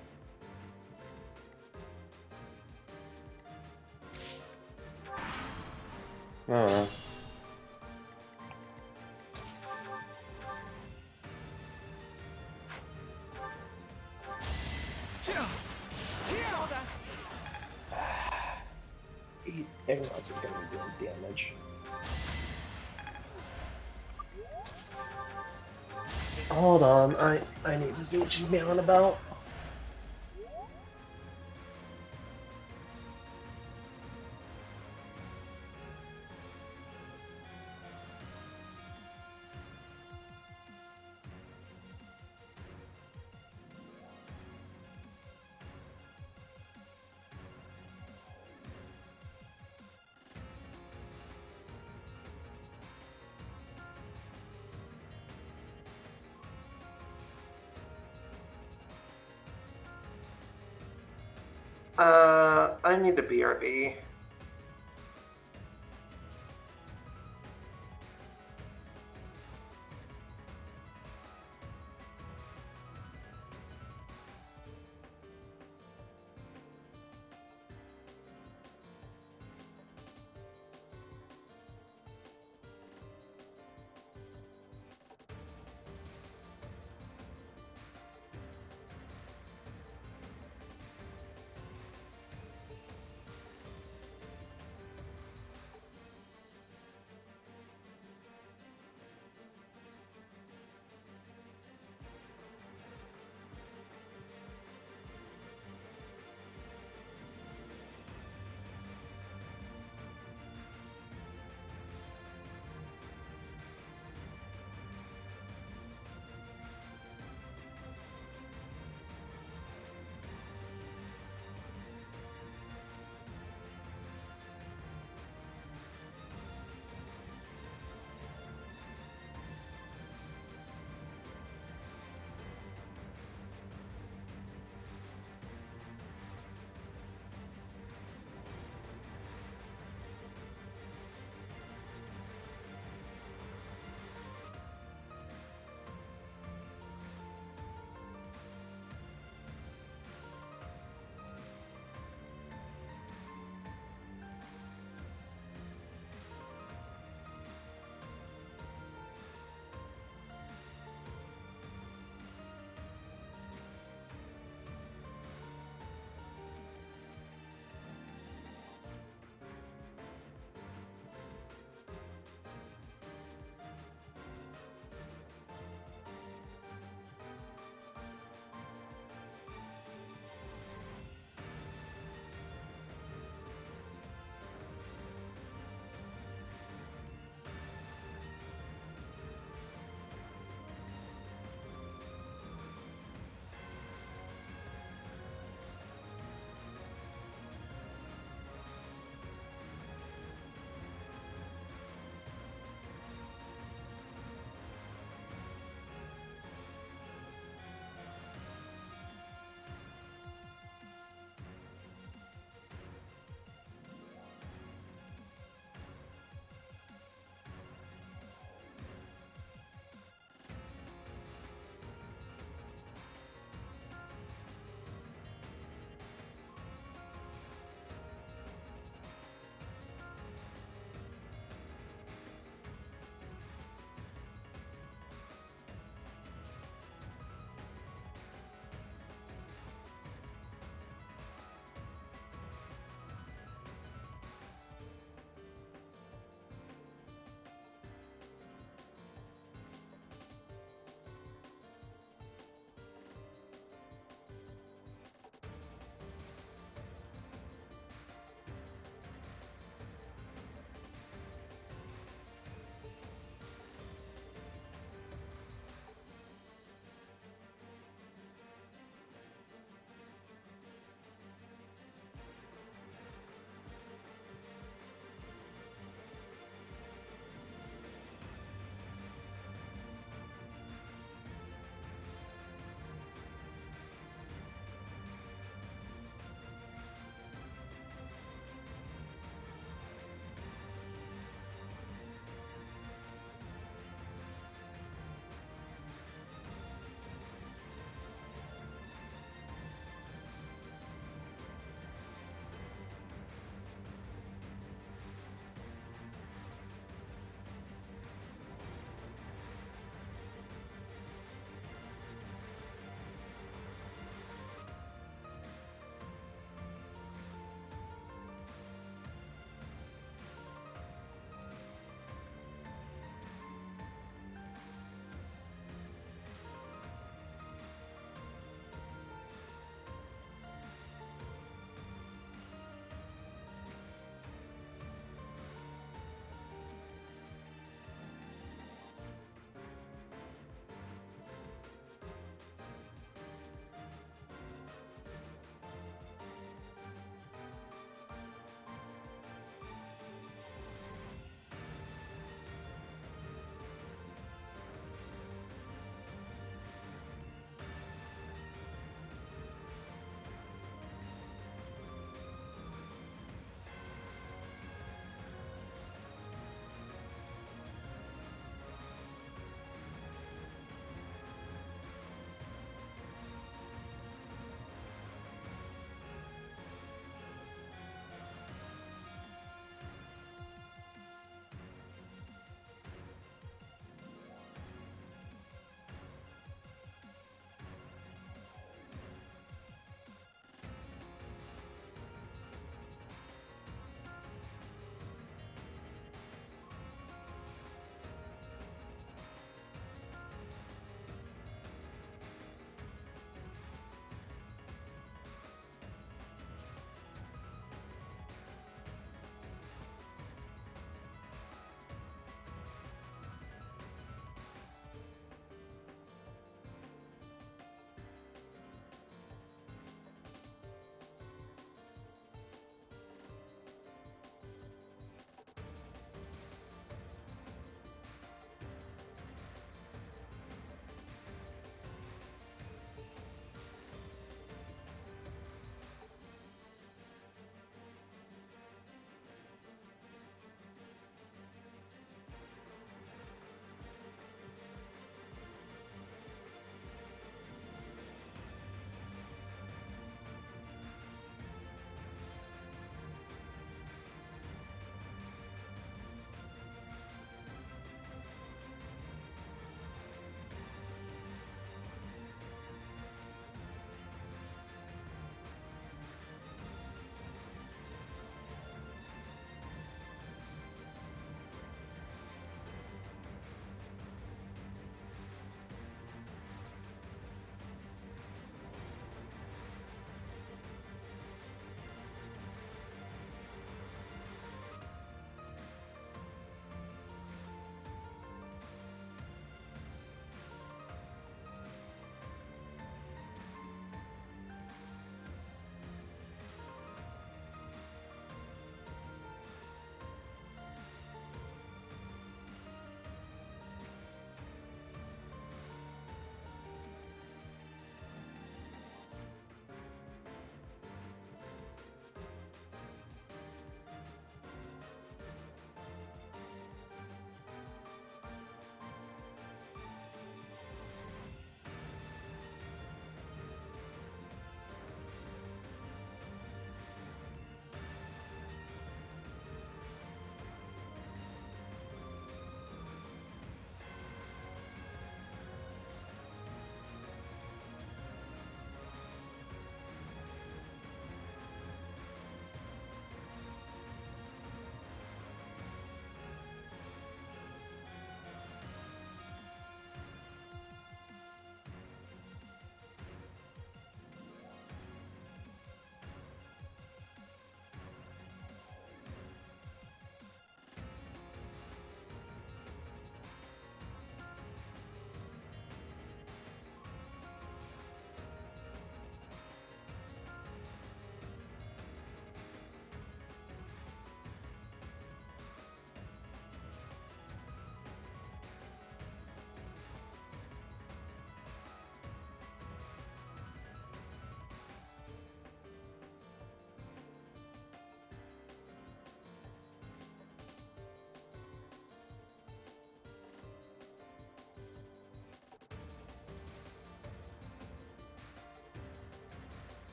I don't know. Everyone else is gonna be doing damage. Hold on, I need to see what she's meowing about. I need to BRB.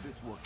this work.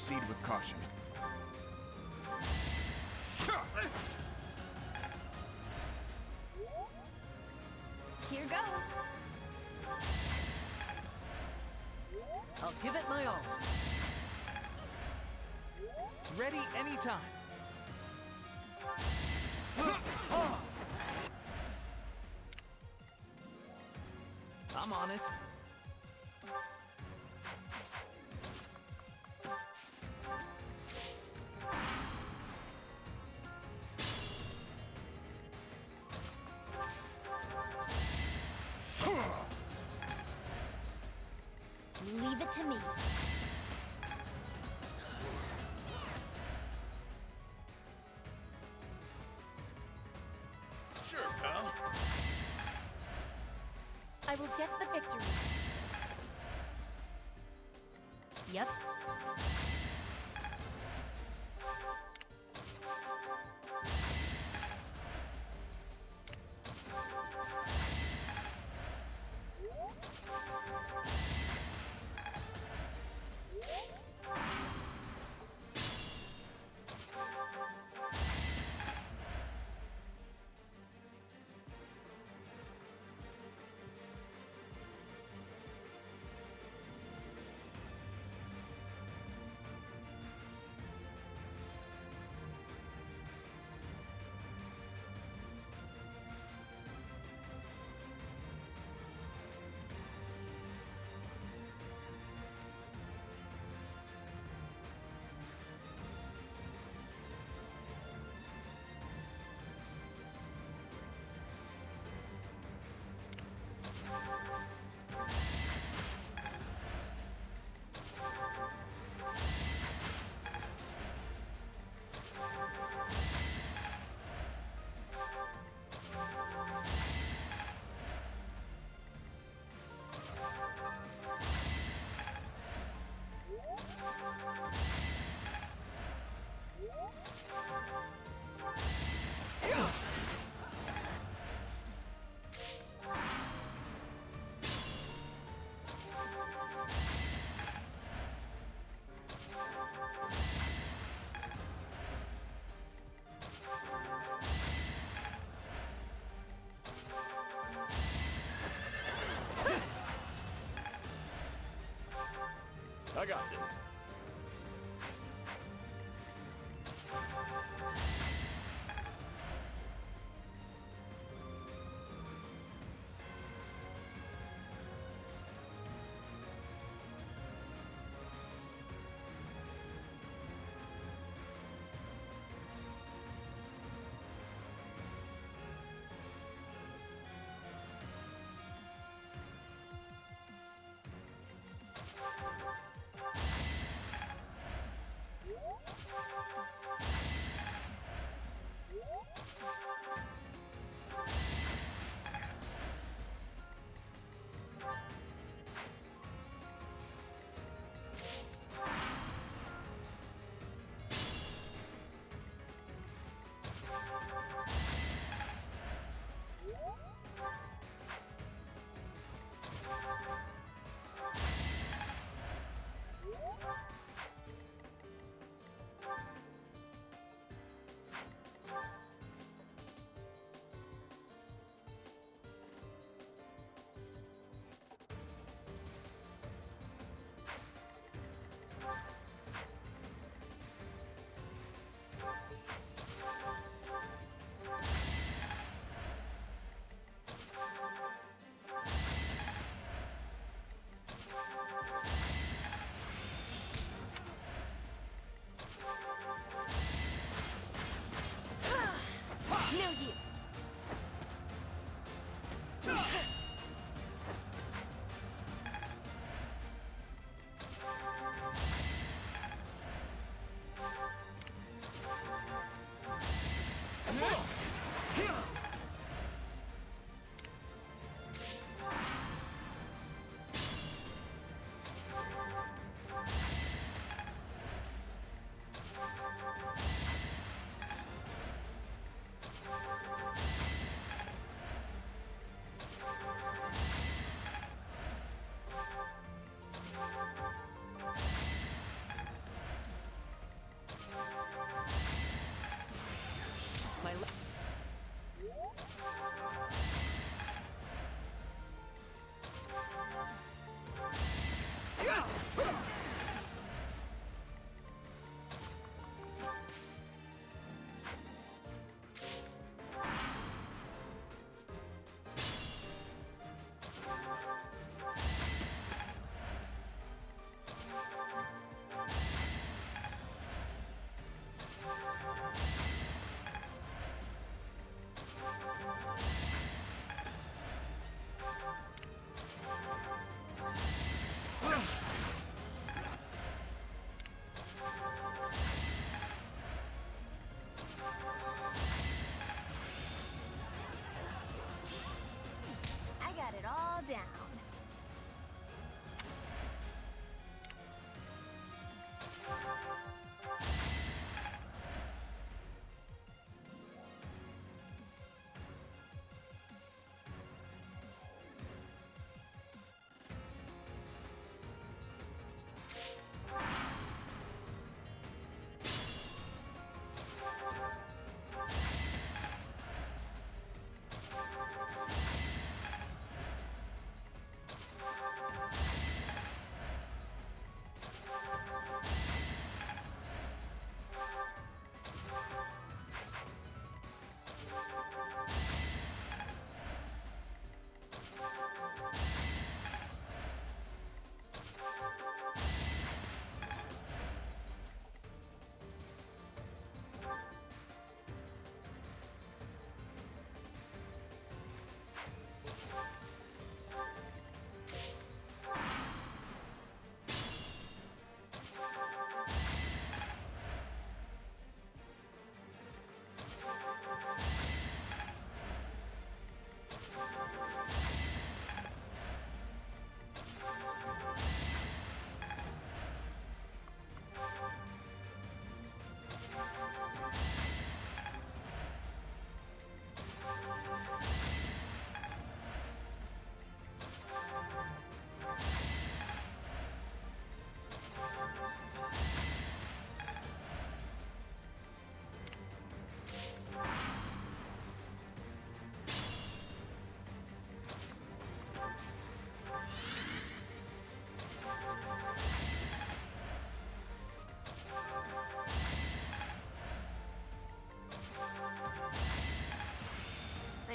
proceed with caution. Here goes. I'll give it my all. Ready anytime. I'm on it. Leave it to me. Sure, pal. I will get the victory. Yep. I got this. No use.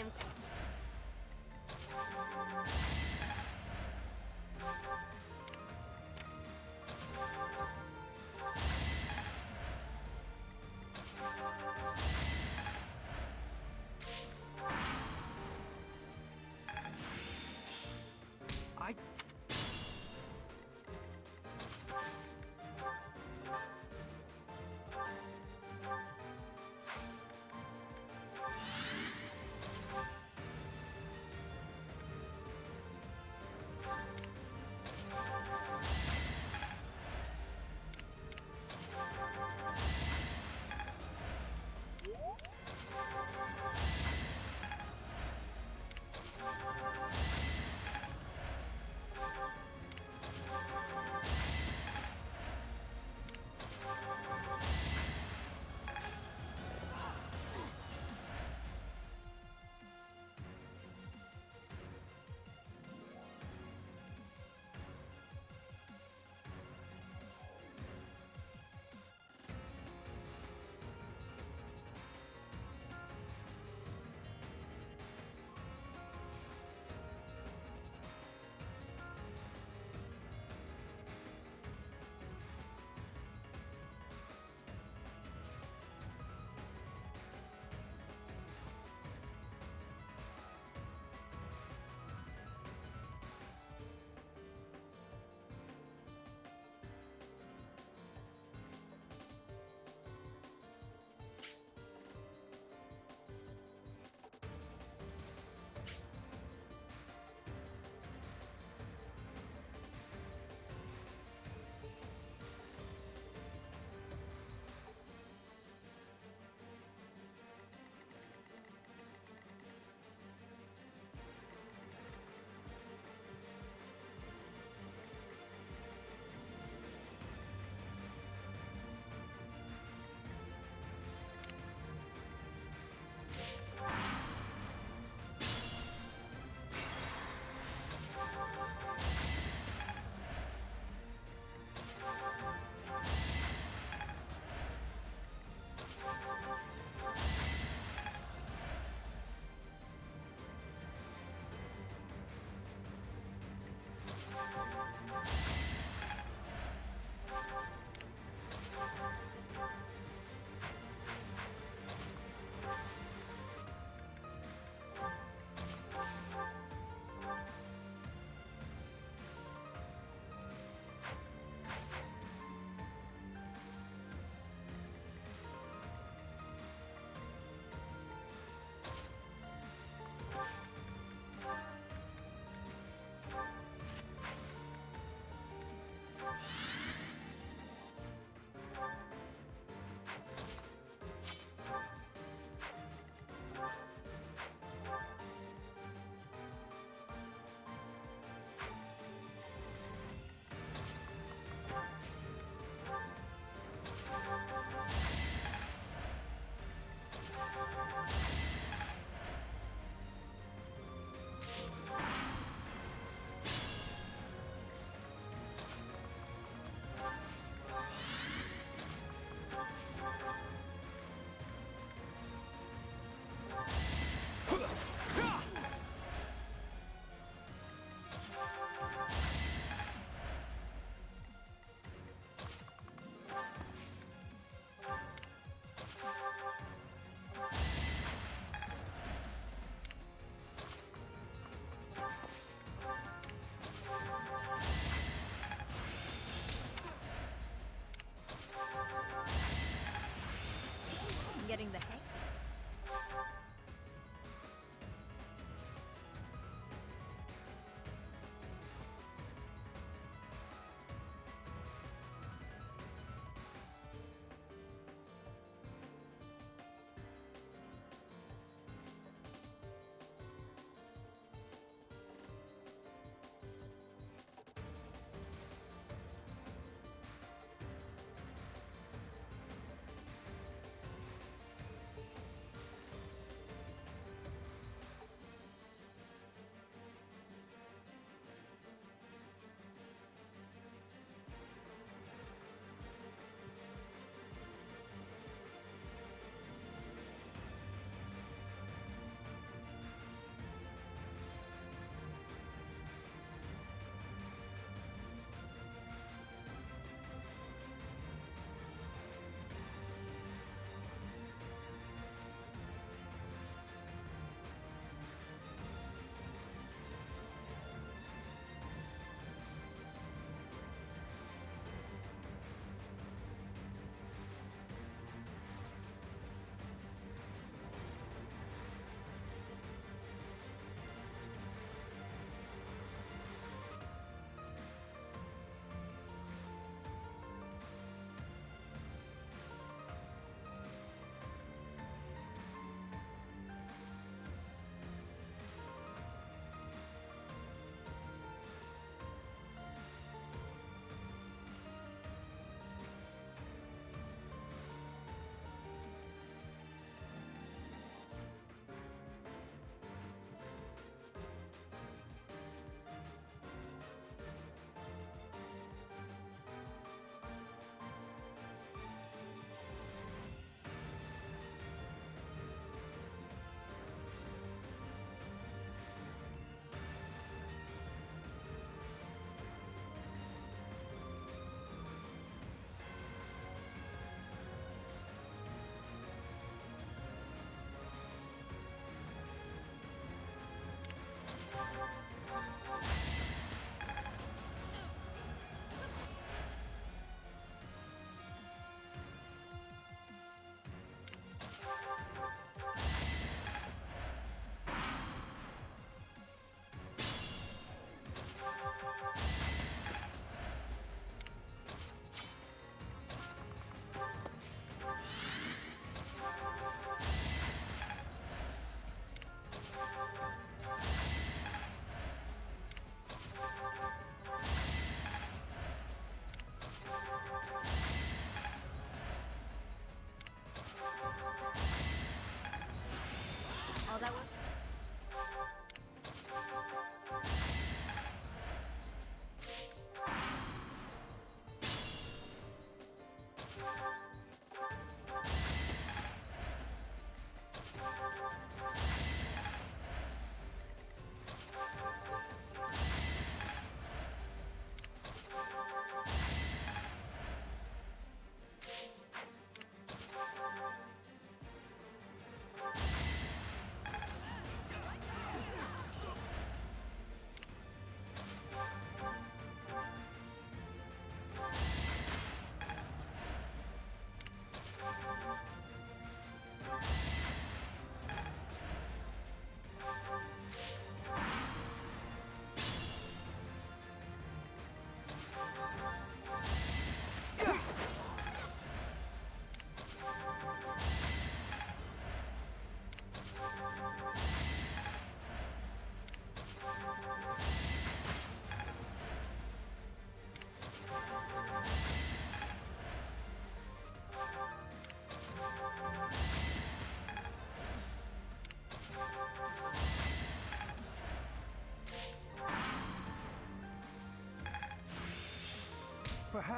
am. I...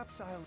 Perhaps I'll...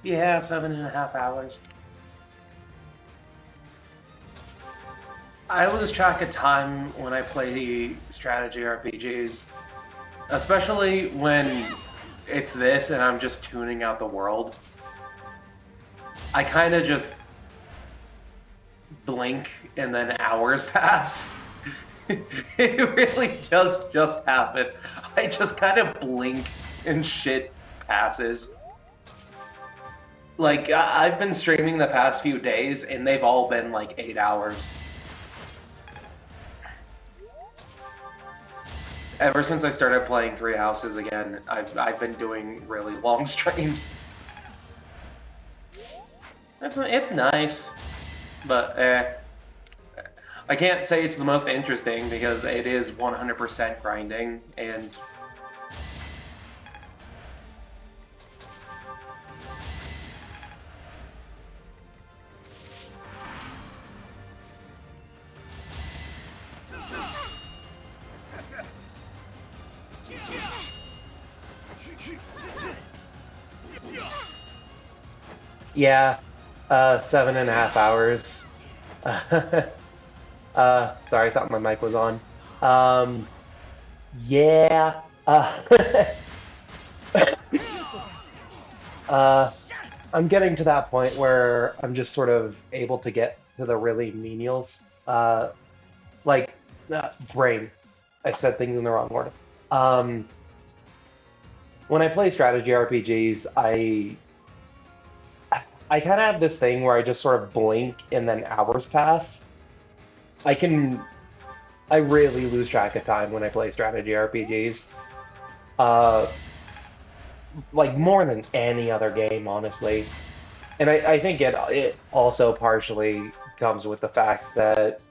Yeah, 7.5 hours. I lose track of time when I play the strategy RPGs, especially when it's this and I'm just tuning out the world. I kind of just blink and then hours pass. It really just happen. I just kind of blink and shit passes. Like, I've been streaming the past few days and they've all been like 8 hours. Ever since I started playing Three Houses again, I've been doing really long streams. It's nice, but I can't say it's the most interesting because it is 100% grinding and yeah, 7.5 hours. Sorry, I thought my mic was on. Yeah. I'm getting to that point where I'm just sort of able to get to the really menials. Like, brain. I said things in the wrong order. When I play strategy RPGs, I kind of have this thing where I just sort of blink and then hours pass. I really lose track of time when I play strategy RPGs. Like more than any other game, honestly. And I think it also partially comes with the fact that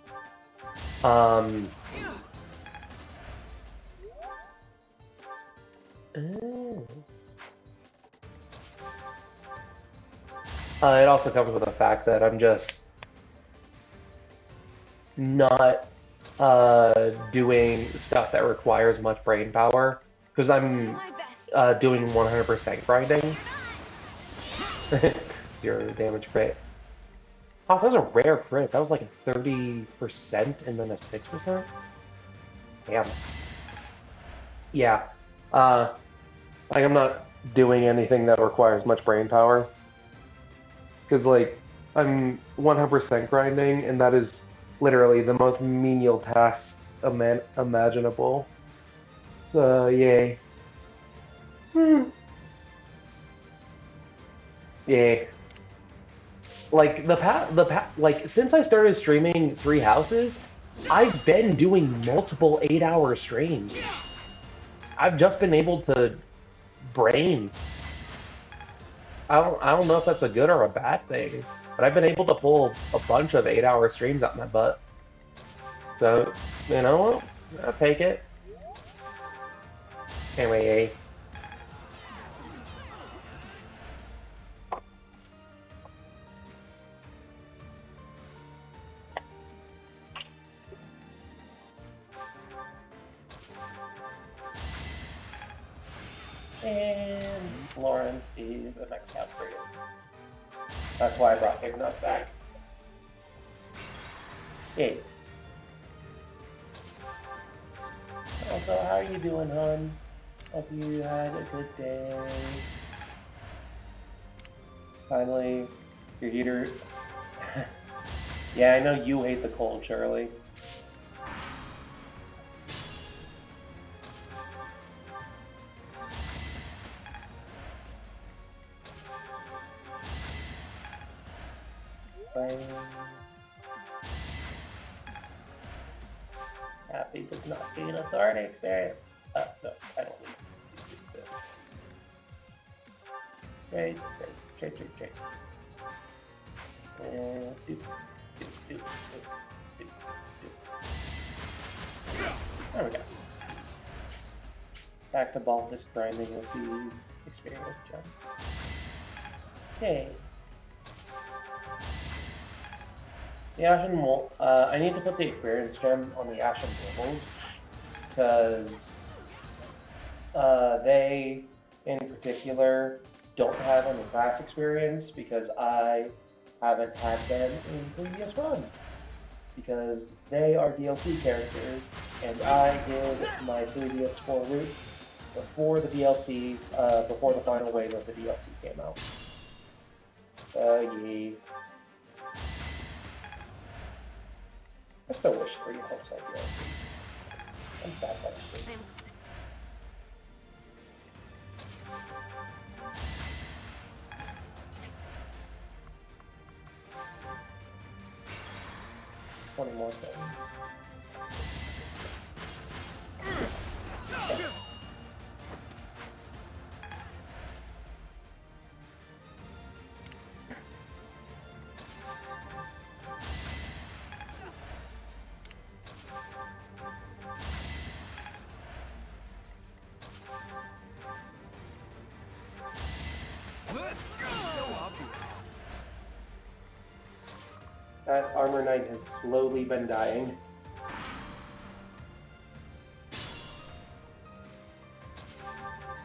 it also comes with the fact that I'm just not doing stuff that requires much brain power because I'm doing 100% grinding. 0 damage crit. Oh, that was a rare crit. That was like a 30% and then a 6%? Damn. Yeah. Like I'm not doing anything that requires much brain power. Because, like, I'm 100% grinding, and that is literally the most menial tasks imaginable. So, yay. Yay. Like, like, since I started streaming Three Houses, I've been doing multiple 8-hour streams. I've just been able to brain. I don't know if that's a good or a bad thing, but I've been able to pull a bunch of 8-hour streams out my butt. So, you know what? I'll take it. Anyway, and Lawrence is the next scout for you. That's why I brought Big Nuts back. Yay. Also, how are you doing, hon? Hope you had a good day. Finally, your heater. Yeah, I know you hate the cold, Shirley. Happy does not be an authority experience. No, I don't need to exist. Trade. And do. There we go. Back to Baltus grinding with the experience gem. Okay. The Ashen Wolf, I need to put the experience gem on the Ashen Wolves, because they, in particular, don't have any class experience because I haven't had them in previous runs. Because they are DLC characters, and I did my previous 4 routes before the DLC, before the final wave of the DLC came out. Yeah. I still wish 3 Hopes had DLC. I'm sad about it. 20 more things. So obvious. That Armor Knight has slowly been dying.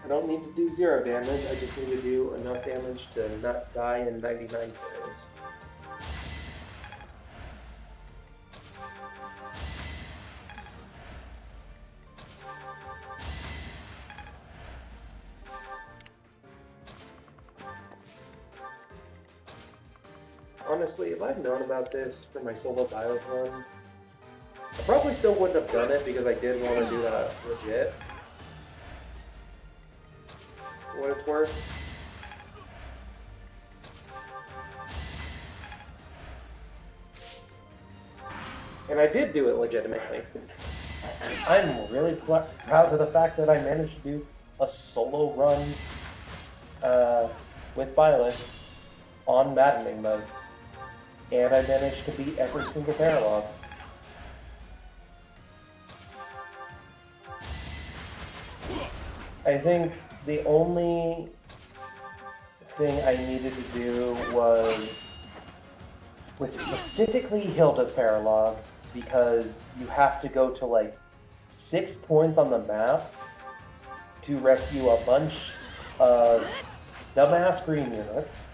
I don't need to do 0 damage, I just need to do enough damage to not die in 99 turns. Honestly, if I'd known about this for my solo pilot run, I probably still wouldn't have done it because I did want to do that legit. For what it's worth. And I did do it legitimately. I'm really proud of the fact that I managed to do a solo run with Violet on maddening mode. And I managed to beat every single paralog. I think the only thing I needed to do was with specifically Hilda's paralog, because you have to go to like 6 points on the map to rescue a bunch of dumbass green units.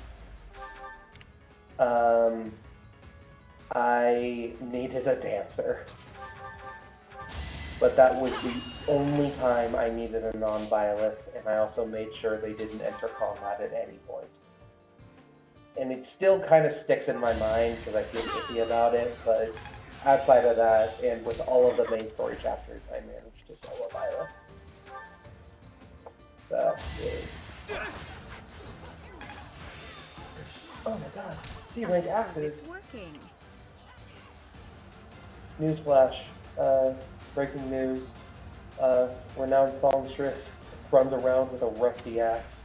I needed a dancer. But that was the only time I needed a non-Violet, and I also made sure they didn't enter combat at any point. And it still kind of sticks in my mind because I feel iffy about it, but outside of that, and with all of the main story chapters, I managed to solo Violet. So, yeah. Oh my god, C-rank axes. It's working. Newsflash, breaking news, renowned songstress runs around with a rusty axe.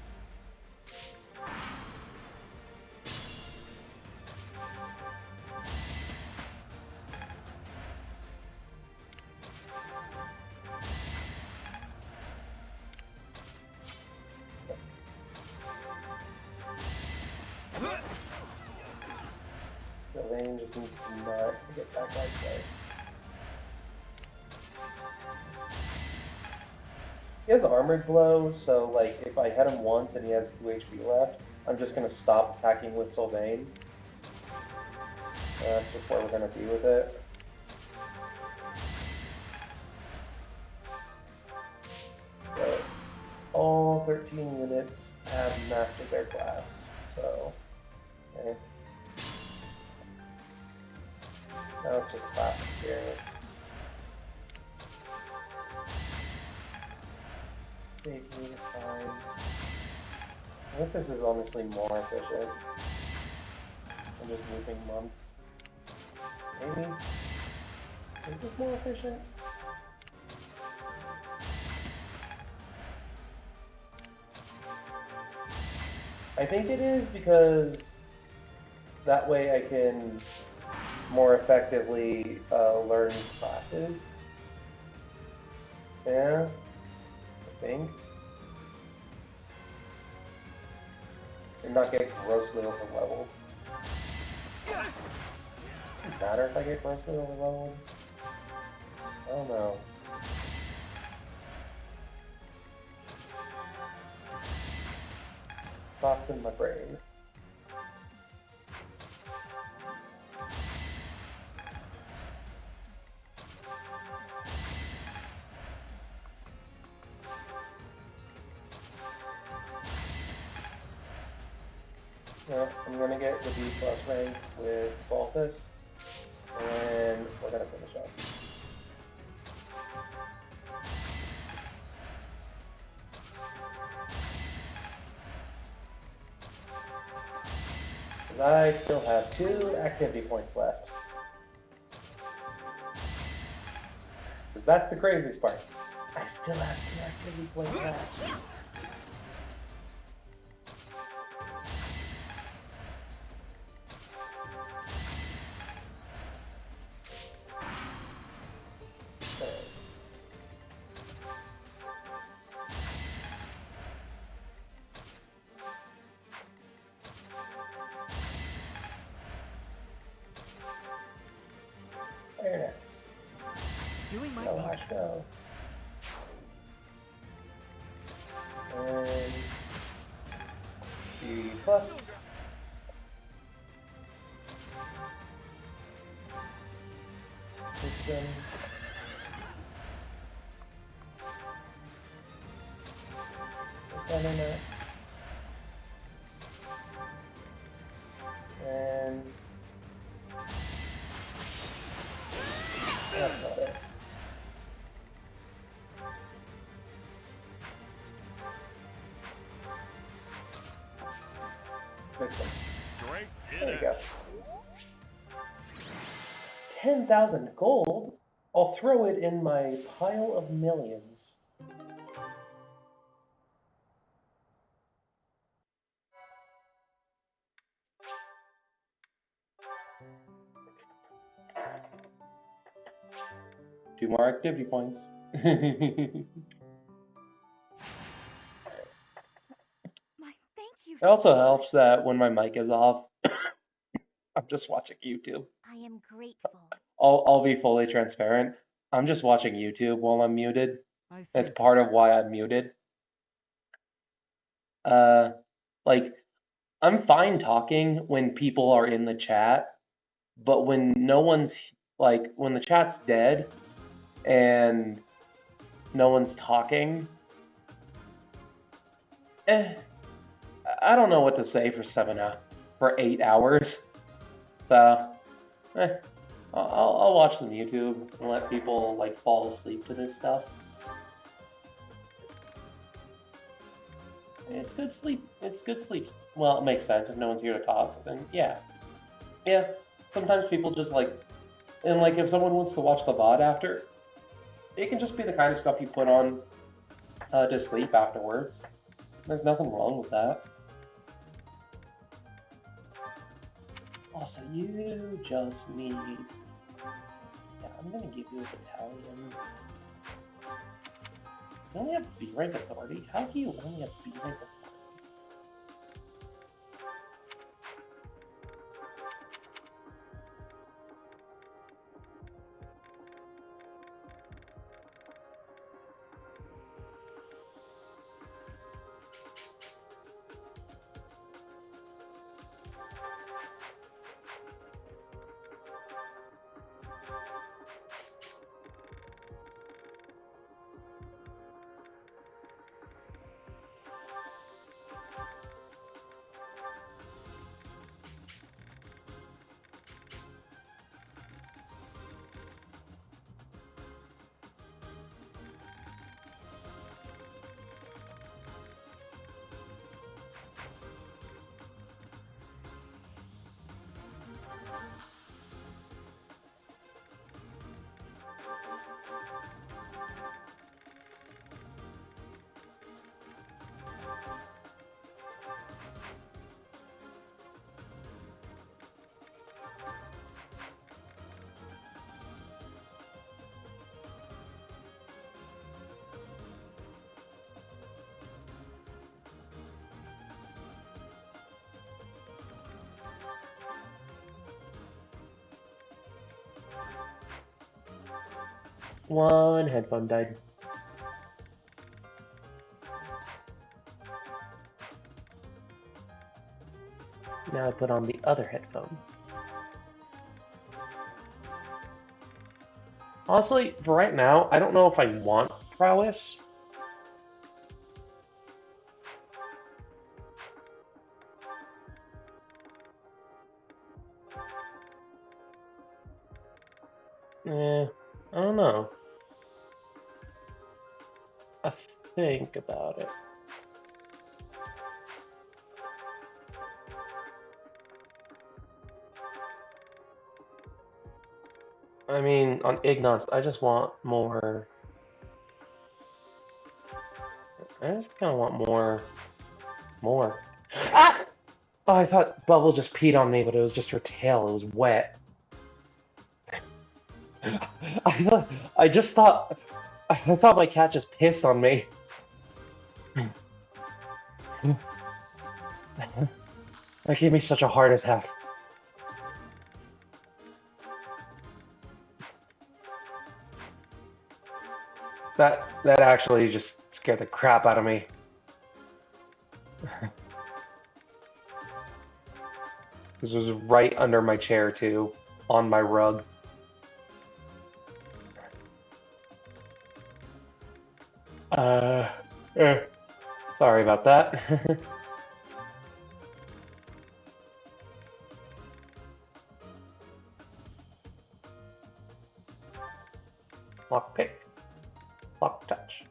Sylvain just needs to not get back like this. He has Armored Blow, so like if I hit him once and he has 2 HP left, I'm just gonna stop attacking with Sylvain. That's just where we're gonna be with it. But all 13 units have mastered their class, so okay. Now it's just class experience. Save me to find. I think this is honestly more efficient than just looping months. Maybe? Is this more efficient? I think it is because that way I can more effectively learn classes. Yeah, I think. And not get grossly overleveled. Doesn't matter if I get grossly overleveled. I don't know. thoughts in my brain. Yeah, I'm gonna get the B plus rank with Balthus, and we're gonna finish up. I still have 2 activity points left. Because that's the craziest part. I still have 2 activity points left. Very nice. Doing my Now part. let's go. And B plus. System. Very nice. And that's not it. Wisdom. Strength There you go. 10,000 gold? I'll throw it in my pile of millions. Two more activity points. It also helps that when my mic is off, I'm just watching YouTube. I am grateful. I'll be fully transparent. I'm just watching YouTube while I'm muted. That's part of why I'm muted. Like, I'm fine talking when people are in the chat, but when no one's, like, when the chat's dead and no one's talking, I don't know what to say for 8 hours. So, I'll watch some YouTube and let people like fall asleep to this stuff. It's good sleep. It's good sleep. Well, it makes sense if no one's here to talk. Then yeah. Sometimes people just like, and like if someone wants to watch the VOD after, it can just be the kind of stuff you put on to sleep afterwards. There's nothing wrong with that. Also, you just need. Yeah, I'm gonna give you a battalion. You only have B rank authority? How do you only have B rank authority? One headphone died. Now I put on the other headphone. Honestly, for right now, I don't know if I want prowess. I don't know. I think about it. I mean, on Ignatz, I just want more. I just kind of want more. Ah! Oh, I thought Bubble just peed on me, but it was just her tail. It was wet. I just thought, I thought my cat just pissed on me. That gave me such a heart attack. That actually just scared the crap out of me. This was right under my chair too, on my rug. Uh, sorry about that. Lockpick. Lock touch.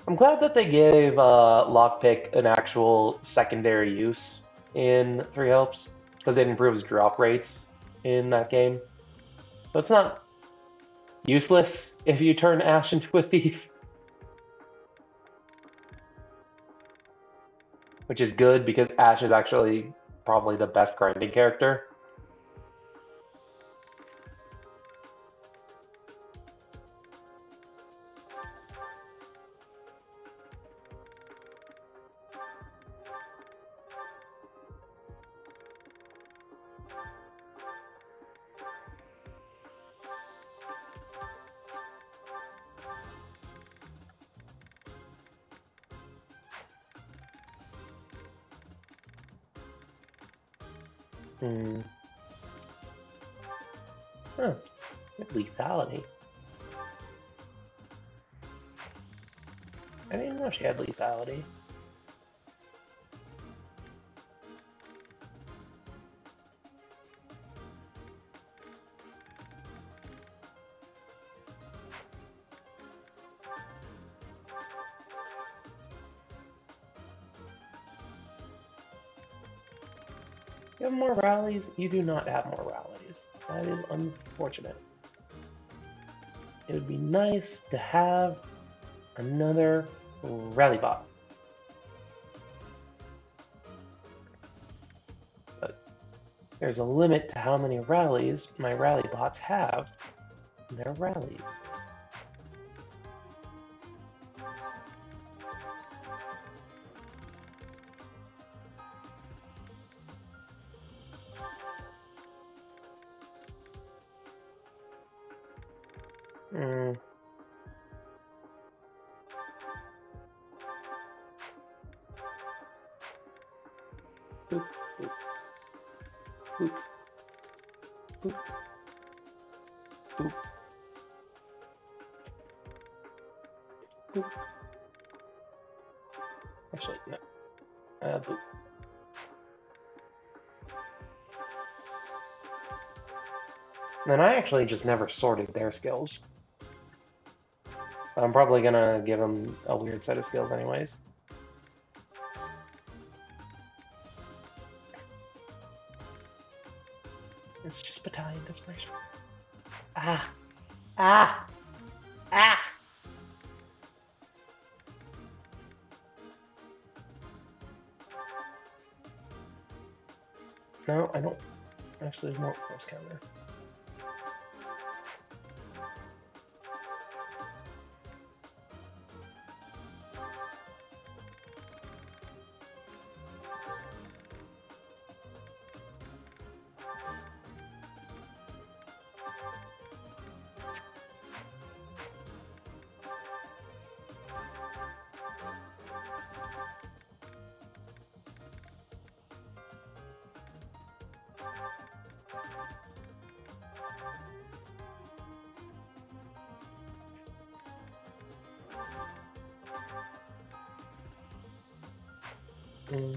I'm glad that they gave lockpick an actual secondary use in 3 Helps, because it improves drop rates in that game. So it's not useless if you turn Ash into a thief. Which is good because Ash is actually probably the best grinding character. Huh. Lethality. I didn't know she had lethality. You have more rallies? You do not have more rallies. That is unfortunate. It would be nice to have another rally bot. But there's a limit to how many rallies my rally bots have in their rallies. Boop, boop, boop, boop, boop, boop. Actually, no. Boop. And I actually just never sorted their skills. I'm probably gonna give them a weird set of skills anyways. It's just battalion desperation. Ah! Ah! Ah! No, I don't. Actually, there's more close counter. Mm.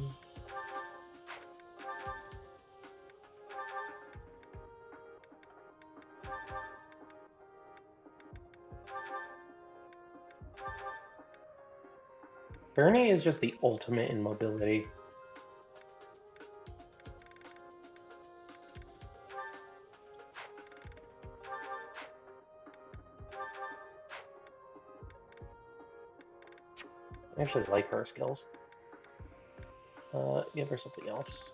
Bernie is just the ultimate in mobility. I actually like her skills. Give her something else.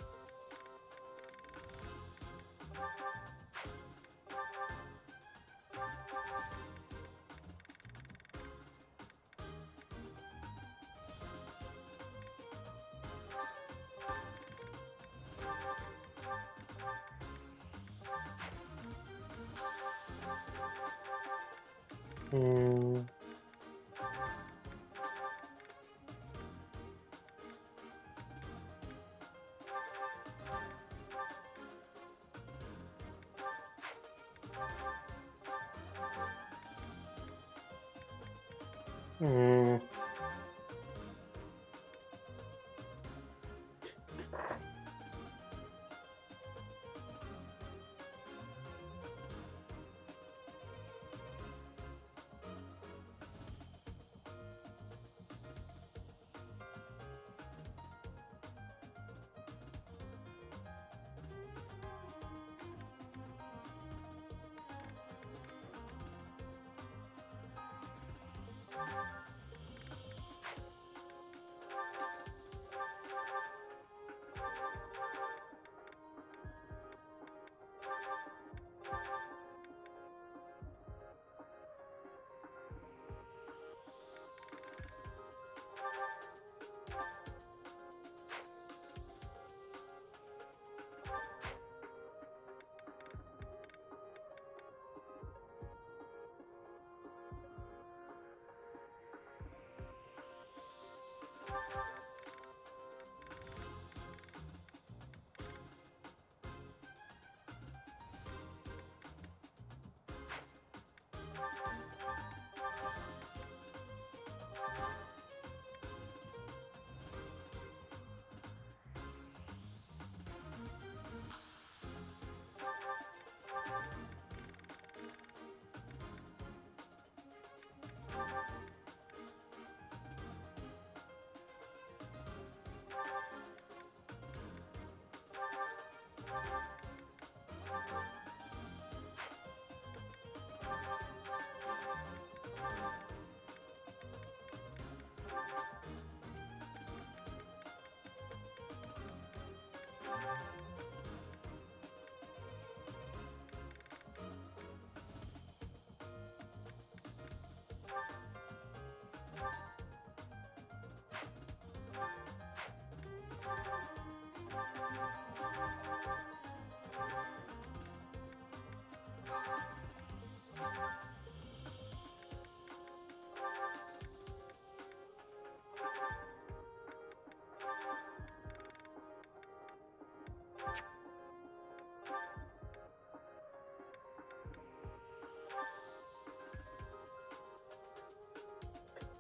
Hmm. Hmm.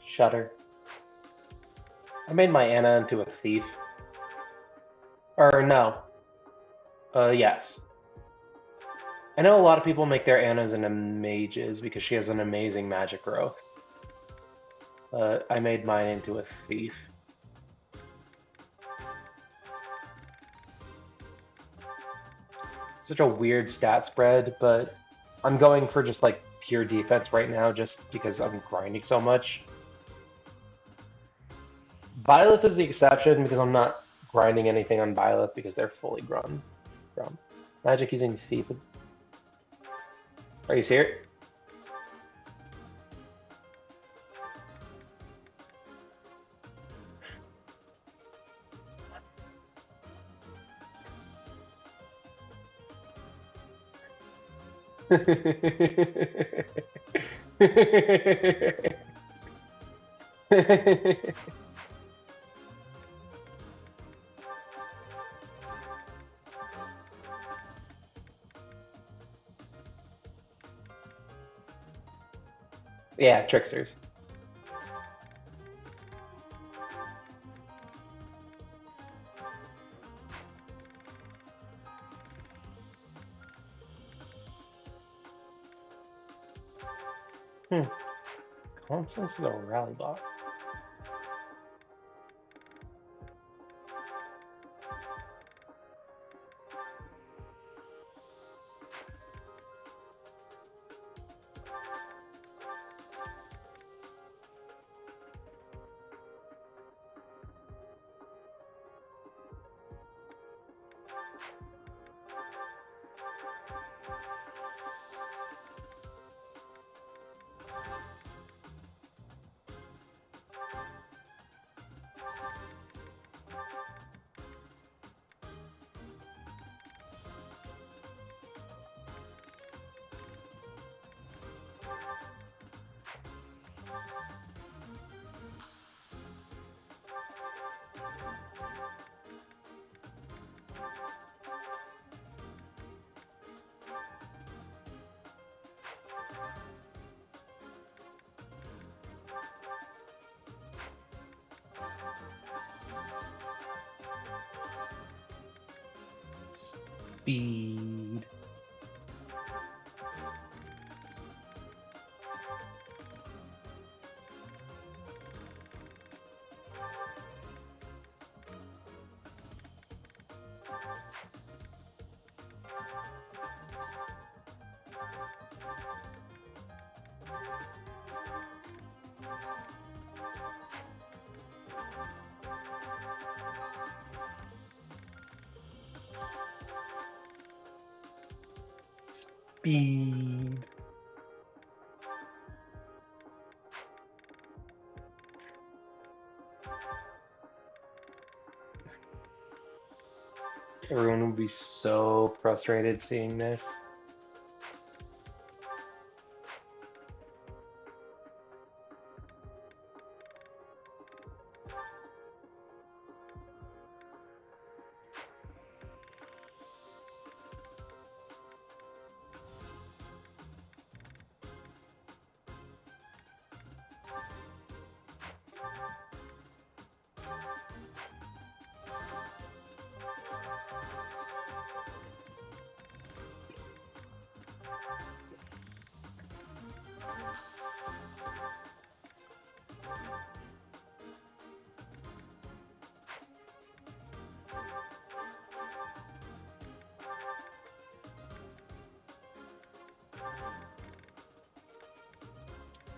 Shudder. I made my Anna into a thief. Or no. Yes. I know a lot of people make their Annas into mages because she has an amazing magic growth. I made mine into a thief. Such a weird stat spread, but I'm going for just like pure defense right now just because I'm grinding so much. Byleth is the exception because I'm not grinding anything on Byleth because they're fully grown. Magic using thief. Are you serious? Yeah, tricksters. Constance is a rally bot. Speed. Speed. Everyone would be so frustrated seeing this.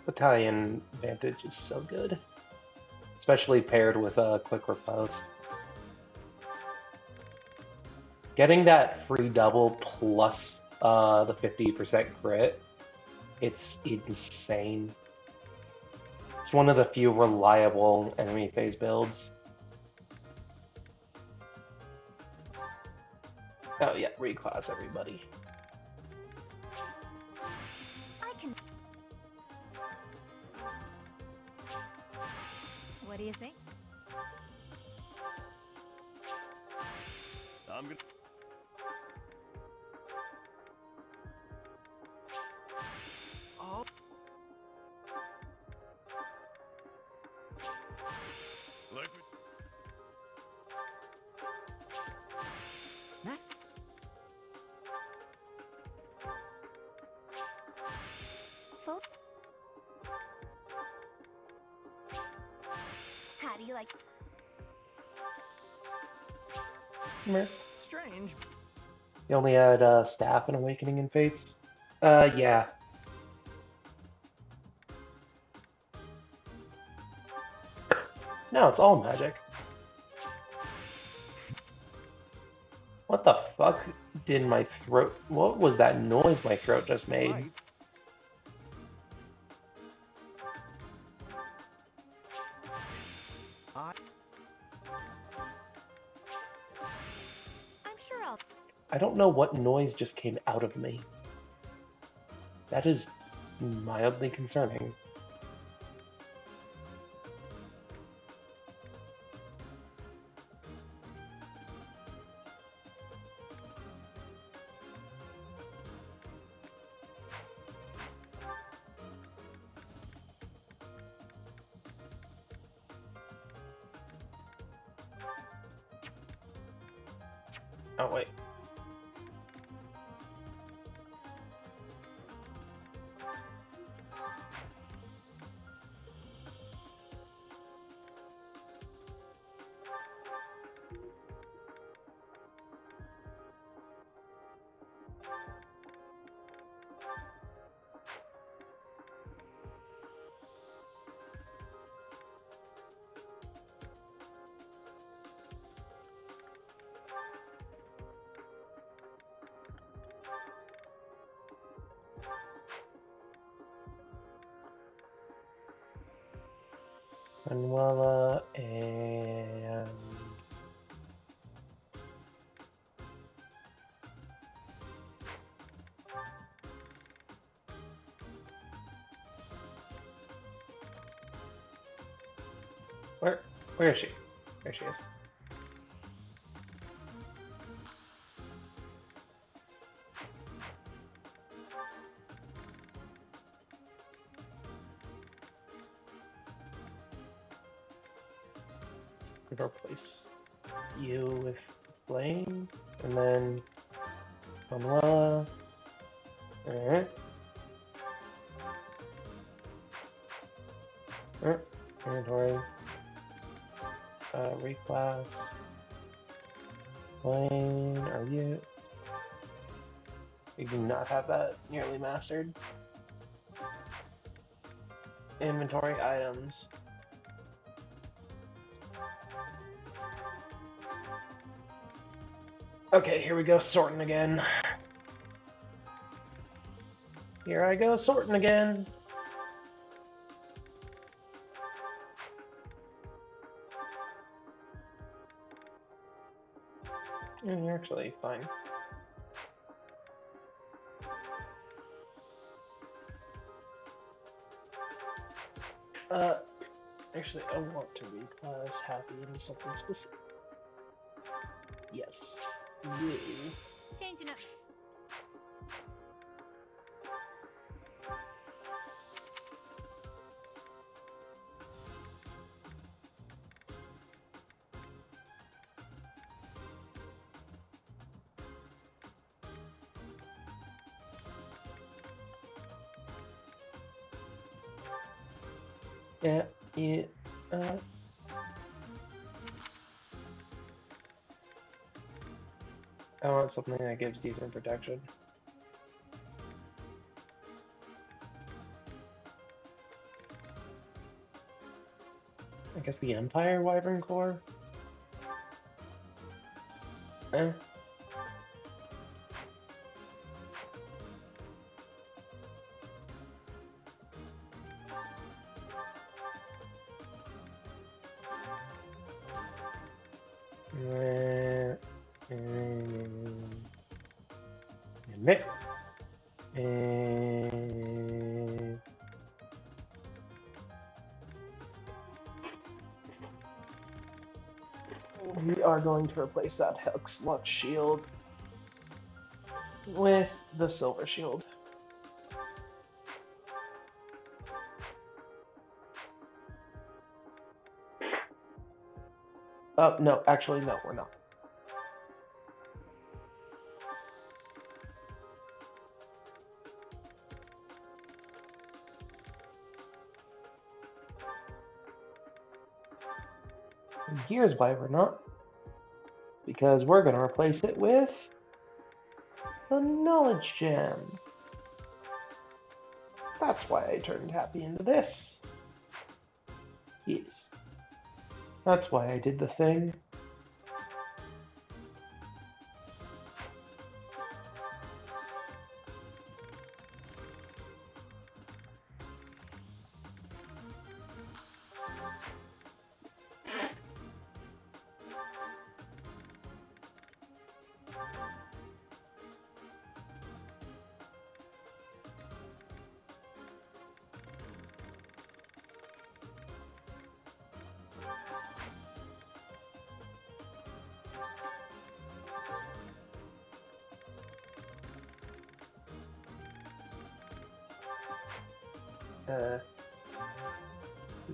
Battalion Vantage is so good, especially paired with a quick riposte. Getting that free double plus the 50% crit, it's insane. It's one of the few reliable enemy phase builds. Oh yeah, reclass everybody. What do you think? I'm gonna. Oh. Like Master. How do you like? Meh. Strange. You only had Staff and Awakening and Fates? Yeah. No, it's all magic. What the fuck did my throat... What was that noise my throat just made? I'm sure I'll. I don't know what noise just came out of me. That is mildly concerning. Oh, wait. Manuela and where is she? There she is. We're gonna replace you with Blaine, and then Manuela. Alright. Inventory. Reclass. Blaine, are you? You do not have that nearly mastered. Inventory items. Okay, here we go sorting again. Here I go sorting again. And you're actually fine. Actually, I want to reclass Happy into something specific. Yes, you. Changing up. Yeah, yeah. I want something that gives decent protection. I guess the Empire Wyvern Core? Eh. Nick. And we are going to replace that Hex Lux shield with the Silver Shield. Oh, no, actually, no, we're not. And here's why we're not. Because we're going to replace it with the Knowledge Gem. That's why I turned Happy into this. Yes. That's why I did the thing.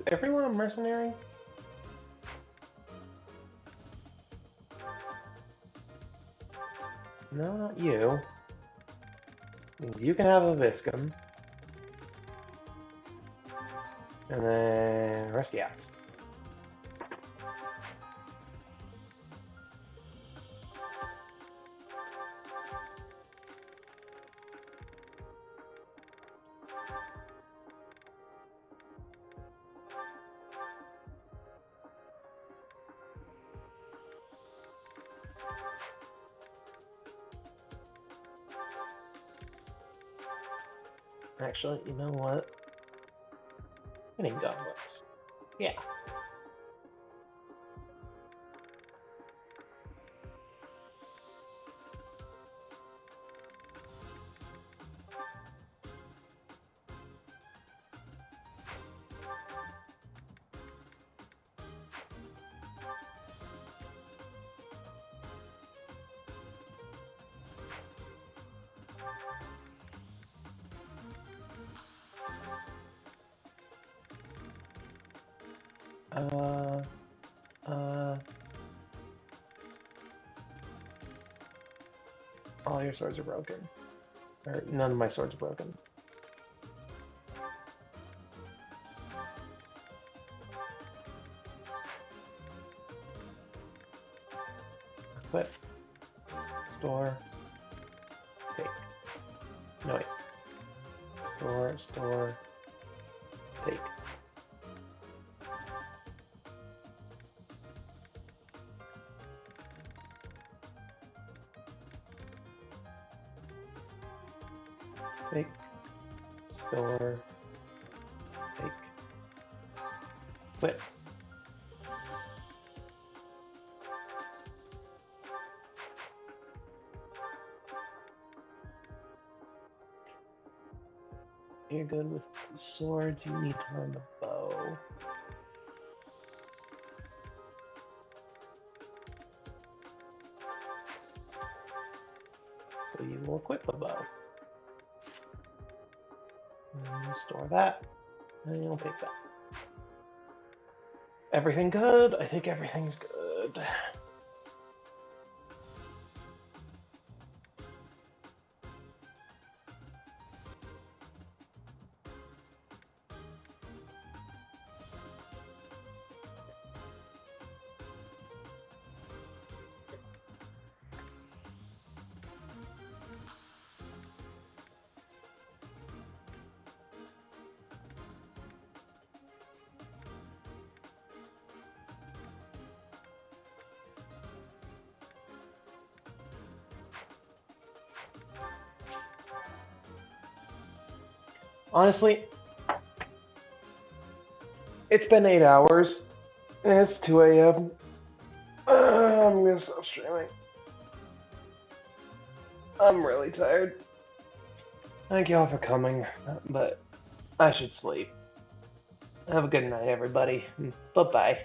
Everyone a mercenary? No, not you. Means you can have a Viscum. And then Rusty Axe. Actually, you know what? I need gauntlets. Yeah, All your swords are broken. Or none of my swords are broken. Equip. Store. Take. No, wait. Store. Take. Take. Store. Take. Quit. You're good with swords, you need to learn the bow. So you will equip a bow. And store that, and you'll take that. Everything good? I think everything's good. Honestly, it's been 8 hours, and it's 2 a.m. I'm gonna stop streaming. I'm really tired. Thank y'all for coming, but I should sleep. Have a good night, everybody. Bye-bye.